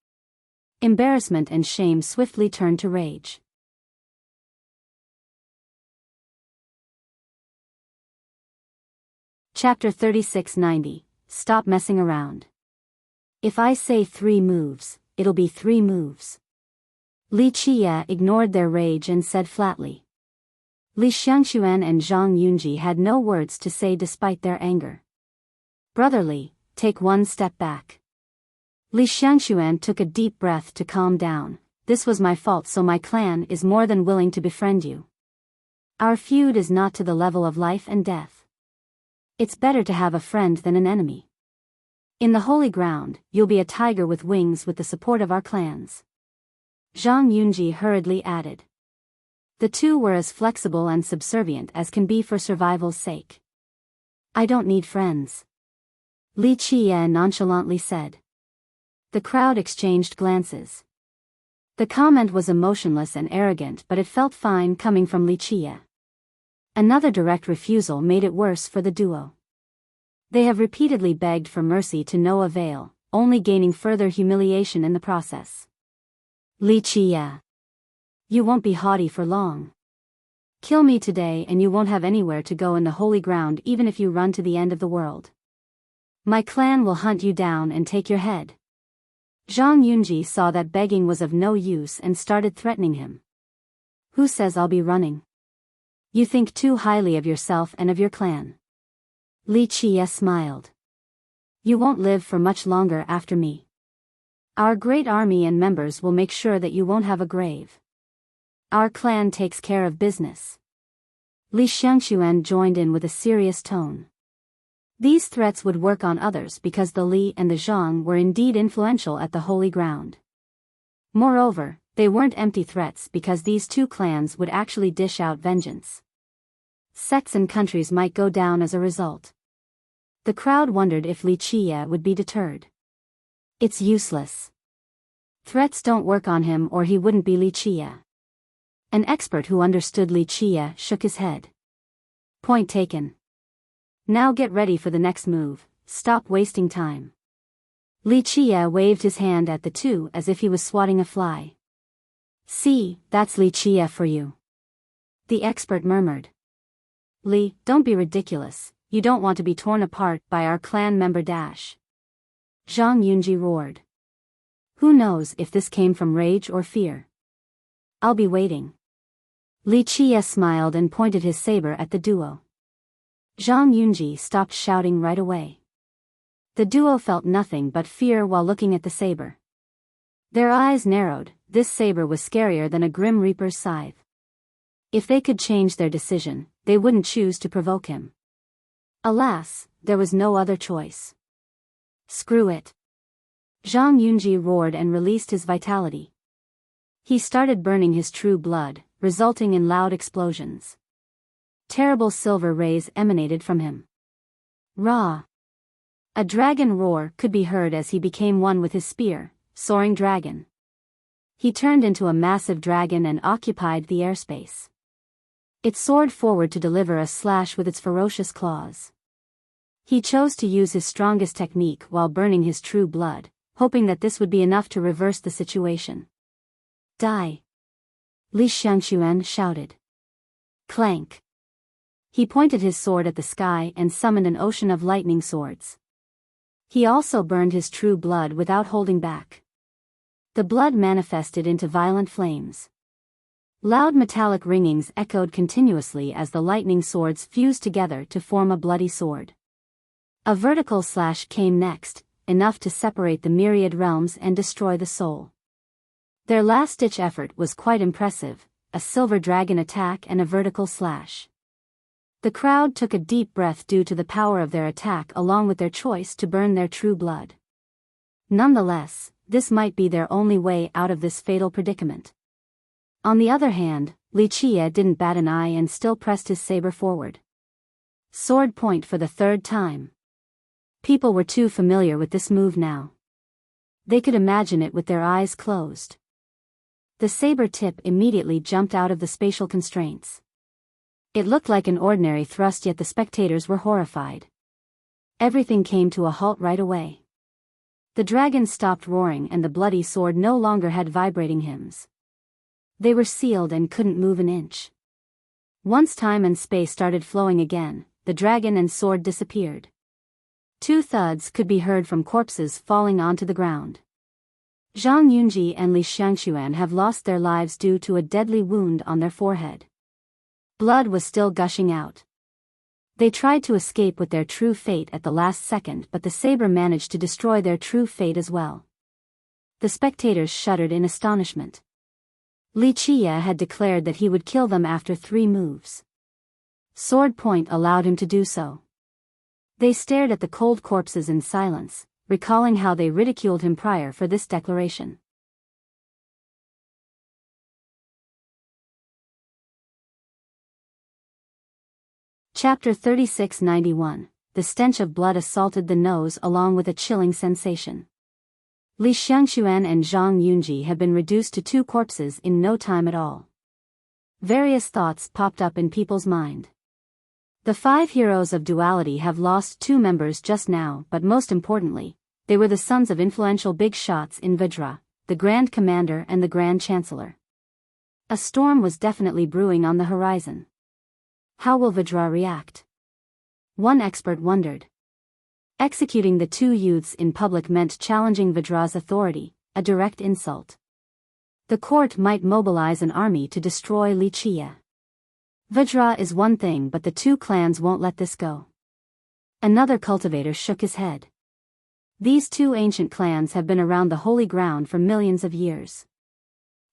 Embarrassment and shame swiftly turned to rage. Chapter 3690, Stop Messing Around. If I say 3 moves, it'll be 3 moves. Li Qiye ignored their rage and said flatly. Li Xiangquan and Zhang Yunji had no words to say despite their anger. Brotherly, take 1 step back. Li Xiangquan took a deep breath to calm down. This was my fault, so my clan is more than willing to befriend you. Our feud is not to the level of life and death. It's better to have a friend than an enemy. In the holy ground, you'll be a tiger with wings with the support of our clans. Zhang Yunji hurriedly added. The two were as flexible and subservient as can be for survival's sake. I don't need friends. Li Qiye nonchalantly said. The crowd exchanged glances. The comment was emotionless and arrogant, but it felt fine coming from Li Qiye. Another direct refusal made it worse for the duo. They have repeatedly begged for mercy to no avail, only gaining further humiliation in the process. Li Qiye. You won't be haughty for long. Kill me today and you won't have anywhere to go in the holy ground even if you run to the end of the world. My clan will hunt you down and take your head. Zhang Yunji saw that begging was of no use and started threatening him. Who says I'll be running? You think too highly of yourself and of your clan. Li Qiye smiled. You won't live for much longer after me. Our great army and members will make sure that you won't have a grave. Our clan takes care of business. Li Xiangquan joined in with a serious tone. These threats would work on others because the Li and the Zhang were indeed influential at the holy ground. Moreover, they weren't empty threats because these two clans would actually dish out vengeance. Sects and countries might go down as a result. The crowd wondered if Li Qiye would be deterred. It's useless. Threats don't work on him or he wouldn't be Li Qiye. An expert who understood Li Qiye shook his head. Point taken. Now get ready for the next move, stop wasting time. Li Qiye waved his hand at the two as if he was swatting a fly. See, that's Li Qiye for you. The expert murmured. Li, don't be ridiculous, you don't want to be torn apart by our clan member dash. Zhang Yunji roared. Who knows if this came from rage or fear? I'll be waiting. Li Qiye smiled and pointed his saber at the duo. Zhang Yunji stopped shouting right away. The duo felt nothing but fear while looking at the saber. Their eyes narrowed, this saber was scarier than a Grim Reaper's scythe. If they could change their decision, they wouldn't choose to provoke him. Alas, there was no other choice. Screw it. Zhang Yunji roared and released his vitality. He started burning his true blood, resulting in loud explosions. Terrible silver rays emanated from him. Ra! A dragon roar could be heard as he became one with his spear, soaring dragon. He turned into a massive dragon and occupied the airspace. It soared forward to deliver a slash with its ferocious claws. He chose to use his strongest technique while burning his true blood, hoping that this would be enough to reverse the situation. Die! Li Xiangxuan shouted. Clank! He pointed his sword at the sky and summoned an ocean of lightning swords. He also burned his true blood without holding back. The blood manifested into violent flames. Loud metallic ringings echoed continuously as the lightning swords fused together to form a bloody sword. A vertical slash came next, enough to separate the myriad realms and destroy the soul. Their last-ditch effort was quite impressive, a silver dragon attack and a vertical slash. The crowd took a deep breath due to the power of their attack along with their choice to burn their true blood. Nonetheless, this might be their only way out of this fatal predicament. On the other hand, Li Qie didn't bat an eye and still pressed his saber forward. Sword point for the third time. People were too familiar with this move now. They could imagine it with their eyes closed. The saber tip immediately jumped out of the spatial constraints. It looked like an ordinary thrust, yet the spectators were horrified. Everything came to a halt right away. The dragon stopped roaring and the bloody sword no longer had vibrating hymns. They were sealed and couldn't move an inch. Once time and space started flowing again, the dragon and sword disappeared. Two thuds could be heard from corpses falling onto the ground. Zhang Yunji and Li Xiangxuan have lost their lives due to a deadly wound on their forehead. Blood was still gushing out. They tried to escape with their true fate at the last second, but the saber managed to destroy their true fate as well. The spectators shuddered in astonishment. Li Qie had declared that he would kill them after 3 moves. Sword point allowed him to do so. They stared at the cold corpses in silence, recalling how they ridiculed him prior for this declaration. Chapter 3691. The stench of blood assaulted the nose along with a chilling sensation. Li Xiangxuan and Zhang Yunji had been reduced to 2 corpses in no time at all. Various thoughts popped up in people's mind. The 5 heroes of duality have lost 2 members just now, but most importantly, they were the sons of influential big shots in Vajra, the Grand Commander and the Grand Chancellor. A storm was definitely brewing on the horizon. How will Vajra react? One expert wondered. Executing the 2 youths in public meant challenging Vajra's authority, a direct insult. The court might mobilize an army to destroy Li Qie. Vajra is one thing, but the 2 clans won't let this go. Another cultivator shook his head. These 2 ancient clans have been around the holy ground for millions of years.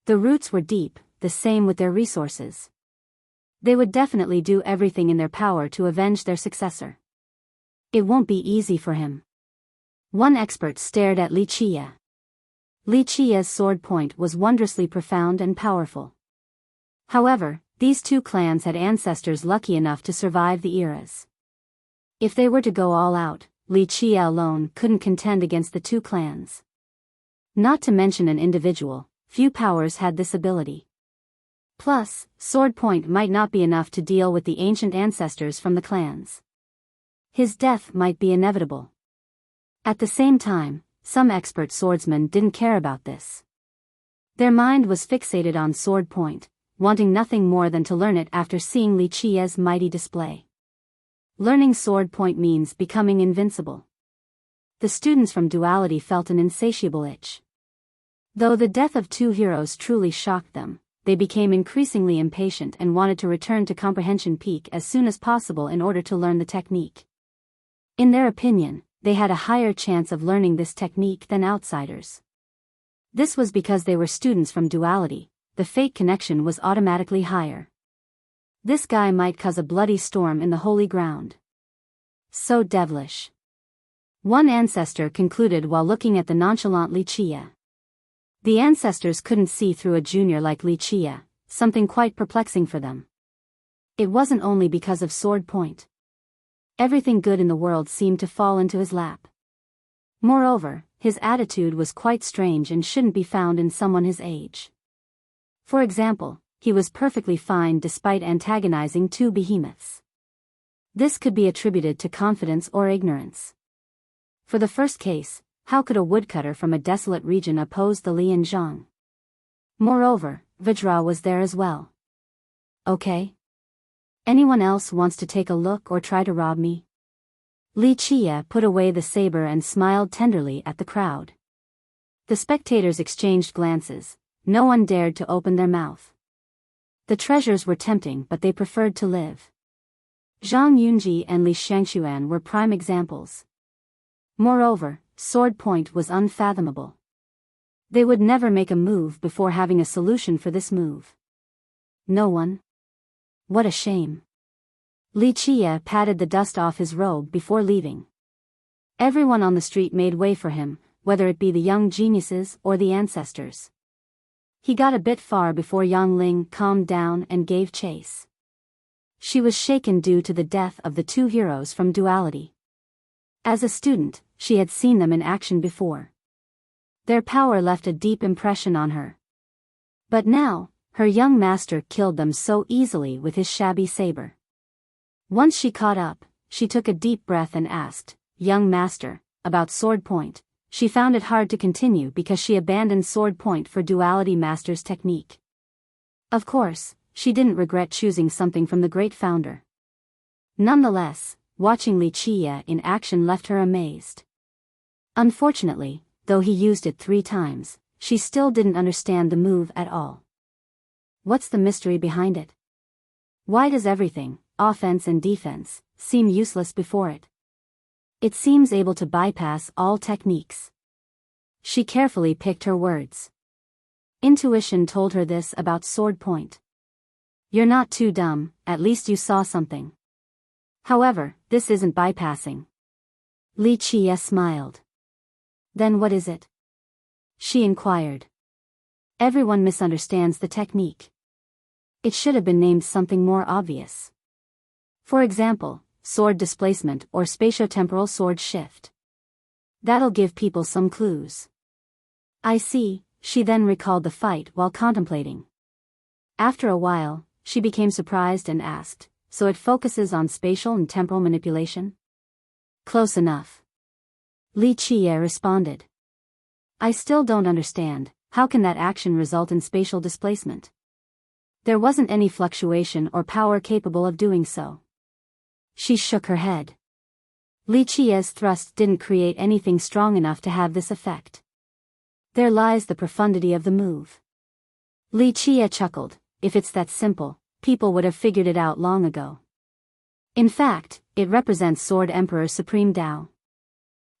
The roots were deep, the same with their resources. They would definitely do everything in their power to avenge their successor. It won't be easy for him. One expert stared at Li Qie. Li Qie's sword point was wondrously profound and powerful. However, these 2 clans had ancestors lucky enough to survive the eras. If they were to go all out, Li Qie alone couldn't contend against the 2 clans. Not to mention an individual, few powers had this ability. Plus, sword point might not be enough to deal with the ancient ancestors from the clans. His death might be inevitable. At the same time, some expert swordsmen didn't care about this. Their mind was fixated on sword point, wanting nothing more than to learn it after seeing Li Qie's mighty display. Learning sword point means becoming invincible. The students from duality felt an insatiable itch. Though the death of 2 heroes truly shocked them, they became increasingly impatient and wanted to return to comprehension peak as soon as possible in order to learn the technique. In their opinion, they had a higher chance of learning this technique than outsiders. This was because they were students from duality, the fate connection was automatically higher. This guy might cause a bloody storm in the holy ground. So devilish. One ancestor concluded while looking at the nonchalant Li Qie. The ancestors couldn't see through a junior like Li Qie, something quite perplexing for them. It wasn't only because of sword point. Everything good in the world seemed to fall into his lap. Moreover, his attitude was quite strange and shouldn't be found in someone his age. For example, he was perfectly fine despite antagonizing two behemoths. This could be attributed to confidence or ignorance. For the first case, how could a woodcutter from a desolate region oppose the Li and Zhang? Moreover, Vajra was there as well. Okay. Anyone else wants to take a look or try to rob me? Li Qie put away the saber and smiled tenderly at the crowd. The spectators exchanged glances. No one dared to open their mouth. The treasures were tempting, but they preferred to live. Zhang Yunji and Li Shangxuan were prime examples. Moreover, sword point was unfathomable. They would never make a move before having a solution for this move. No one? What a shame. Li Qie patted the dust off his robe before leaving. Everyone on the street made way for him, whether it be the young geniuses or the ancestors. He got a bit far before Yang Ling calmed down and gave chase. She was shaken due to the death of the two heroes from duality. As a student, she had seen them in action before. Their power left a deep impression on her. But now, her young master killed them so easily with his shabby saber. Once she caught up, she took a deep breath and asked, "Young master, about sword point." She found it hard to continue because she abandoned sword point for duality master's technique. Of course, she didn't regret choosing something from the great founder. Nonetheless, watching Li Qie in action left her amazed. Unfortunately, though he used it 3 times, she still didn't understand the move at all. What's the mystery behind it? Why does everything, offense and defense, seem useless before it? It seems able to bypass all techniques. She carefully picked her words. Intuition told her this about sword point. You're not too dumb, at least you saw something. However, this isn't bypassing. Li Qie smiled. Then what is it? She inquired. Everyone misunderstands the technique. It should have been named something more obvious. For example, sword displacement or spatiotemporal sword shift. That'll give people some clues. I see, she then recalled the fight while contemplating. After a while, she became surprised and asked, so it focuses on spatial and temporal manipulation? Close enough. Li Qie responded. I still don't understand, how can that action result in spatial displacement? There wasn't any fluctuation or power capable of doing so. She shook her head. Li Qie's thrust didn't create anything strong enough to have this effect. There lies the profundity of the move. Li Qie chuckled. If it's that simple, people would have figured it out long ago. In fact, it represents Sword Emperor's supreme Tao.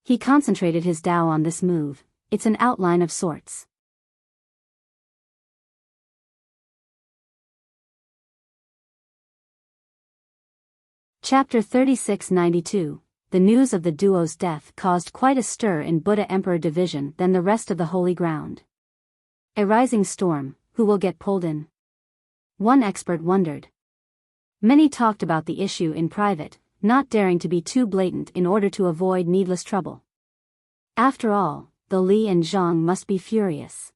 He concentrated his Tao on this move. It's an outline of sorts. Chapter 3692. The news of the duo's death caused quite a stir in Buddha Emperor Division than the rest of the Holy Ground. A rising storm, who will get pulled in? One expert wondered. Many talked about the issue in private, not daring to be too blatant in order to avoid needless trouble. After all, the Li and Zhang must be furious.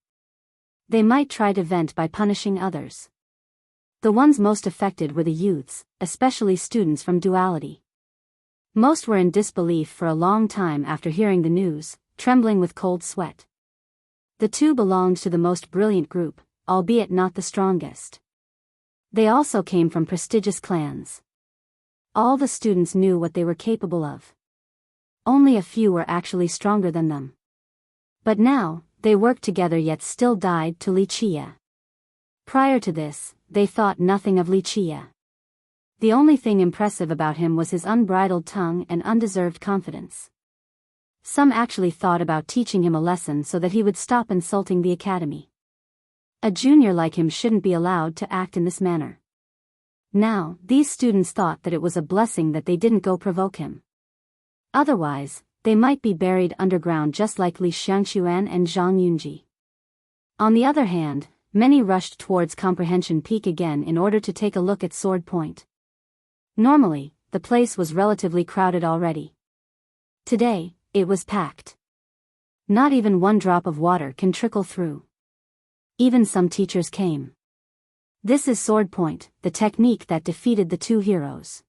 They might try to vent by punishing others. The ones most affected were the youths, especially students from duality. Most were in disbelief for a long time after hearing the news, trembling with cold sweat. The two belonged to the most brilliant group, albeit not the strongest. They also came from prestigious clans. All the students knew what they were capable of. Only a few were actually stronger than them. But now, they worked together yet still died to Li Qie. Prior to this, they thought nothing of Li Qie. The only thing impressive about him was his unbridled tongue and undeserved confidence. Some actually thought about teaching him a lesson so that he would stop insulting the academy. A junior like him shouldn't be allowed to act in this manner. Now, these students thought that it was a blessing that they didn't go provoke him. Otherwise, they might be buried underground just like Li Xiangxuan and Zhang Yunji. On the other hand, many rushed towards Comprehension Peak again in order to take a look at Sword Point. Normally, the place was relatively crowded already. Today, it was packed. Not even one drop of water can trickle through. Even some teachers came. This is Sword Point, the technique that defeated the two heroes.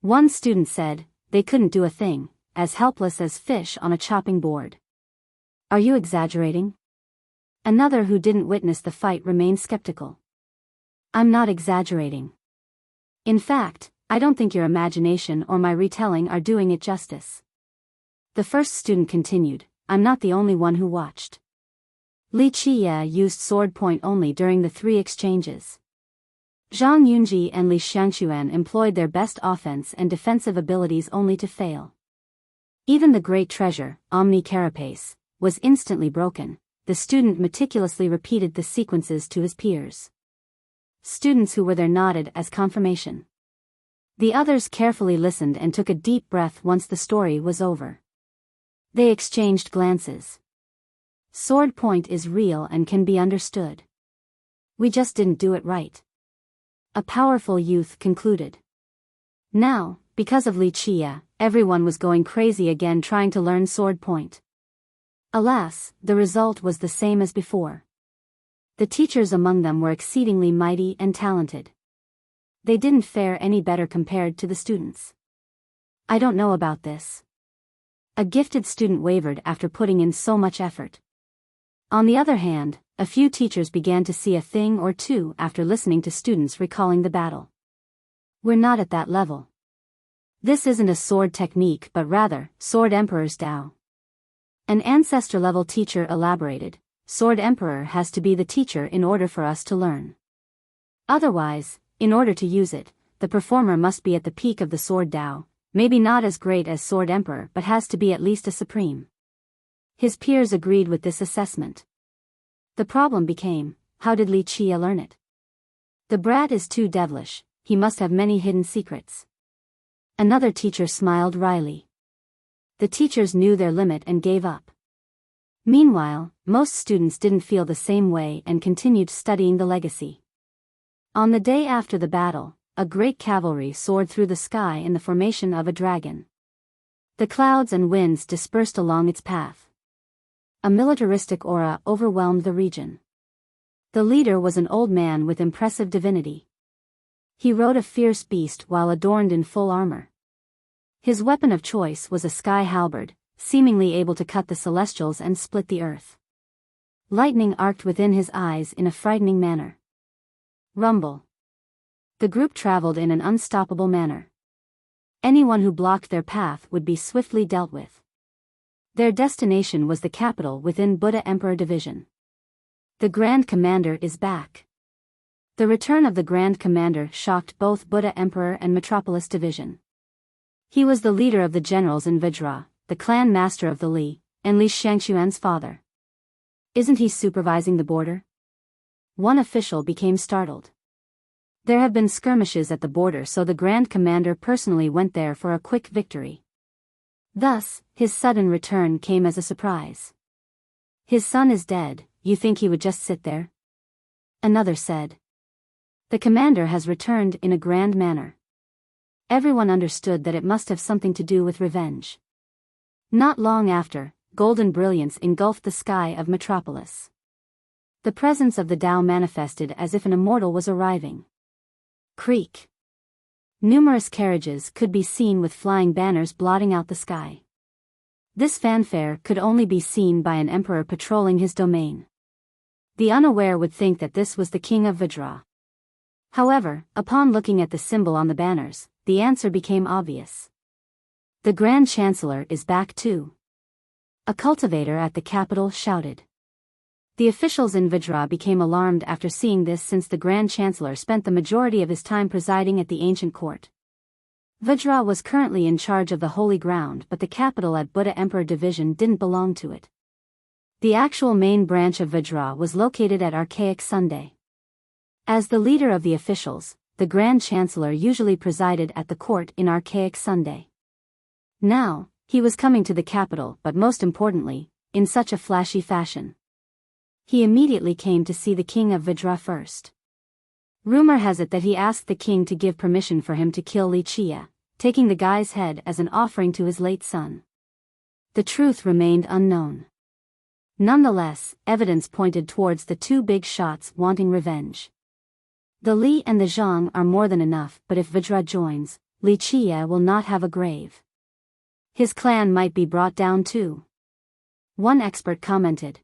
One student said, they couldn't do a thing, as helpless as fish on a chopping board. Are you exaggerating? Another who didn't witness the fight remained skeptical. I'm not exaggerating. In fact, I don't think your imagination or my retelling are doing it justice. The first student continued, I'm not the only one who watched. Li Qiye used Sword Point only during the 3 exchanges. Zhang Yunji and Li Xiangxuan employed their best offense and defensive abilities only to fail. Even the great treasure, Omni Carapace, was instantly broken. The student meticulously repeated the sequences to his peers. Students who were there nodded as confirmation. The others carefully listened and took a deep breath once the story was over. They exchanged glances. Sword Point is real and can be understood. We just didn't do it right. A powerful youth concluded. Now, because of Li Qiye, everyone was going crazy again trying to learn Sword Point. Alas, the result was the same as before. The teachers among them were exceedingly mighty and talented. They didn't fare any better compared to the students. I don't know about this. A gifted student wavered after putting in so much effort. On the other hand, a few teachers began to see a thing or two after listening to students recalling the battle. We're not at that level. This isn't a sword technique but rather, Sword Emperor's Tao. An ancestor-level teacher elaborated, Sword Emperor has to be the teacher in order for us to learn. Otherwise, in order to use it, the performer must be at the peak of the Sword Tao, maybe not as great as Sword Emperor but has to be at least a supreme. His peers agreed with this assessment. The problem became, how did Li Qiye learn it? The brat is too devilish, he must have many hidden secrets. Another teacher smiled wryly. The teachers knew their limit and gave up. Meanwhile, most students didn't feel the same way and continued studying the legacy. On the day after the battle, a great cavalry soared through the sky in the formation of a dragon. The clouds and winds dispersed along its path. A militaristic aura overwhelmed the region. The leader was an old man with impressive divinity. He rode a fierce beast while adorned in full armor. His weapon of choice was a sky halberd, seemingly able to cut the celestials and split the earth. Lightning arced within his eyes in a frightening manner. Rumble. The group traveled in an unstoppable manner. Anyone who blocked their path would be swiftly dealt with. Their destination was the capital within Buddha Emperor Division. The Grand Commander is back. The return of the Grand Commander shocked both Buddha Emperor and Metropolis Division. He was the leader of the generals in Vajra, the clan master of the Li, and Li Xiangxuan's father. Isn't he supervising the border? One official became startled. There have been skirmishes at the border, so the Grand Commander personally went there for a quick victory. Thus, his sudden return came as a surprise. His son is dead, you think he would just sit there? Another said. The commander has returned in a grand manner. Everyone understood that it must have something to do with revenge. Not long after, golden brilliance engulfed the sky of Metropolis. The presence of the Tao manifested as if an immortal was arriving. Creak. Numerous carriages could be seen with flying banners blotting out the sky. This fanfare could only be seen by an emperor patrolling his domain. The unaware would think that this was the king of Vajra. However, upon looking at the symbol on the banners, the answer became obvious. The Grand Chancellor is back too. A cultivator at the capital shouted. The officials in Vajra became alarmed after seeing this, since the Grand Chancellor spent the majority of his time presiding at the ancient court. Vajra was currently in charge of the Holy Ground, but the capital at Buddha Emperor Division didn't belong to it. The actual main branch of Vajra was located at Archaic Sunday. As the leader of the officials, the Grand Chancellor usually presided at the court in Archaic Sunday. Now, he was coming to the capital, but most importantly, in such a flashy fashion. He immediately came to see the king of Vidra first. Rumor has it that he asked the king to give permission for him to kill Wuxia, taking the guy's head as an offering to his late son. The truth remained unknown. Nonetheless, evidence pointed towards the two big shots wanting revenge. The Li and the Zhang are more than enough, but if Vidra joins, Wuxia will not have a grave. His clan might be brought down too. One expert commented.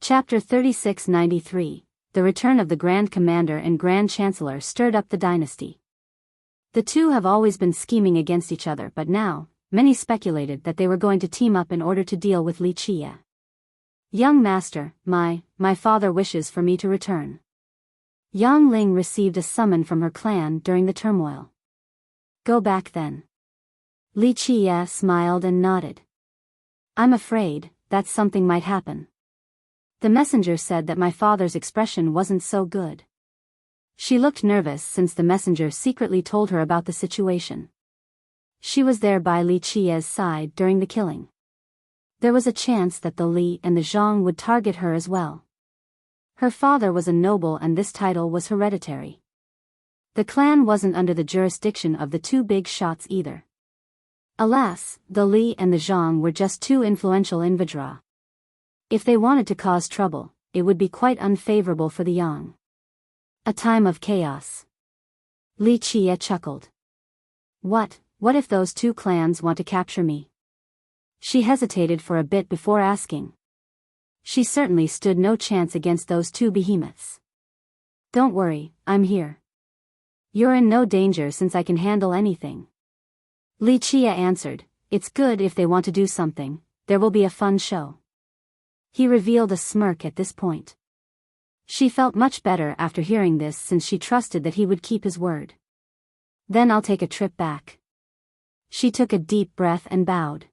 Chapter 3693, The Return of the Grand Commander and Grand Chancellor stirred up the dynasty. The two have always been scheming against each other, but now, many speculated that they were going to team up in order to deal with Wuxia. Young master, my father wishes for me to return. Yang Ling received a summon from her clan during the turmoil. Go back then. Wuxia smiled and nodded. I'm afraid that something might happen. The messenger said that my father's expression wasn't so good. She looked nervous since the messenger secretly told her about the situation. She was there by Wuxia's side during the killing. There was a chance that the Li and the Zhang would target her as well. Her father was a noble and this title was hereditary. The clan wasn't under the jurisdiction of the two big shots either. Alas, the Li and the Zhang were just too influential in Vidra. If they wanted to cause trouble, it would be quite unfavorable for the Yang. A time of chaos. Wuxia chuckled. What if those two clans want to capture me? She hesitated for a bit before asking. She certainly stood no chance against those two behemoths. Don't worry, I'm here. You're in no danger since I can handle anything. Wuxia answered, it's good if they want to do something, there will be a fun show. He revealed a smirk at this point. She felt much better after hearing this since she trusted that he would keep his word. Then I'll take a trip back. She took a deep breath and bowed.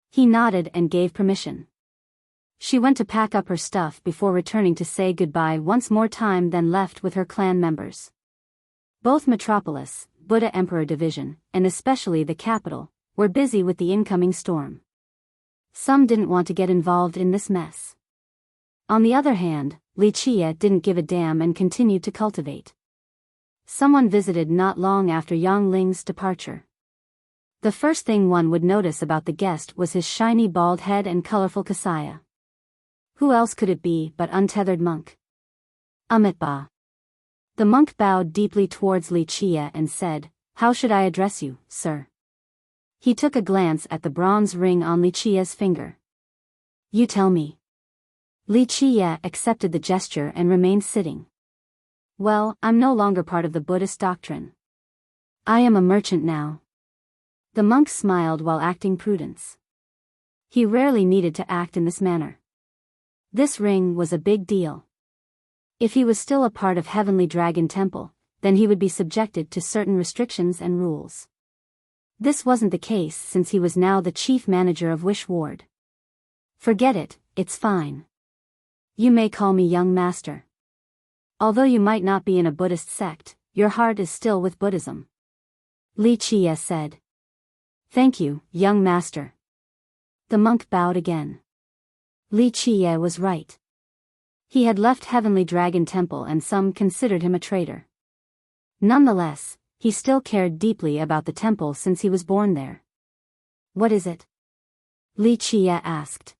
He nodded and gave permission. She went to pack up her stuff before returning to say goodbye once more time, then left with her clan members. Both Metropolis, Buddha Emperor Division, and especially the capital, were busy with the incoming storm. Some didn't want to get involved in this mess. On the other hand, Wuxia didn't give a damn and continued to cultivate. Someone visited not long after Yang Ling's departure. The first thing one would notice about the guest was his shiny bald head and colorful kasaya. Who else could it be but untethered monk? Amitabha. The monk bowed deeply towards Wuxia and said, how should I address you, sir? He took a glance at the bronze ring on Wuxia's finger. You tell me. Wuxia accepted the gesture and remained sitting. Well, I'm no longer part of the Buddhist doctrine. I am a merchant now. The monk smiled while acting prudence. He rarely needed to act in this manner. This ring was a big deal. If he was still a part of Heavenly Dragon Temple, then he would be subjected to certain restrictions and rules. This wasn't the case since he was now the chief manager of Wish Ward. Forget it, it's fine. You may call me young master. Although you might not be in a Buddhist sect, your heart is still with Buddhism. Wuxia said. Thank you, young master. The monk bowed again. Wuxia was right. He had left Heavenly Dragon Temple and some considered him a traitor. Nonetheless, he still cared deeply about the temple since he was born there. What is it? Wuxia asked.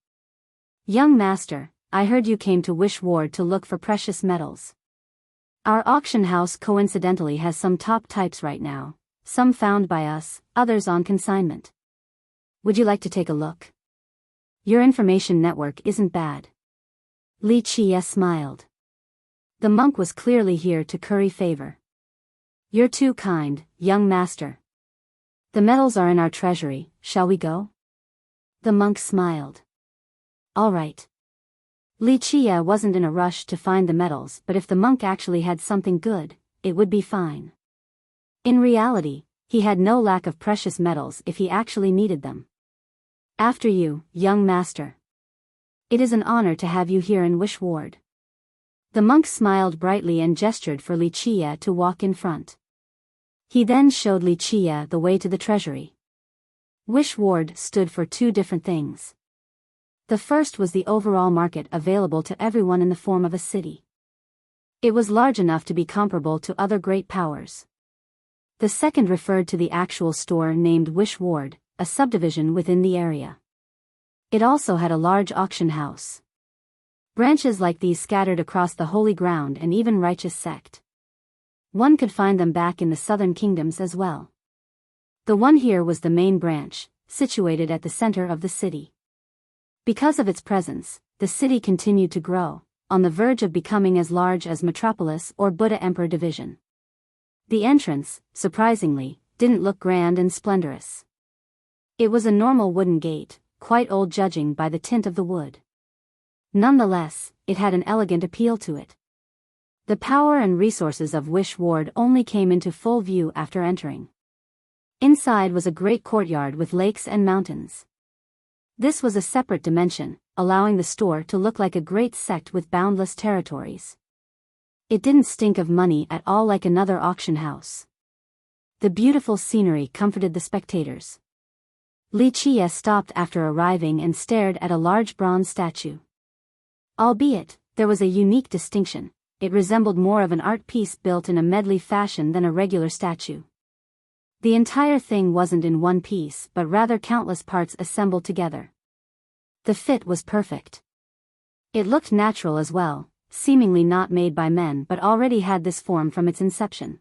Young master, I heard you came to Wish Ward to look for precious metals. Our auction house coincidentally has some top types right now, some found by us, others on consignment. Would you like to take a look? Your information network isn't bad. Wuxia smiled. The monk was clearly here to curry favor. You're too kind, young master. The metals are in our treasury, shall we go? The monk smiled. All right. Wuxia wasn't in a rush to find the metals, but if the monk actually had something good, it would be fine. In reality, he had no lack of precious metals if he actually needed them. After you, young master. It is an honor to have you here in Wish Ward. The monk smiled brightly and gestured for Wuxia to walk in front. He then showed Wuxia the way to the treasury. Wish Ward stood for two different things. The first was the overall market available to everyone in the form of a city. It was large enough to be comparable to other great powers. The second referred to the actual store named Wish Ward, a subdivision within the area. It also had a large auction house. Branches like these scattered across the holy ground and even righteous sect. One could find them back in the southern kingdoms as well. The one here was the main branch, situated at the center of the city. Because of its presence, the city continued to grow, on the verge of becoming as large as Metropolis or Buddha Emperor Division. The entrance, surprisingly, didn't look grand and splendorous. It was a normal wooden gate, quite old judging by the tint of the wood. Nonetheless, it had an elegant appeal to it. The power and resources of Wish Ward only came into full view after entering. Inside was a great courtyard with lakes and mountains. This was a separate dimension, allowing the store to look like a great sect with boundless territories. It didn't stink of money at all like another auction house. The beautiful scenery comforted the spectators. Wuxia stopped after arriving and stared at a large bronze statue. Albeit, there was a unique distinction, it resembled more of an art piece built in a medley fashion than a regular statue. The entire thing wasn't in one piece but rather countless parts assembled together. The fit was perfect. It looked natural as well, seemingly not made by men but already had this form from its inception.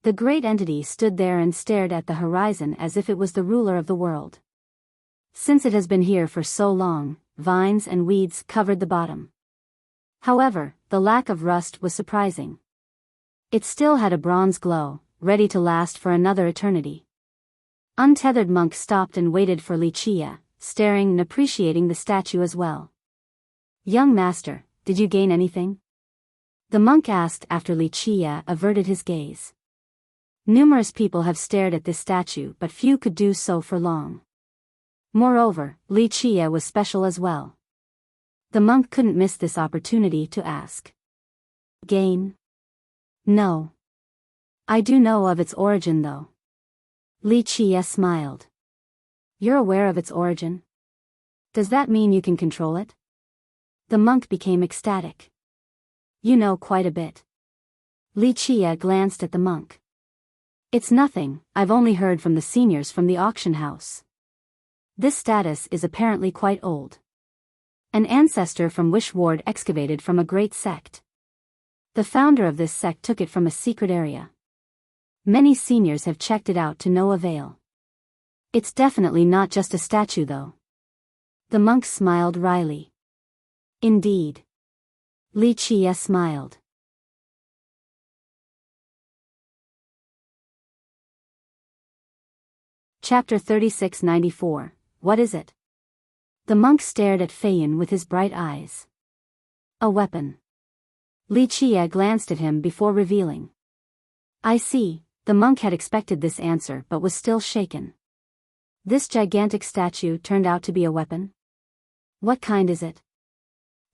The great entity stood there and stared at the horizon as if it was the ruler of the world. Since it has been here for so long, vines and weeds covered the bottom. However, the lack of rust was surprising. It still had a bronze glow, ready to last for another eternity. Untethered monk stopped and waited for Wuxia, staring and appreciating the statue as well. "Young master, did you gain anything?" the monk asked after Wuxia averted his gaze. Numerous people have stared at this statue but few could do so for long. Moreover, Wuxia was special as well. The monk couldn't miss this opportunity to ask. "Gain? No. I do know of its origin though." Wuxia smiled. "You're aware of its origin? Does that mean you can control it?" The monk became ecstatic. "You know quite a bit." Wuxia glanced at the monk. "It's nothing, I've only heard from the seniors from the auction house. This status is apparently quite old. An ancestor from Wish Ward excavated from a great sect. The founder of this sect took it from a secret area. Many seniors have checked it out to no avail. It's definitely not just a statue though." The monk smiled wryly. "Indeed." Wuxia smiled. Chapter 3694, What is it? The monk stared at Feiyan with his bright eyes. "A weapon." Wuxia glanced at him before revealing. "I see." The monk had expected this answer but was still shaken. This gigantic statue turned out to be a weapon? What kind is it?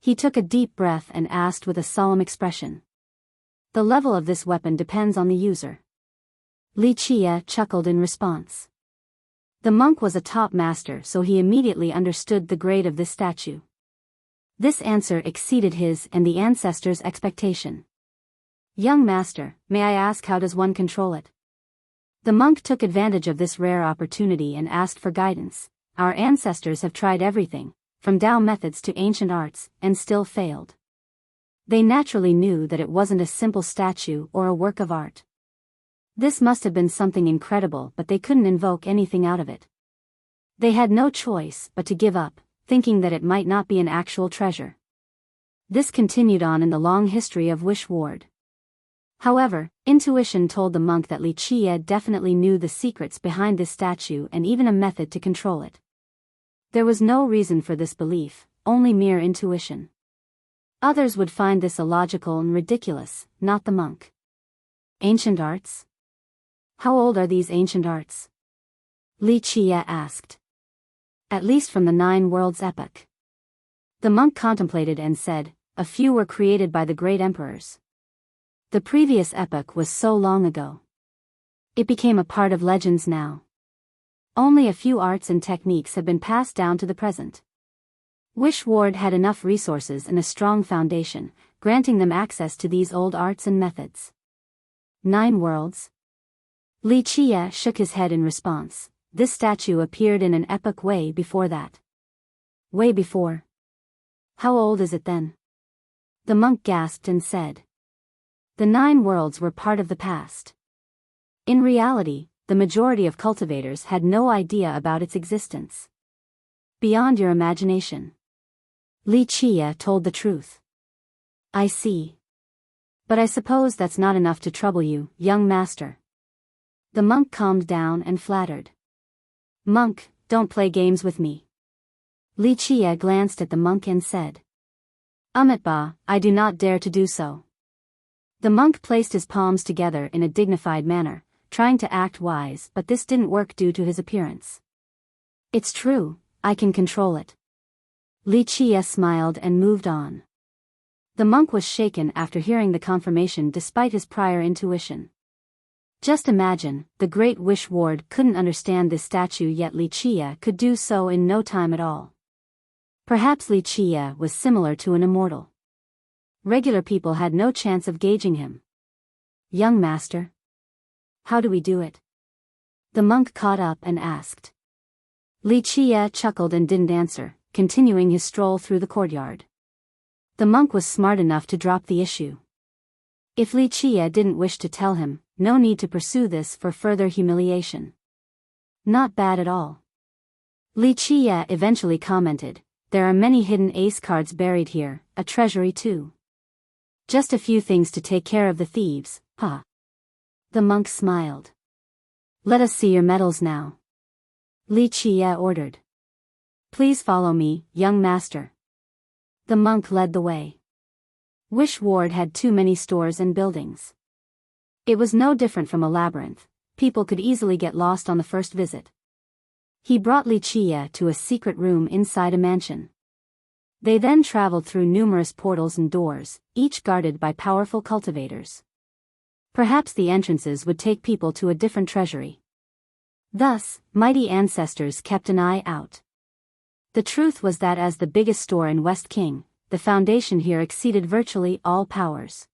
He took a deep breath and asked with a solemn expression. "The level of this weapon depends on the user." Wuxia chuckled in response. The monk was a top master so he immediately understood the grade of this statue. This answer exceeded his and the ancestors' expectation. "Young master, may I ask how does one control it?" The monk took advantage of this rare opportunity and asked for guidance. "Our ancestors have tried everything, from Tao methods to ancient arts, and still failed." They naturally knew that it wasn't a simple statue or a work of art. This must have been something incredible but they couldn't invoke anything out of it. They had no choice but to give up, thinking that it might not be an actual treasure. This continued on in the long history of Wish Ward. However, intuition told the monk that Wuxia definitely knew the secrets behind this statue and even a method to control it. There was no reason for this belief, only mere intuition. Others would find this illogical and ridiculous, not the monk. Ancient arts? How old are these ancient arts? Wuxia asked. At least from the Nine Worlds epoch. The monk contemplated and said, a few were created by the great emperors. The previous epoch was so long ago. It became a part of legends now. Only a few arts and techniques have been passed down to the present. Wish Ward had enough resources and a strong foundation, granting them access to these old arts and methods. 9 worlds? Li Chia shook his head in response. This statue appeared in an epoch way before that. Way before? How old is it then? The monk gasped and said. The 9 worlds were part of the past. In reality, the majority of cultivators had no idea about its existence. Beyond your imagination. Li Chia told the truth. I see. But I suppose that's not enough to trouble you, young master. The monk calmed down and flattered. Monk, don't play games with me. Li Chia glanced at the monk and said. Amitabha, I do not dare to do so. The monk placed his palms together in a dignified manner, trying to act wise, but this didn't work due to his appearance. It's true, I can control it. Li Chia smiled and moved on. The monk was shaken after hearing the confirmation despite his prior intuition. Just imagine, the great Wish Ward couldn't understand this statue, yet Li Chia could do so in no time at all. Perhaps Li Chia was similar to an immortal. Regular people had no chance of gauging him. Young master? How do we do it? The monk caught up and asked. Li Chia chuckled and didn't answer, continuing his stroll through the courtyard. The monk was smart enough to drop the issue. If Li Chia didn't wish to tell him, no need to pursue this for further humiliation. Not bad at all. Li Chia eventually commented, there are many hidden ace cards buried here, a treasury too. Just a few things to take care of the thieves, huh? The monk smiled. Let us see your medals now. Li Chia ordered. Please follow me, young master. The monk led the way. Wish Ward had too many stores and buildings. It was no different from a labyrinth, people could easily get lost on the first visit. He brought Li Chia to a secret room inside a mansion. They then traveled through numerous portals and doors, each guarded by powerful cultivators. Perhaps the entrances would take people to a different treasury. Thus, mighty ancestors kept an eye out. The truth was that as the biggest store in West King, the foundation here exceeded virtually all powers.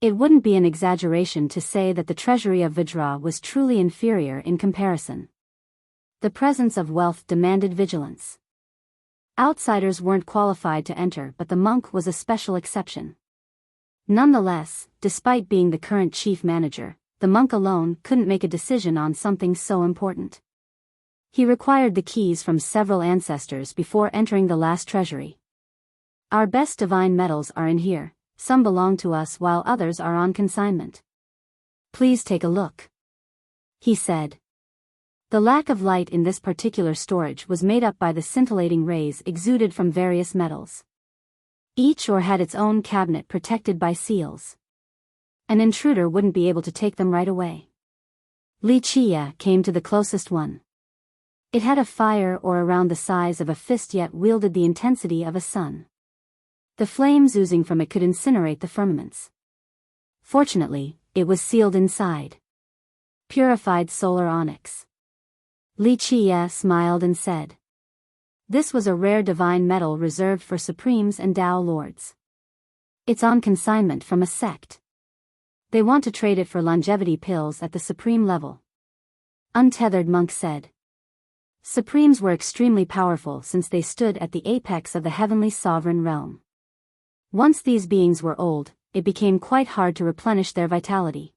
It wouldn't be an exaggeration to say that the treasury of Vajra was truly inferior in comparison. The presence of wealth demanded vigilance. Outsiders weren't qualified to enter, but the monk was a special exception. Nonetheless, despite being the current chief manager, the monk alone couldn't make a decision on something so important. He required the keys from several ancestors before entering the last treasury. Our best divine metals are in here, some belong to us while others are on consignment. Please take a look. He said. The lack of light in this particular storage was made up by the scintillating rays exuded from various metals. Each ore had its own cabinet protected by seals. An intruder wouldn't be able to take them right away. Li Chia came to the closest one. It had a fire ore around the size of a fist yet wielded the intensity of a sun. The flames oozing from it could incinerate the firmaments. Fortunately, it was sealed inside. Purified solar onyx. Li Chia smiled and said. This was a rare divine metal reserved for supremes and Tao lords. It's on consignment from a sect. They want to trade it for longevity pills at the supreme level. Untethered monk said. Supremes were extremely powerful since they stood at the apex of the heavenly sovereign realm. Once these beings were old, it became quite hard to replenish their vitality.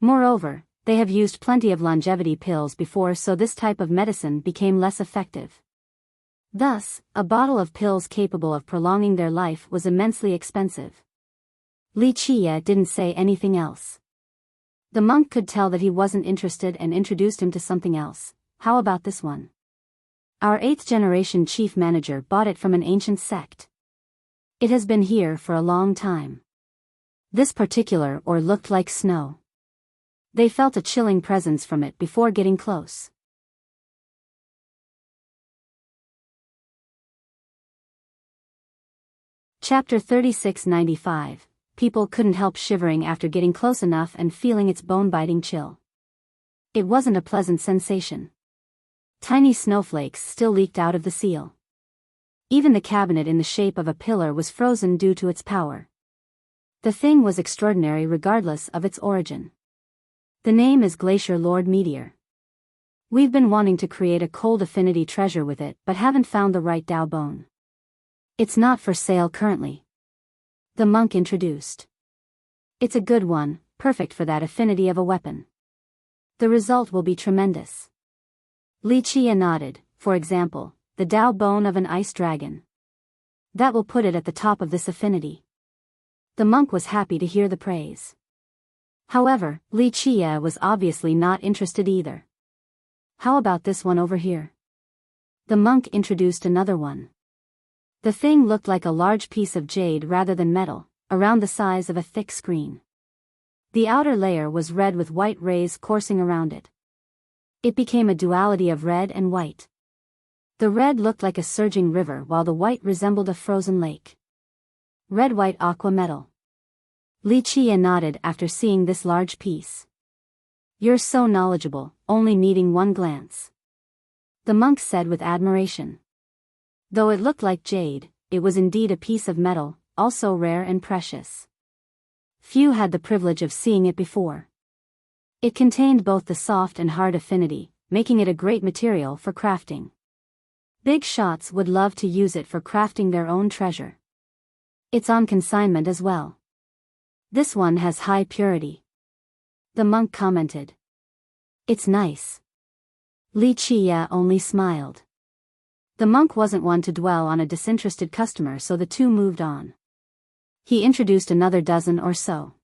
Moreover, they have used plenty of longevity pills before, so this type of medicine became less effective. Thus, a bottle of pills capable of prolonging their life was immensely expensive. Li Chia didn't say anything else. The monk could tell that he wasn't interested and introduced him to something else. How about this one? Our 8th generation chief manager bought it from an ancient sect. It has been here for a long time. This particular ore looked like snow. They felt a chilling presence from it before getting close. Chapter 3695. People couldn't help shivering after getting close enough and feeling its bone-biting chill. It wasn't a pleasant sensation. Tiny snowflakes still leaked out of the seal. Even the cabinet in the shape of a pillar was frozen due to its power. The thing was extraordinary regardless of its origin. The name is Glacier Lord Meteor. We've been wanting to create a cold affinity treasure with it but haven't found the right Dao bone. It's not for sale currently. The monk introduced. It's a good one, perfect for that affinity of a weapon. The result will be tremendous. Li Chia nodded. For example, the Dao bone of an ice dragon. That will put it at the top of this affinity. The monk was happy to hear the praise. However, Li Chia was obviously not interested either. How about this one over here? The monk introduced another one. The thing looked like a large piece of jade rather than metal, around the size of a thick screen. The outer layer was red with white rays coursing around it. It became a duality of red and white. The red looked like a surging river while the white resembled a frozen lake. Red-white aqua metal. Li Chia nodded after seeing this large piece. You're so knowledgeable, only needing one glance. The monk said with admiration. Though it looked like jade, it was indeed a piece of metal, also rare and precious. Few had the privilege of seeing it before. It contained both the soft and hard affinity, making it a great material for crafting. Big shots would love to use it for crafting their own treasure. It's on consignment as well. This one has high purity. The monk commented. It's nice. Li Chia only smiled. The monk wasn't one to dwell on a disinterested customer, so the two moved on. He introduced another dozen or so.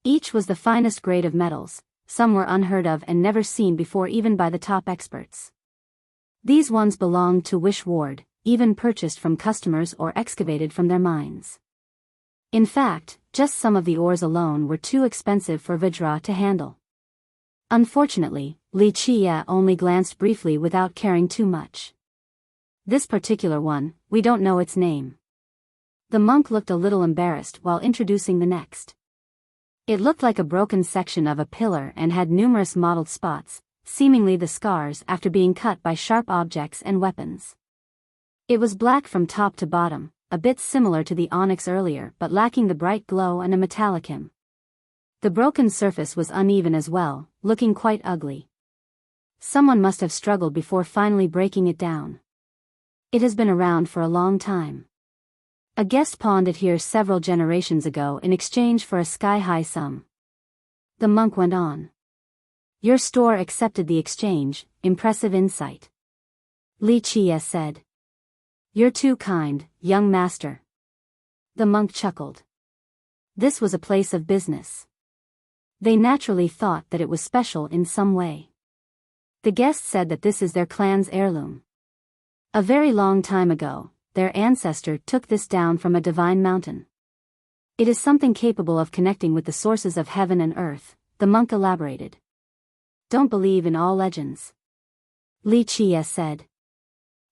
Each was the finest grade of metals, some were unheard of and never seen before even by the top experts. These ones belonged to Wish Ward, even purchased from customers or excavated from their mines. In fact, just some of the ores alone were too expensive for Vajra to handle. Unfortunately, Li Chia only glanced briefly without caring too much. This particular one, we don't know its name. The monk looked a little embarrassed while introducing the next. It looked like a broken section of a pillar and had numerous mottled spots, seemingly the scars after being cut by sharp objects and weapons. It was black from top to bottom, a bit similar to the onyx earlier but lacking the bright glow and a metallic hum. The broken surface was uneven as well, looking quite ugly. Someone must have struggled before finally breaking it down. It has been around for a long time. A guest pawned it here several generations ago in exchange for a sky-high sum. The monk went on. Your store accepted the exchange, impressive insight. Li Chia said. You're too kind, young master. The monk chuckled. This was a place of business. They naturally thought that it was special in some way. The guest said that this is their clan's heirloom. A very long time ago, their ancestor took this down from a divine mountain. It is something capable of connecting with the sources of heaven and earth, the monk elaborated. Don't believe in all legends. Li Chia said.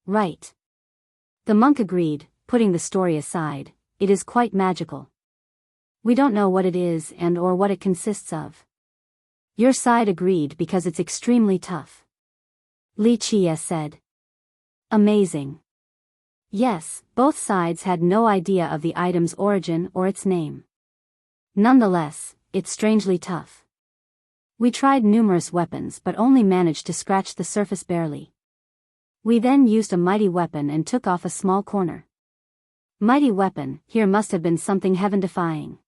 Right. The monk agreed, putting the story aside, it is quite magical. We don't know what it is and or what it consists of. Your side agreed because it's extremely tough. Li Chia said. Amazing. Yes, both sides had no idea of the item's origin or its name. Nonetheless, it's strangely tough. We tried numerous weapons but only managed to scratch the surface barely. We then used a mighty weapon and took off a small corner. Mighty weapon, here must have been something heaven-defying.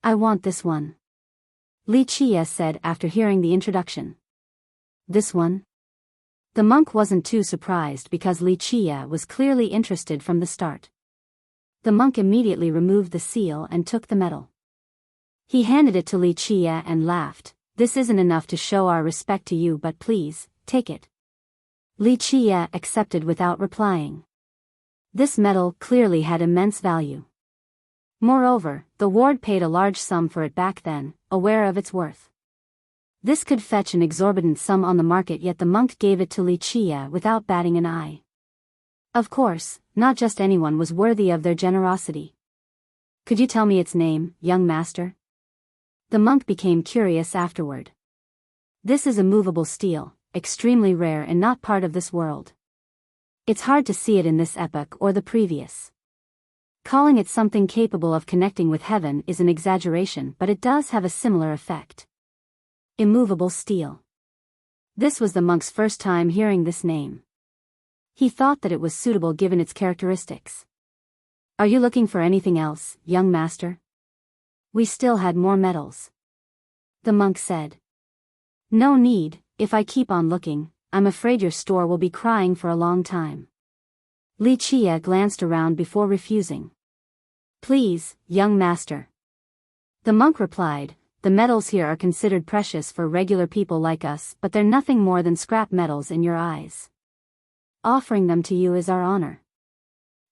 I want this one. Li Chia said after hearing the introduction. This one? The monk wasn't too surprised because Li Chia was clearly interested from the start. The monk immediately removed the seal and took the metal. He handed it to Li Chia and laughed. This isn't enough to show our respect to you, but please, take it. Li Chia accepted without replying. This metal clearly had immense value. Moreover, the ward paid a large sum for it back then, aware of its worth. This could fetch an exorbitant sum on the market, yet the monk gave it to Li Chia without batting an eye. Of course, not just anyone was worthy of their generosity. Could you tell me its name, young master? The monk became curious afterward. This is a movable steel, extremely rare and not part of this world. It's hard to see it in this epoch or the previous. Calling it something capable of connecting with heaven is an exaggeration, but it does have a similar effect. Immovable steel. This was the monk's first time hearing this name. He thought that it was suitable given its characteristics. Are you looking for anything else, young master? We still had more metals. The monk said. No need, if I keep on looking, I'm afraid your store will be crying for a long time. Li Chia glanced around before refusing. Please, young master. The monk replied, the metals here are considered precious for regular people like us, but they're nothing more than scrap metals in your eyes. Offering them to you is our honor.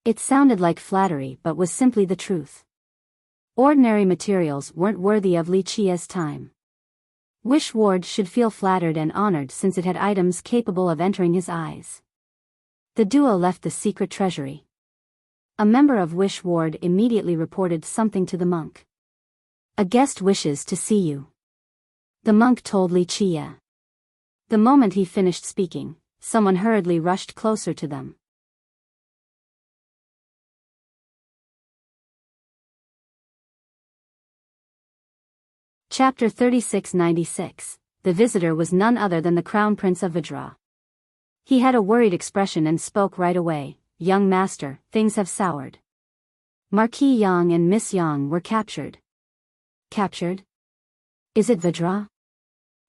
It sounded like flattery but was simply the truth. Ordinary materials weren't worthy of Li Chia's time. Wish Ward should feel flattered and honored since it had items capable of entering his eyes. The duo left the secret treasury. A member of Wish Ward immediately reported something to the monk. A guest wishes to see you. The monk told Li Chia. The moment he finished speaking, someone hurriedly rushed closer to them. Chapter 3696. The visitor was none other than the Crown Prince of Vidra. He had a worried expression and spoke right away. Young master, things have soured. Marquis Yang and Miss Yang were captured. Captured? Is it Vidra?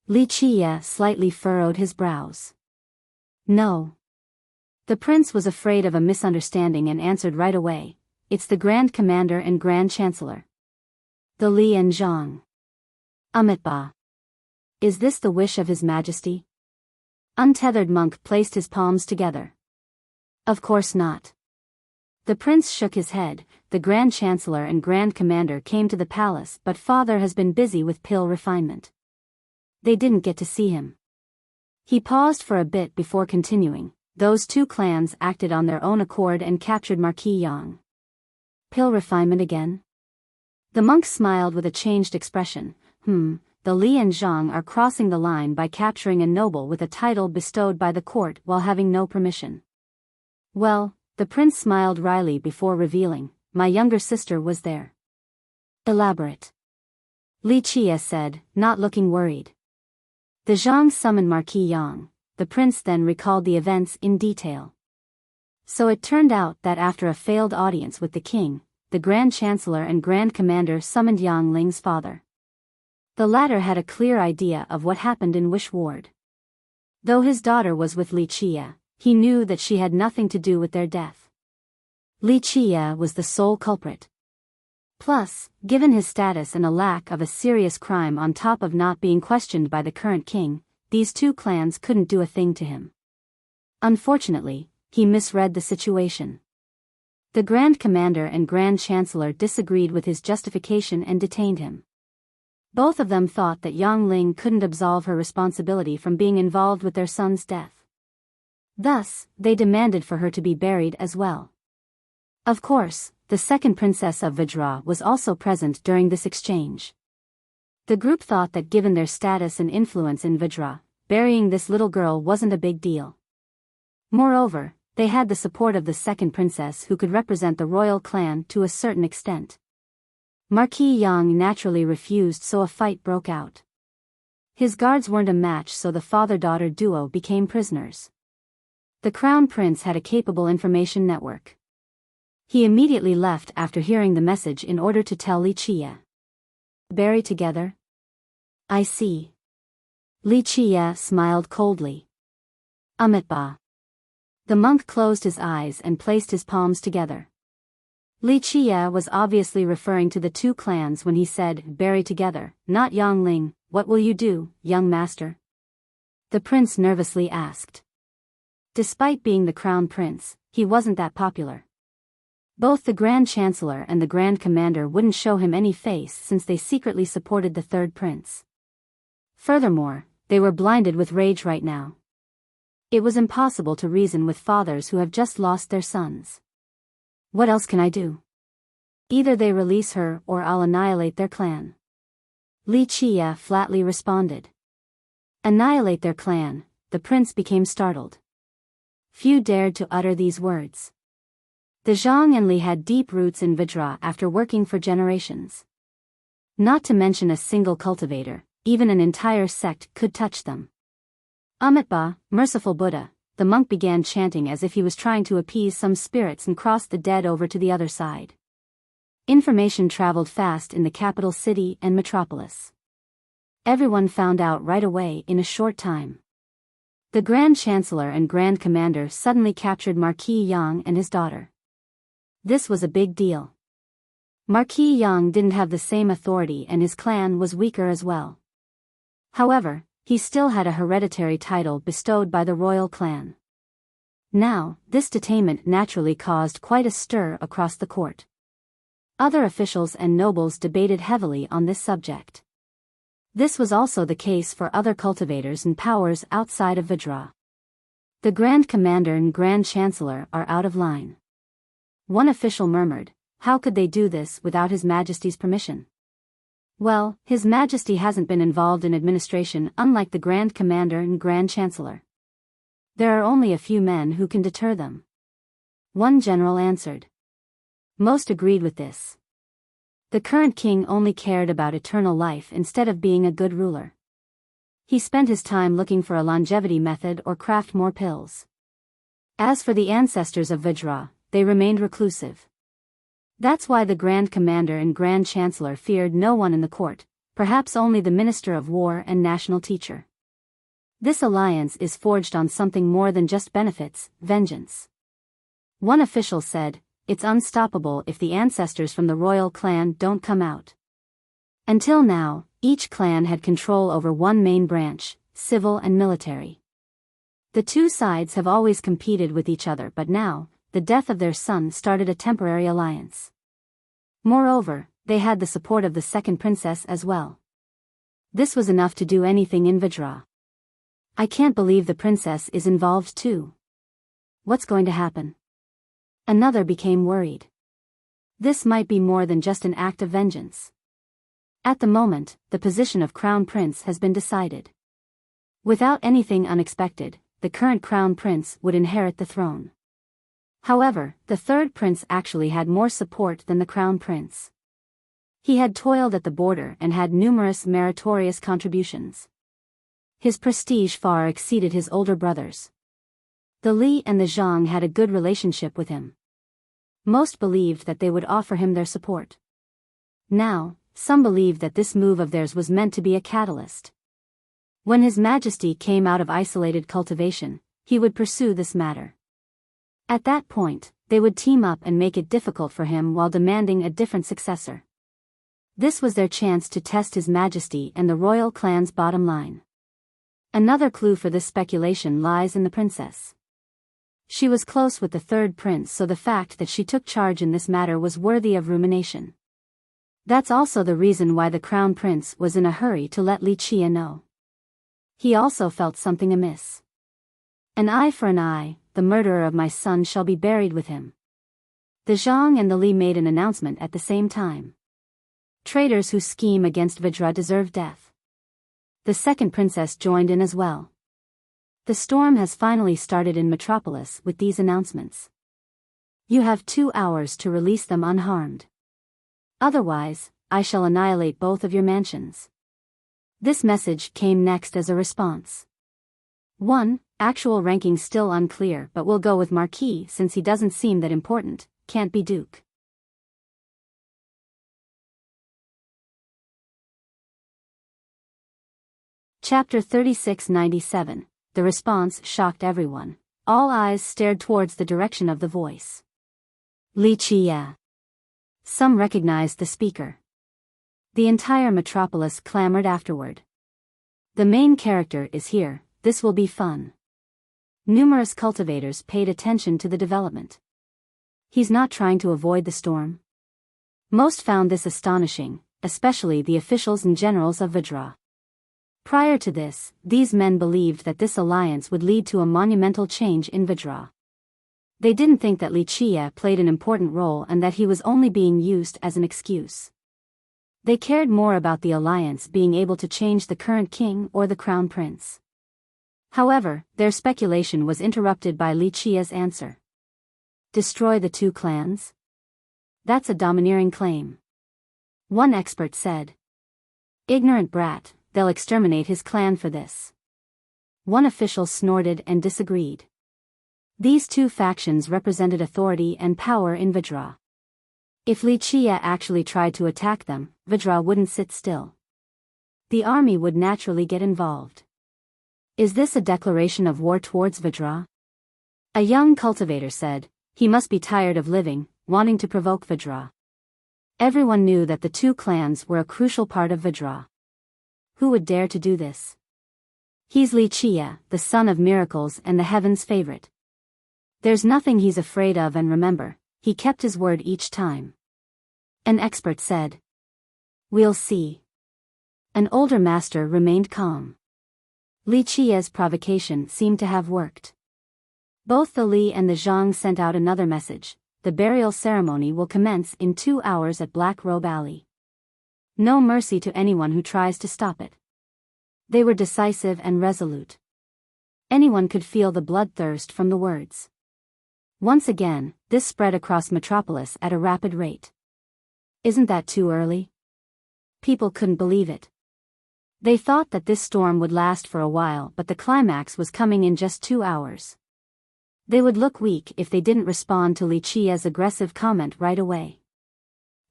Li Chia slightly furrowed his brows. No. The prince was afraid of a misunderstanding and answered right away. It's the Grand Commander and Grand Chancellor. The Li and Zhang. Amitabha. Is this the wish of His Majesty? Untethered monk placed his palms together. Of course not. The prince shook his head. The Grand Chancellor and Grand Commander came to the palace, but father has been busy with pill refinement. They didn't get to see him. He paused for a bit before continuing. Those two clans acted on their own accord and captured Marquis Yang. Pill refinement again? The monk smiled with a changed expression. The Li and Zhang are crossing the line by capturing a noble with a title bestowed by the court while having no permission. Well, the prince smiled wryly before revealing, my younger sister was there. Elaborate. Li Chia said, not looking worried. The Zhang summoned Marquis Yang. The prince then recalled the events in detail. So it turned out that after a failed audience with the king, the Grand Chancellor and Grand Commander summoned Yang Ling's father. The latter had a clear idea of what happened in Wish Ward. Though his daughter was with Li Chia, he knew that she had nothing to do with their death. Li Chia was the sole culprit. Plus, given his status and a lack of a serious crime on top of not being questioned by the current king, these two clans couldn't do a thing to him. Unfortunately, he misread the situation. The Grand Commander and Grand Chancellor disagreed with his justification and detained him. Both of them thought that Yang Ling couldn't absolve her responsibility from being involved with their son's death. Thus, they demanded for her to be buried as well. Of course, the second princess of Vidra was also present during this exchange. The group thought that given their status and influence in Vidra, burying this little girl wasn't a big deal. Moreover, they had the support of the second princess who could represent the royal clan to a certain extent. Marquis Yang naturally refused, so a fight broke out. His guards weren't a match, so the father-daughter duo became prisoners. The crown prince had a capable information network. He immediately left after hearing the message in order to tell Li Chia. Bury together? I see. Li Chia smiled coldly. Amitabha. The monk closed his eyes and placed his palms together. Li Chia was obviously referring to the two clans when he said, bury together, not Yang Ling. What will you do, young master? The prince nervously asked. Despite being the crown prince, he wasn't that popular. Both the Grand Chancellor and the Grand Commander wouldn't show him any face since they secretly supported the third prince. Furthermore, they were blinded with rage right now. It was impossible to reason with fathers who have just lost their sons. What else can I do? Either they release her or I'll annihilate their clan. Li Qie flatly responded. Annihilate their clan. The prince became startled. Few dared to utter these words. The Zhang and Li had deep roots in Vajra after working for generations. Not to mention a single cultivator, even an entire sect could touch them. Amitabha, merciful Buddha, the monk began chanting as if he was trying to appease some spirits and cross the dead over to the other side. Information traveled fast in the capital city and metropolis. Everyone found out right away in a short time. The Grand Chancellor and Grand Commander suddenly captured Marquis Yang and his daughter. This was a big deal. Marquis Yang didn't have the same authority and his clan was weaker as well. However, he still had a hereditary title bestowed by the royal clan. Now, this detainment naturally caused quite a stir across the court. Other officials and nobles debated heavily on this subject. This was also the case for other cultivators and powers outside of Vajra. The Grand Commander and Grand Chancellor are out of line. One official murmured, how could they do this without His Majesty's permission? Well, His Majesty hasn't been involved in administration unlike the Grand Commander and Grand Chancellor. There are only a few men who can deter them. One general answered. Most agreed with this. The current king only cared about eternal life instead of being a good ruler. He spent his time looking for a longevity method or craft more pills. As for the ancestors of Vajra, they remained reclusive. That's why the Grand Commander and Grand Chancellor feared no one in the court, perhaps only the Minister of War and National Teacher. This alliance is forged on something more than just benefits, vengeance. One official said, it's unstoppable if the ancestors from the royal clan don't come out. Until now, each clan had control over one main branch, civil and military. The two sides have always competed with each other, but now, the death of their son started a temporary alliance. Moreover, they had the support of the second princess as well. This was enough to do anything in Vajra. I can't believe the princess is involved too. What's going to happen? Another became worried. This might be more than just an act of vengeance. At the moment, the position of Crown Prince has been decided. Without anything unexpected, the current Crown Prince would inherit the throne. However, the third prince actually had more support than the Crown Prince. He had toiled at the border and had numerous meritorious contributions. His prestige far exceeded his older brothers. The Li and the Zhang had a good relationship with him. Most believed that they would offer him their support. Now, some believed that this move of theirs was meant to be a catalyst. When His Majesty came out of isolated cultivation, he would pursue this matter. At that point, they would team up and make it difficult for him while demanding a different successor. This was their chance to test His Majesty and the royal clan's bottom line. Another clue for this speculation lies in the princess. She was close with the third prince, so the fact that she took charge in this matter was worthy of rumination. That's also the reason why the crown prince was in a hurry to let Li Qie know. He also felt something amiss. An eye for an eye, the murderer of my son shall be buried with him. The Zhang and the Li made an announcement at the same time. Traitors who scheme against Vajra deserve death. The second princess joined in as well. The storm has finally started in Metropolis with these announcements. You have 2 hours to release them unharmed. Otherwise, I shall annihilate both of your mansions. This message came next as a response. 1. Actual ranking still unclear, but we'll go with Marquis since he doesn't seem that important, can't be Duke. Chapter 3697. The response shocked everyone. All eyes stared towards the direction of the voice. Li Qie. Some recognized the speaker. The entire metropolis clamored afterward. The main character is here, this will be fun. Numerous cultivators paid attention to the development. He's not trying to avoid the storm. Most found this astonishing, especially the officials and generals of Vajra. Prior to this, these men believed that this alliance would lead to a monumental change in Vidra. They didn't think that Wuxia played an important role and that he was only being used as an excuse. They cared more about the alliance being able to change the current king or the crown prince. However, their speculation was interrupted by Wuxia's answer. Destroy the two clans? That's a domineering claim. One expert said. Ignorant brat, they'll exterminate his clan for this. One official snorted and disagreed. These two factions represented authority and power in Vidra. If Wuxia actually tried to attack them, Vidra wouldn't sit still. The army would naturally get involved. Is this a declaration of war towards Vidra? A young cultivator said. He must be tired of living, wanting to provoke Vidra. Everyone knew that the two clans were a crucial part of Vidra. Who would dare to do this? He's Wuxia, the son of miracles and the heaven's favorite. There's nothing he's afraid of, and remember, he kept his word each time. An expert said. We'll see. An older master remained calm. Wuxia's provocation seemed to have worked. Both the Li and the Zhang sent out another message. The burial ceremony will commence in 2 hours at Black Robe Alley. No mercy to anyone who tries to stop it. They were decisive and resolute. Anyone could feel the bloodthirst from the words. Once again, this spread across Metropolis at a rapid rate. Isn't that too early? People couldn't believe it. They thought that this storm would last for a while, but the climax was coming in just 2 hours. They would look weak if they didn't respond to Wuxia's aggressive comment right away.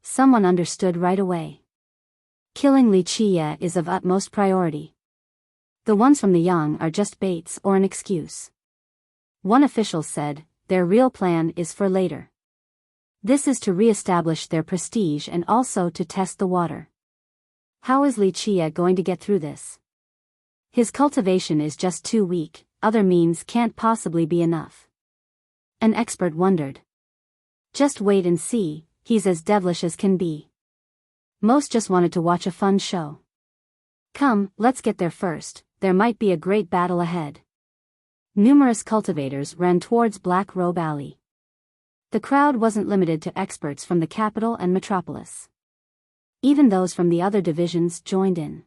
Someone understood right away. Killing Wuxia is of utmost priority. The ones from the young are just baits or an excuse. One official said, their real plan is for later. This is to re-establish their prestige and also to test the water. How is Wuxia going to get through this? His cultivation is just too weak, other means can't possibly be enough. An expert wondered. Just wait and see, he's as devilish as can be. Most just wanted to watch a fun show. Come, let's get there first, there might be a great battle ahead. Numerous cultivators ran towards Black Robe Alley. The crowd wasn't limited to experts from the capital and metropolis. Even those from the other divisions joined in.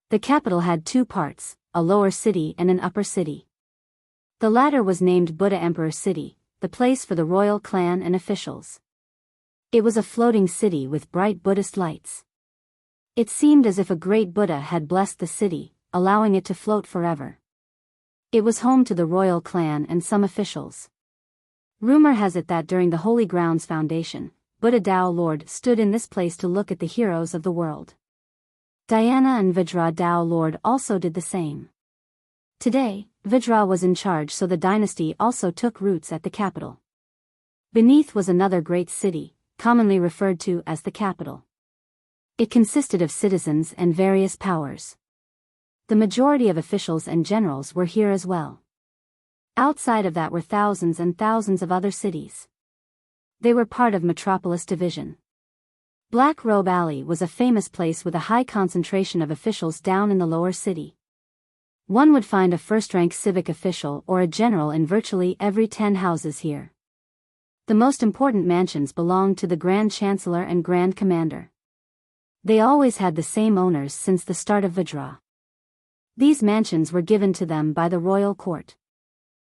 The capital had 2 parts, a lower city and an upper city. The latter was named Buddha Emperor City, the place for the royal clan and officials. It was a floating city with bright Buddhist lights. It seemed as if a great Buddha had blessed the city, allowing it to float forever. It was home to the royal clan and some officials. Rumor has it that during the Holy Grounds foundation, Buddha Dao Lord stood in this place to look at the heroes of the world. Diana and Vidra Dao Lord also did the same. Today, Vidra was in charge, so the dynasty also took roots at the capital. Beneath was another great city, commonly referred to as the capital. It consisted of citizens and various powers. The majority of officials and generals were here as well. Outside of that were thousands and thousands of other cities. They were part of Metropolis Division. Black Robe Alley was a famous place with a high concentration of officials down in the lower city. One would find a first-rank civic official or a general in virtually every 10 houses here. The most important mansions belonged to the Grand Chancellor and Grand Commander. They always had the same owners since the start of Vidra. These mansions were given to them by the royal court.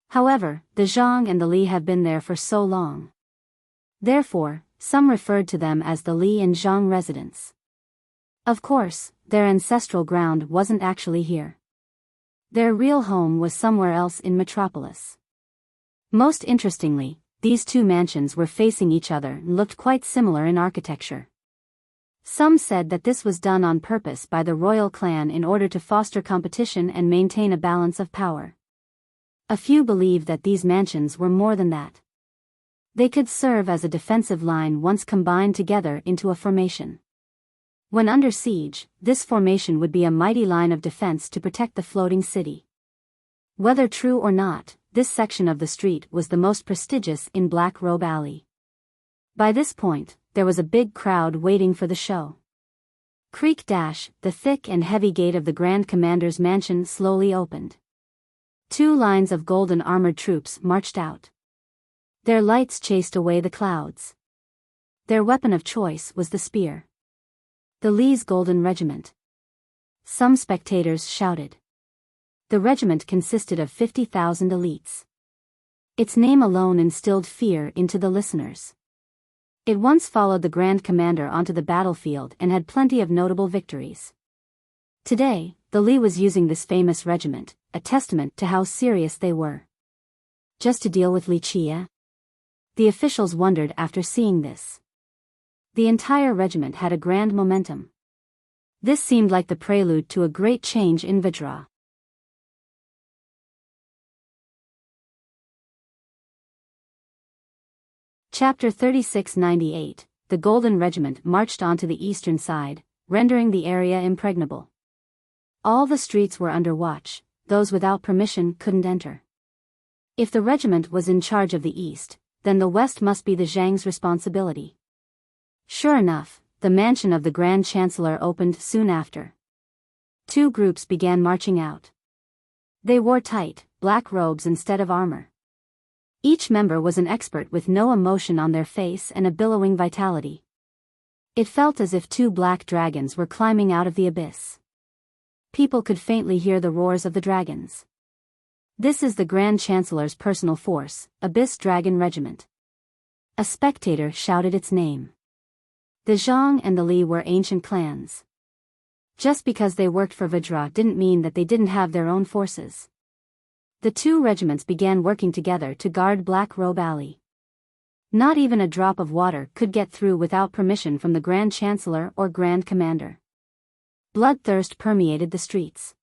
However, the Zhang and the Li have been there for so long. Therefore, some referred to them as the Li and Zhang residents. Of course, their ancestral ground wasn't actually here. Their real home was somewhere else in Metropolis. Most interestingly, these 2 mansions were facing each other and looked quite similar in architecture. Some said that this was done on purpose by the royal clan in order to foster competition and maintain a balance of power. A few believed that these mansions were more than that. They could serve as a defensive line once combined together into a formation. When under siege, this formation would be a mighty line of defense to protect the floating city. Whether true or not, this section of the street was the most prestigious in Black Robe Alley. By this point, there was a big crowd waiting for the show. Creak dash, the thick and heavy gate of the Grand Commander's mansion slowly opened. 2 lines of golden armored troops marched out. Their lights chased away the clouds. Their weapon of choice was the spear. The Li's Golden Regiment. Some spectators shouted. The regiment consisted of 50,000 elites. Its name alone instilled fear into the listeners. It once followed the Grand Commander onto the battlefield and had plenty of notable victories. Today, the Li was using this famous regiment, a testament to how serious they were. Just to deal with Li Qie? The officials wondered after seeing this. The entire regiment had a grand momentum. This seemed like the prelude to a great change in Vajra. Chapter 3698. The Golden Regiment marched onto the eastern side, rendering the area impregnable. All the streets were under watch, those without permission couldn't enter. If the regiment was in charge of the east, then the west must be the Zhang's responsibility. Sure enough, the mansion of the Grand Chancellor opened soon after. 2 groups began marching out. They wore tight, black robes instead of armor. Each member was an expert with no emotion on their face and a billowing vitality. It felt as if 2 black dragons were climbing out of the abyss. People could faintly hear the roars of the dragons. This is the Grand Chancellor's personal force, Abyss Dragon Regiment. A spectator shouted its name. The Zhang and the Li were ancient clans. Just because they worked for Vajra didn't mean that they didn't have their own forces. The 2 regiments began working together to guard Black Robe Alley. Not even a drop of water could get through without permission from the Grand Chancellor or Grand Commander. Bloodthirst permeated the streets.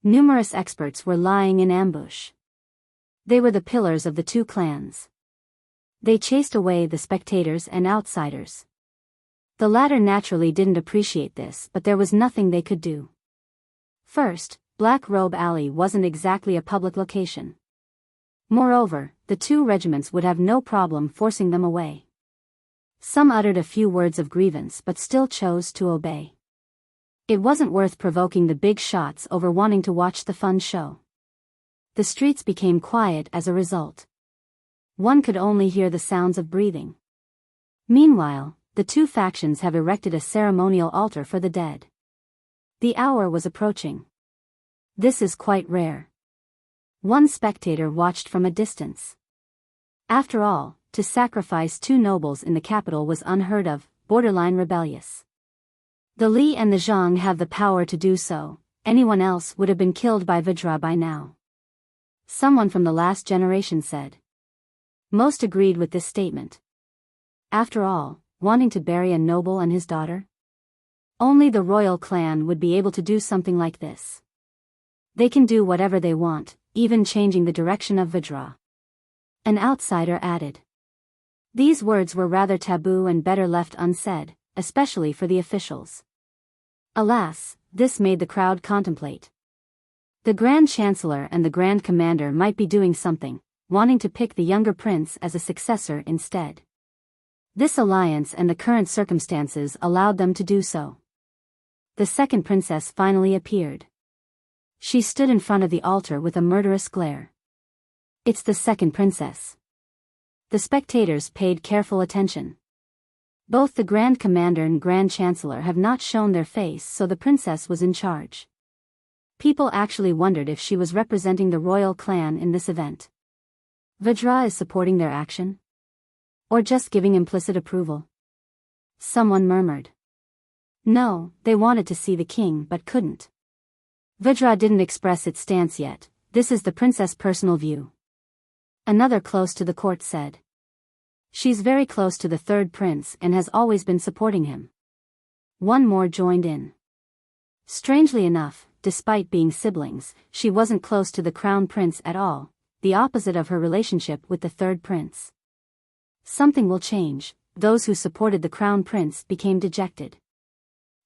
Numerous experts were lying in ambush. They were the pillars of the 2 clans. They chased away the spectators and outsiders. The latter naturally didn't appreciate this, but there was nothing they could do. First, Black Robe Alley wasn't exactly a public location. Moreover, the 2 regiments would have no problem forcing them away. Some uttered a few words of grievance but still chose to obey. It wasn't worth provoking the big shots over wanting to watch the fun show. The streets became quiet as a result. One could only hear the sounds of breathing. Meanwhile, the 2 factions have erected a ceremonial altar for the dead. The hour was approaching. This is quite rare. One spectator watched from a distance. After all, to sacrifice 2 nobles in the capital was unheard of, borderline rebellious. The Li and the Zhang have the power to do so, anyone else would have been killed by Vajra by now. Someone from the last generation said. Most agreed with this statement. After all, wanting to bury a noble and his daughter? Only the royal clan would be able to do something like this. They can do whatever they want, even changing the direction of Vajra. An outsider added. These words were rather taboo and better left unsaid, especially for the officials. Alas, this made the crowd contemplate. The Grand Chancellor and the Grand Commander might be doing something, wanting to pick the younger prince as a successor instead. This alliance and the current circumstances allowed them to do so. The second princess finally appeared. She stood in front of the altar with a murderous glare. It's the second princess. The spectators paid careful attention. Both the Grand Commander and Grand Chancellor have not shown their face, so the princess was in charge. People actually wondered if she was representing the royal clan in this event. Vajra is supporting their action? Or just giving implicit approval? Someone murmured. No, they wanted to see the king but couldn't. Vajra didn't express its stance yet, this is the princess' personal view. Another close to the court said. She's very close to the 3rd prince and has always been supporting him. One more joined in. Strangely enough, despite being siblings, she wasn't close to the crown prince at all, the opposite of her relationship with the 3rd prince. Something will change. Those who supported the crown prince became dejected.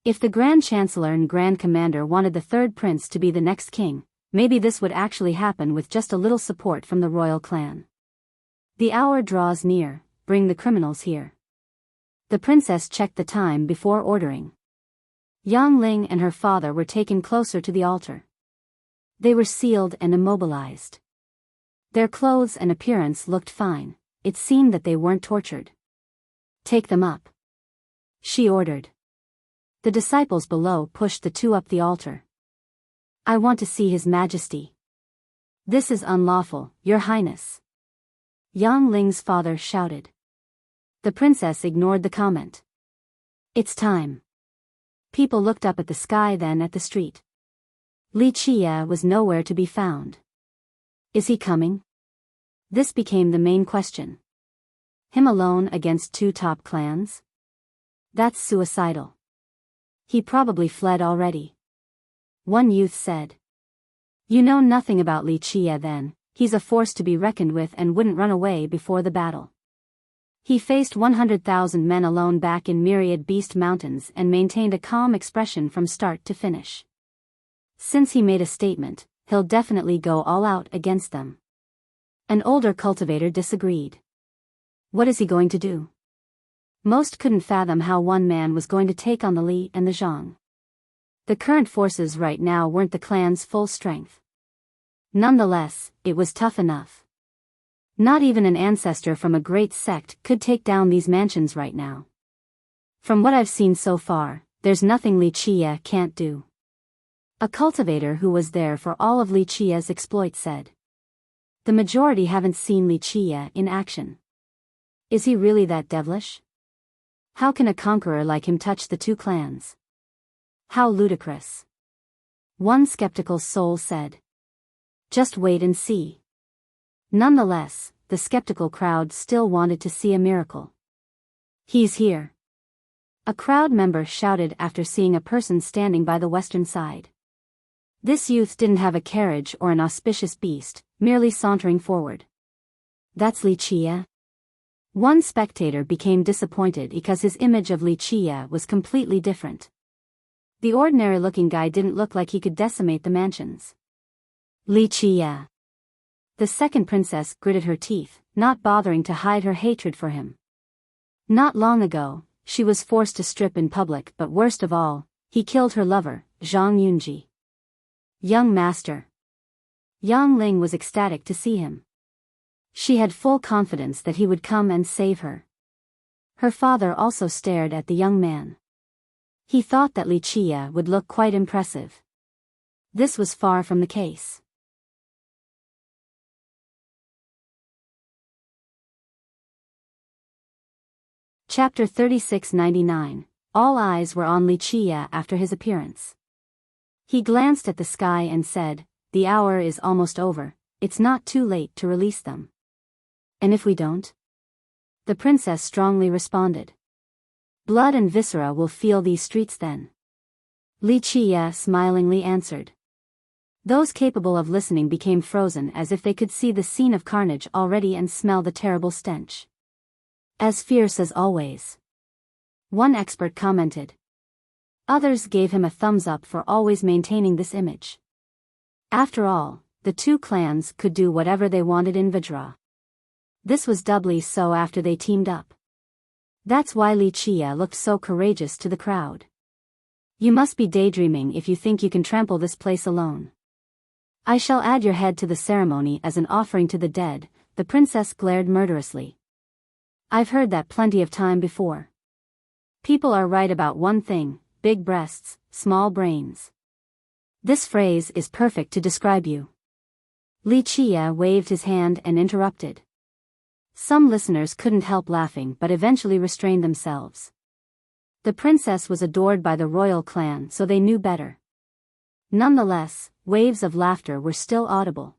If the Grand Chancellor and Grand Commander wanted the 3rd prince to be the next king, maybe this would actually happen with just a little support from the royal clan. The hour draws near, bring the criminals here. The princess checked the time before ordering. Yang Ling and her father were taken closer to the altar. They were sealed and immobilized. Their clothes and appearance looked fine. It seemed that they weren't tortured. "Take them up," she ordered. The disciples below pushed the two up the altar. "I want to see His Majesty." "This is unlawful, Your Highness," Yang Ling's father shouted. The princess ignored the comment. "It's time." People looked up at the sky, then at the street. Li Qie was nowhere to be found. Is he coming? This became the main question. Him alone against two top clans? That's suicidal. He probably fled already. One youth said. You know nothing about Li Qie then. He's a force to be reckoned with and wouldn't run away before the battle. He faced 100,000 men alone back in Myriad Beast Mountains and maintained a calm expression from start to finish. Since he made a statement, he'll definitely go all out against them. An older cultivator disagreed. What is he going to do? Most couldn't fathom how one man was going to take on the Li and the Zhang. The current forces right now weren't the clan's full strength. Nonetheless, it was tough enough. Not even an ancestor from a great sect could take down these mansions right now. From what I've seen so far, there's nothing Li Qie can't do. A cultivator who was there for all of Li Qie's exploits said. The majority haven't seen Li Qie in action. Is he really that devilish? How can a conqueror like him touch the two clans? How ludicrous. One skeptical soul said. Just wait and see. Nonetheless, the skeptical crowd still wanted to see a miracle. He's here. A crowd member shouted after seeing a person standing by the western side. This youth didn't have a carriage or an auspicious beast, merely sauntering forward. That's Li Qie? One spectator became disappointed because his image of Li Qie was completely different. The ordinary-looking guy didn't look like he could decimate the mansions. Li Qie. The second princess gritted her teeth, not bothering to hide her hatred for him. Not long ago, she was forced to strip in public, but worst of all, he killed her lover, Zhang Yunji. Young master. Yang Ling was ecstatic to see him. She had full confidence that he would come and save her. Her father also stared at the young man. He thought that Li Qie would look quite impressive. This was far from the case. Chapter 3699. All eyes were on Li Qie after his appearance. He glanced at the sky and said, "The hour is almost over, it's not too late to release them." "And if we don't?" The princess strongly responded. "Blood and viscera will feel these streets then." Li Qie smilingly answered. Those capable of listening became frozen as if they could see the scene of carnage already and smell the terrible stench. As fierce as always. One expert commented. Others gave him a thumbs up for always maintaining this image. After all, the two clans could do whatever they wanted in Vajra. This was doubly so after they teamed up. That's why Li Qie looked so courageous to the crowd. You must be daydreaming if you think you can trample this place alone. I shall add your head to the ceremony as an offering to the dead, the princess glared murderously. I've heard that plenty of time before. People are right about one thing, big breasts, small brains. This phrase is perfect to describe you. Li Qie waved his hand and interrupted. Some listeners couldn't help laughing but eventually restrained themselves. The princess was adored by the royal clan, so they knew better. Nonetheless, waves of laughter were still audible.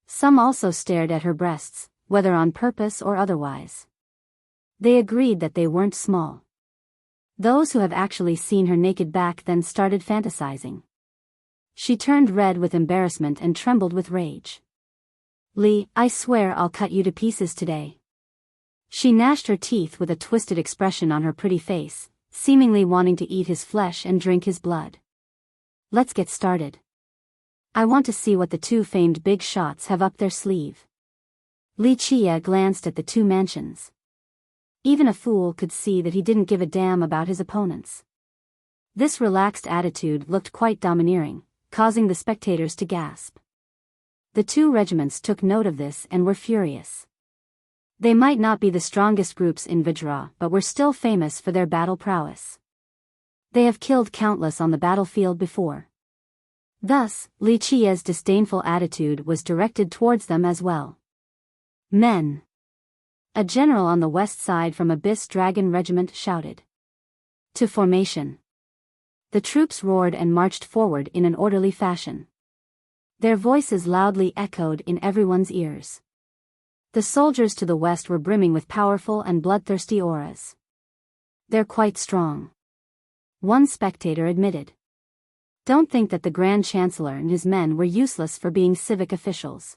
Some also stared at her breasts, whether on purpose or otherwise. They agreed that they weren't small. Those who have actually seen her naked back then started fantasizing. She turned red with embarrassment and trembled with rage. Li, I swear I'll cut you to pieces today. She gnashed her teeth with a twisted expression on her pretty face, seemingly wanting to eat his flesh and drink his blood. Let's get started. I want to see what the two famed big shots have up their sleeve. Li Qie glanced at the two mansions. Even a fool could see that he didn't give a damn about his opponents. This relaxed attitude looked quite domineering, causing the spectators to gasp. The two regiments took note of this and were furious. They might not be the strongest groups in Vajra, but were still famous for their battle prowess. They have killed countless on the battlefield before. Thus, Li Qia's disdainful attitude was directed towards them as well. Men! A general on the west side from Abyss Dragon Regiment shouted. To formation! The troops roared and marched forward in an orderly fashion. Their voices loudly echoed in everyone's ears. The soldiers to the west were brimming with powerful and bloodthirsty auras. They're quite strong. One spectator admitted. Don't think that the Grand Chancellor and his men were useless for being civic officials.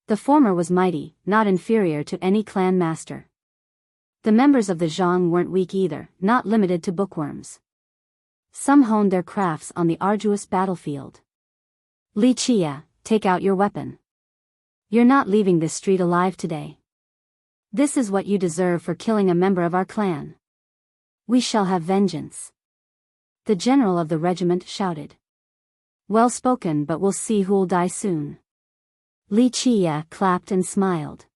The former was mighty, not inferior to any clan master. The members of the Zhang weren't weak either, not limited to bookworms. Some honed their crafts on the arduous battlefield. Li Qia, take out your weapon. You're not leaving this street alive today. This is what you deserve for killing a member of our clan. We shall have vengeance. The general of the regiment shouted. Well spoken, but we'll see who'll die soon. Li Qia clapped and smiled.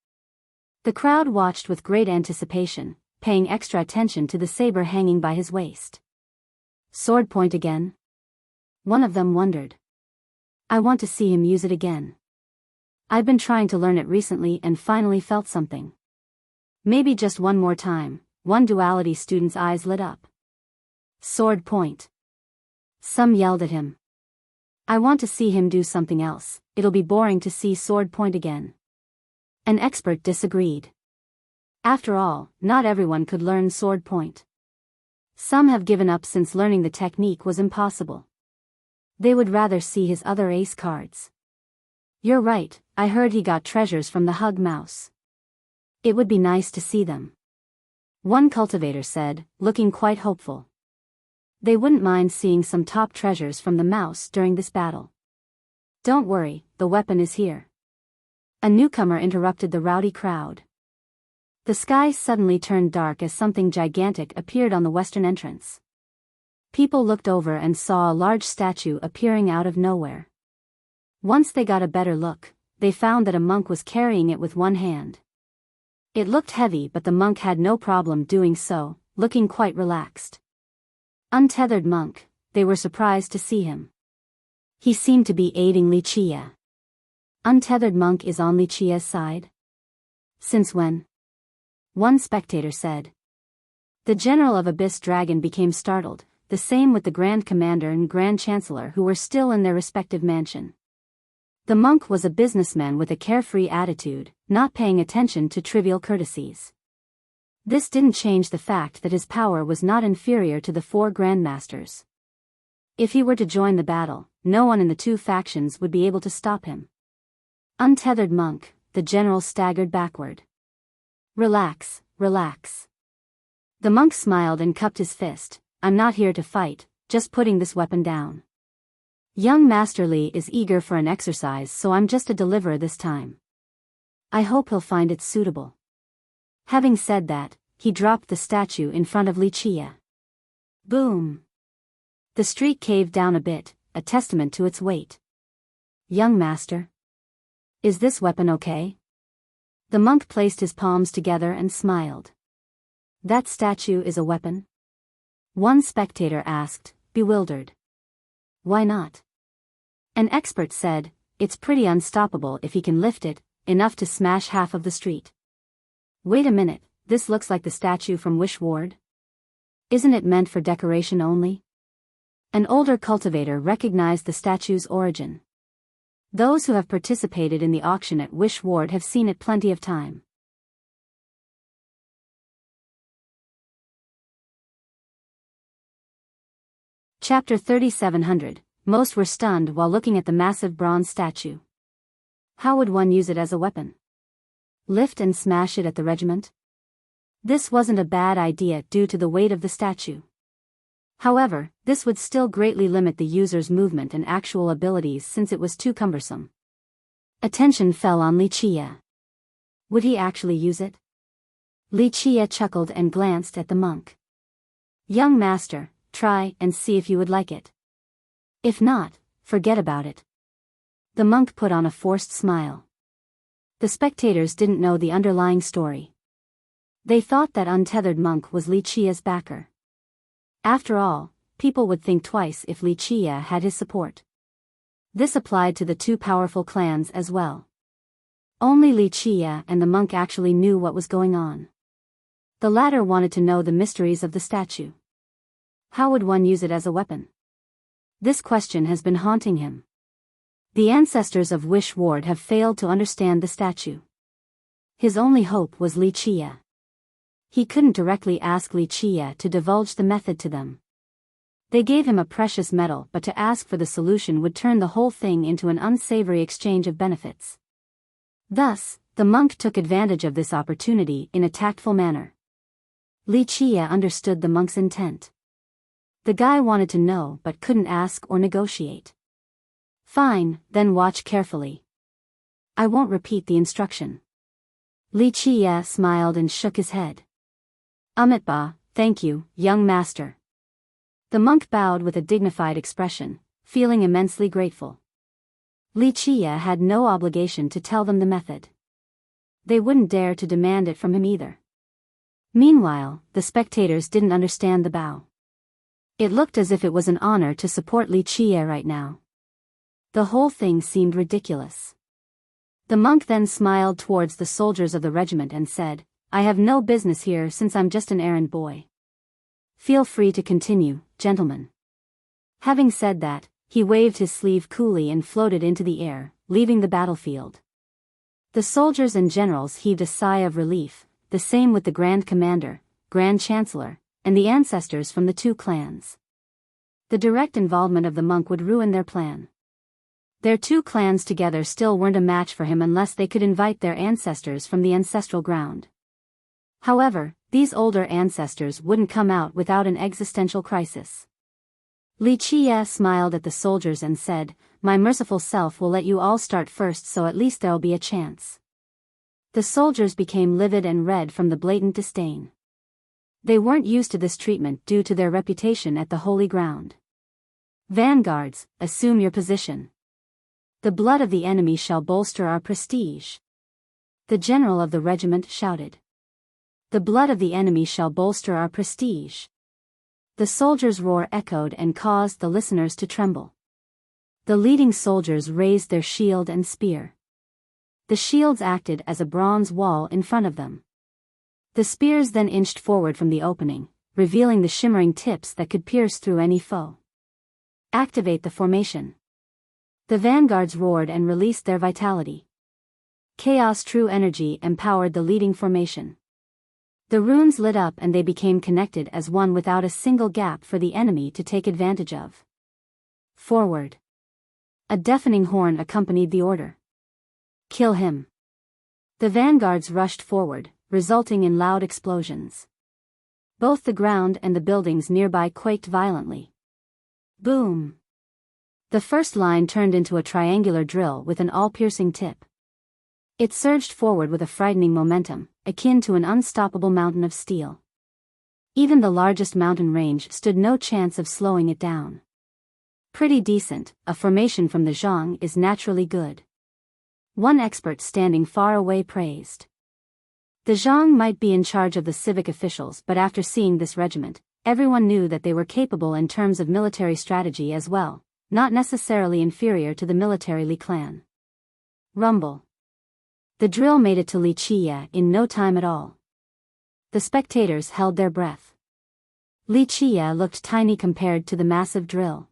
The crowd watched with great anticipation, paying extra attention to the saber hanging by his waist. Sword point again? One of them wondered. I want to see him use it again. I've been trying to learn it recently and finally felt something. Maybe just one more time. One duality student's eyes lit up. Sword point. Some yelled at him. I want to see him do something else. It'll be boring to see sword point again. An expert disagreed. After all, not everyone could learn sword point. Some have given up since learning the technique was impossible. They would rather see his other ace cards. You're right, I heard he got treasures from the Hug Mouse. It would be nice to see them. One cultivator said, looking quite hopeful. They wouldn't mind seeing some top treasures from the mouse during this battle. Don't worry, the weapon is here. A newcomer interrupted the rowdy crowd. The sky suddenly turned dark as something gigantic appeared on the western entrance. People looked over and saw a large statue appearing out of nowhere. Once they got a better look, they found that a monk was carrying it with one hand. It looked heavy, but the monk had no problem doing so, looking quite relaxed. Untethered monk, they were surprised to see him. He seemed to be aiding Li Qia. Untethered monk is on Li Qia's side? Since when? One spectator said. The general of Abyss Dragon became startled, the same with the Grand Commander and Grand Chancellor who were still in their respective mansion. The monk was a businessman with a carefree attitude, not paying attention to trivial courtesies. This didn't change the fact that his power was not inferior to the four grandmasters. If he were to join the battle, no one in the two factions would be able to stop him. Untethered monk, the general staggered backward. Relax, relax. The monk smiled and cupped his fist. I'm not here to fight, just putting this weapon down. Young Master Li is eager for an exercise, so I'm just a deliverer this time. I hope he'll find it suitable. Having said that, he dropped the statue in front of Li Qia. Boom! The street caved down a bit, a testament to its weight. Young master? Is this weapon okay? The monk placed his palms together and smiled. That statue is a weapon? One spectator asked, bewildered. Why not? An expert said, it's pretty unstoppable if he can lift it, enough to smash half of the street. Wait a minute, this looks like the statue from Wish Ward? Isn't it meant for decoration only? An older cultivator recognized the statue's origin. Those who have participated in the auction at Wish Ward have seen it plenty of time. Chapter 3700. Most were stunned while looking at the massive bronze statue. How would one use it as a weapon? Lift and smash it at the regiment? This wasn't a bad idea due to the weight of the statue. However, this would still greatly limit the user's movement and actual abilities since it was too cumbersome. Attention fell on Li Qia. Would he actually use it? Li Qia chuckled and glanced at the monk. Young master, try and see if you would like it. If not, forget about it. The monk put on a forced smile. The spectators didn't know the underlying story. They thought that untethered monk was Li Qia's backer. After all, people would think twice if Li Qia had his support. This applied to the two powerful clans as well. Only Li Qia and the monk actually knew what was going on. The latter wanted to know the mysteries of the statue. How would one use it as a weapon? This question has been haunting him. The ancestors of Wish Ward have failed to understand the statue. His only hope was Li Qia. He couldn't directly ask Li Qia to divulge the method to them. They gave him a precious metal, but to ask for the solution would turn the whole thing into an unsavory exchange of benefits. Thus, the monk took advantage of this opportunity in a tactful manner. Li Qia understood the monk's intent. The guy wanted to know but couldn't ask or negotiate. Fine, then watch carefully. I won't repeat the instruction. Li Qia smiled and shook his head. Amitabha, thank you, young master. The monk bowed with a dignified expression, feeling immensely grateful. Li Qia had no obligation to tell them the method. They wouldn't dare to demand it from him either. Meanwhile, the spectators didn't understand the bow. It looked as if it was an honor to support Li Qia right now. The whole thing seemed ridiculous. The monk then smiled towards the soldiers of the regiment and said, I have no business here since I'm just an errand boy. Feel free to continue, gentlemen. Having said that, he waved his sleeve coolly and floated into the air, leaving the battlefield. The soldiers and generals heaved a sigh of relief, the same with the Grand Commander, Grand Chancellor, and the ancestors from the two clans. The direct involvement of the monk would ruin their plan. Their two clans together still weren't a match for him unless they could invite their ancestors from the ancestral ground. However, these older ancestors wouldn't come out without an existential crisis. Li Qia smiled at the soldiers and said, My merciful self will let you all start first so at least there'll be a chance. The soldiers became livid and red from the blatant disdain. They weren't used to this treatment due to their reputation at the holy ground. Vanguards, assume your position. The blood of the enemy shall bolster our prestige. The general of the regiment shouted. The blood of the enemy shall bolster our prestige. The soldiers' roar echoed and caused the listeners to tremble. The leading soldiers raised their shield and spear. The shields acted as a bronze wall in front of them. The spears then inched forward from the opening, revealing the shimmering tips that could pierce through any foe. Activate the formation. The vanguards roared and released their vitality. Chaos true energy empowered the leading formation. The runes lit up and they became connected as one without a single gap for the enemy to take advantage of. Forward. A deafening horn accompanied the order. Kill him. The vanguards rushed forward, resulting in loud explosions. Both the ground and the buildings nearby quaked violently. Boom. The first line turned into a triangular drill with an all-piercing tip. It surged forward with a frightening momentum, akin to an unstoppable mountain of steel. Even the largest mountain range stood no chance of slowing it down. Pretty decent, a formation from the Zhang is naturally good. One expert standing far away praised. The Zhang might be in charge of the civic officials, but after seeing this regiment, everyone knew that they were capable in terms of military strategy as well, not necessarily inferior to the military Li clan. Rumble. The drill made it to Li Qia in no time at all. The spectators held their breath. Li Qia looked tiny compared to the massive drill.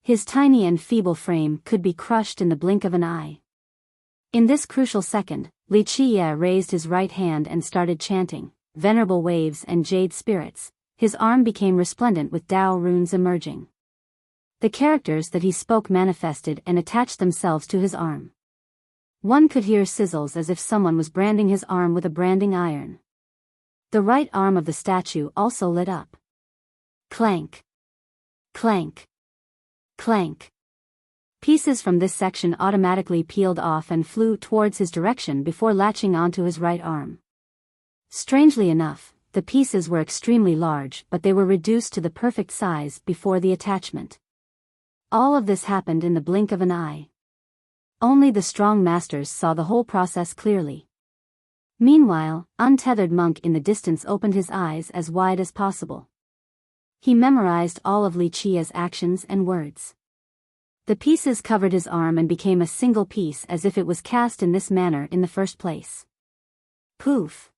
His tiny and feeble frame could be crushed in the blink of an eye. In this crucial second, Li Qia raised his right hand and started chanting, Venerable waves and jade spirits. His arm became resplendent with Tao runes emerging. The characters that he spoke manifested and attached themselves to his arm. One could hear sizzles as if someone was branding his arm with a branding iron. The right arm of the statue also lit up. Clank. Clank. Clank. Pieces from this section automatically peeled off and flew towards his direction before latching onto his right arm. Strangely enough, the pieces were extremely large, but they were reduced to the perfect size before the attachment. All of this happened in the blink of an eye. Only the strong masters saw the whole process clearly. Meanwhile, untethered monk in the distance opened his eyes as wide as possible. He memorized all of Wuxia's actions and words. The pieces covered his arm and became a single piece as if it was cast in this manner in the first place. Poof!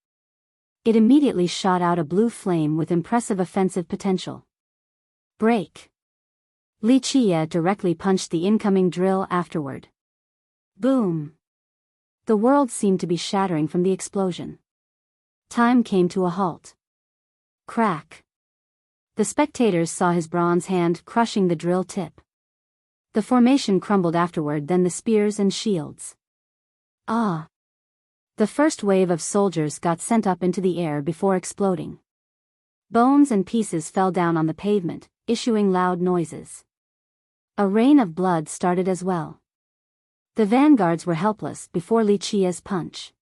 It immediately shot out a blue flame with impressive offensive potential. Break! Wuxia directly punched the incoming drill afterward. Boom! The world seemed to be shattering from the explosion. Time came to a halt. Crack! The spectators saw his bronze hand crushing the drill tip. The formation crumbled afterward, then the spears and shields. Ah! The first wave of soldiers got sent up into the air before exploding. Bones and pieces fell down on the pavement, issuing loud noises. A rain of blood started as well. The vanguards were helpless before Wuxia's punch.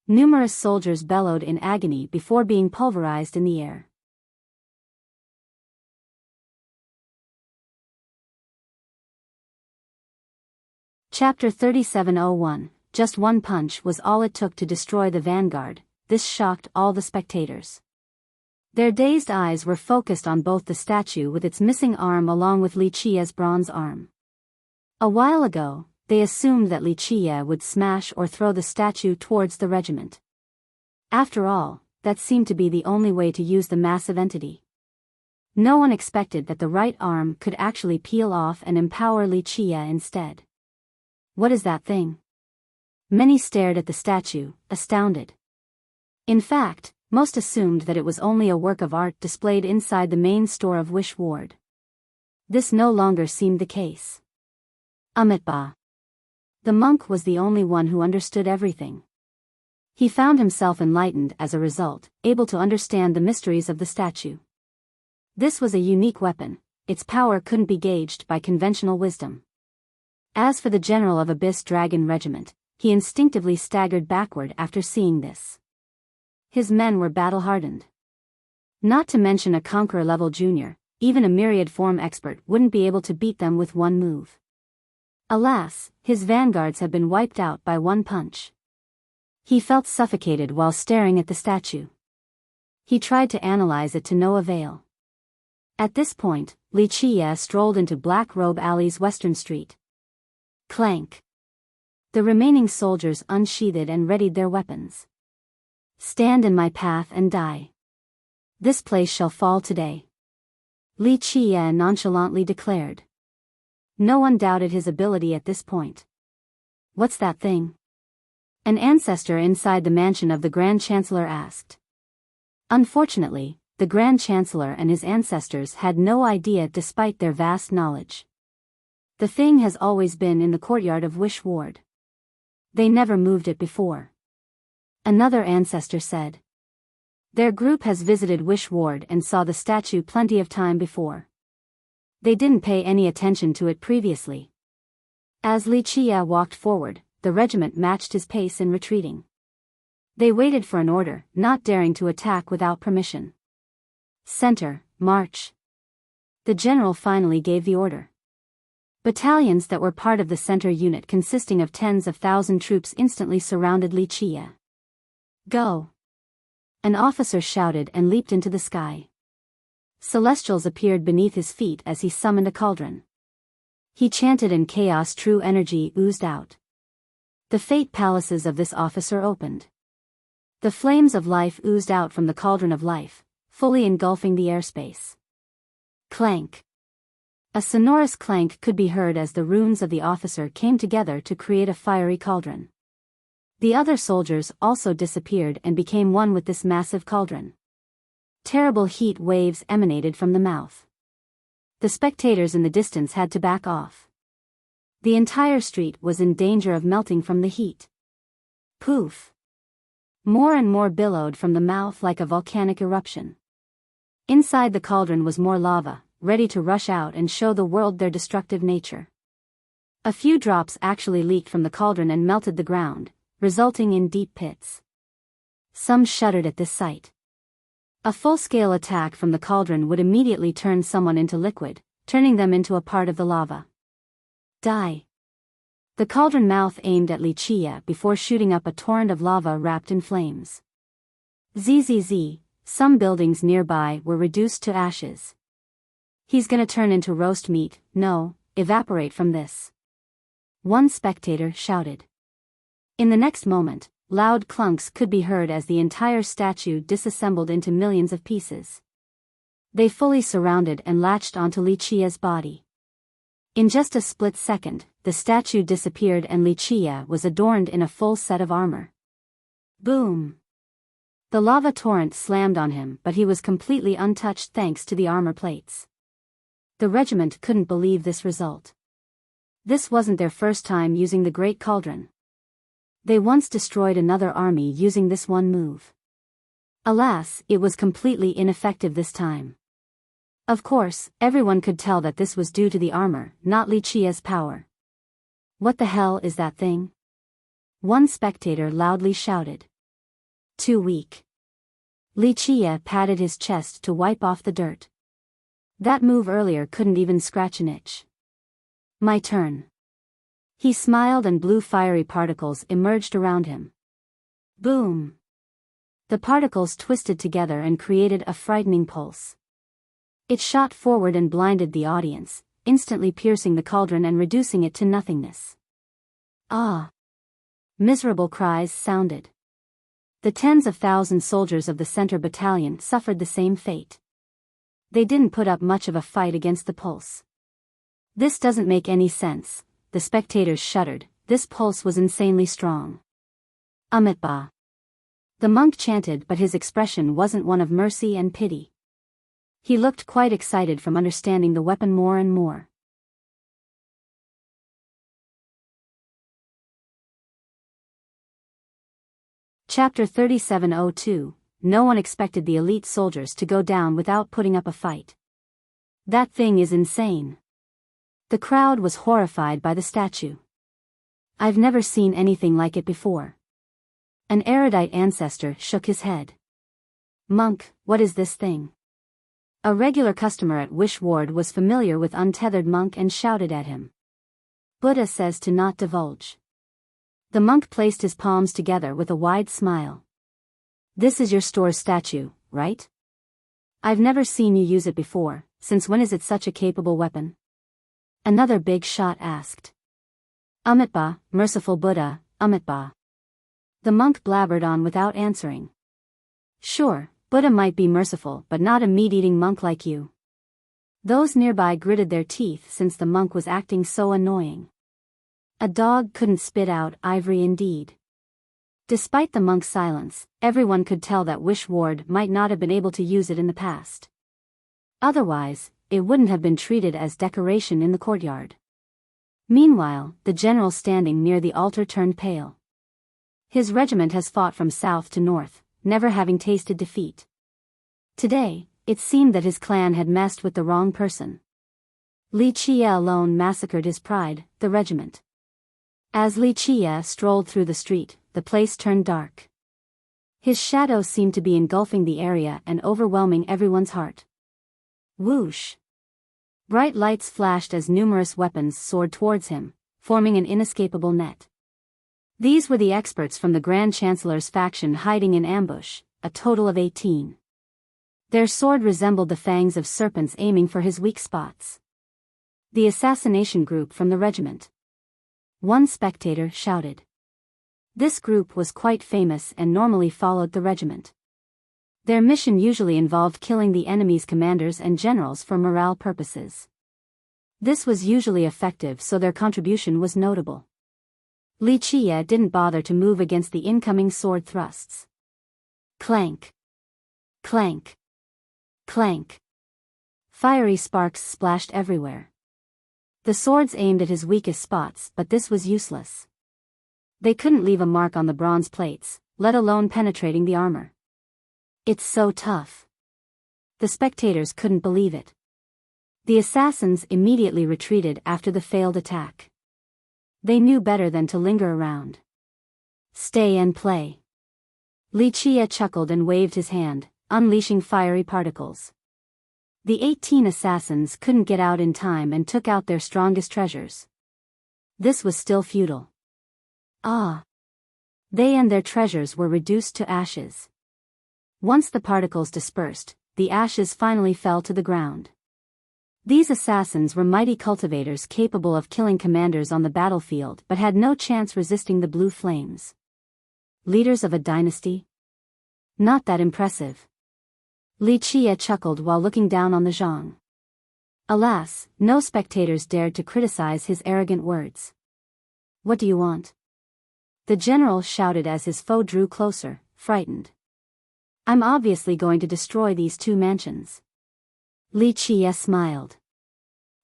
Numerous soldiers bellowed in agony before being pulverized in the air. Chapter 3701. Just one punch was all it took to destroy the vanguard. This shocked all the spectators. Their dazed eyes were focused on both the statue with its missing arm along with Wuxia's bronze arm. A while ago, they assumed that Wuxia would smash or throw the statue towards the regiment. After all, that seemed to be the only way to use the massive entity. No one expected that the right arm could actually peel off and empower Wuxia instead. What is that thing? Many stared at the statue, astounded. In fact, most assumed that it was only a work of art displayed inside the main store of Wish Ward. This no longer seemed the case. Amitabha. The monk was the only one who understood everything. He found himself enlightened as a result, able to understand the mysteries of the statue. This was a unique weapon, its power couldn't be gauged by conventional wisdom. As for the general of Abyss Dragon Regiment, he instinctively staggered backward after seeing this. His men were battle-hardened. Not to mention a Conqueror-level junior, even a myriad form expert wouldn't be able to beat them with one move. Alas, his vanguards had been wiped out by one punch. He felt suffocated while staring at the statue. He tried to analyze it to no avail. At this point, Wuxia strolled into Black Robe Alley's Western Street. Clank. The remaining soldiers unsheathed and readied their weapons. Stand in my path and die. This place shall fall today. Wuxia nonchalantly declared. No one doubted his ability at this point. What's that thing? An ancestor inside the mansion of the Grand Chancellor asked. Unfortunately, the Grand Chancellor and his ancestors had no idea despite their vast knowledge. The thing has always been in the courtyard of Wish Ward. They never moved it before. Another ancestor said. Their group has visited Wish Ward and saw the statue plenty of time before. They didn't pay any attention to it previously. As Wuxia walked forward, the regiment matched his pace in retreating. They waited for an order, not daring to attack without permission. Center, march. The general finally gave the order. Battalions that were part of the center unit consisting of tens of thousands troops instantly surrounded Wuxia. Go! An officer shouted and leaped into the sky. Celestials appeared beneath his feet as he summoned a cauldron. He chanted and chaos true energy oozed out. The fate palaces of this officer opened. The flames of life oozed out from the cauldron of life, fully engulfing the airspace. Clank. A sonorous clank could be heard as the runes of the officer came together to create a fiery cauldron. The other soldiers also disappeared and became one with this massive cauldron. Terrible heat waves emanated from the mouth. The spectators in the distance had to back off. The entire street was in danger of melting from the heat. Poof! More and more billowed from the mouth like a volcanic eruption. Inside the cauldron was more lava, ready to rush out and show the world their destructive nature. A few drops actually leaked from the cauldron and melted the ground, resulting in deep pits. Some shuddered at this sight. A full-scale attack from the cauldron would immediately turn someone into liquid, turning them into a part of the lava. Die. The cauldron mouth aimed at Wuxia before shooting up a torrent of lava wrapped in flames. Zzz, some buildings nearby were reduced to ashes. He's gonna turn into roast meat, no, evaporate from this. One spectator shouted. In the next moment, loud clunks could be heard as the entire statue disassembled into millions of pieces. They fully surrounded and latched onto Wuxia's body. In just a split second, the statue disappeared and Wuxia was adorned in a full set of armor. Boom! The lava torrent slammed on him, but he was completely untouched thanks to the armor plates. The regiment couldn't believe this result. This wasn't their first time using the Great Cauldron. They once destroyed another army using this one move. Alas, it was completely ineffective this time. Of course, everyone could tell that this was due to the armor, not Wuxia's power. What the hell is that thing? One spectator loudly shouted. Too weak. Wuxia patted his chest to wipe off the dirt. That move earlier couldn't even scratch an itch. My turn. He smiled and blue fiery particles emerged around him. Boom! The particles twisted together and created a frightening pulse. It shot forward and blinded the audience, instantly piercing the cauldron and reducing it to nothingness. Ah! Miserable cries sounded. The tens of thousands soldiers of the Center Battalion suffered the same fate. They didn't put up much of a fight against the pulse. This doesn't make any sense, the spectators shuddered, this pulse was insanely strong. Amitba. The monk chanted, but his expression wasn't one of mercy and pity. He looked quite excited from understanding the weapon more and more. Chapter 3702, No one expected the elite soldiers to go down without putting up a fight. That thing is insane. The crowd was horrified by the statue. I've never seen anything like it before. An erudite ancestor shook his head. Monk, what is this thing? A regular customer at Wish Ward was familiar with untethered monk and shouted at him. Buddha says to not divulge. The monk placed his palms together with a wide smile. This is your store's statue, right? I've never seen you use it before, since when is it such a capable weapon? Another big shot asked. Amitba, merciful Buddha, Amitba. The monk blabbered on without answering. Sure, Buddha might be merciful but not a meat-eating monk like you. Those nearby gritted their teeth since the monk was acting so annoying. A dog couldn't spit out ivory indeed. Despite the monk's silence, everyone could tell that Wish Ward might not have been able to use it in the past. Otherwise, it wouldn't have been treated as decoration in the courtyard. Meanwhile, the general standing near the altar turned pale. His regiment has fought from south to north, never having tasted defeat. Today, it seemed that his clan had messed with the wrong person. Wuxia alone massacred his pride, the regiment. As Wuxia strolled through the street, the place turned dark. His shadow seemed to be engulfing the area and overwhelming everyone's heart. Whoosh! Bright lights flashed as numerous weapons soared towards him, forming an inescapable net. These were the experts from the Grand Chancellor's faction hiding in ambush, a total of 18. Their sword resembled the fangs of serpents aiming for his weak spots. The assassination group from the regiment. One spectator shouted. This group was quite famous and normally followed the regiment. Their mission usually involved killing the enemy's commanders and generals for morale purposes. This was usually effective, so their contribution was notable. Wuxia didn't bother to move against the incoming sword thrusts. Clank! Clank! Clank! Fiery sparks splashed everywhere. The swords aimed at his weakest spots, but this was useless. They couldn't leave a mark on the bronze plates, let alone penetrating the armor. It's so tough. The spectators couldn't believe it. The assassins immediately retreated after the failed attack. They knew better than to linger around. Stay and play. Wuxia chuckled and waved his hand. unleashing fiery particles. The 18 assassins couldn't get out in time and took out their strongest treasures. This was still futile. They and their treasures were reduced to ashes. Once the particles dispersed, the ashes finally fell to the ground. These assassins were mighty cultivators capable of killing commanders on the battlefield but had no chance resisting the blue flames. Leaders of a dynasty? Not that impressive. Li Qie chuckled while looking down on the Zhang. Alas, no spectators dared to criticize his arrogant words. What do you want? The general shouted as his foe drew closer, frightened. I'm obviously going to destroy these 2 mansions. Li Qie smiled.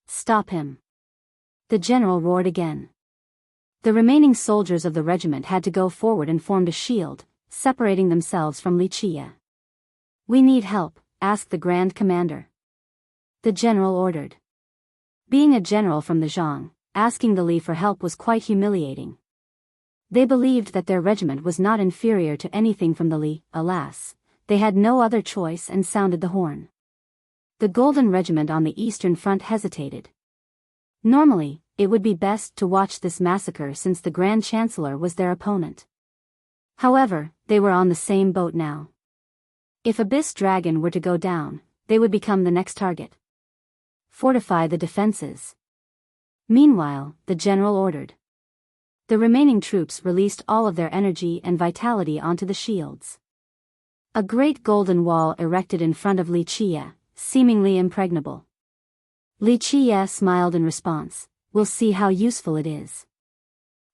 Stop him. The general roared again. The remaining soldiers of the regiment had to go forward and formed a shield, separating themselves from Li Qie. We need help, asked the Grand Commander. The general ordered. Being a general from the Zhang, asking the Li for help was quite humiliating. They believed that their regiment was not inferior to anything from the Li. Alas, they had no other choice and sounded the horn. The Golden Regiment on the Eastern Front hesitated. Normally, it would be best to watch this massacre since the Grand Chancellor was their opponent. However, they were on the same boat now. If Abyss Dragon were to go down, they would become the next target. Fortify the defenses. Meanwhile, the general ordered. The remaining troops released all of their energy and vitality onto the shields. A great golden wall erected in front of Li Qie, seemingly impregnable. Li Qie smiled in response. We'll see how useful it is.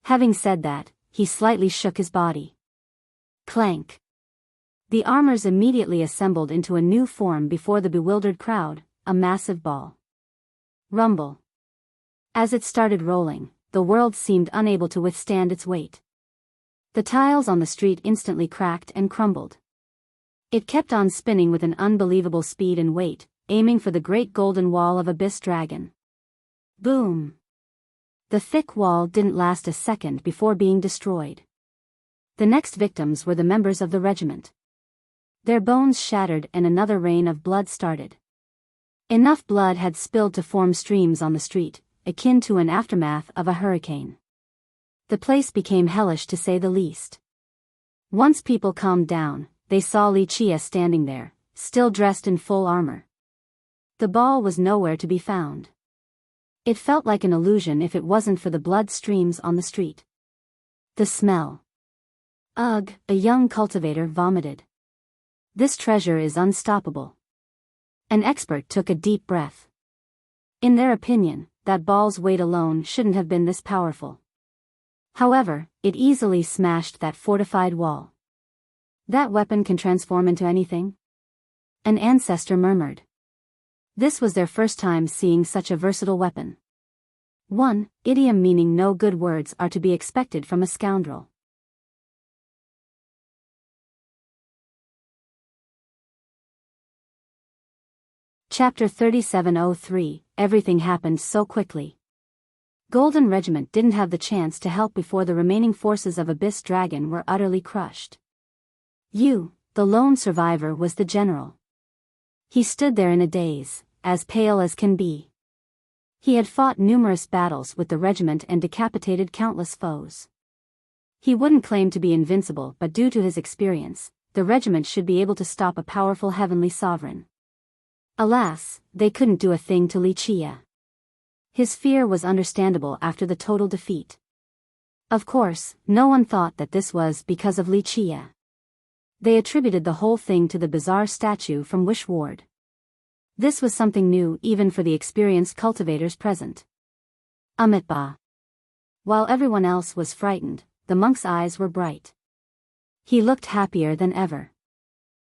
Having said that, he slightly shook his body. Clank. The armors immediately assembled into a new form before the bewildered crowd, a massive ball. Rumble. As it started rolling, the world seemed unable to withstand its weight. The tiles on the street instantly cracked and crumbled. It kept on spinning with an unbelievable speed and weight, aiming for the great golden wall of Abyss Dragon. Boom! The thick wall didn't last a second before being destroyed. The next victims were the members of the regiment. Their bones shattered and another rain of blood started. Enough blood had spilled to form streams on the street, akin to an aftermath of a hurricane. The place became hellish to say the least. Once people calmed down, they saw Li Qie standing there, still dressed in full armor. The ball was nowhere to be found. It felt like an illusion if it wasn't for the blood streams on the street. The smell. Ugh, a young cultivator vomited. This treasure is unstoppable. An expert took a deep breath. In their opinion, that ball's weight alone shouldn't have been this powerful. However, it easily smashed that fortified wall. That weapon can transform into anything? An ancestor murmured. This was their first time seeing such a versatile weapon. One idiom meaning no good words are to be expected from a scoundrel. Chapter 3703, Everything happened so quickly. Golden Regiment didn't have the chance to help before the remaining forces of Abyss Dragon were utterly crushed. The lone survivor was the general. He stood there in a daze, as pale as can be. He had fought numerous battles with the regiment and decapitated countless foes. He wouldn't claim to be invincible, but due to his experience, the regiment should be able to stop a powerful heavenly sovereign. Alas, they couldn't do a thing to Li Qie. His fear was understandable after the total defeat. Of course, no one thought that this was because of Li Qie. They attributed the whole thing to the bizarre statue from Wish Ward. This was something new even for the experienced cultivators present. Amitba. While everyone else was frightened, the monk's eyes were bright. He looked happier than ever.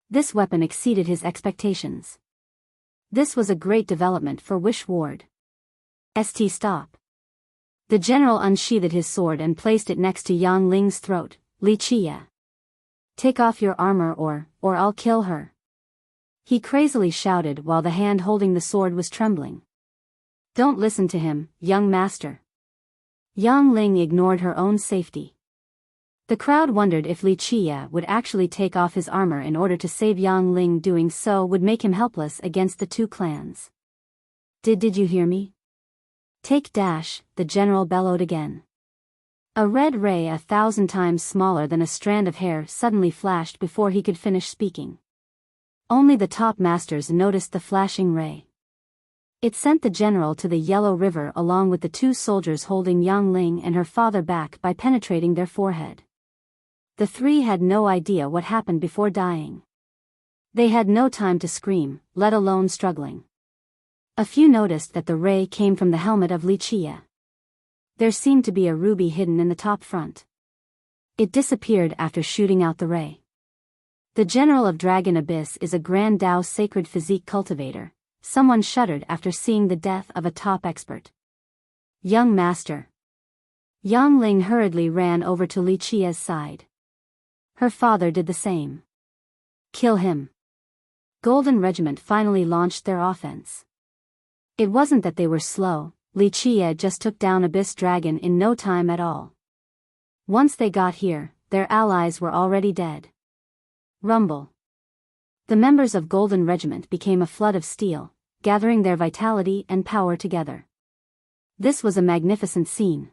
This weapon exceeded his expectations. This was a great development for Wish Ward. Stop. The general unsheathed his sword and placed it next to Yang Ling's throat. Li Qie. Take off your armor or I'll kill her. He crazily shouted while the hand holding the sword was trembling. Don't listen to him, young master. Yang Ling ignored her own safety. The crowd wondered if Li Qie would actually take off his armor in order to save Yang Ling. Doing so would make him helpless against the two clans. Did you hear me? Take dash, the general bellowed again. A red ray 1,000 times smaller than a strand of hair suddenly flashed before he could finish speaking. Only the top masters noticed the flashing ray. It sent the general to the Yellow River along with the two soldiers holding Yang Ling and her father back by penetrating their forehead. The three had no idea what happened before dying. They had no time to scream, let alone struggling. A few noticed that the ray came from the helmet of Li Qie. There seemed to be a ruby hidden in the top front. It disappeared after shooting out the ray. The general of Dragon Abyss is a Grand Dao sacred physique cultivator. Someone shuddered after seeing the death of a top expert. Young master. Yang Ling hurriedly ran over to Li Qie's side. Her father did the same. Kill him. Golden Regiment finally launched their offense. It wasn't that they were slow, Li Qie just took down Abyss Dragon in no time at all. Once they got here, their allies were already dead. Rumble. The members of Golden Regiment became a flood of steel, gathering their vitality and power together. This was a magnificent scene.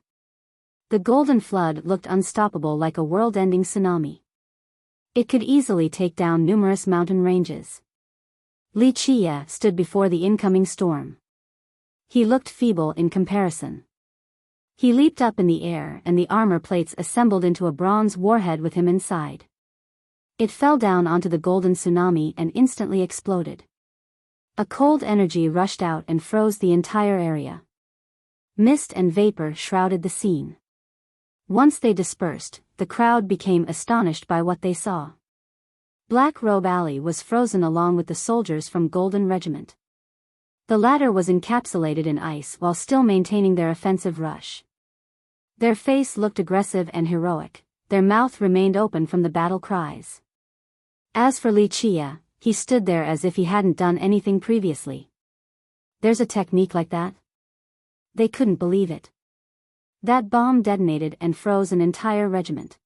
The Golden Flood looked unstoppable like a world-ending tsunami. It could easily take down numerous mountain ranges. Li Qie stood before the incoming storm. He looked feeble in comparison. He leaped up in the air and the armor plates assembled into a bronze warhead with him inside. It fell down onto the golden tsunami and instantly exploded. A cold energy rushed out and froze the entire area. Mist and vapor shrouded the scene. Once they dispersed, the crowd became astonished by what they saw. Black Robe Alley was frozen along with the soldiers from Golden Regiment. The latter was encapsulated in ice while still maintaining their offensive rush. Their face looked aggressive and heroic, their mouth remained open from the battle cries. As for Li Qie, he stood there as if he hadn't done anything previously. There's a technique like that? They couldn't believe it. That bomb detonated and froze an entire regiment.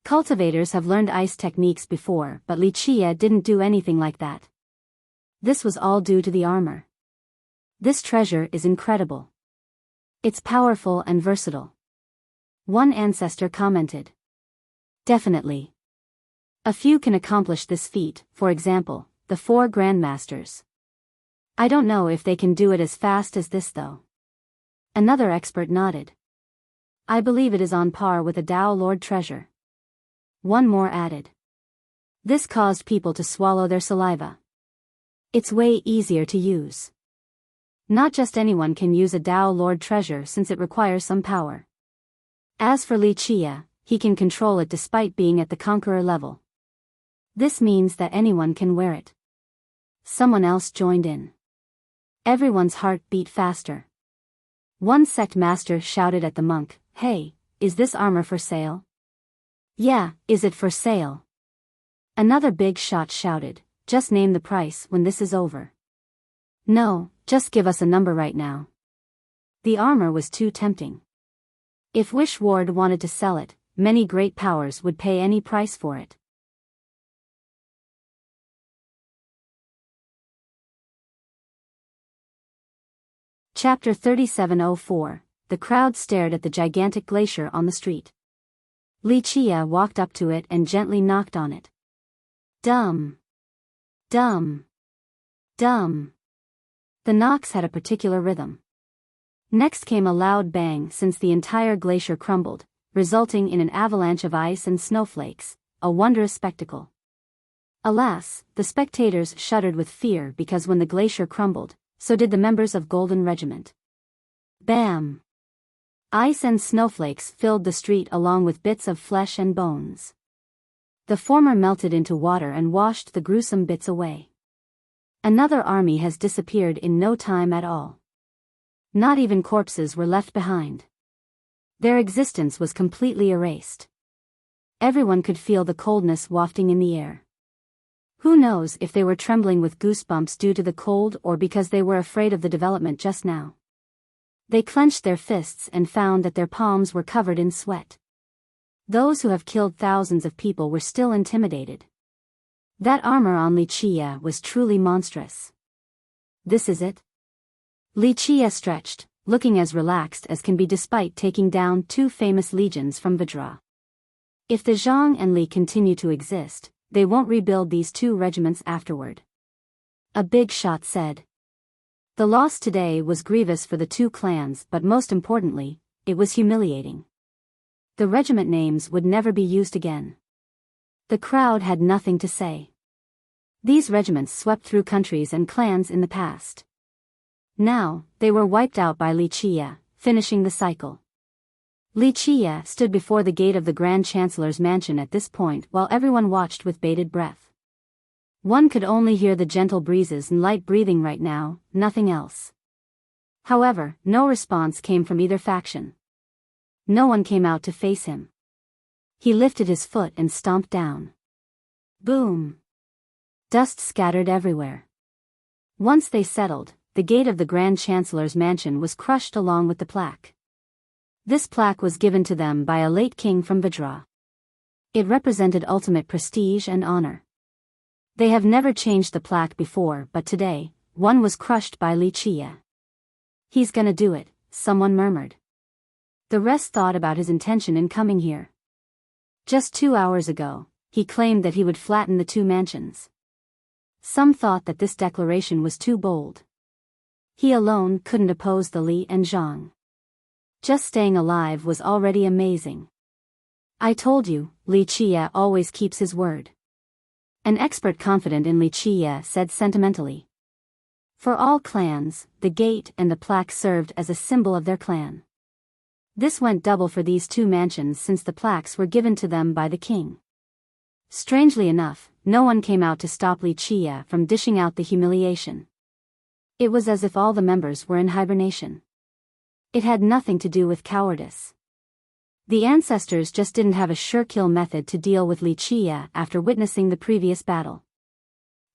Cultivators have learned ice techniques before, but Li Qie didn't do anything like that. This was all due to the armor. This treasure is incredible. It's powerful and versatile. One ancestor commented. Definitely. A few can accomplish this feat, for example, the 4 Grandmasters. I don't know if they can do it as fast as this though. Another expert nodded. I believe it is on par with a Dao Lord treasure. One more added. This caused people to swallow their saliva. It's way easier to use. Not just anyone can use a Dao Lord treasure since it requires some power. As for Li Qie, he can control it despite being at the Conqueror level. This means that anyone can wear it. Someone else joined in. Everyone's heart beat faster. One sect master shouted at the monk, "Hey, is this armor for sale?" "Yeah, is it for sale?" Another big shot shouted, "Just name the price when this is over." "No, just give us a number right now." The armor was too tempting. If Wish Ward wanted to sell it, many great powers would pay any price for it. Chapter 3704. The crowd stared at the gigantic glacier on the street. Li Qie walked up to it and gently knocked on it. Dum. Dum. Dum. The knocks had a particular rhythm. Next came a loud bang since the entire glacier crumbled, resulting in an avalanche of ice and snowflakes, a wondrous spectacle. Alas, the spectators shuddered with fear because when the glacier crumbled, so did the members of Golden Regiment. Bam! Ice and snowflakes filled the street along with bits of flesh and bones. The former melted into water and washed the gruesome bits away. Another army has disappeared in no time at all. Not even corpses were left behind. Their existence was completely erased. Everyone could feel the coldness wafting in the air. Who knows if they were trembling with goosebumps due to the cold or because they were afraid of the development just now. They clenched their fists and found that their palms were covered in sweat. Those who have killed thousands of people were still intimidated. That armor on Li Qie was truly monstrous. This is it? Li Qie stretched, looking as relaxed as can be despite taking down 2 famous legions from Vajra. If the Zhang and Li continue to exist, they won't rebuild these 2 regiments afterward. A big shot said. The loss today was grievous for the 2 clans, but most importantly, it was humiliating. The regiment names would never be used again. The crowd had nothing to say. These regiments swept through countries and clans in the past. Now, they were wiped out by Li Qie, finishing the cycle. Li Qie stood before the gate of the Grand Chancellor's mansion at this point while everyone watched with bated breath. One could only hear the gentle breezes and light breathing right now, nothing else. However, no response came from either faction. No one came out to face him. He lifted his foot and stomped down. Boom! Dust scattered everywhere. Once they settled, the gate of the Grand Chancellor's mansion was crushed along with the plaque. This plaque was given to them by a late king from Vajra. It represented ultimate prestige and honor. They have never changed the plaque before, but today, one was crushed by Li Qie. He's gonna do it, someone murmured. The rest thought about his intention in coming here. Just 2 hours ago, he claimed that he would flatten the 2 mansions. Some thought that this declaration was too bold. He alone couldn't oppose the Li and Zhang. Just staying alive was already amazing. I told you, Li Qie always keeps his word. An expert confident in Li Qie said sentimentally. For all clans, the gate and the plaque served as a symbol of their clan. This went double for these 2 mansions since the plaques were given to them by the king. Strangely enough, no one came out to stop Li Qie from dishing out the humiliation. It was as if all the members were in hibernation. It had nothing to do with cowardice. The ancestors just didn't have a sure-kill method to deal with Li Qie after witnessing the previous battle.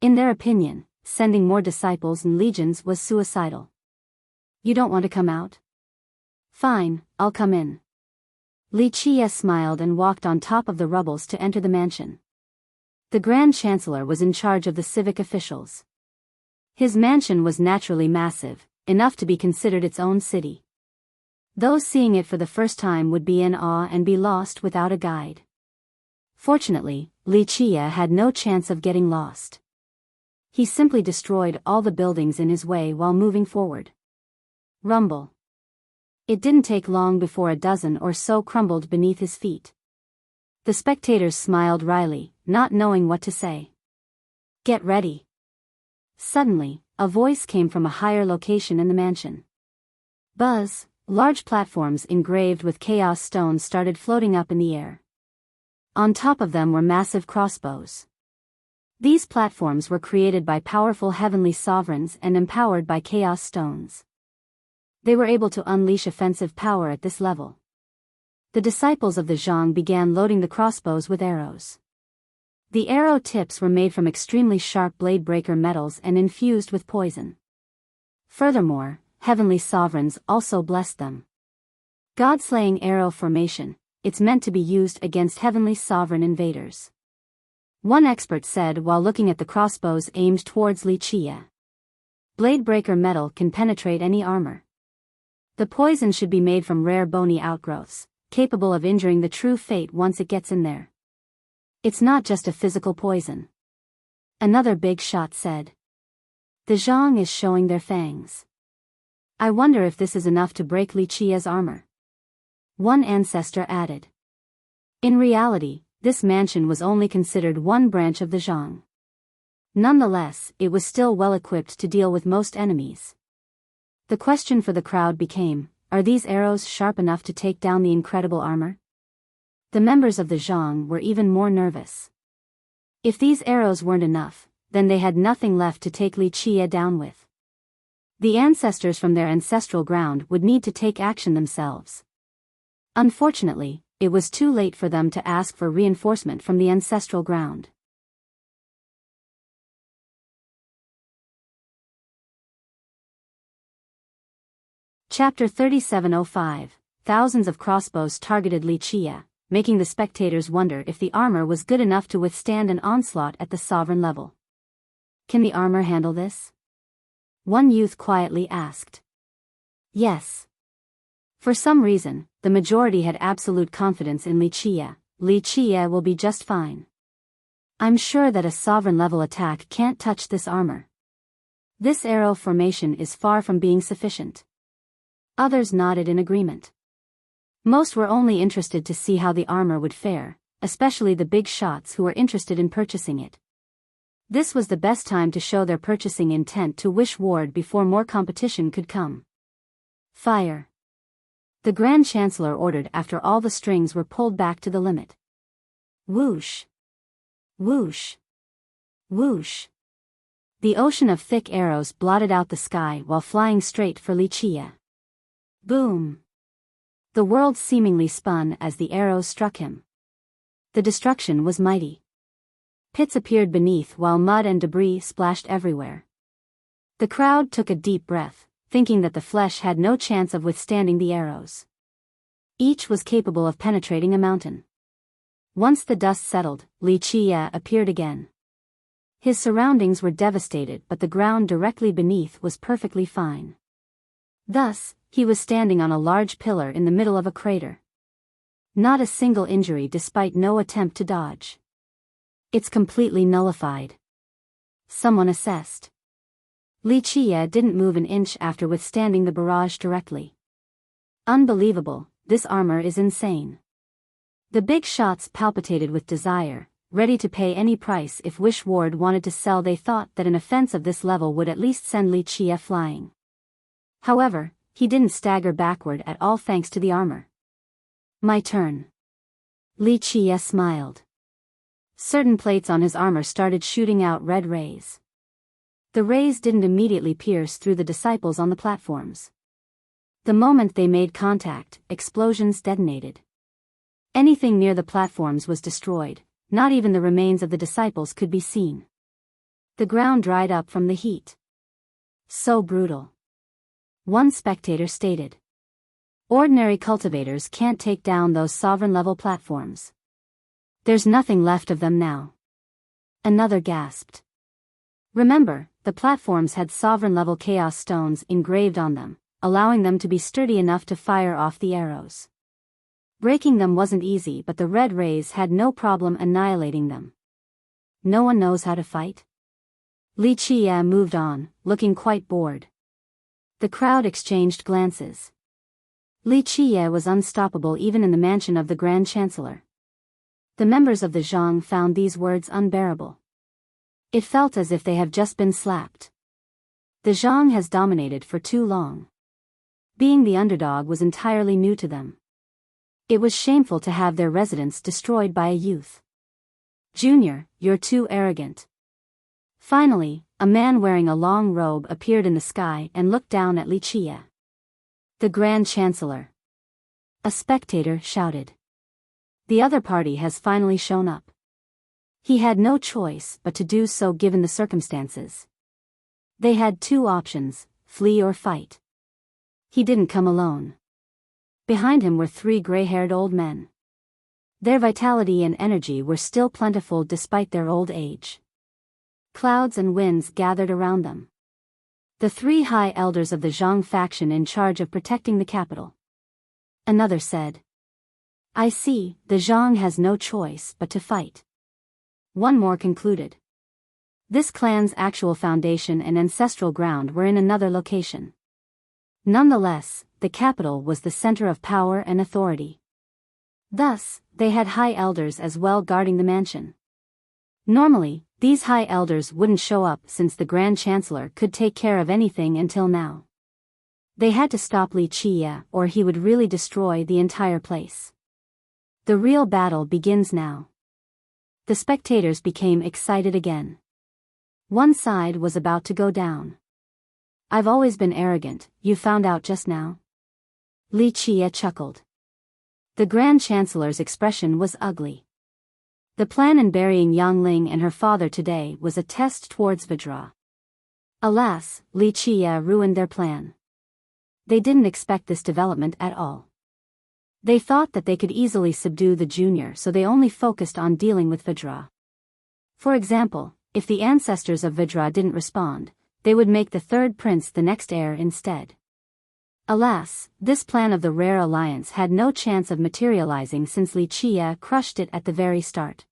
In their opinion, sending more disciples and legions was suicidal. You don't want to come out? Fine, I'll come in. Li Qie smiled and walked on top of the rubbles to enter the mansion. The Grand Chancellor was in charge of the civic officials. His mansion was naturally massive, enough to be considered its own city. Those seeing it for the first time would be in awe and be lost without a guide. Fortunately, Li Qie had no chance of getting lost. He simply destroyed all the buildings in his way while moving forward. Rumble. It didn't take long before a dozen or so crumbled beneath his feet. The spectators smiled wryly, not knowing what to say. Get ready. Suddenly, a voice came from a higher location in the mansion. Buzz, large platforms engraved with chaos stones started floating up in the air. On top of them were massive crossbows. These platforms were created by powerful heavenly sovereigns and empowered by chaos stones. They were able to unleash offensive power at this level. The disciples of the Zhang began loading the crossbows with arrows. The arrow tips were made from extremely sharp blade breaker metals and infused with poison. Furthermore, heavenly sovereigns also blessed them. God-slaying arrow formation, it's meant to be used against heavenly sovereign invaders. One expert said while looking at the crossbows aimed towards Li Qie. Blade breaker metal can penetrate any armor. The poison should be made from rare bony outgrowths, capable of injuring the true fate once it gets in there. It's not just a physical poison. Another big shot said. The Zhang is showing their fangs. I wonder if this is enough to break Li Qie's armor. One ancestor added. In reality, this mansion was only considered one branch of the Zhang. Nonetheless, it was still well equipped to deal with most enemies. The question for the crowd became, are these arrows sharp enough to take down the incredible armor? The members of the Zhang were even more nervous. If these arrows weren't enough, then they had nothing left to take Li Qie down with. The ancestors from their ancestral ground would need to take action themselves. Unfortunately, it was too late for them to ask for reinforcement from the ancestral ground. Chapter 3705. Thousands of crossbows targeted Li Qie, making the spectators wonder if the armor was good enough to withstand an onslaught at the sovereign level. Can the armor handle this? One youth quietly asked. Yes. For some reason, the majority had absolute confidence in Li Qie. Li Qie will be just fine. I'm sure that a sovereign-level attack can't touch this armor. This arrow formation is far from being sufficient. Others nodded in agreement. Most were only interested to see how the armor would fare, especially the big shots who were interested in purchasing it. This was the best time to show their purchasing intent to Wish Ward before more competition could come. Fire! The Grand Chancellor ordered after all the strings were pulled back to the limit. Whoosh! Whoosh! Whoosh! The ocean of thick arrows blotted out the sky while flying straight for Li Qie. Boom! The world seemingly spun as the arrows struck him. The destruction was mighty. Pits appeared beneath while mud and debris splashed everywhere. The crowd took a deep breath, thinking that the flesh had no chance of withstanding the arrows. Each was capable of penetrating a mountain. Once the dust settled, Li Qie appeared again. His surroundings were devastated, but the ground directly beneath was perfectly fine. Thus, he was standing on a large pillar in the middle of a crater. Not a single injury despite no attempt to dodge. It's completely nullified. Someone assessed. Li Qie didn't move an inch after withstanding the barrage directly. Unbelievable, this armor is insane. The big shots palpitated with desire, ready to pay any price if Wish Ward wanted to sell. They thought that an offense of this level would at least send Li Qie flying. However, he didn't stagger backward at all thanks to the armor. My turn. Li Qie smiled. Certain plates on his armor started shooting out red rays. The rays didn't immediately pierce through the disciples on the platforms. The moment they made contact, explosions detonated. Anything near the platforms was destroyed, not even the remains of the disciples could be seen. The ground dried up from the heat. So brutal. One spectator stated. Ordinary cultivators can't take down those sovereign-level platforms. There's nothing left of them now. Another gasped. Remember, the platforms had sovereign-level chaos stones engraved on them, allowing them to be sturdy enough to fire off the arrows. Breaking them wasn't easy, but the red rays had no problem annihilating them. No one knows how to fight? Li Qie moved on, looking quite bored. The crowd exchanged glances. Li Qie was unstoppable even in the mansion of the Grand Chancellor. The members of the Zhang found these words unbearable. It felt as if they have just been slapped. The Zhang has dominated for too long. Being the underdog was entirely new to them. It was shameful to have their residence destroyed by a youth. Junior, you're too arrogant. Finally, a man wearing a long robe appeared in the sky and looked down at Li Qie. The Grand Chancellor. A spectator shouted. The other party has finally shown up. He had no choice but to do so given the circumstances. They had two options, flee or fight. He didn't come alone. Behind him were three gray-haired old men. Their vitality and energy were still plentiful despite their old age. Clouds and winds gathered around them. The three high elders of the Zhang faction in charge of protecting the capital. Another said. I see, the Zhang has no choice but to fight. One more concluded. This clan's actual foundation and ancestral ground were in another location. Nonetheless, the capital was the center of power and authority. Thus, they had high elders as well guarding the mansion. Normally, these high elders wouldn't show up since the Grand Chancellor could take care of anything until now. They had to stop Li Qie or he would really destroy the entire place. The real battle begins now. The spectators became excited again. One side was about to go down. I've always been arrogant, you found out just now? Li Qie chuckled. The Grand Chancellor's expression was ugly. The plan in burying Yang Ling and her father today was a test towards Vajra. Alas, Li Qie ruined their plan. They didn't expect this development at all. They thought that they could easily subdue the junior, so they only focused on dealing with Vidra. For example, if the ancestors of Vidra didn't respond, they would make the third prince the next heir instead. Alas, this plan of the rare alliance had no chance of materializing since Wuxia crushed it at the very start.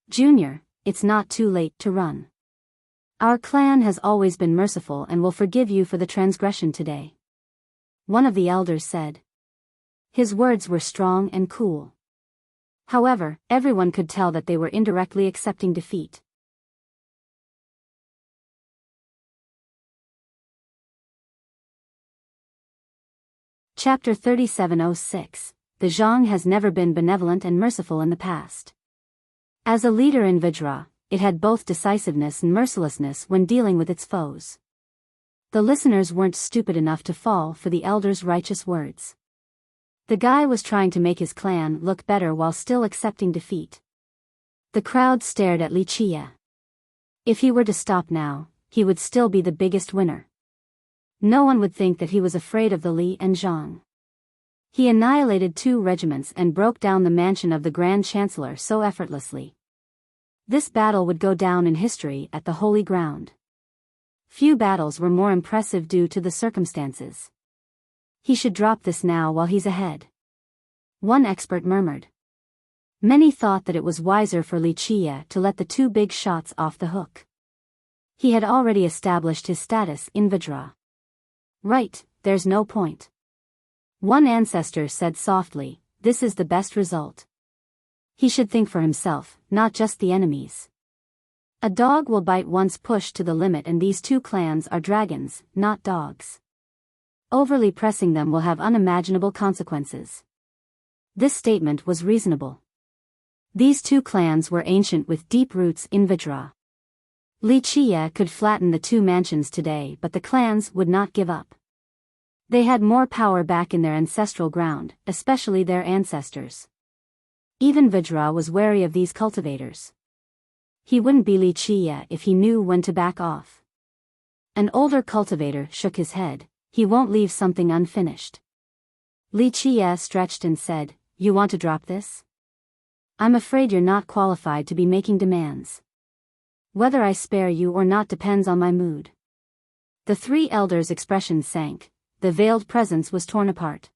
Junior, it's not too late to run. Our clan has always been merciful and will forgive you for the transgression today. One of the elders said. His words were strong and cool. However, everyone could tell that they were indirectly accepting defeat. Chapter 3706. The Zhang has never been benevolent and merciful in the past. As a leader in Vidra, it had both decisiveness and mercilessness when dealing with its foes. The listeners weren't stupid enough to fall for the elder's righteous words. The guy was trying to make his clan look better while still accepting defeat. The crowd stared at Wuxia. If he were to stop now, he would still be the biggest winner. No one would think that he was afraid of the Li and Zhang. He annihilated 2 regiments and broke down the mansion of the Grand Chancellor so effortlessly. This battle would go down in history at the Holy Ground. Few battles were more impressive due to the circumstances. He should drop this now while he's ahead. One expert murmured. Many thought that it was wiser for Wuxia to let the 2 big shots off the hook. He had already established his status in Vidra. Right, there's no point. One ancestor said softly, this is the best result. He should think for himself, not just the enemies. A dog will bite once pushed to the limit, and these 2 clans are dragons, not dogs. Overly pressing them will have unimaginable consequences. This statement was reasonable. These 2 clans were ancient with deep roots in Vidra. Wuxia could flatten the 2 mansions today, but the clans would not give up. They had more power back in their ancestral ground, especially their ancestors. Even Vidra was wary of these cultivators. He wouldn't be Wuxia if he knew when to back off. An older cultivator shook his head. He won't leave something unfinished. Wuxia stretched and said, you want to drop this? I'm afraid you're not qualified to be making demands. Whether I spare you or not depends on my mood. The 3 elders' expressions sank. The veiled presence was torn apart.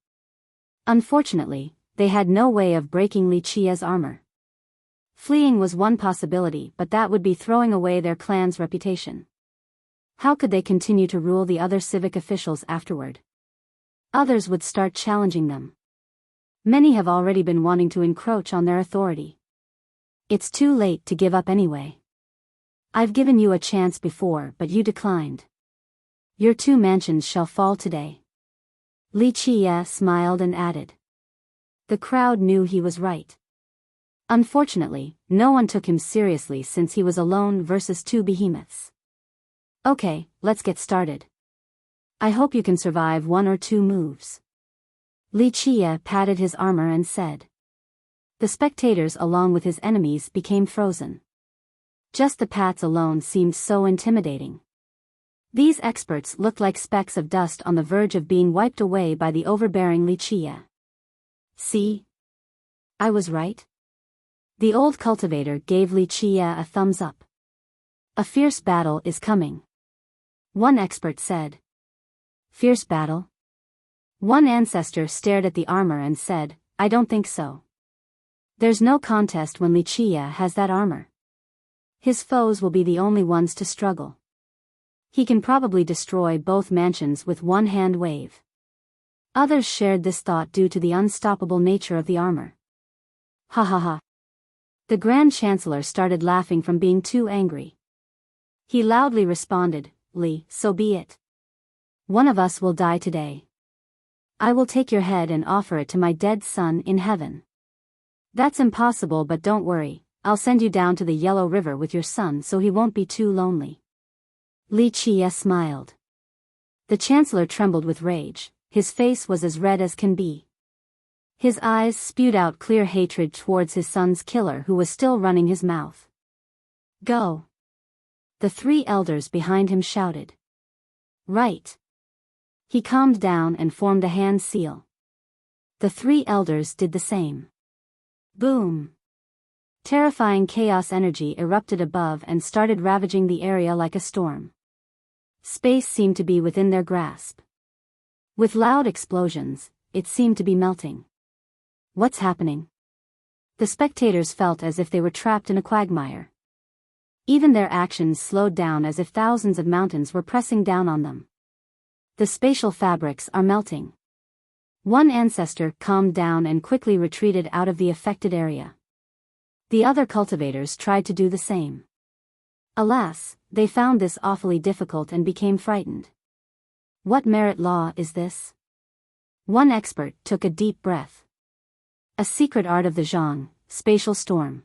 Unfortunately, they had no way of breaking Wuxia's armor. Fleeing was one possibility, but that would be throwing away their clan's reputation. How could they continue to rule the other civic officials afterward? Others would start challenging them. Many have already been wanting to encroach on their authority. It's too late to give up anyway. I've given you a chance before, but you declined. Your 2 mansions shall fall today. Wuxia smiled and added. The crowd knew he was right. Unfortunately, no one took him seriously since he was alone versus 2 behemoths. Okay, let's get started. I hope you can survive 1 or 2 moves. Wuxia patted his armor and said. The spectators along with his enemies became frozen. Just the pats alone seemed so intimidating. These experts looked like specks of dust on the verge of being wiped away by the overbearing Wuxia. See? I was right? The old cultivator gave Wuxia a thumbs up. A fierce battle is coming. One expert said. Fierce battle? One ancestor stared at the armor and said, I don't think so. There's no contest when Wuxia has that armor. His foes will be the only ones to struggle. He can probably destroy both mansions with one hand wave. Others shared this thought due to the unstoppable nature of the armor. Ha ha ha. The Grand Chancellor started laughing from being too angry. He loudly responded, Li, so be it. One of us will die today. I will take your head and offer it to my dead son in heaven. That's impossible, but don't worry, I'll send you down to the Yellow River with your son so he won't be too lonely. Wuxia smiled. The Chancellor trembled with rage. His face was as red as can be. His eyes spewed out clear hatred towards his son's killer who was still running his mouth. Go! The 3 elders behind him shouted. Right! He calmed down and formed a hand seal. The three elders did the same. Boom! Terrifying chaos energy erupted above and started ravaging the area like a storm. Space seemed to be within their grasp. With loud explosions, it seemed to be melting. What's happening? The spectators felt as if they were trapped in a quagmire. Even their actions slowed down as if thousands of mountains were pressing down on them. The spatial fabrics are melting. One ancestor calmed down and quickly retreated out of the affected area. The other cultivators tried to do the same. Alas, they found this awfully difficult and became frightened. What merit law is this? One expert took a deep breath. A secret art of the Zhang, spatial storm.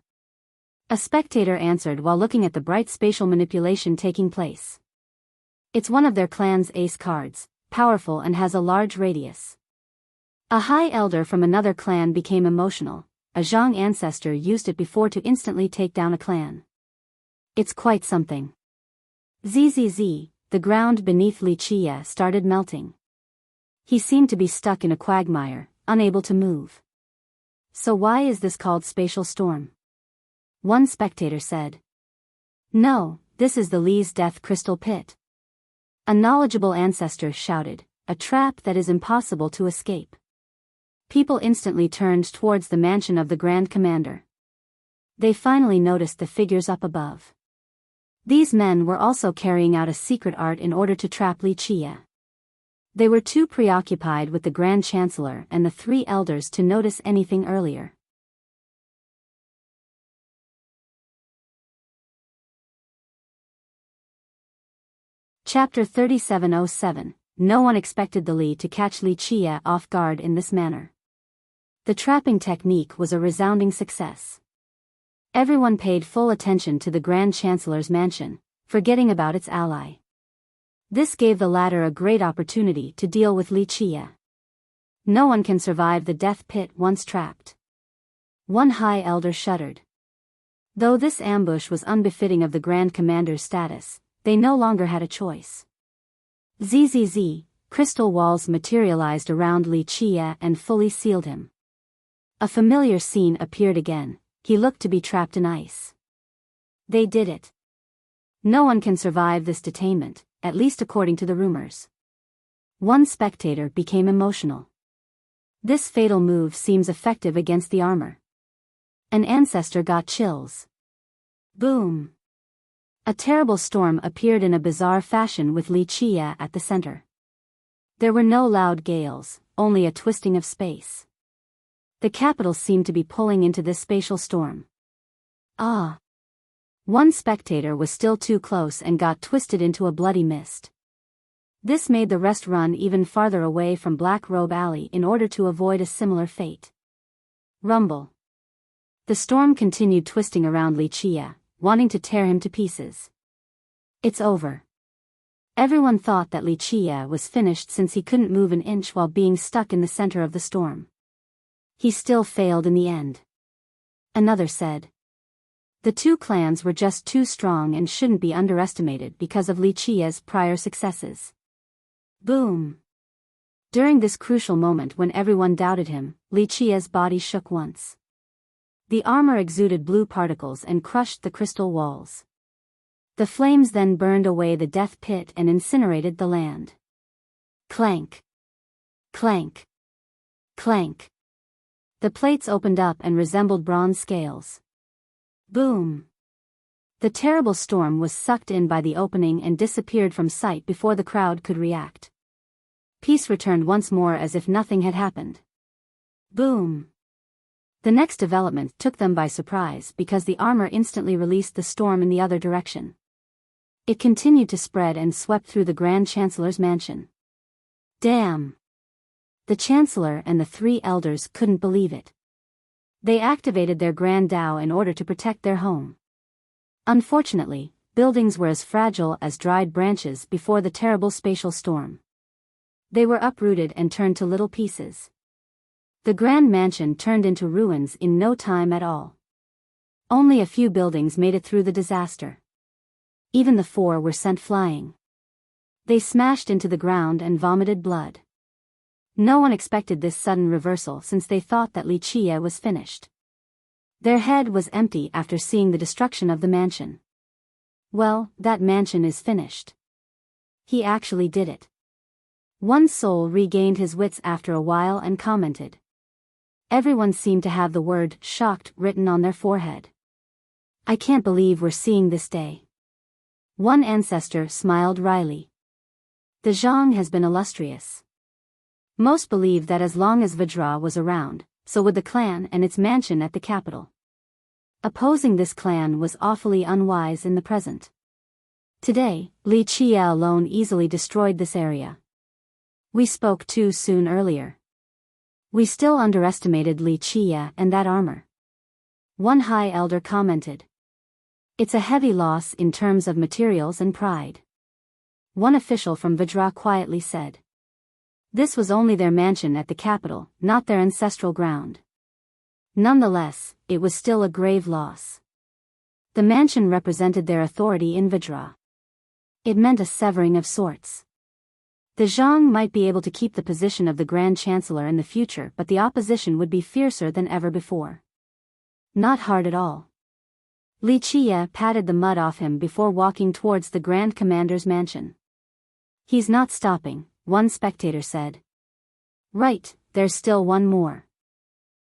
A spectator answered while looking at the bright spatial manipulation taking place. It's one of their clan's ace cards, powerful and has a large radius. A high elder from another clan became emotional. A Zhang ancestor used it before to instantly take down a clan. It's quite something. Zzz, the ground beneath Li Qie started melting. He seemed to be stuck in a quagmire, unable to move. So why is this called spatial storm? One spectator said. No, this is the Li's death crystal pit. A knowledgeable ancestor shouted, a trap that is impossible to escape. People instantly turned towards the mansion of the Grand Commander. They finally noticed the figures up above. These men were also carrying out a secret art in order to trap Li Qie. They were too preoccupied with the Grand Chancellor and the three elders to notice anything earlier. Chapter 3707. No one expected the Li to catch Li Qie off guard in this manner. The trapping technique was a resounding success. Everyone paid full attention to the Grand Chancellor's mansion, forgetting about its ally. This gave the latter a great opportunity to deal with Li Qie. No one can survive the death pit once trapped. One high elder shuddered. Though this ambush was unbefitting of the Grand Commander's status, they no longer had a choice. Zzz, crystal walls materialized around Li Qie and fully sealed him. A familiar scene appeared again. He looked to be trapped in ice. They did it. No one can survive this detainment, at least according to the rumors. One spectator became emotional. This fatal move seems effective against the armor. An ancestor got chills. Boom! A terrible storm appeared in a bizarre fashion with Li Qie at the center. There were no loud gales, only a twisting of space. The capital seemed to be pulling into this spatial storm. Ah! One spectator was still too close and got twisted into a bloody mist. This made the rest run even farther away from Black Robe Alley in order to avoid a similar fate. Rumble. The storm continued twisting around Li Qie, wanting to tear him to pieces. It's over. Everyone thought that Li Qie was finished since he couldn't move an inch while being stuck in the center of the storm. He still failed in the end. Another said. The two clans were just too strong and shouldn't be underestimated because of Li Qie's prior successes. Boom! During this crucial moment when everyone doubted him, Li Qie's body shook once. The armor exuded blue particles and crushed the crystal walls. The flames then burned away the death pit and incinerated the land. Clank! Clank! Clank! The plates opened up and resembled bronze scales. Boom! The terrible storm was sucked in by the opening and disappeared from sight before the crowd could react. Peace returned once more as if nothing had happened. Boom! The next development took them by surprise because the armor instantly released the storm in the other direction. It continued to spread and swept through the Grand Chancellor's mansion. Damn! The Chancellor and the three elders couldn't believe it. They activated their Grand Dao in order to protect their home. Unfortunately, buildings were as fragile as dried branches before the terrible spatial storm. They were uprooted and turned to little pieces. The grand mansion turned into ruins in no time at all. Only a few buildings made it through the disaster. Even the four were sent flying. They smashed into the ground and vomited blood. No one expected this sudden reversal since they thought that Li Qie was finished. Their head was empty after seeing the destruction of the mansion. Well, that mansion is finished. He actually did it. One soul regained his wits after a while and commented. Everyone seemed to have the word shocked written on their forehead. I can't believe we're seeing this day. One ancestor smiled wryly. The Zhang has been illustrious. Most believed that as long as Vajra was around, so would the clan and its mansion at the capital. Opposing this clan was awfully unwise in the present. Today, Li Qie alone easily destroyed this area. We spoke too soon earlier. We still underestimated Li Qie and that armor. One high elder commented. It's a heavy loss in terms of materials and pride. One official from Vajra quietly said. This was only their mansion at the capital, not their ancestral ground. Nonetheless, it was still a grave loss. The mansion represented their authority in Vajra. It meant a severing of sorts. The Zhang might be able to keep the position of the Grand Chancellor in the future, but the opposition would be fiercer than ever before. Not hard at all. Li Qie patted the mud off him before walking towards the Grand Commander's mansion. He's not stopping, one spectator said. Right, there's still one more.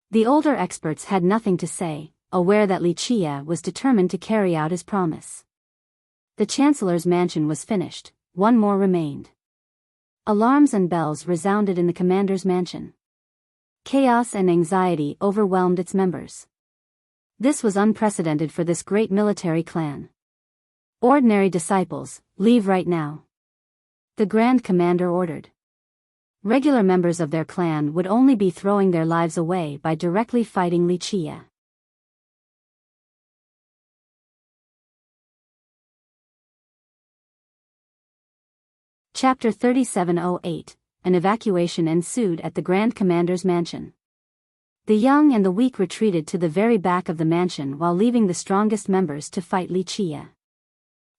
The older experts had nothing to say, aware that Li Qie was determined to carry out his promise. The Chancellor's mansion was finished, one more remained. Alarms and bells resounded in the commander's mansion. Chaos and anxiety overwhelmed its members. This was unprecedented for this great military clan. Ordinary disciples, leave right now. The Grand Commander ordered. Regular members of their clan would only be throwing their lives away by directly fighting Li Qie. Chapter 3708, An evacuation ensued at the Grand Commander's mansion. The young and the weak retreated to the very back of the mansion while leaving the strongest members to fight Li Qie.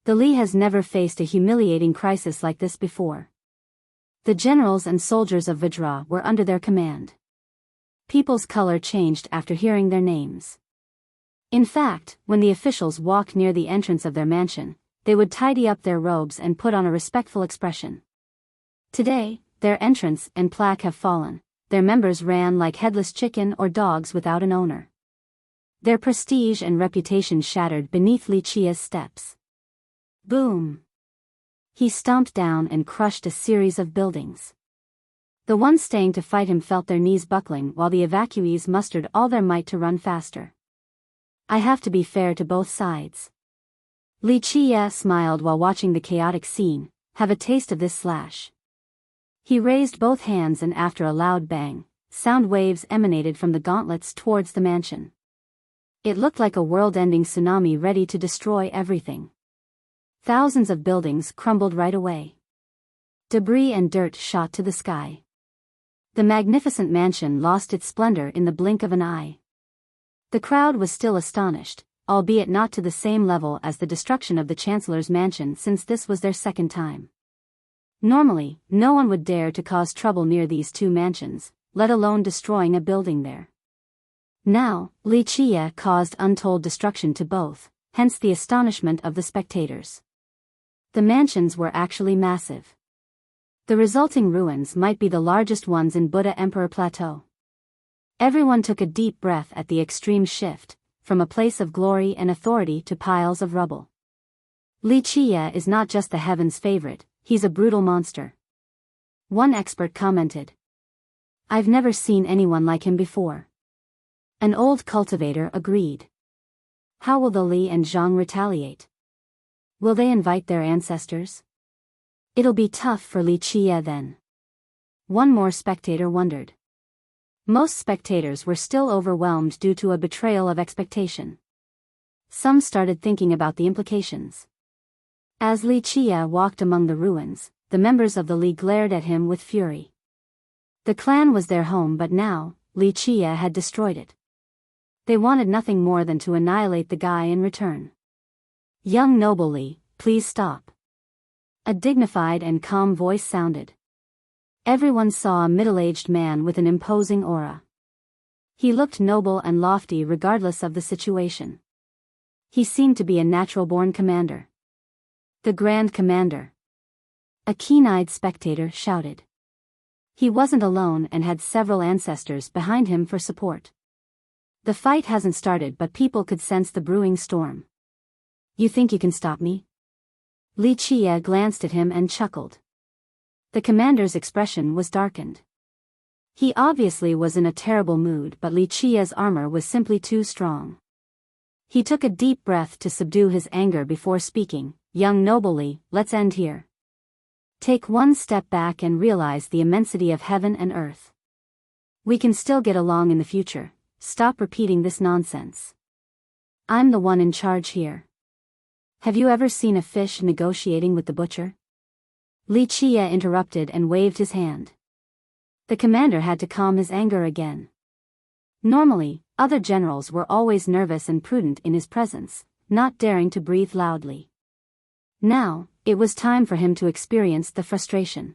The Li has never faced a humiliating crisis like this before. The generals and soldiers of Vajra were under their command. People's color changed after hearing their names. In fact, when the officials walked near the entrance of their mansion, they would tidy up their robes and put on a respectful expression. Today, their entrance and plaque have fallen. Their members ran like headless chicken or dogs without an owner. Their prestige and reputation shattered beneath Li Qie's steps. Boom! He stomped down and crushed a series of buildings. The ones staying to fight him felt their knees buckling while the evacuees mustered all their might to run faster. I have to be fair to both sides. Li Qie smiled while watching the chaotic scene. Have a taste of this slash. He raised both hands and after a loud bang, sound waves emanated from the gauntlets towards the mansion. It looked like a world-ending tsunami ready to destroy everything. Thousands of buildings crumbled right away. Debris and dirt shot to the sky. The magnificent mansion lost its splendor in the blink of an eye. The crowd was still astonished, albeit not to the same level as the destruction of the Chancellor's mansion since this was their second time. Normally, no one would dare to cause trouble near these two mansions, let alone destroying a building there. Now, Li Qie caused untold destruction to both, hence the astonishment of the spectators. The mansions were actually massive. The resulting ruins might be the largest ones in Buddha Emperor Plateau. Everyone took a deep breath at the extreme shift, from a place of glory and authority to piles of rubble. Li Qie is not just the heaven's favorite, he's a brutal monster. One expert commented. I've never seen anyone like him before. An old cultivator agreed. How will the Li and Zhang retaliate? Will they invite their ancestors? It'll be tough for Li Qie then. One more spectator wondered. Most spectators were still overwhelmed due to a betrayal of expectation. Some started thinking about the implications. As Li Qie walked among the ruins, the members of the Li glared at him with fury. The clan was their home, but now, Li Qie had destroyed it. They wanted nothing more than to annihilate the guy in return. Young noble Li, please stop. A dignified and calm voice sounded. Everyone saw a middle-aged man with an imposing aura. He looked noble and lofty regardless of the situation. He seemed to be a natural-born commander. The Grand Commander. A keen-eyed spectator shouted. He wasn't alone and had several ancestors behind him for support. The fight hasn't started, but people could sense the brewing storm. You think you can stop me? Li Qie glanced at him and chuckled. The commander's expression was darkened. He obviously was in a terrible mood, but Li Qie's armor was simply too strong. He took a deep breath to subdue his anger before speaking. Young noble Li, let's end here. Take one step back and realize the immensity of heaven and earth. We can still get along in the future. Stop repeating this nonsense. I'm the one in charge here. Have you ever seen a fish negotiating with the butcher? Li Qie interrupted and waved his hand. The commander had to calm his anger again. Normally, other generals were always nervous and prudent in his presence, not daring to breathe loudly. Now, it was time for him to experience the frustration.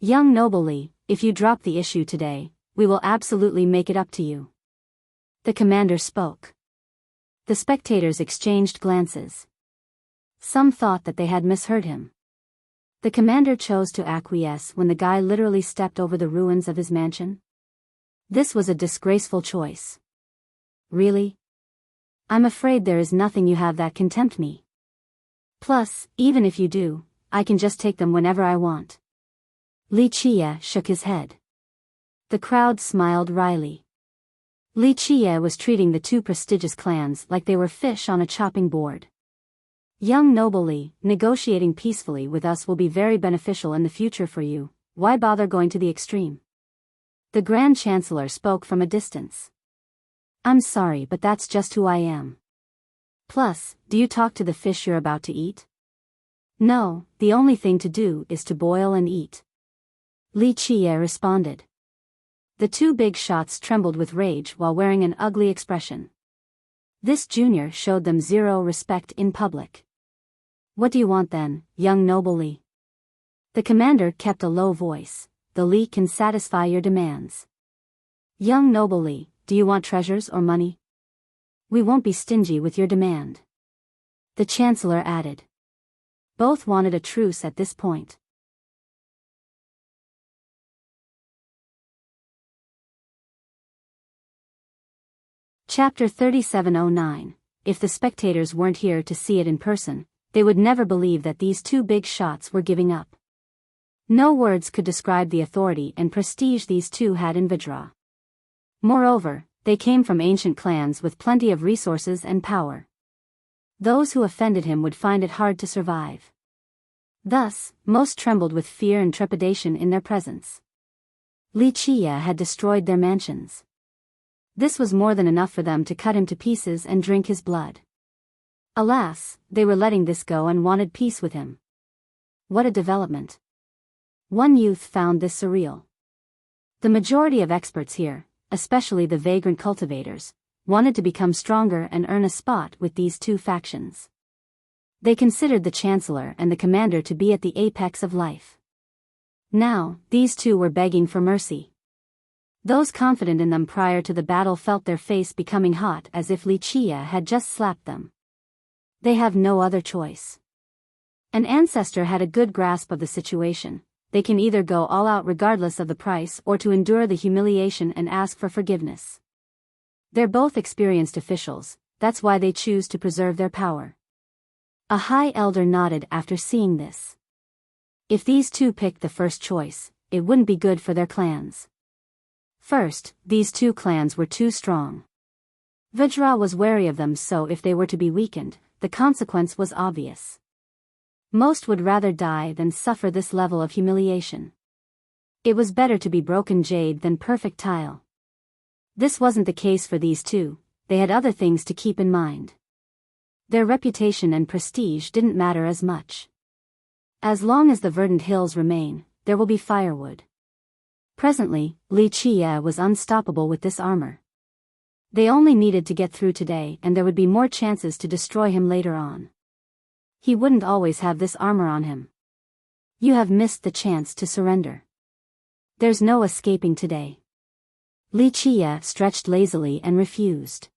Young noble Li, if you drop the issue today, we will absolutely make it up to you. The commander spoke. The spectators exchanged glances. Some thought that they had misheard him. The commander chose to acquiesce when the guy literally stepped over the ruins of his mansion. This was a disgraceful choice. Really? I'm afraid there is nothing you have that can tempt me. Plus, even if you do, I can just take them whenever I want. Li Qie shook his head. The crowd smiled wryly. Li Qie was treating the two prestigious clans like they were fish on a chopping board. Young noble Li, negotiating peacefully with us will be very beneficial in the future for you. Why bother going to the extreme? The Grand Chancellor spoke from a distance. I'm sorry, but that's just who I am. Plus, do you talk to the fish you're about to eat? No, the only thing to do is to boil and eat. Li Qie responded. The two big shots trembled with rage while wearing an ugly expression. This junior showed them zero respect in public. What do you want then, young noble Li? The commander kept a low voice. The Li can satisfy your demands. Young noble Li, do you want treasures or money? We won't be stingy with your demand. The Chancellor added. Both wanted a truce at this point. Chapter 3709. If the spectators weren't here to see it in person, they would never believe that these two big shots were giving up. No words could describe the authority and prestige these two had in Vajra. Moreover, they came from ancient clans with plenty of resources and power. Those who offended him would find it hard to survive. Thus, most trembled with fear and trepidation in their presence. Li Qie had destroyed their mansions. This was more than enough for them to cut him to pieces and drink his blood. Alas, they were letting this go and wanted peace with him. What a development. One youth found this surreal. The majority of experts here, especially the vagrant cultivators, wanted to become stronger and earn a spot with these two factions. They considered the Chancellor and the Commander to be at the apex of life. Now, these two were begging for mercy. Those confident in them prior to the battle felt their face becoming hot as if Li Qie had just slapped them. They have no other choice. An ancestor had a good grasp of the situation. They can either go all out regardless of the price or to endure the humiliation and ask for forgiveness. They're both experienced officials, that's why they choose to preserve their power. A high elder nodded after seeing this. If these two picked the first choice, it wouldn't be good for their clans. First, these two clans were too strong. Vajra was wary of them, so if they were to be weakened, the consequence was obvious. Most would rather die than suffer this level of humiliation. It was better to be broken jade than perfect tile. This wasn't the case for these two, they had other things to keep in mind. Their reputation and prestige didn't matter as much. As long as the verdant hills remain, there will be firewood. Presently, Li Qie was unstoppable with this armor. They only needed to get through today and there would be more chances to destroy him later on. He wouldn't always have this armor on him. You have missed the chance to surrender. There's no escaping today. Li Chia stretched lazily and refused.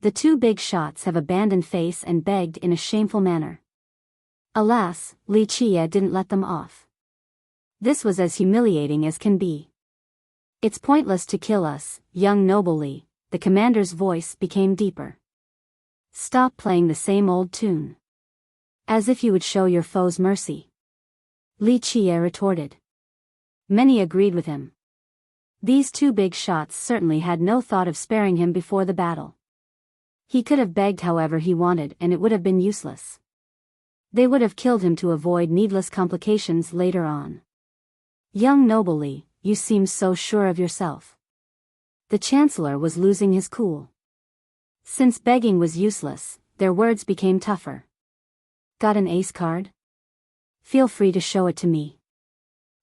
The two big shots have abandoned face and begged in a shameful manner. Alas, Li Chia didn't let them off. This was as humiliating as can be. It's pointless to kill us, young noble Li, the commander's voice became deeper. Stop playing the same old tune. As if you would show your foes mercy. Li Chia retorted. Many agreed with him. These two big shots certainly had no thought of sparing him before the battle. He could have begged however he wanted and it would have been useless. They would have killed him to avoid needless complications later on. Young noble Li, you seem so sure of yourself. The Chancellor was losing his cool. Since begging was useless, their words became tougher. Got an ace card? Feel free to show it to me.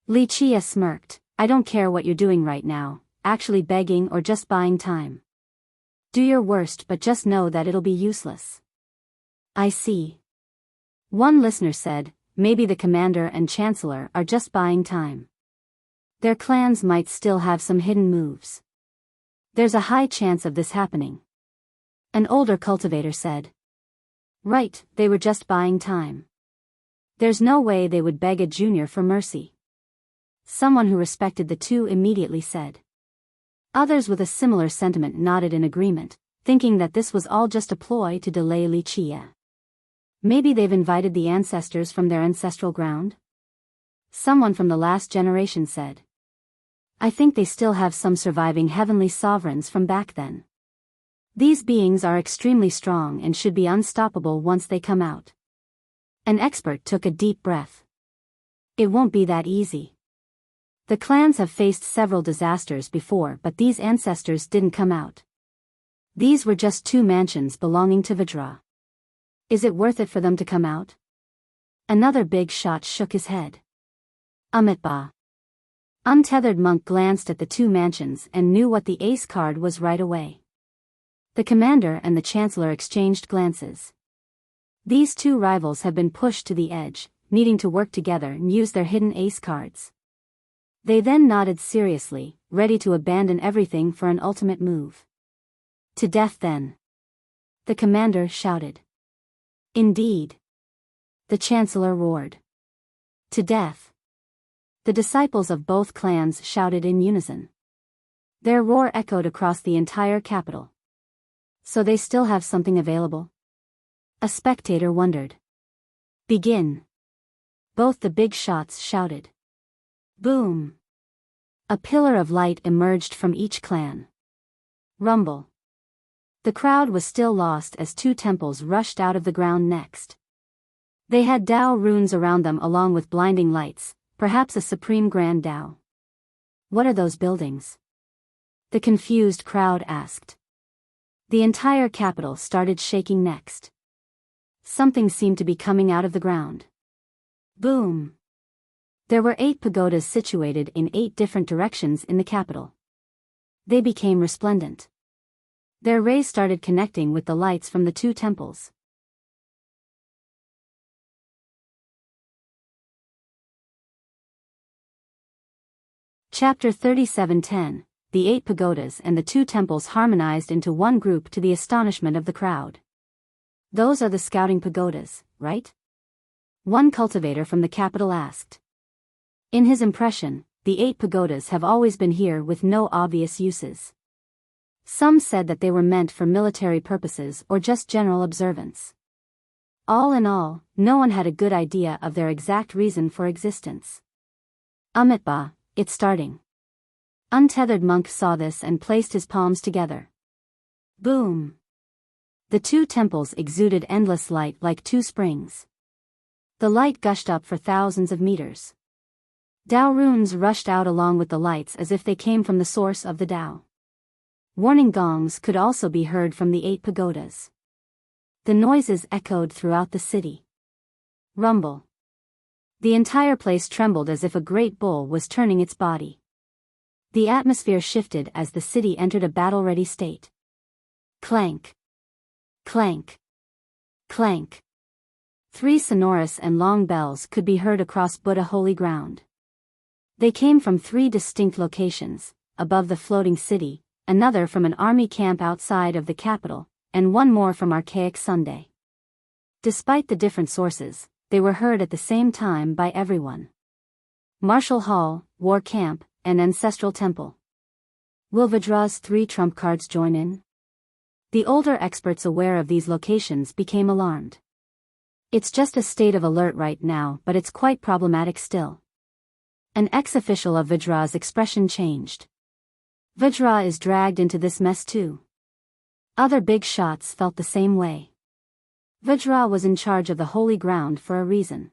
Li Chia smirked. I don't care what you're doing right now, actually begging or just buying time. Do your worst but just know that it'll be useless. I see. One listener said, maybe the commander and chancellor are just buying time. Their clans might still have some hidden moves. There's a high chance of this happening. An older cultivator said. Right, they were just buying time. There's no way they would beg a junior for mercy. Someone who respected the two immediately said. Others with a similar sentiment nodded in agreement, thinking that this was all just a ploy to delay Li Chia. Maybe they've invited the ancestors from their ancestral ground? Someone from the last generation said. I think they still have some surviving heavenly sovereigns from back then. These beings are extremely strong and should be unstoppable once they come out. An expert took a deep breath. It won't be that easy. The clans have faced several disasters before but these ancestors didn't come out. These were just two mansions belonging to Vajra. Is it worth it for them to come out? Another big shot shook his head. Amitba. Untethered monk glanced at the two mansions and knew what the ace card was right away. The commander and the chancellor exchanged glances. These two rivals have been pushed to the edge, needing to work together and use their hidden ace cards. They then nodded seriously, ready to abandon everything for an ultimate move. To death then. The commander shouted. Indeed. The chancellor roared. To death. The disciples of both clans shouted in unison. Their roar echoed across the entire capital. So they still have something available? A spectator wondered. Begin. Both the big shots shouted. Boom! A pillar of light emerged from each clan. Rumble. The crowd was still lost as two temples rushed out of the ground next. They had Dao runes around them along with blinding lights, perhaps a supreme grand Dao. What are those buildings? The confused crowd asked. The entire capital started shaking next. Something seemed to be coming out of the ground. Boom! There were 8 pagodas situated in 8 different directions in the capital. They became resplendent. Their rays started connecting with the lights from the 2 temples. Chapter 37:10. The 8 pagodas and the 2 temples harmonized into one group to the astonishment of the crowd. Those are the scouting pagodas, right? One cultivator from the capital asked. In his impression, the 8 pagodas have always been here with no obvious uses. Some said that they were meant for military purposes or just general observance. All in all, no one had a good idea of their exact reason for existence. Amitba, it's starting. Untethered monk saw this and placed his palms together. Boom! The 2 temples exuded endless light like 2 springs. The light gushed up for thousands of meters. Dao runes rushed out along with the lights as if they came from the source of the Dao. Warning gongs could also be heard from the 8 pagodas. The noises echoed throughout the city. Rumble. The entire place trembled as if a great bull was turning its body. The atmosphere shifted as the city entered a battle-ready state. Clank. Clank. Clank. 3 sonorous and long bells could be heard across Buddha holy ground. They came from 3 distinct locations, above the floating city, another from an army camp outside of the capital, and one more from Archaic Sunday. Despite the different sources, they were heard at the same time by everyone. Martial Hall, War Camp, and Ancestral Temple. Will Vidra's 3 trump cards join in? The older experts aware of these locations became alarmed. It's just a state of alert right now, but it's quite problematic still. An ex-official of Vidra's expression changed. Vidra is dragged into this mess too. Other big shots felt the same way. Vidra was in charge of the holy ground for a reason.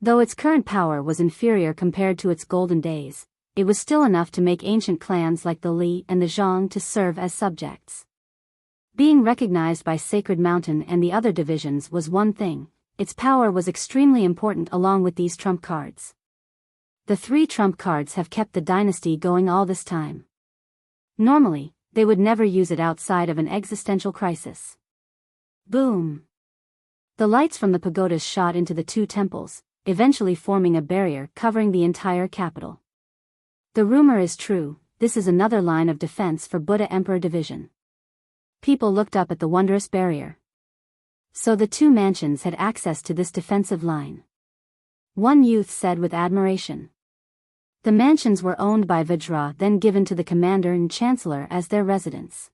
Though its current power was inferior compared to its golden days, it was still enough to make ancient clans like the Li and the Zhang to serve as subjects. Being recognized by Sacred Mountain and the other divisions was one thing, its power was extremely important along with these trump cards. The 3 trump cards have kept the dynasty going all this time. Normally, they would never use it outside of an existential crisis. Boom! The lights from the pagodas shot into the 2 temples, eventually forming a barrier covering the entire capital. The rumor is true, this is another line of defense for Buddha Emperor Division. People looked up at the wondrous barrier. So the 2 mansions had access to this defensive line. One youth said with admiration. The mansions were owned by Vidra, then given to the commander and chancellor as their residence.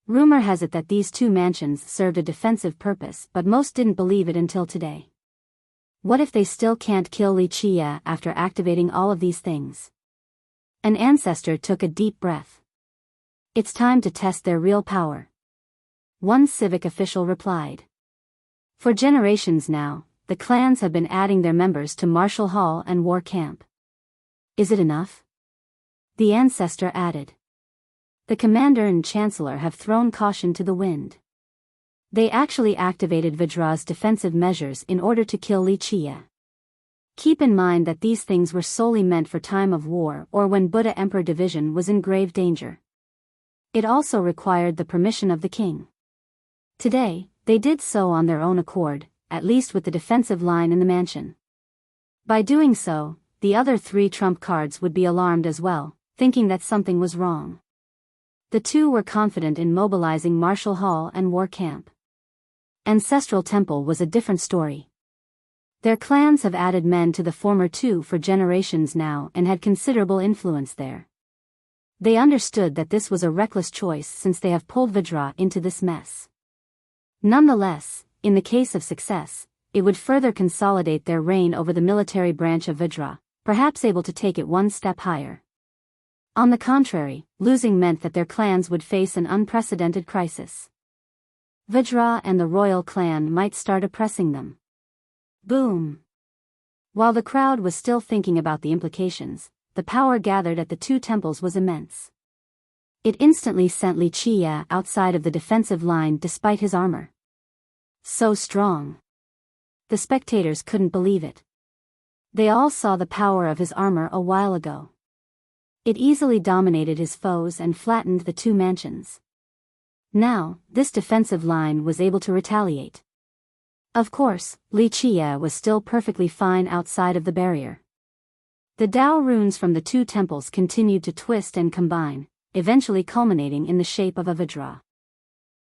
Rumor has it that these 2 mansions served a defensive purpose, but most didn't believe it until today. What if they still can't kill Li Chia after activating all of these things? An ancestor took a deep breath. It's time to test their real power. One civic official replied. For generations now, the clans have been adding their members to Martial Hall and War Camp. Is it enough? The ancestor added. The commander and chancellor have thrown caution to the wind. They actually activated Vidra's defensive measures in order to kill Li Chia. Keep in mind that these things were solely meant for time of war or when Buddha Emperor Division was in grave danger. It also required the permission of the king. Today, they did so on their own accord, at least with the defensive line in the mansion. By doing so, the other 3 trump cards would be alarmed as well, thinking that something was wrong. The 2 were confident in mobilizing Martial Hall and War Camp. Ancestral Temple was a different story. Their clans have added men to the former 2 for generations now and had considerable influence there. They understood that this was a reckless choice since they have pulled Vidra into this mess. Nonetheless, in the case of success, it would further consolidate their reign over the military branch of Vidra, perhaps able to take it one step higher. On the contrary, losing meant that their clans would face an unprecedented crisis. Vidra and the royal clan might start oppressing them. Boom! While the crowd was still thinking about the implications, the power gathered at the 2 temples was immense. It instantly sent Li Chia outside of the defensive line despite his armor. So strong. The spectators couldn't believe it. They all saw the power of his armor a while ago. It easily dominated his foes and flattened the 2 mansions. Now, this defensive line was able to retaliate. Of course, Li Chia was still perfectly fine outside of the barrier. The Tao runes from the 2 temples continued to twist and combine, eventually culminating in the shape of a Vidra.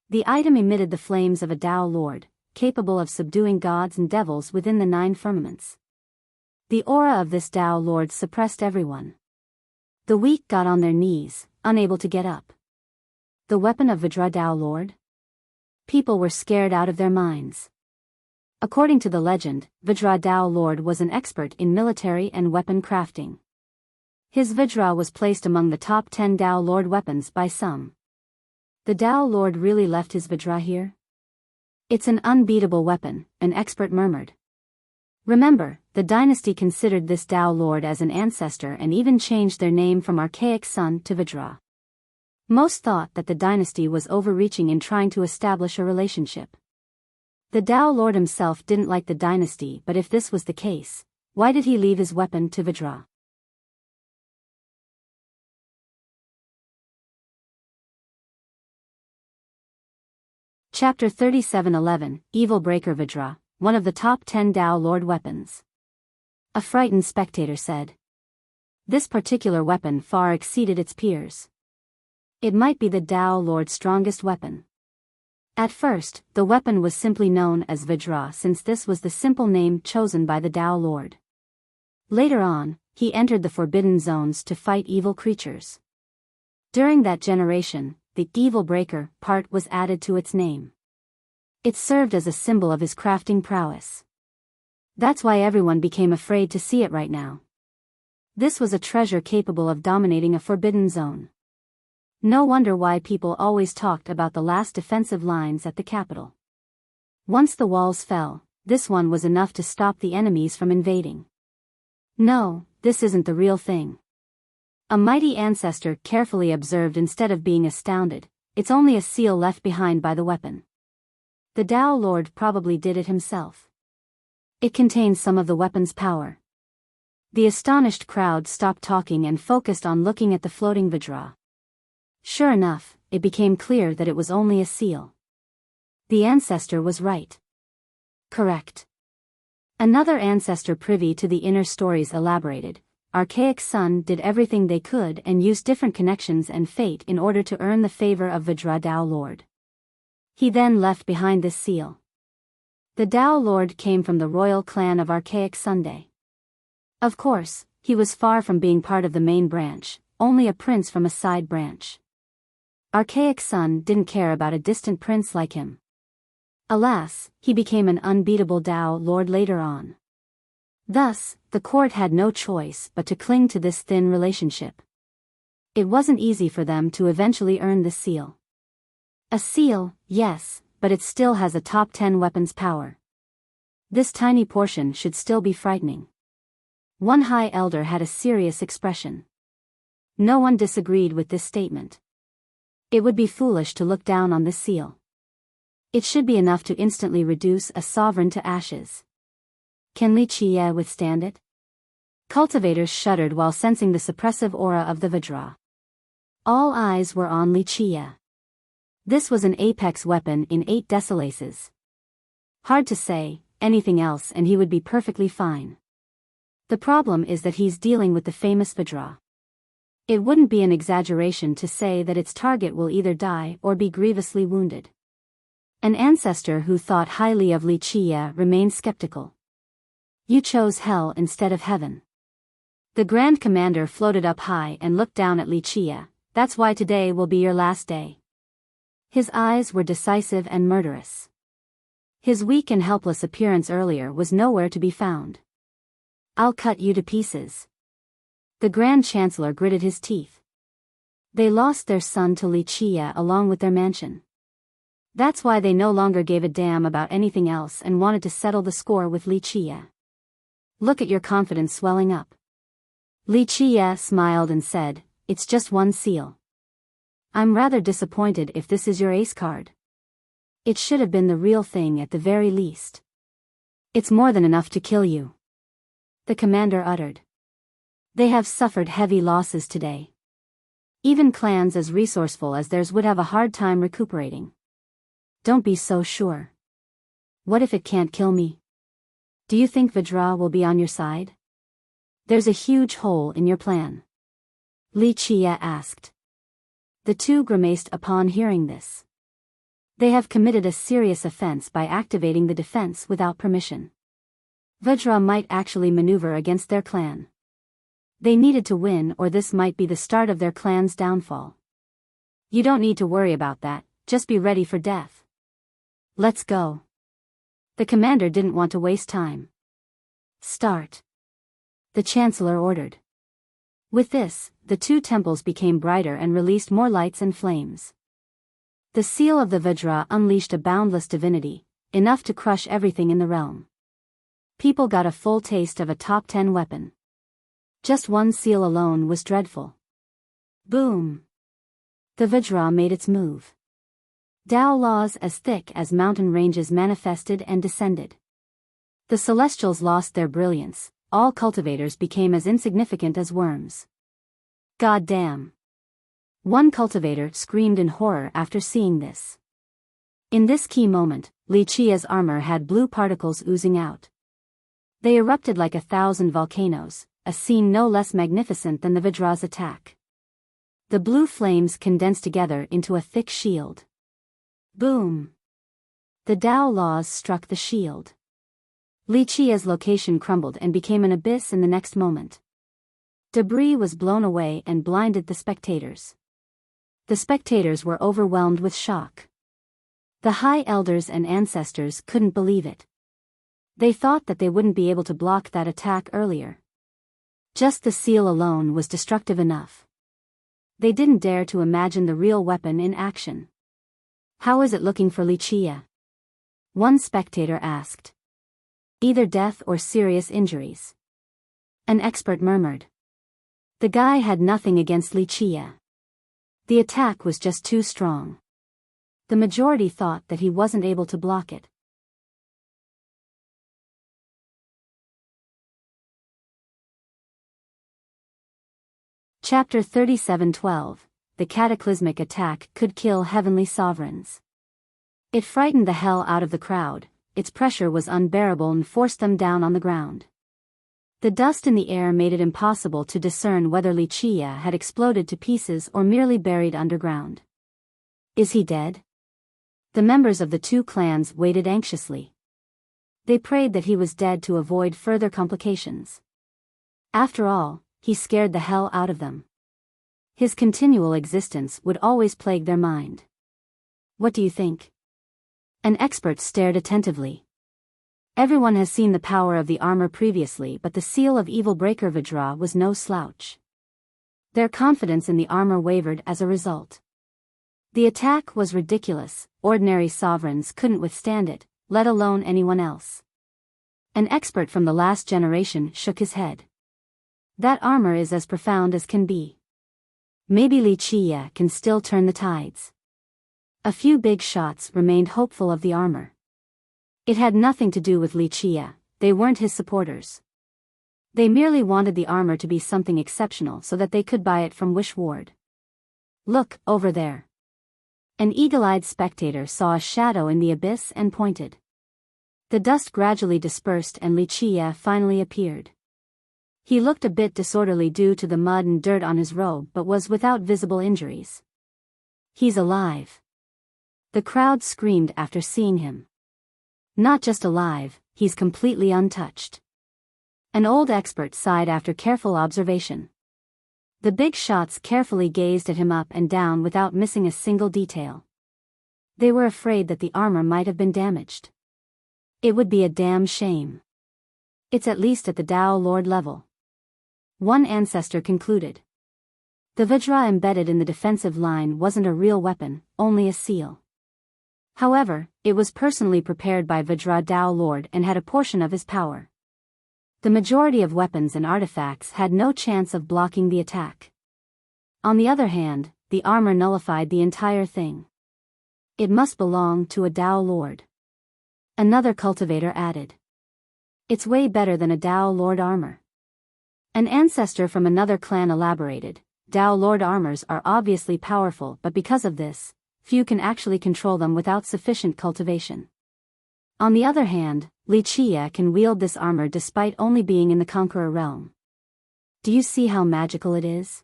The item emitted the flames of a Tao Lord, capable of subduing gods and devils within the 9 firmaments. The aura of this Tao Lord suppressed everyone. The weak got on their knees, unable to get up. The weapon of Vidra Tao Lord? People were scared out of their minds. According to the legend, Vidra Tao Lord was an expert in military and weapon crafting. His Vidra was placed among the top 10 Tao Lord weapons by some. The Tao Lord really left his Vidra here? It's an unbeatable weapon, an expert murmured. Remember, the dynasty considered this Tao Lord as an ancestor and even changed their name from Archaic Sun to Vidra. Most thought that the dynasty was overreaching in trying to establish a relationship. The Tao Lord himself didn't like the dynasty, but if this was the case, why did he leave his weapon to Vidra? Chapter 37:11, Evil Breaker Vidra, one of the top 10 Tao Lord weapons. A frightened spectator said. This particular weapon far exceeded its peers. It might be the Tao Lord's strongest weapon. At first, the weapon was simply known as Vajra since this was the simple name chosen by the Tao Lord. Later on, he entered the Forbidden Zones to fight evil creatures. During that generation, the Evil Breaker part was added to its name. It served as a symbol of his crafting prowess. That's why everyone became afraid to see it right now. This was a treasure capable of dominating a forbidden zone. No wonder why people always talked about the last defensive lines at the capital. Once the walls fell, this one was enough to stop the enemies from invading. No, this isn't the real thing. A mighty ancestor carefully observed instead of being astounded, it's only a seal left behind by the weapon. The Tao Lord probably did it himself. It contains some of the weapon's power. The astonished crowd stopped talking and focused on looking at the floating Vajra. Sure enough, it became clear that it was only a seal. The ancestor was right. Correct. Another ancestor privy to the inner stories elaborated, Archaic Sun did everything they could and used different connections and fate in order to earn the favor of Vajra Tao Lord. He then left behind this seal. The Tao Lord came from the royal clan of Archaic Sunday. Of course, he was far from being part of the main branch, only a prince from a side branch. Archaic Sun didn't care about a distant prince like him. Alas, he became an unbeatable Tao Lord later on. Thus, the court had no choice but to cling to this thin relationship. It wasn't easy for them to eventually earn the seal. A seal, yes, but it still has a top 10 weapons power. This tiny portion should still be frightening. One high elder had a serious expression. No one disagreed with this statement. It would be foolish to look down on this seal. It should be enough to instantly reduce a sovereign to ashes. Can Li Qie withstand it? Cultivators shuddered while sensing the suppressive aura of the Vajra. All eyes were on Li Qie. This was an apex weapon in 8 decilaises. Hard to say, anything else and he would be perfectly fine. The problem is that he's dealing with the famous Vajra. It wouldn't be an exaggeration to say that its target will either die or be grievously wounded. An ancestor who thought highly of Li Qie remained skeptical. You chose hell instead of heaven. The Grand Commander floated up high and looked down at Li Qie. That's why today will be your last day. His eyes were decisive and murderous. His weak and helpless appearance earlier was nowhere to be found. I'll cut you to pieces. The Grand Chancellor gritted his teeth. They lost their son to Li Qie along with their mansion. That's why they no longer gave a damn about anything else and wanted to settle the score with Li Qie. Look at your confidence swelling up. Li Qie smiled and said, it's just one seal. I'm rather disappointed if this is your ace card. It should have been the real thing at the very least. It's more than enough to kill you. The commander uttered. They have suffered heavy losses today. Even clans as resourceful as theirs would have a hard time recuperating. Don't be so sure. What if it can't kill me? Do you think Vajra will be on your side? There's a huge hole in your plan. Li Qie asked. The two grimaced upon hearing this. They have committed a serious offense by activating the defense without permission. Vajra might actually maneuver against their clan. They needed to win or this might be the start of their clan's downfall. You don't need to worry about that, just be ready for death. Let's go. The commander didn't want to waste time. Start. The Chancellor ordered. With this, the 2 temples became brighter and released more lights and flames. The seal of the Vajra unleashed a boundless divinity, enough to crush everything in the realm. People got a full taste of a top 10 weapon. Just one seal alone was dreadful. Boom! The Vajra made its move. Tao laws as thick as mountain ranges manifested and descended. The celestials lost their brilliance, all cultivators became as insignificant as worms. God damn! One cultivator screamed in horror after seeing this. In this key moment, Li Qie's armor had blue particles oozing out. They erupted like 1,000 volcanoes, a scene no less magnificent than the Vajra's attack. The blue flames condensed together into a thick shield. Boom! The Tao laws struck the shield. Li Qia's location crumbled and became an abyss in the next moment. Debris was blown away and blinded the spectators. The spectators were overwhelmed with shock. The high elders and ancestors couldn't believe it. They thought that they wouldn't be able to block that attack earlier. Just the seal alone was destructive enough. They didn't dare to imagine the real weapon in action. "How is it looking for Li Qia?" one spectator asked. "Either death or serious injuries," an expert murmured. The guy had nothing against Li Qia. The attack was just too strong. The majority thought that he wasn't able to block it. Chapter 37:12. The cataclysmic attack could kill heavenly sovereigns. It frightened the hell out of the crowd. Its pressure was unbearable and forced them down on the ground. The dust in the air made it impossible to discern whether Li Qia had exploded to pieces or merely buried underground. Is he dead? The members of the two clans waited anxiously. They prayed that he was dead to avoid further complications. After all, he scared the hell out of them. His continual existence would always plague their mind. "What do you think?" An expert stared attentively. Everyone has seen the power of the armor previously, but the seal of evil breaker Vajra was no slouch. Their confidence in the armor wavered as a result. The attack was ridiculous. Ordinary sovereigns couldn't withstand it, let alone anyone else. An expert from the last generation shook his head. "That armor is as profound as can be. Maybe Li Qia can still turn the tides." A few big shots remained hopeful of the armor. It had nothing to do with Li Qia. They weren't his supporters. They merely wanted the armor to be something exceptional so that they could buy it from Wish Ward. "Look, over there." An eagle-eyed spectator saw a shadow in the abyss and pointed. The dust gradually dispersed and Li Qia finally appeared. He looked a bit disorderly due to the mud and dirt on his robe but was without visible injuries. "He's alive." The crowd screamed after seeing him. "Not just alive, he's completely untouched." An old expert sighed after careful observation. The big shots carefully gazed at him up and down without missing a single detail. They were afraid that the armor might have been damaged. It would be a damn shame. "It's at least at the Tao Lord level," one ancestor concluded. The Vajra embedded in the defensive line wasn't a real weapon, only a seal. However, it was personally prepared by Vajra Tao Lord and had a portion of his power. The majority of weapons and artifacts had no chance of blocking the attack. On the other hand, the armor nullified the entire thing. "It must belong to a Tao Lord," another cultivator added. "It's way better than a Tao Lord armor." An ancestor from another clan elaborated. "Tao Lord armors are obviously powerful, but because of this, few can actually control them without sufficient cultivation. On the other hand, Li Qia can wield this armor despite only being in the Conqueror realm. Do you see how magical it is?"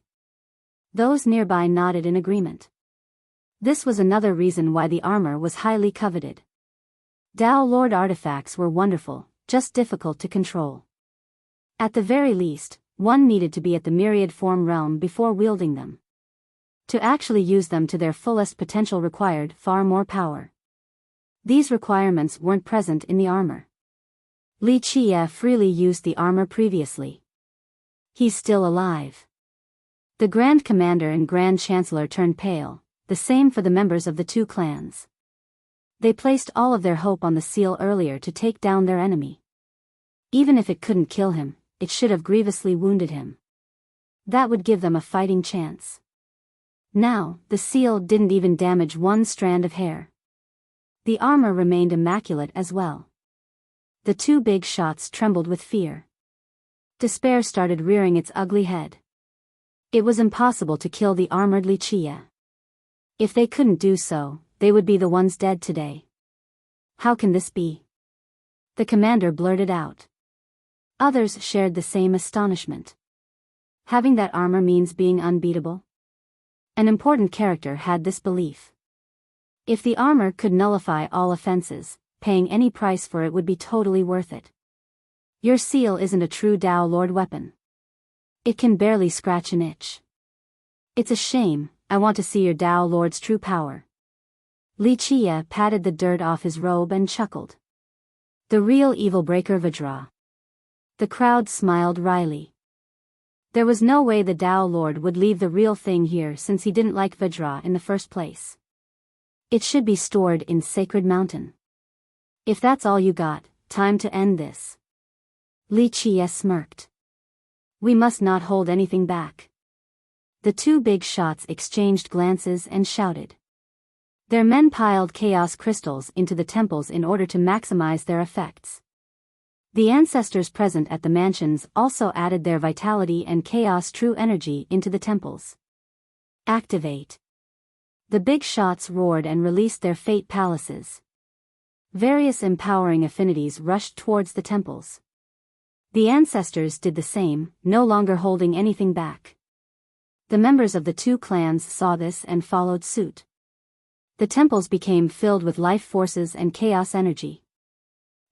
Those nearby nodded in agreement. This was another reason why the armor was highly coveted. Tao Lord artifacts were wonderful, just difficult to control. At the very least, one needed to be at the myriad form realm before wielding them. To actually use them to their fullest potential required far more power. These requirements weren't present in the armor. Li Qia freely used the armor previously. He's still alive. The Grand Commander and Grand Chancellor turned pale, the same for the members of the two clans. They placed all of their hope on the seal earlier to take down their enemy. Even if it couldn't kill him, it should have grievously wounded him. That would give them a fighting chance. Now, the seal didn't even damage one strand of hair. The armor remained immaculate as well. The two big shots trembled with fear. Despair started rearing its ugly head. It was impossible to kill the armored Li Qia. If they couldn't do so, they would be the ones dead today. "How can this be?" the commander blurted out. Others shared the same astonishment. Having that armor means being unbeatable? An important character had this belief. If the armor could nullify all offenses, paying any price for it would be totally worth it. Your seal isn't a true Tao Lord weapon. It can barely scratch an itch. It's a shame. I want to see your Tao Lord's true power. Li Chia patted the dirt off his robe and chuckled. The real evil breaker Vajra. The crowd smiled wryly. There was no way the Tao Lord would leave the real thing here since he didn't like Vajra in the first place. It should be stored in Sacred Mountain. If that's all you got, time to end this. Li Chia smirked. We must not hold anything back. The two big shots exchanged glances and shouted. Their men piled chaos crystals into the temples in order to maximize their effects. The ancestors present at the mansions also added their vitality and chaos true energy into the temples. Activate. The big shots roared and released their fate palaces. Various empowering affinities rushed towards the temples. The ancestors did the same, no longer holding anything back. The members of the two clans saw this and followed suit. The temples became filled with life forces and chaos energy.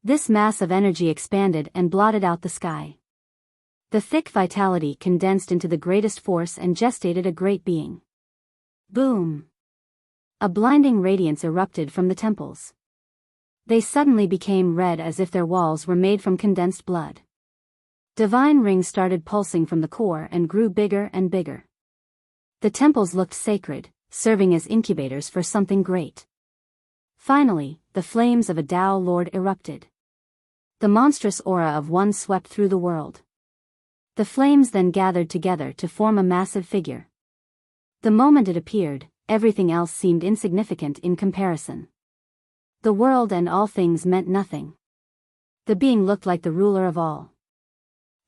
This mass of energy expanded and blotted out the sky. The thick vitality condensed into the greatest force and gestated a great being. Boom! A blinding radiance erupted from the temples. They suddenly became red as if their walls were made from condensed blood. Divine rings started pulsing from the core and grew bigger and bigger. The temples looked sacred, serving as incubators for something great. Finally, the flames of a Tao Lord erupted. The monstrous aura of one swept through the world. The flames then gathered together to form a massive figure. The moment it appeared, everything else seemed insignificant in comparison. The world and all things meant nothing. The being looked like the ruler of all.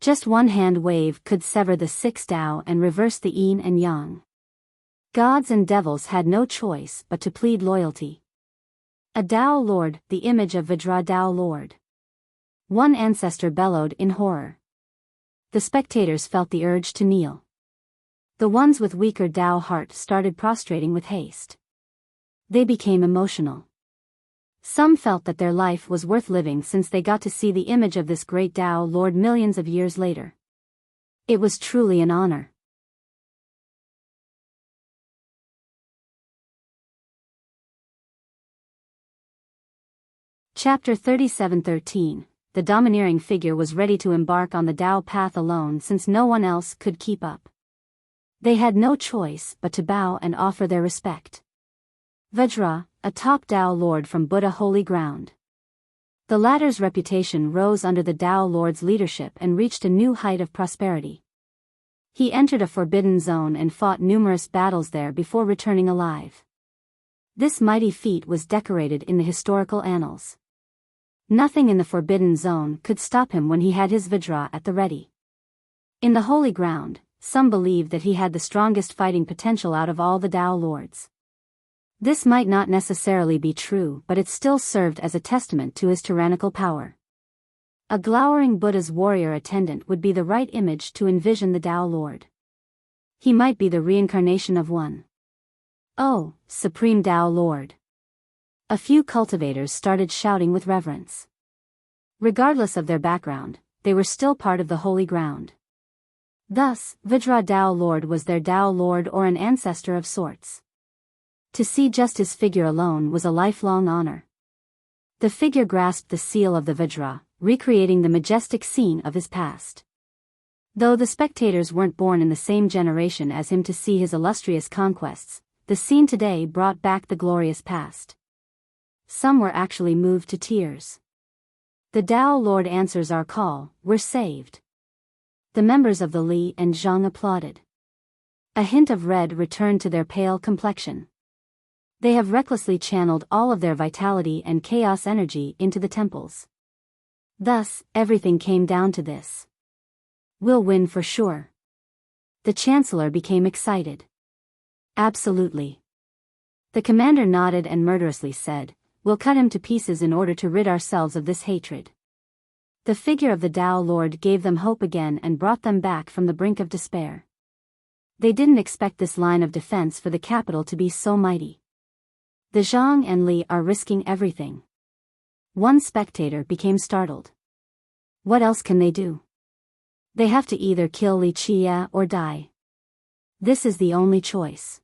Just one hand wave could sever the six Tao and reverse the yin and yang. Gods and devils had no choice but to plead loyalty. A Tao Lord, the image of Vajra Tao Lord. One ancestor bellowed in horror. The spectators felt the urge to kneel. The ones with weaker Tao heart started prostrating with haste. They became emotional. Some felt that their life was worth living since they got to see the image of this great Tao Lord millions of years later. It was truly an honor. Chapter 37:13. The domineering figure was ready to embark on the Tao path alone since no one else could keep up. They had no choice but to bow and offer their respect. Vajra, a top Tao Lord from Buddha holy ground. The latter's reputation rose under the Tao Lord's leadership and reached a new height of prosperity. He entered a forbidden zone and fought numerous battles there before returning alive. This mighty feat was decorated in the historical annals. Nothing in the forbidden zone could stop him when he had his Vajra at the ready. In the holy ground, some believed that he had the strongest fighting potential out of all the Tao Lords. This might not necessarily be true, but it still served as a testament to his tyrannical power. A glowering Buddha's warrior attendant would be the right image to envision the Tao Lord. He might be the reincarnation of one. Oh, Supreme Tao Lord! A few cultivators started shouting with reverence. Regardless of their background, they were still part of the holy ground. Thus, Vajra Tao Lord was their Tao Lord or an ancestor of sorts. To see just his figure alone was a lifelong honor. The figure grasped the seal of the Vajra, recreating the majestic scene of his past. Though the spectators weren't born in the same generation as him to see his illustrious conquests, the scene today brought back the glorious past. Some were actually moved to tears. The Tao Lord answers our call, we're saved. The members of the Li and Zhang applauded. A hint of red returned to their pale complexion. They have recklessly channeled all of their vitality and chaos energy into the temples. Thus, everything came down to this. We'll win for sure. The Chancellor became excited. Absolutely. The commander nodded and murderously said, we'll cut him to pieces in order to rid ourselves of this hatred. The figure of the Tao Lord gave them hope again and brought them back from the brink of despair. They didn't expect this line of defense for the capital to be so mighty. The Zhang and Li are risking everything. One spectator became startled. What else can they do? They have to either kill Li Chia or die. This is the only choice.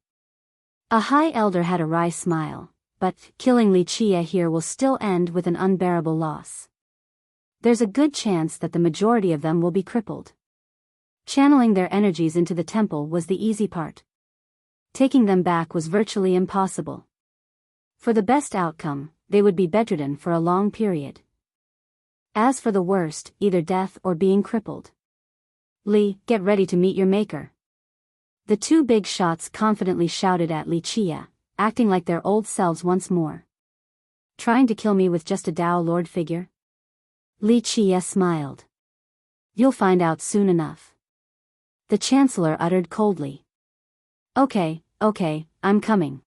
A high elder had a wry smile, but killing Li Chia here will still end with an unbearable loss. There's a good chance that the majority of them will be crippled. Channeling their energies into the temple was the easy part. Taking them back was virtually impossible. For the best outcome, they would be bedridden for a long period. As for the worst, either death or being crippled. Li, get ready to meet your maker. The two big shots confidently shouted at Li Chia, acting like their old selves once more. Trying to kill me with just a Tao Lord figure? Li Chia smiled. You'll find out soon enough. The Chancellor uttered coldly. Okay, I'm coming.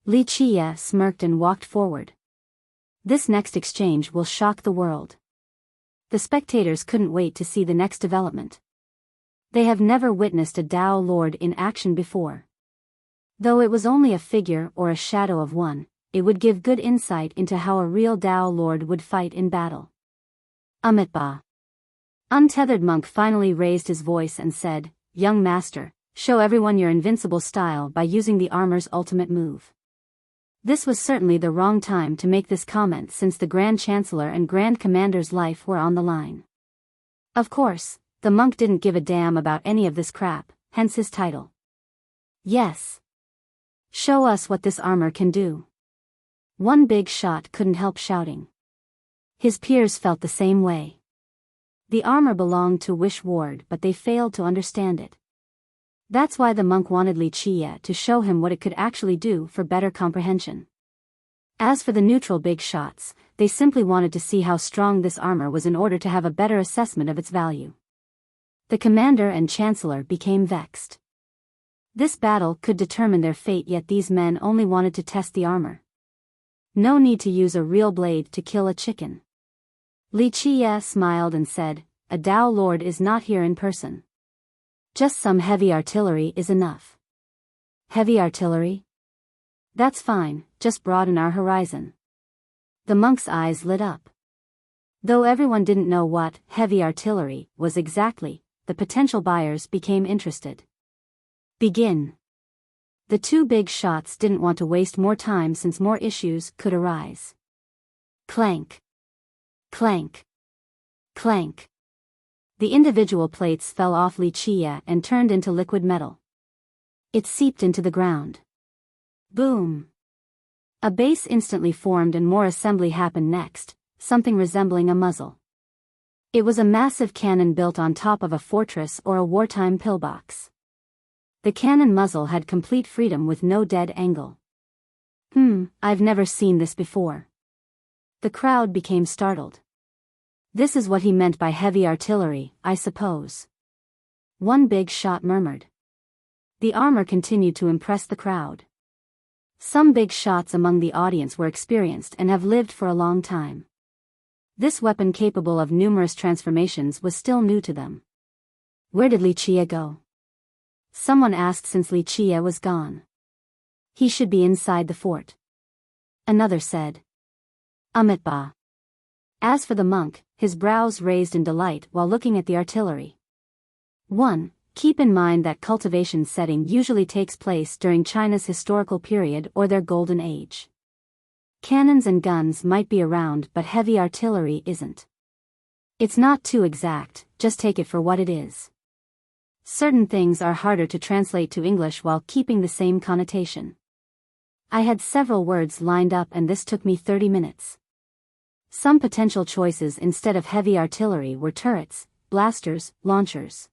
Li Chia smirked and walked forward. This next exchange will shock the world. The spectators couldn't wait to see the next development. They have never witnessed a Tao Lord in action before. Though it was only a figure or a shadow of one, it would give good insight into how a real Tao Lord would fight in battle. Amitabha. Untethered monk finally raised his voice and said, Young master, show everyone your invincible style by using the armor's ultimate move. This was certainly the wrong time to make this comment since the Grand Chancellor and Grand Commander's life were on the line. Of course, the monk didn't give a damn about any of this crap, hence his title. Yes. Show us what this armor can do. One big shot couldn't help shouting. His peers felt the same way. The armor belonged to Wish Ward, but they failed to understand it. That's why the monk wanted Li Chia to show him what it could actually do for better comprehension. As for the neutral big shots, they simply wanted to see how strong this armor was in order to have a better assessment of its value. The commander and chancellor became vexed. This battle could determine their fate, yet these men only wanted to test the armor. No need to use a real blade to kill a chicken. Li Chia smiled and said, A Tao Lord is not here in person. Just some heavy artillery is enough. Heavy artillery? That's fine, just broaden our horizon. The monk's eyes lit up. Though everyone didn't know what heavy artillery was exactly, the potential buyers became interested. Begin. The two big shots didn't want to waste more time since more issues could arise. Clank. Clank. Clank. The individual plates fell off Li Chia and turned into liquid metal. It seeped into the ground. Boom. A base instantly formed and more assembly happened next, something resembling a muzzle. It was a massive cannon built on top of a fortress or a wartime pillbox. The cannon muzzle had complete freedom with no dead angle. I've never seen this before. The crowd became startled. This is what he meant by heavy artillery, I suppose. One big shot murmured. The armor continued to impress the crowd. Some big shots among the audience were experienced and have lived for a long time. This weapon capable of numerous transformations was still new to them. Where did Li Chia go? Someone asked since Li Chia was gone. He should be inside the fort. Another said. Amitabha. As for the monk, his brows raised in delight while looking at the artillery. 1. Keep in mind that cultivation setting usually takes place during China's historical period or their golden age. Cannons and guns might be around, but heavy artillery isn't. It's not too exact, just take it for what it is. Certain things are harder to translate to English while keeping the same connotation. I had several words lined up and this took me 30 minutes. Some potential choices instead of heavy artillery were turrets, blasters, launchers.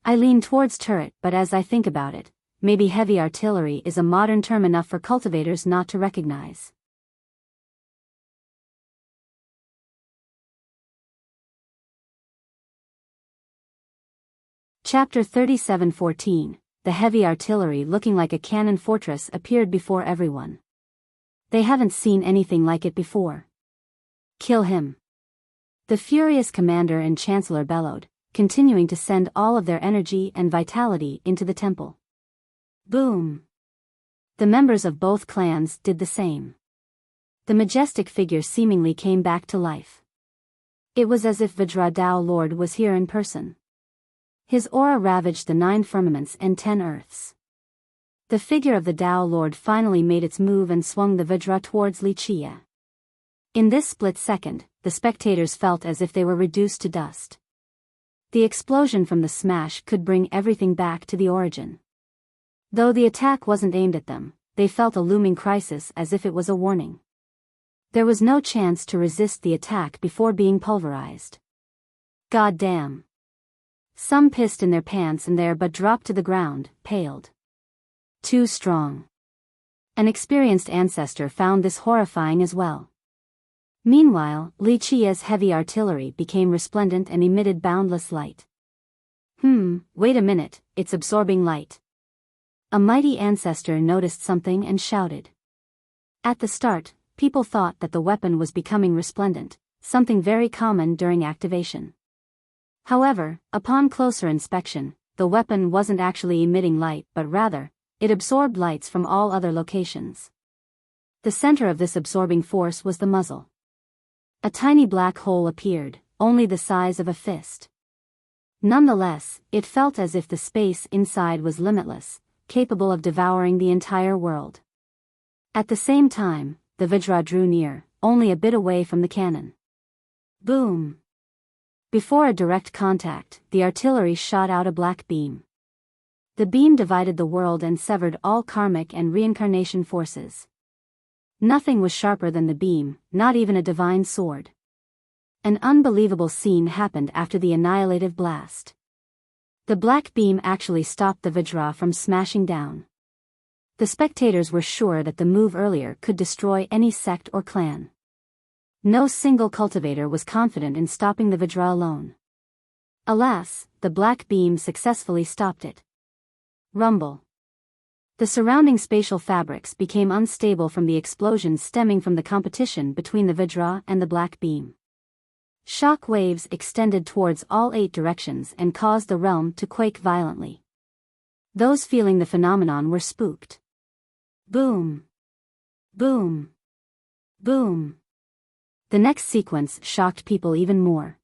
I lean towards turret, but as I think about it, maybe heavy artillery is a modern term enough for cultivators not to recognize. Chapter 37:14. The heavy artillery looking like a cannon fortress appeared before everyone. They haven't seen anything like it before. Kill him. The furious commander and chancellor bellowed, continuing to send all of their energy and vitality into the temple. Boom! The members of both clans did the same. The majestic figure seemingly came back to life. It was as if Vajra Dao Lord was here in person. His aura ravaged the 9 firmaments and 10 earths. The figure of the Dao Lord finally made its move and swung the Vajra towards Wuxia. In this split second, the spectators felt as if they were reduced to dust. The explosion from the smash could bring everything back to the origin. Though the attack wasn't aimed at them, they felt a looming crisis as if it was a warning. There was no chance to resist the attack before being pulverized. God damn! Some pissed in their pants and there but dropped to the ground, paled. Too strong. An experienced ancestor found this horrifying as well. Meanwhile, Wuxia's heavy artillery became resplendent and emitted boundless light. Wait a minute, it's absorbing light. A mighty ancestor noticed something and shouted. At the start, people thought that the weapon was becoming resplendent, something very common during activation. However, upon closer inspection, the weapon wasn't actually emitting light but rather, it absorbed lights from all other locations. The center of this absorbing force was the muzzle. A tiny black hole appeared, only the size of a fist. Nonetheless, it felt as if the space inside was limitless, capable of devouring the entire world. At the same time, the Vajra drew near, only a bit away from the cannon. Boom! Before a direct contact, the artillery shot out a black beam. The beam divided the world and severed all karmic and reincarnation forces. Nothing was sharper than the beam, not even a divine sword. An unbelievable scene happened after the annihilative blast. The black beam actually stopped the Vajra from smashing down. The spectators were sure that the move earlier could destroy any sect or clan. No single cultivator was confident in stopping the Vajra alone. Alas, the black beam successfully stopped it. Rumble. The surrounding spatial fabrics became unstable from the explosions stemming from the competition between the Vajra and the black beam. Shock waves extended towards all 8 directions and caused the realm to quake violently. Those feeling the phenomenon were spooked. Boom! Boom! Boom! The next sequence shocked people even more.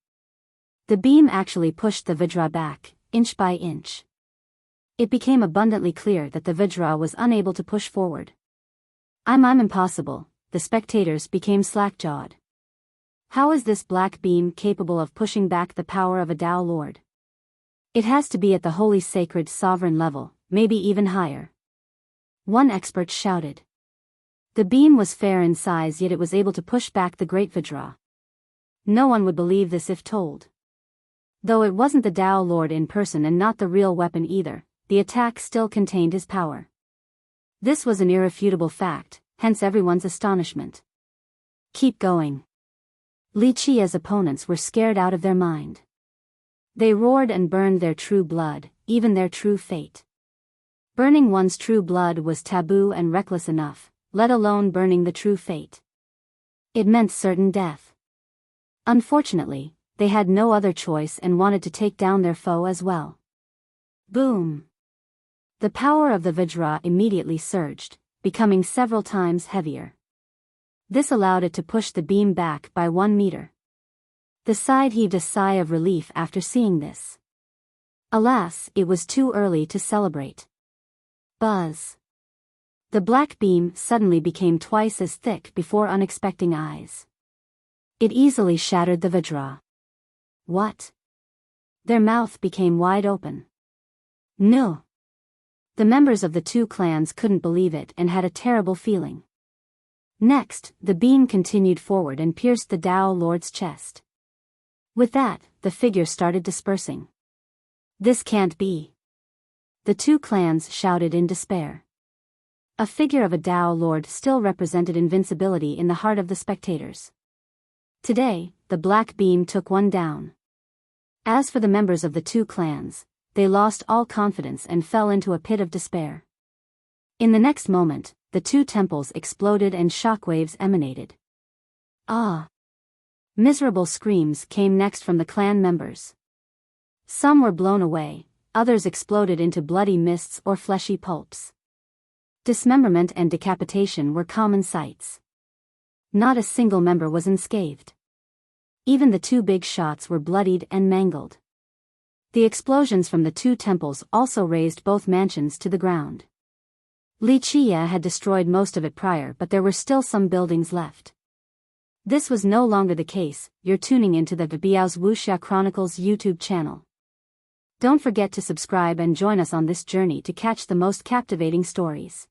The beam actually pushed the Vajra back, inch by inch. It became abundantly clear that the Vajra was unable to push forward. I'm impossible, the spectators became slack-jawed. How is this black beam capable of pushing back the power of a Dao Lord? It has to be at the holy sacred sovereign level, maybe even higher. One expert shouted. The beam was fair in size yet it was able to push back the great Vajra. No one would believe this if told. Though it wasn't the Dao Lord in person and not the real weapon either, the attack still contained his power. This was an irrefutable fact, hence everyone's astonishment. Keep going. Wuxia's opponents were scared out of their mind. They roared and burned their true blood, even their true fate. Burning one's true blood was taboo and reckless enough, let alone burning the true fate. It meant certain death. Unfortunately, they had no other choice and wanted to take down their foe as well. Boom! The power of the Vajra immediately surged, becoming several times heavier. This allowed it to push the beam back by 1 meter. The side heaved a sigh of relief after seeing this. Alas, it was too early to celebrate. Buzz! The black beam suddenly became twice as thick before unexpected eyes. It easily shattered the Vajra. What? Their mouth became wide open. No! The members of the 2 clans couldn't believe it and had a terrible feeling. Next, the beam continued forward and pierced the Dao Lord's chest. With that, the figure started dispersing. This can't be. The 2 clans shouted in despair. A figure of a Dao Lord still represented invincibility in the heart of the spectators. Today, the black beam took one down. As for the members of the 2 clans, they lost all confidence and fell into a pit of despair. In the next moment, the 2 temples exploded and shockwaves emanated. Ah! Miserable screams came next from the clan members. Some were blown away, others exploded into bloody mists or fleshy pulps. Dismemberment and decapitation were common sights. Not a single member was unscathed. Even the two big shots were bloodied and mangled. The explosions from the two temples also razed both mansions to the ground. Wuxia had destroyed most of it prior, but there were still some buildings left. This was no longer the case. You're tuning into the Biyao's Wuxia Chronicles YouTube channel. Don't forget to subscribe and join us on this journey to catch the most captivating stories.